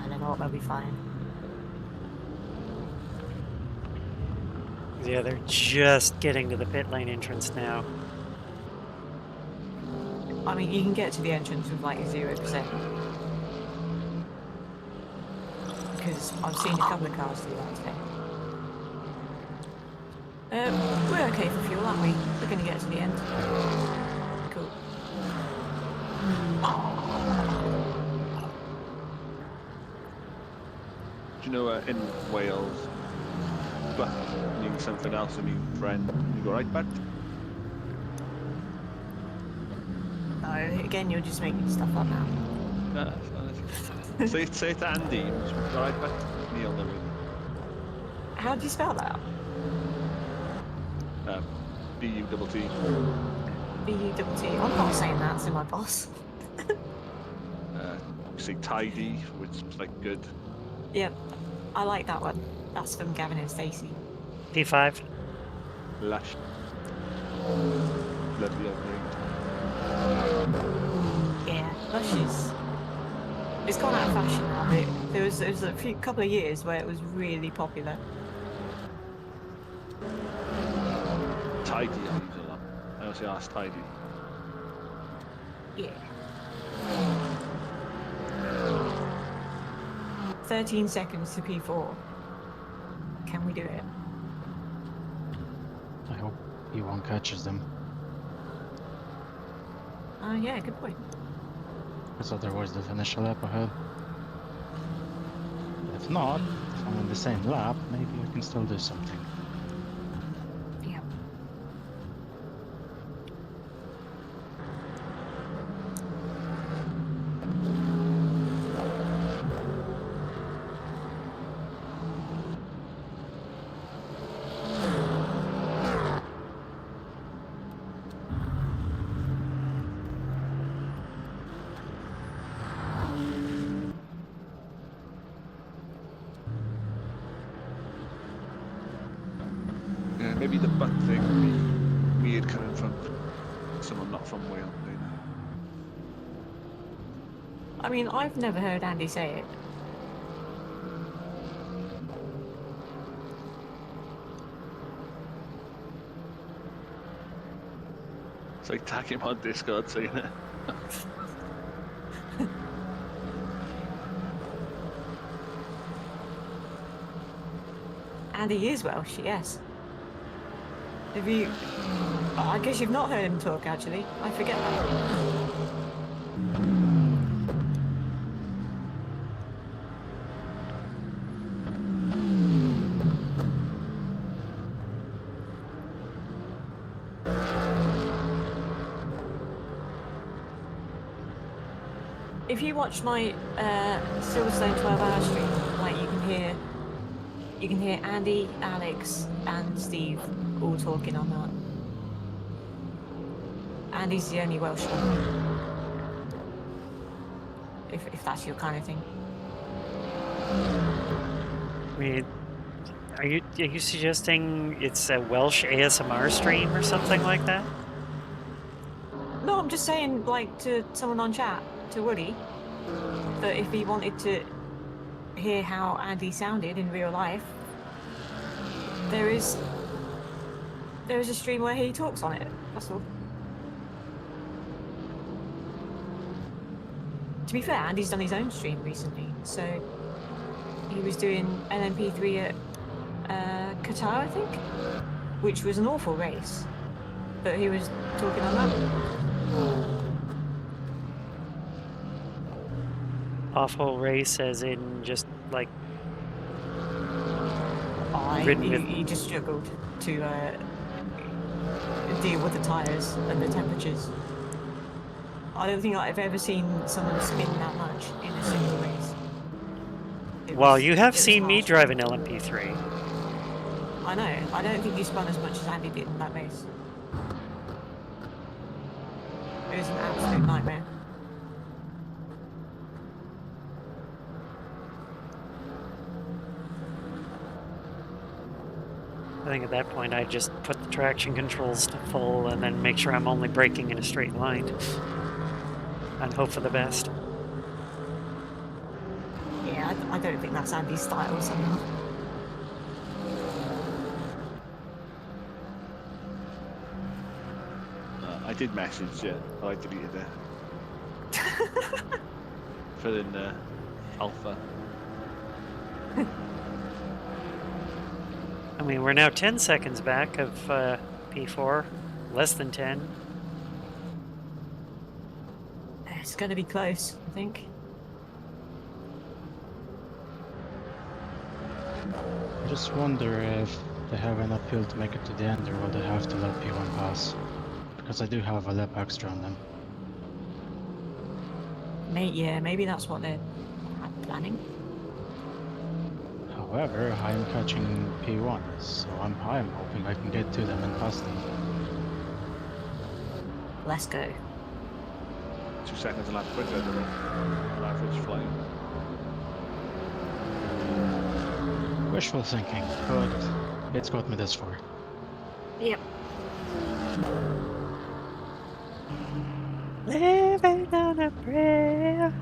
They're not, they'll be fine. Yeah, they're just getting to the pit lane entrance now. I mean, you can get to the entrance with like 0%. Because I've seen a couple of cars do that today. We're okay for fuel, aren't we? We're going to get to the end. Cool. Do you know in Wales, but means something else, I mean friend. You go right, bud? No, again, you're just making stuff up now. Say it to Andy. You go right, bud? Neil, never. How do you spell that? B-U-T-T. B-U-T-T. I'm not saying that to my boss. You say tidy, which is like good. Yep, I like that one. That's from Gavin and Stacey. P5. Lush. Lovely upgrade. Yeah, Lush is... It's gone out of fashion now, but there was a couple of years where it was really popular. Tidy, I use a lot. I also ask tidy. Yeah. 13 seconds to P4. Can we do it? I hope P1 catches them. Yeah, good point. Because otherwise they'll finish a lap ahead. If not, if I'm on the same lap, maybe I can still do something. Yeah. Yeah, maybe the butt thing would be weird coming from someone not from Wales. Maybe. I mean, I've never heard Andy say it. It's like tag him on Discord saying it. Andy is Welsh, yes. Have you... I guess you've not heard him talk, actually. I forget that. If you watch my Silverstone 12-hour stream, like you can hear Andy, Alex, and Steve all talking on that. Andy's the only Welsh one. If that's your kind of thing. I mean, are you suggesting it's a Welsh ASMR stream or something like that? No, I'm just saying, like, to someone on chat, to Woody, that if he wanted to hear how Andy sounded in real life, there is a stream where he talks on it. That's all. To be fair, Andy's done his own stream recently, so he was doing LMP3 at Qatar, I think, which was an awful race, but he was talking on that. Awful race, as in just like He just struggled to deal with the tyres and the temperatures. I don't think I've ever seen someone spin that much in a single race. Well, you have seen me drive an LMP3. I know. I don't think you spun as much as Andy did in that race. It was an absolute nightmare. I think at that point I just put the traction controls to full and then make sure I'm only braking in a straight line and hope for the best. Yeah, I don't think that's Andy's style somehow. I did message you, but I deleted it. Fill in alpha. I mean, we're now 10 seconds back of P4, less than 10. It's going to be close, I think. I just wonder if they have enough fuel to make it to the end, or will they have to let P1 pass? Because I do have a lap extra on them. Yeah, maybe that's what they're planning. However, I'm catching P1, so I'm hoping I can get to them and pass them. Let's go. 2 seconds and lap quicker than an average flying. Wishful thinking, but it's got me this far. Yep. Living on a prayer.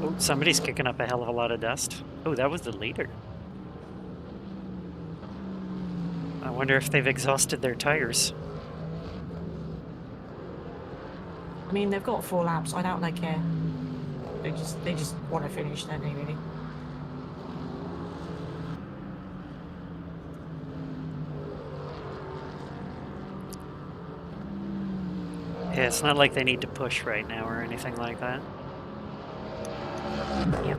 Oh, somebody's kicking up a hell of a lot of dust. Oh, that was the leader. I wonder if they've exhausted their tires. I mean, they've got 4 laps. I doubt they care. They just want to finish, don't they, really? Yeah, it's not like they need to push right now or anything like that. Yep.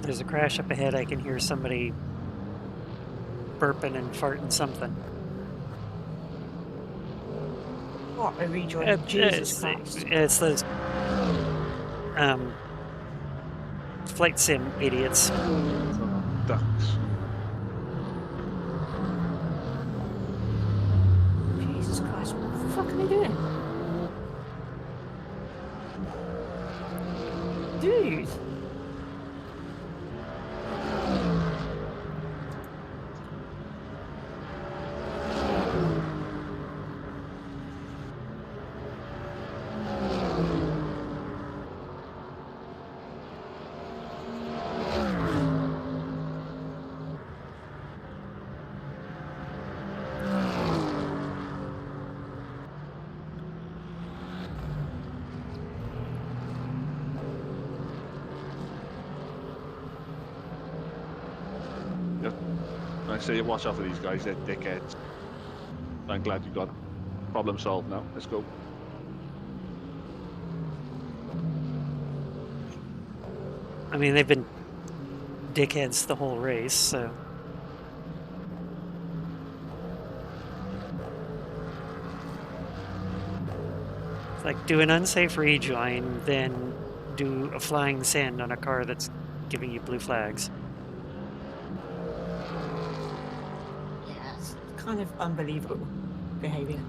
There's a crash up ahead. I can hear somebody burping and farting something. What a rejoin. Jesus Christ. It's those flight sim idiots. Ducks. Jesus Christ, what the fuck are they doing? Dude! Yep. I say watch out for these guys, they're dickheads. I'm glad you got it. Problem solved now. Let's go. I mean, they've been dickheads the whole race, so. It's like do an unsafe rejoin, then do a flying send on a car that's giving you blue flags. Yeah, it's kind of unbelievable behaviour.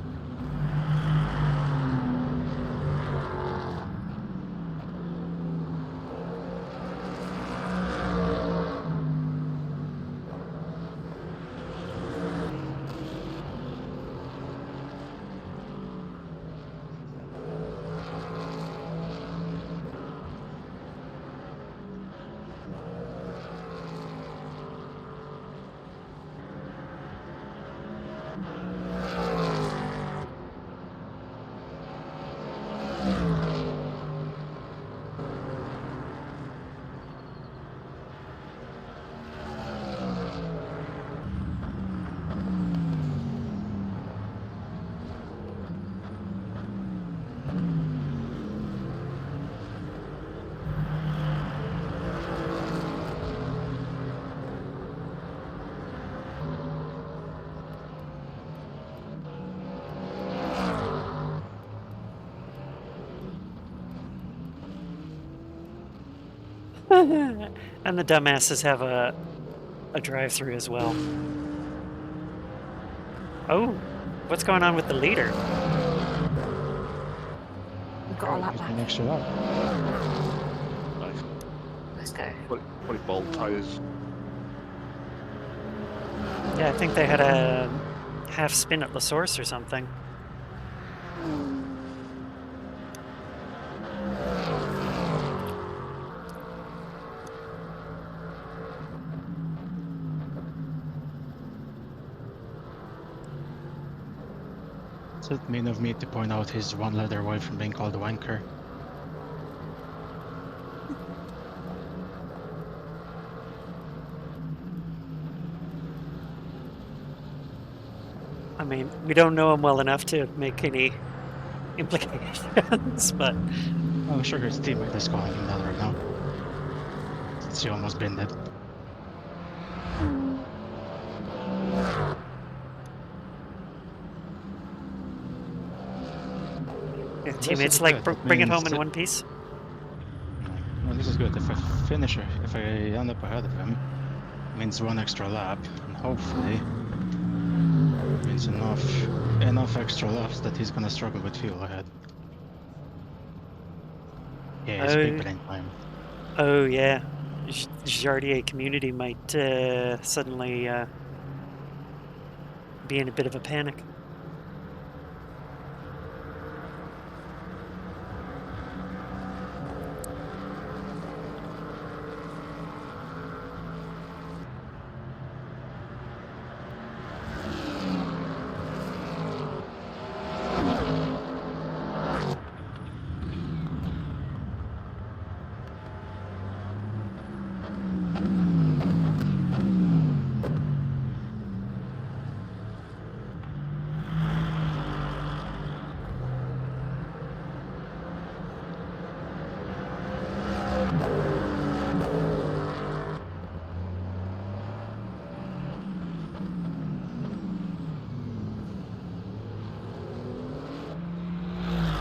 And the dumbasses have a drive-through as well. Oh, what's going on with the leader? We've got a lap He's back. been extra up. Nice. Let's go. Probably bolt tires. Yeah, I think they had a half spin at La Source or something. Is it mean of me to point out he's one letter away from being called a wanker? I mean, we don't know him well enough to make any implications, but I'm sure his teammate is calling him that right now. Since he almost been dead. yeah, This teammates is like good. That bring it means home in that- one piece. Well, this is good. If I finish, if I end up ahead of him, means one extra lap, and hopefully means enough extra laps that he's gonna struggle with fuel ahead. Yeah, it's big brain time. Oh yeah, Jardier community might suddenly be in a bit of a panic.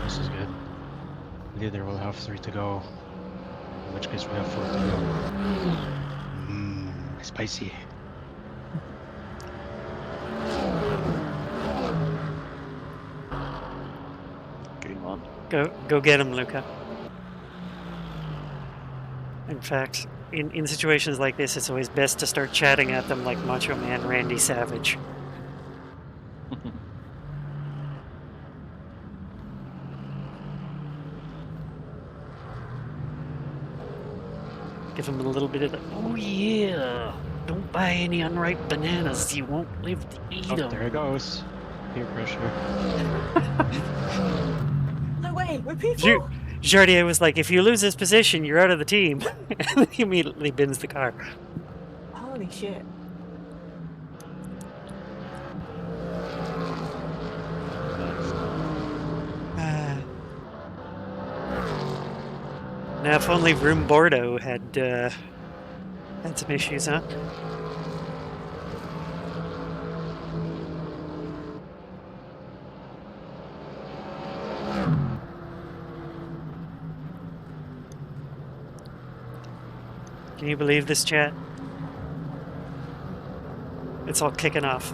This is good. Leader will have 3 to go, in which case we have 4 to go. Spicy. Game on. Go get him, Luca. In fact, in situations like this, it's always best to start chatting at them like Macho Man Randy Savage. Give them a little bit of the, oh yeah, don't buy any unripe bananas, you won't live to eat Oh, them. there it goes. Peer pressure. No way, we're people. Jardier was like, if you lose this position, you're out of the team. And he immediately bins the car. Holy shit. Now, if only Room Bordeaux had some issues, huh? Can you believe this, chat? It's all kicking off.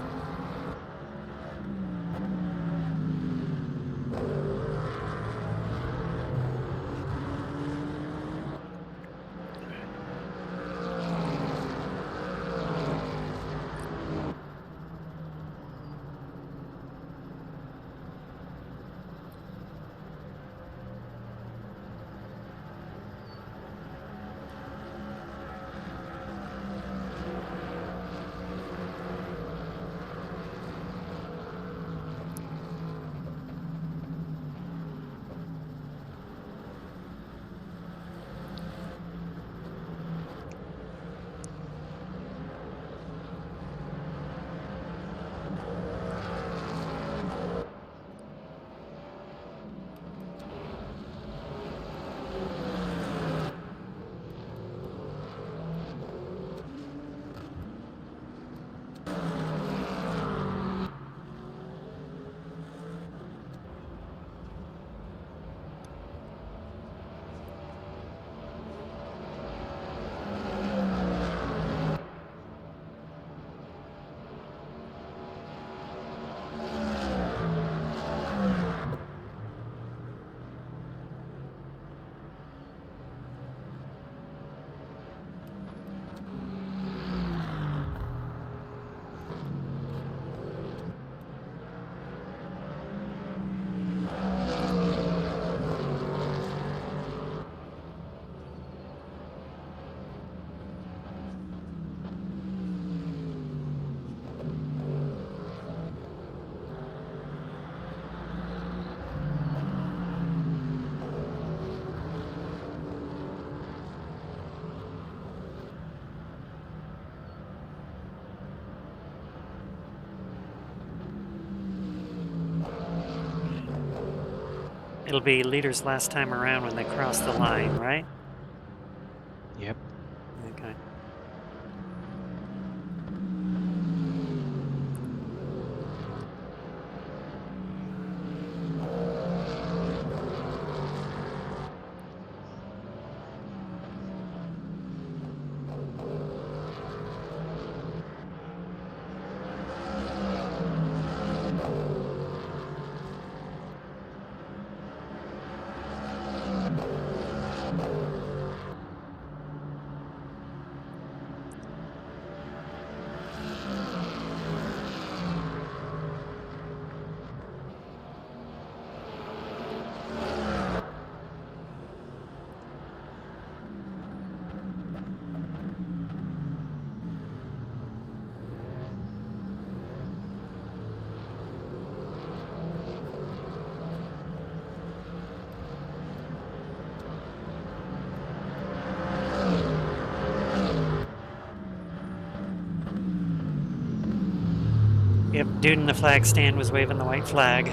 It'll be leader's last time around when they cross the line, right? Yep. Okay. Yep, dude in the flag stand was waving the white flag.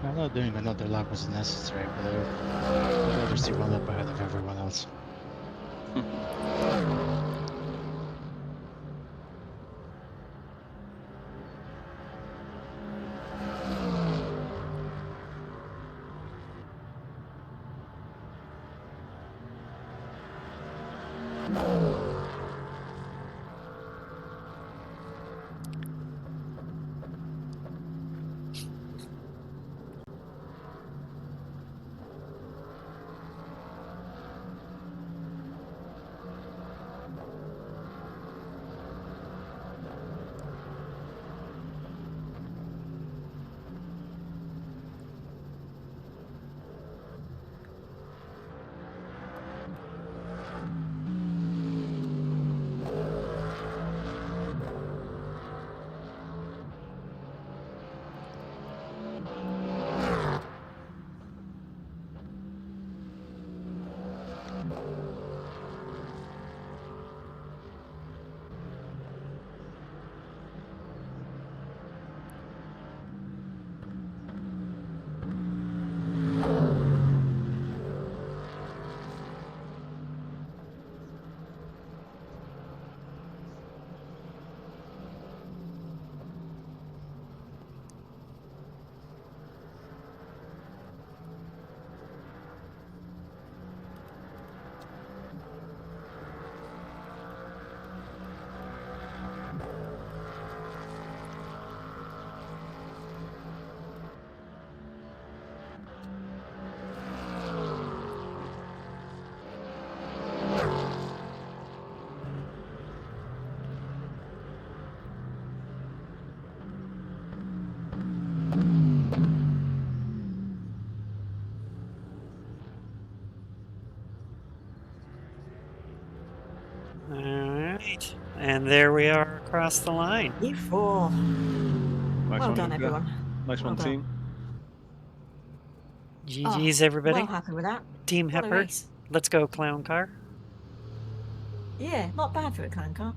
I'm not doing another lap was necessary, but I'd rather see one lap ahead of everyone else. We're across the line. E4. Nice Well one, done, Luca. everyone. Nice Well one, done. team. GG's, Oh, everybody. well happy with that. Team What a Hepburn. race. Let's go, clown car. Yeah, not bad for a clown car.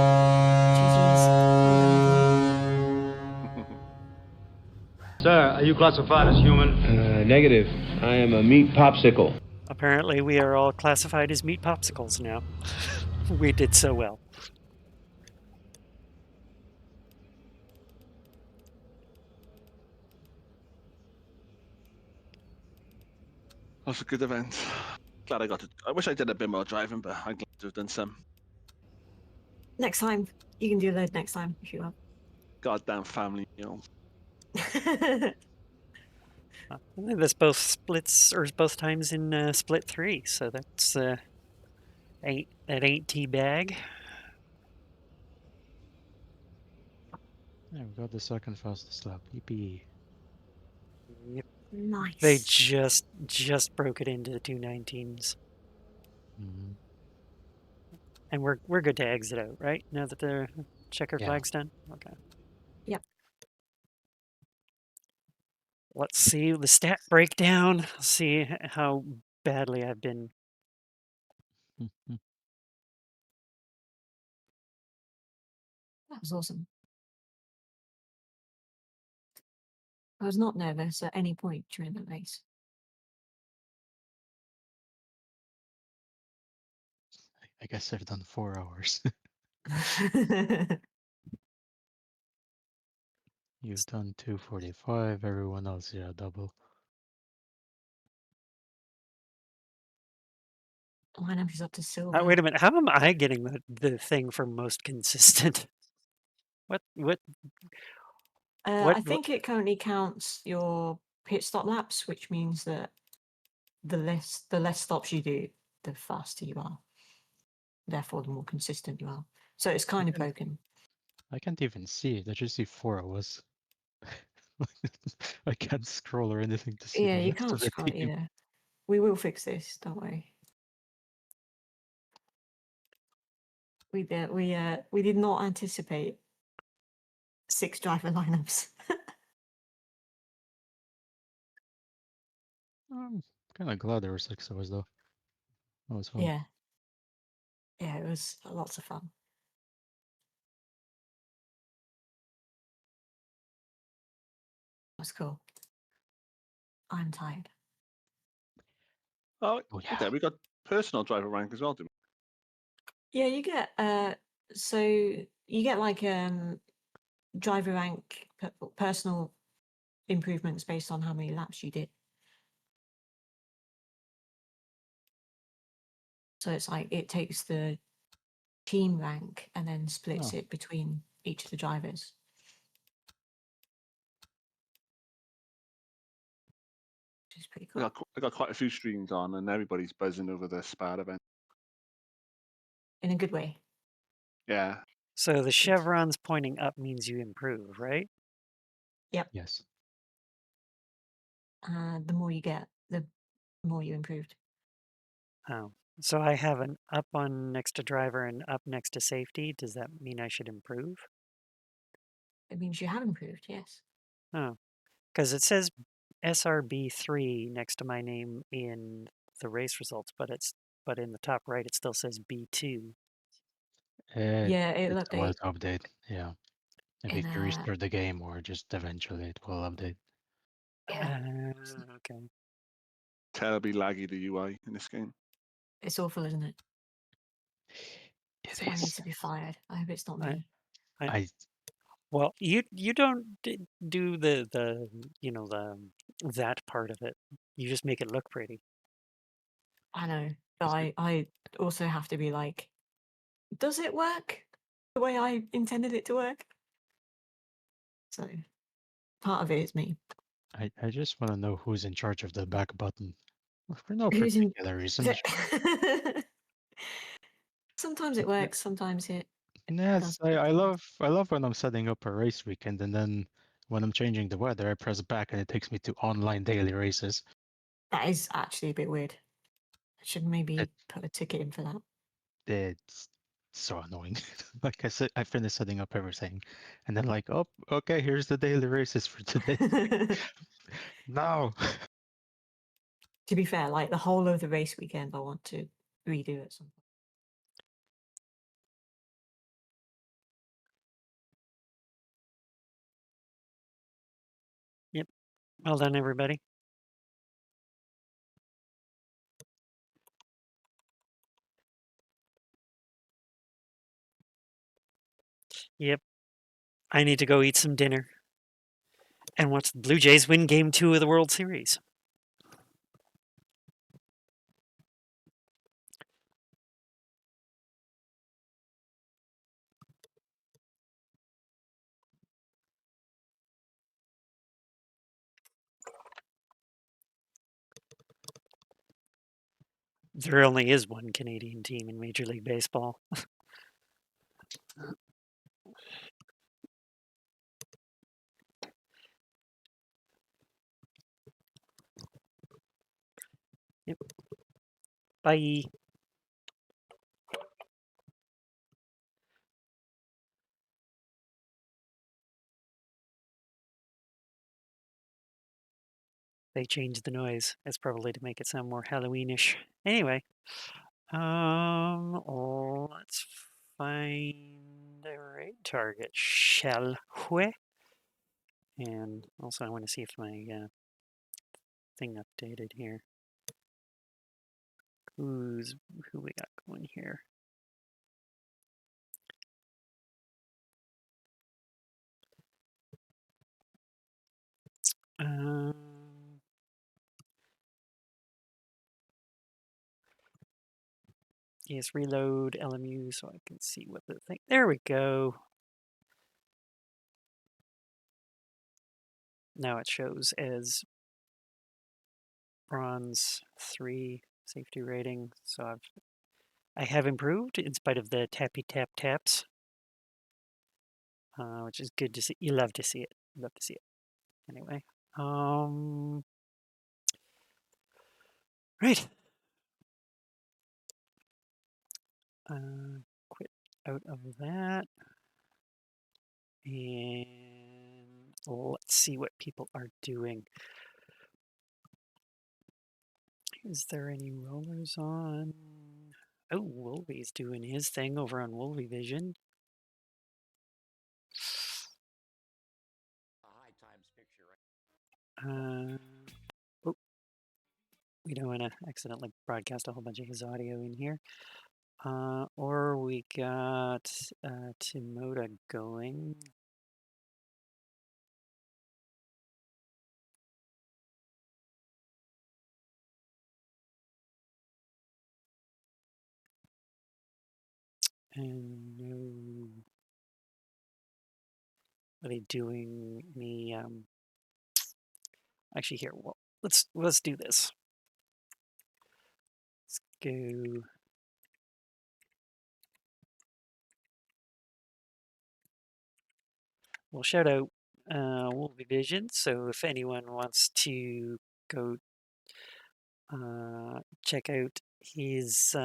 GG's. Well done, everyone. Sir, are you classified as human? Negative. I am a meat popsicle. Apparently, we are all classified as meat popsicles now. We did so well. That's a good event. Glad I got to. I wish I did a bit more driving, but I'm glad to have done some. Next time. You can do a load next time if you want. Goddamn family meal. I think that's both splits, or both times in split 3, so that's ain't teabag. Yeah, we got the second fastest lap. Yippee. Yep. Nice. They just broke it into the 219s, Mhm. and we're good to exit out, right? Now that the checker Yeah. flag's done. Okay. Yep. Let's see the stat breakdown. See how badly I've been. Mhm. That was awesome. I was not nervous at any point during the race. I guess I've done 4 hours. You've done 2:45. Everyone else, yeah, double. Lineup is up to silver. Wait a minute. How am I getting the thing for most consistent? What? I think it currently counts your pit stop laps, which means that the less stops you do, the faster you are. Therefore, the more consistent you are. So it's kind of broken. I can't even see it. I just see 4 of us. I can't scroll or anything to see Yeah, the you rest can't of the scroll team. either. We will fix this. Don't worry. We did not anticipate 6 driver lineups. I'm kind of glad there were 6 of us, though. That was fun. Yeah. Yeah, it was lots of fun. That's cool. I'm tired. Oh, Oh, yeah. okay. We got personal driver rank as well, do we? Yeah, you get so you get like driver rank personal improvements based on how many laps you did. So it's like it takes the team rank and then splits Oh. it between each of the drivers. Which is pretty cool. I got quite a few streams on, and everybody's buzzing over the SPAD event. In a good way. Yeah. So the chevrons pointing up means you improve, right? Yep. Yes. The more you get, the more you improved. Oh, so I have an up on next to driver and up next to safety. Does that mean I should improve? It means you have improved, yes. Oh, because it says SRB3 next to my name in the race results, but in the top right it still says B2. Yeah, it'll It's about update. to update. Yeah. Maybe if you restart the game or just eventually it will update. Yeah. Okay. Terribly laggy, the UI in this game. It's awful, isn't it? It Someone is. needs to be fired. I hope it's not me. Well, you don't do the that part of it. You just make it look pretty. I know, but I also have to be like, does it work the way I intended it to work? So part of it is me. I just want to know who's in charge of the back button. For no Who's in- particular reason. Sometimes it works, sometimes it Yes, doesn't. I love when I'm setting up a race weekend and then when I'm changing the weather, I press back and it takes me to online daily races. That is actually a bit weird. should maybe It- put a ticket in for that. It's so annoying. Like I said, I finished setting up everything, and then like, oh, okay, here's the daily races for today. No. To be fair, like the whole of the race weekend, I want to redo at some point. Yep. Well done, everybody. Yep. I need to go eat some dinner and watch the Blue Jays win Game 2 of the World Series. There only is one Canadian team in Major League Baseball. Yep. Bye. They changed the noise. It's probably to make it sound more Halloweenish. Anyway, let's find a raid target, shall we? And also, I want to see if my thing updated here. Who we got going here? Yes, reload LMU so I can see what the thing. There we go. Now it shows as bronze 3 safety rating. So I have improved in spite of the tappy tap taps, which is good to see. You love to see it. Love to see it. Anyway, right. Quit out of that, and let's see what people are doing. Is there any rollers on? Oh, Wolvie's doing his thing over on Wolvie Vision. Oh, we don't want to accidentally broadcast a whole bunch of his audio in here. Or we got Timoda going. And no, are they doing me? Actually, here, well, let's do this. Let's go. We'll shout out Wolvie Vision. So if anyone wants to go check out his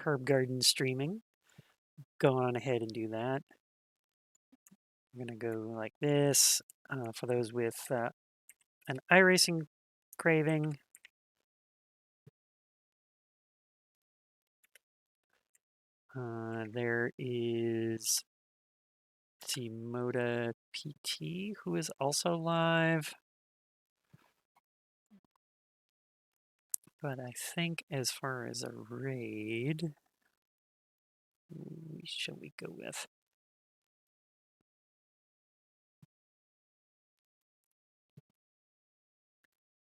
herb garden streaming, go on ahead and do that. I'm gonna go like this. For those with an iRacing craving, there is Timoda PT, who is also live. But I think as far as a raid, who shall we go with?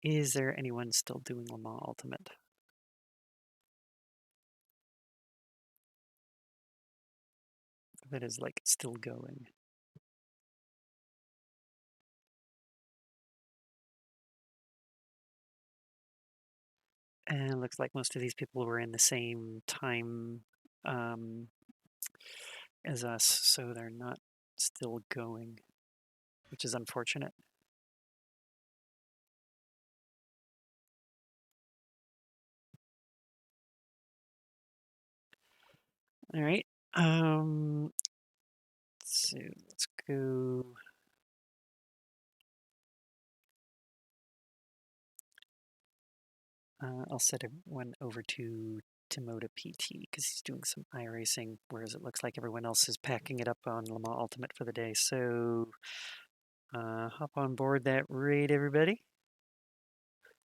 Is there anyone still doing Le Mans Ultimate? That is like still going. And it looks like most of these people were in the same time as us, so they're not still going, which is unfortunate. All right. So let's go. I'll set everyone over to Tomoda PT because he's doing some iRacing, whereas it looks like everyone else is packing it up on Le Mans Ultimate for the day. So hop on board that raid, everybody.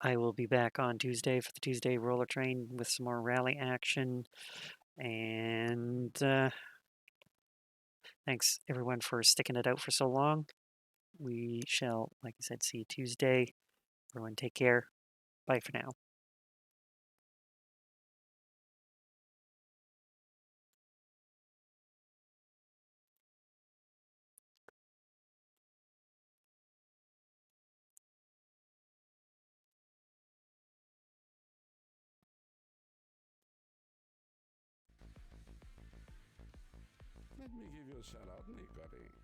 I will be back on Tuesday for the Tuesday roller train with some more rally action. And thanks everyone for sticking it out for so long. We shall, like I said, see you Tuesday. Everyone take care. Bye for now. Let me give you a shout out, Nick, buddy.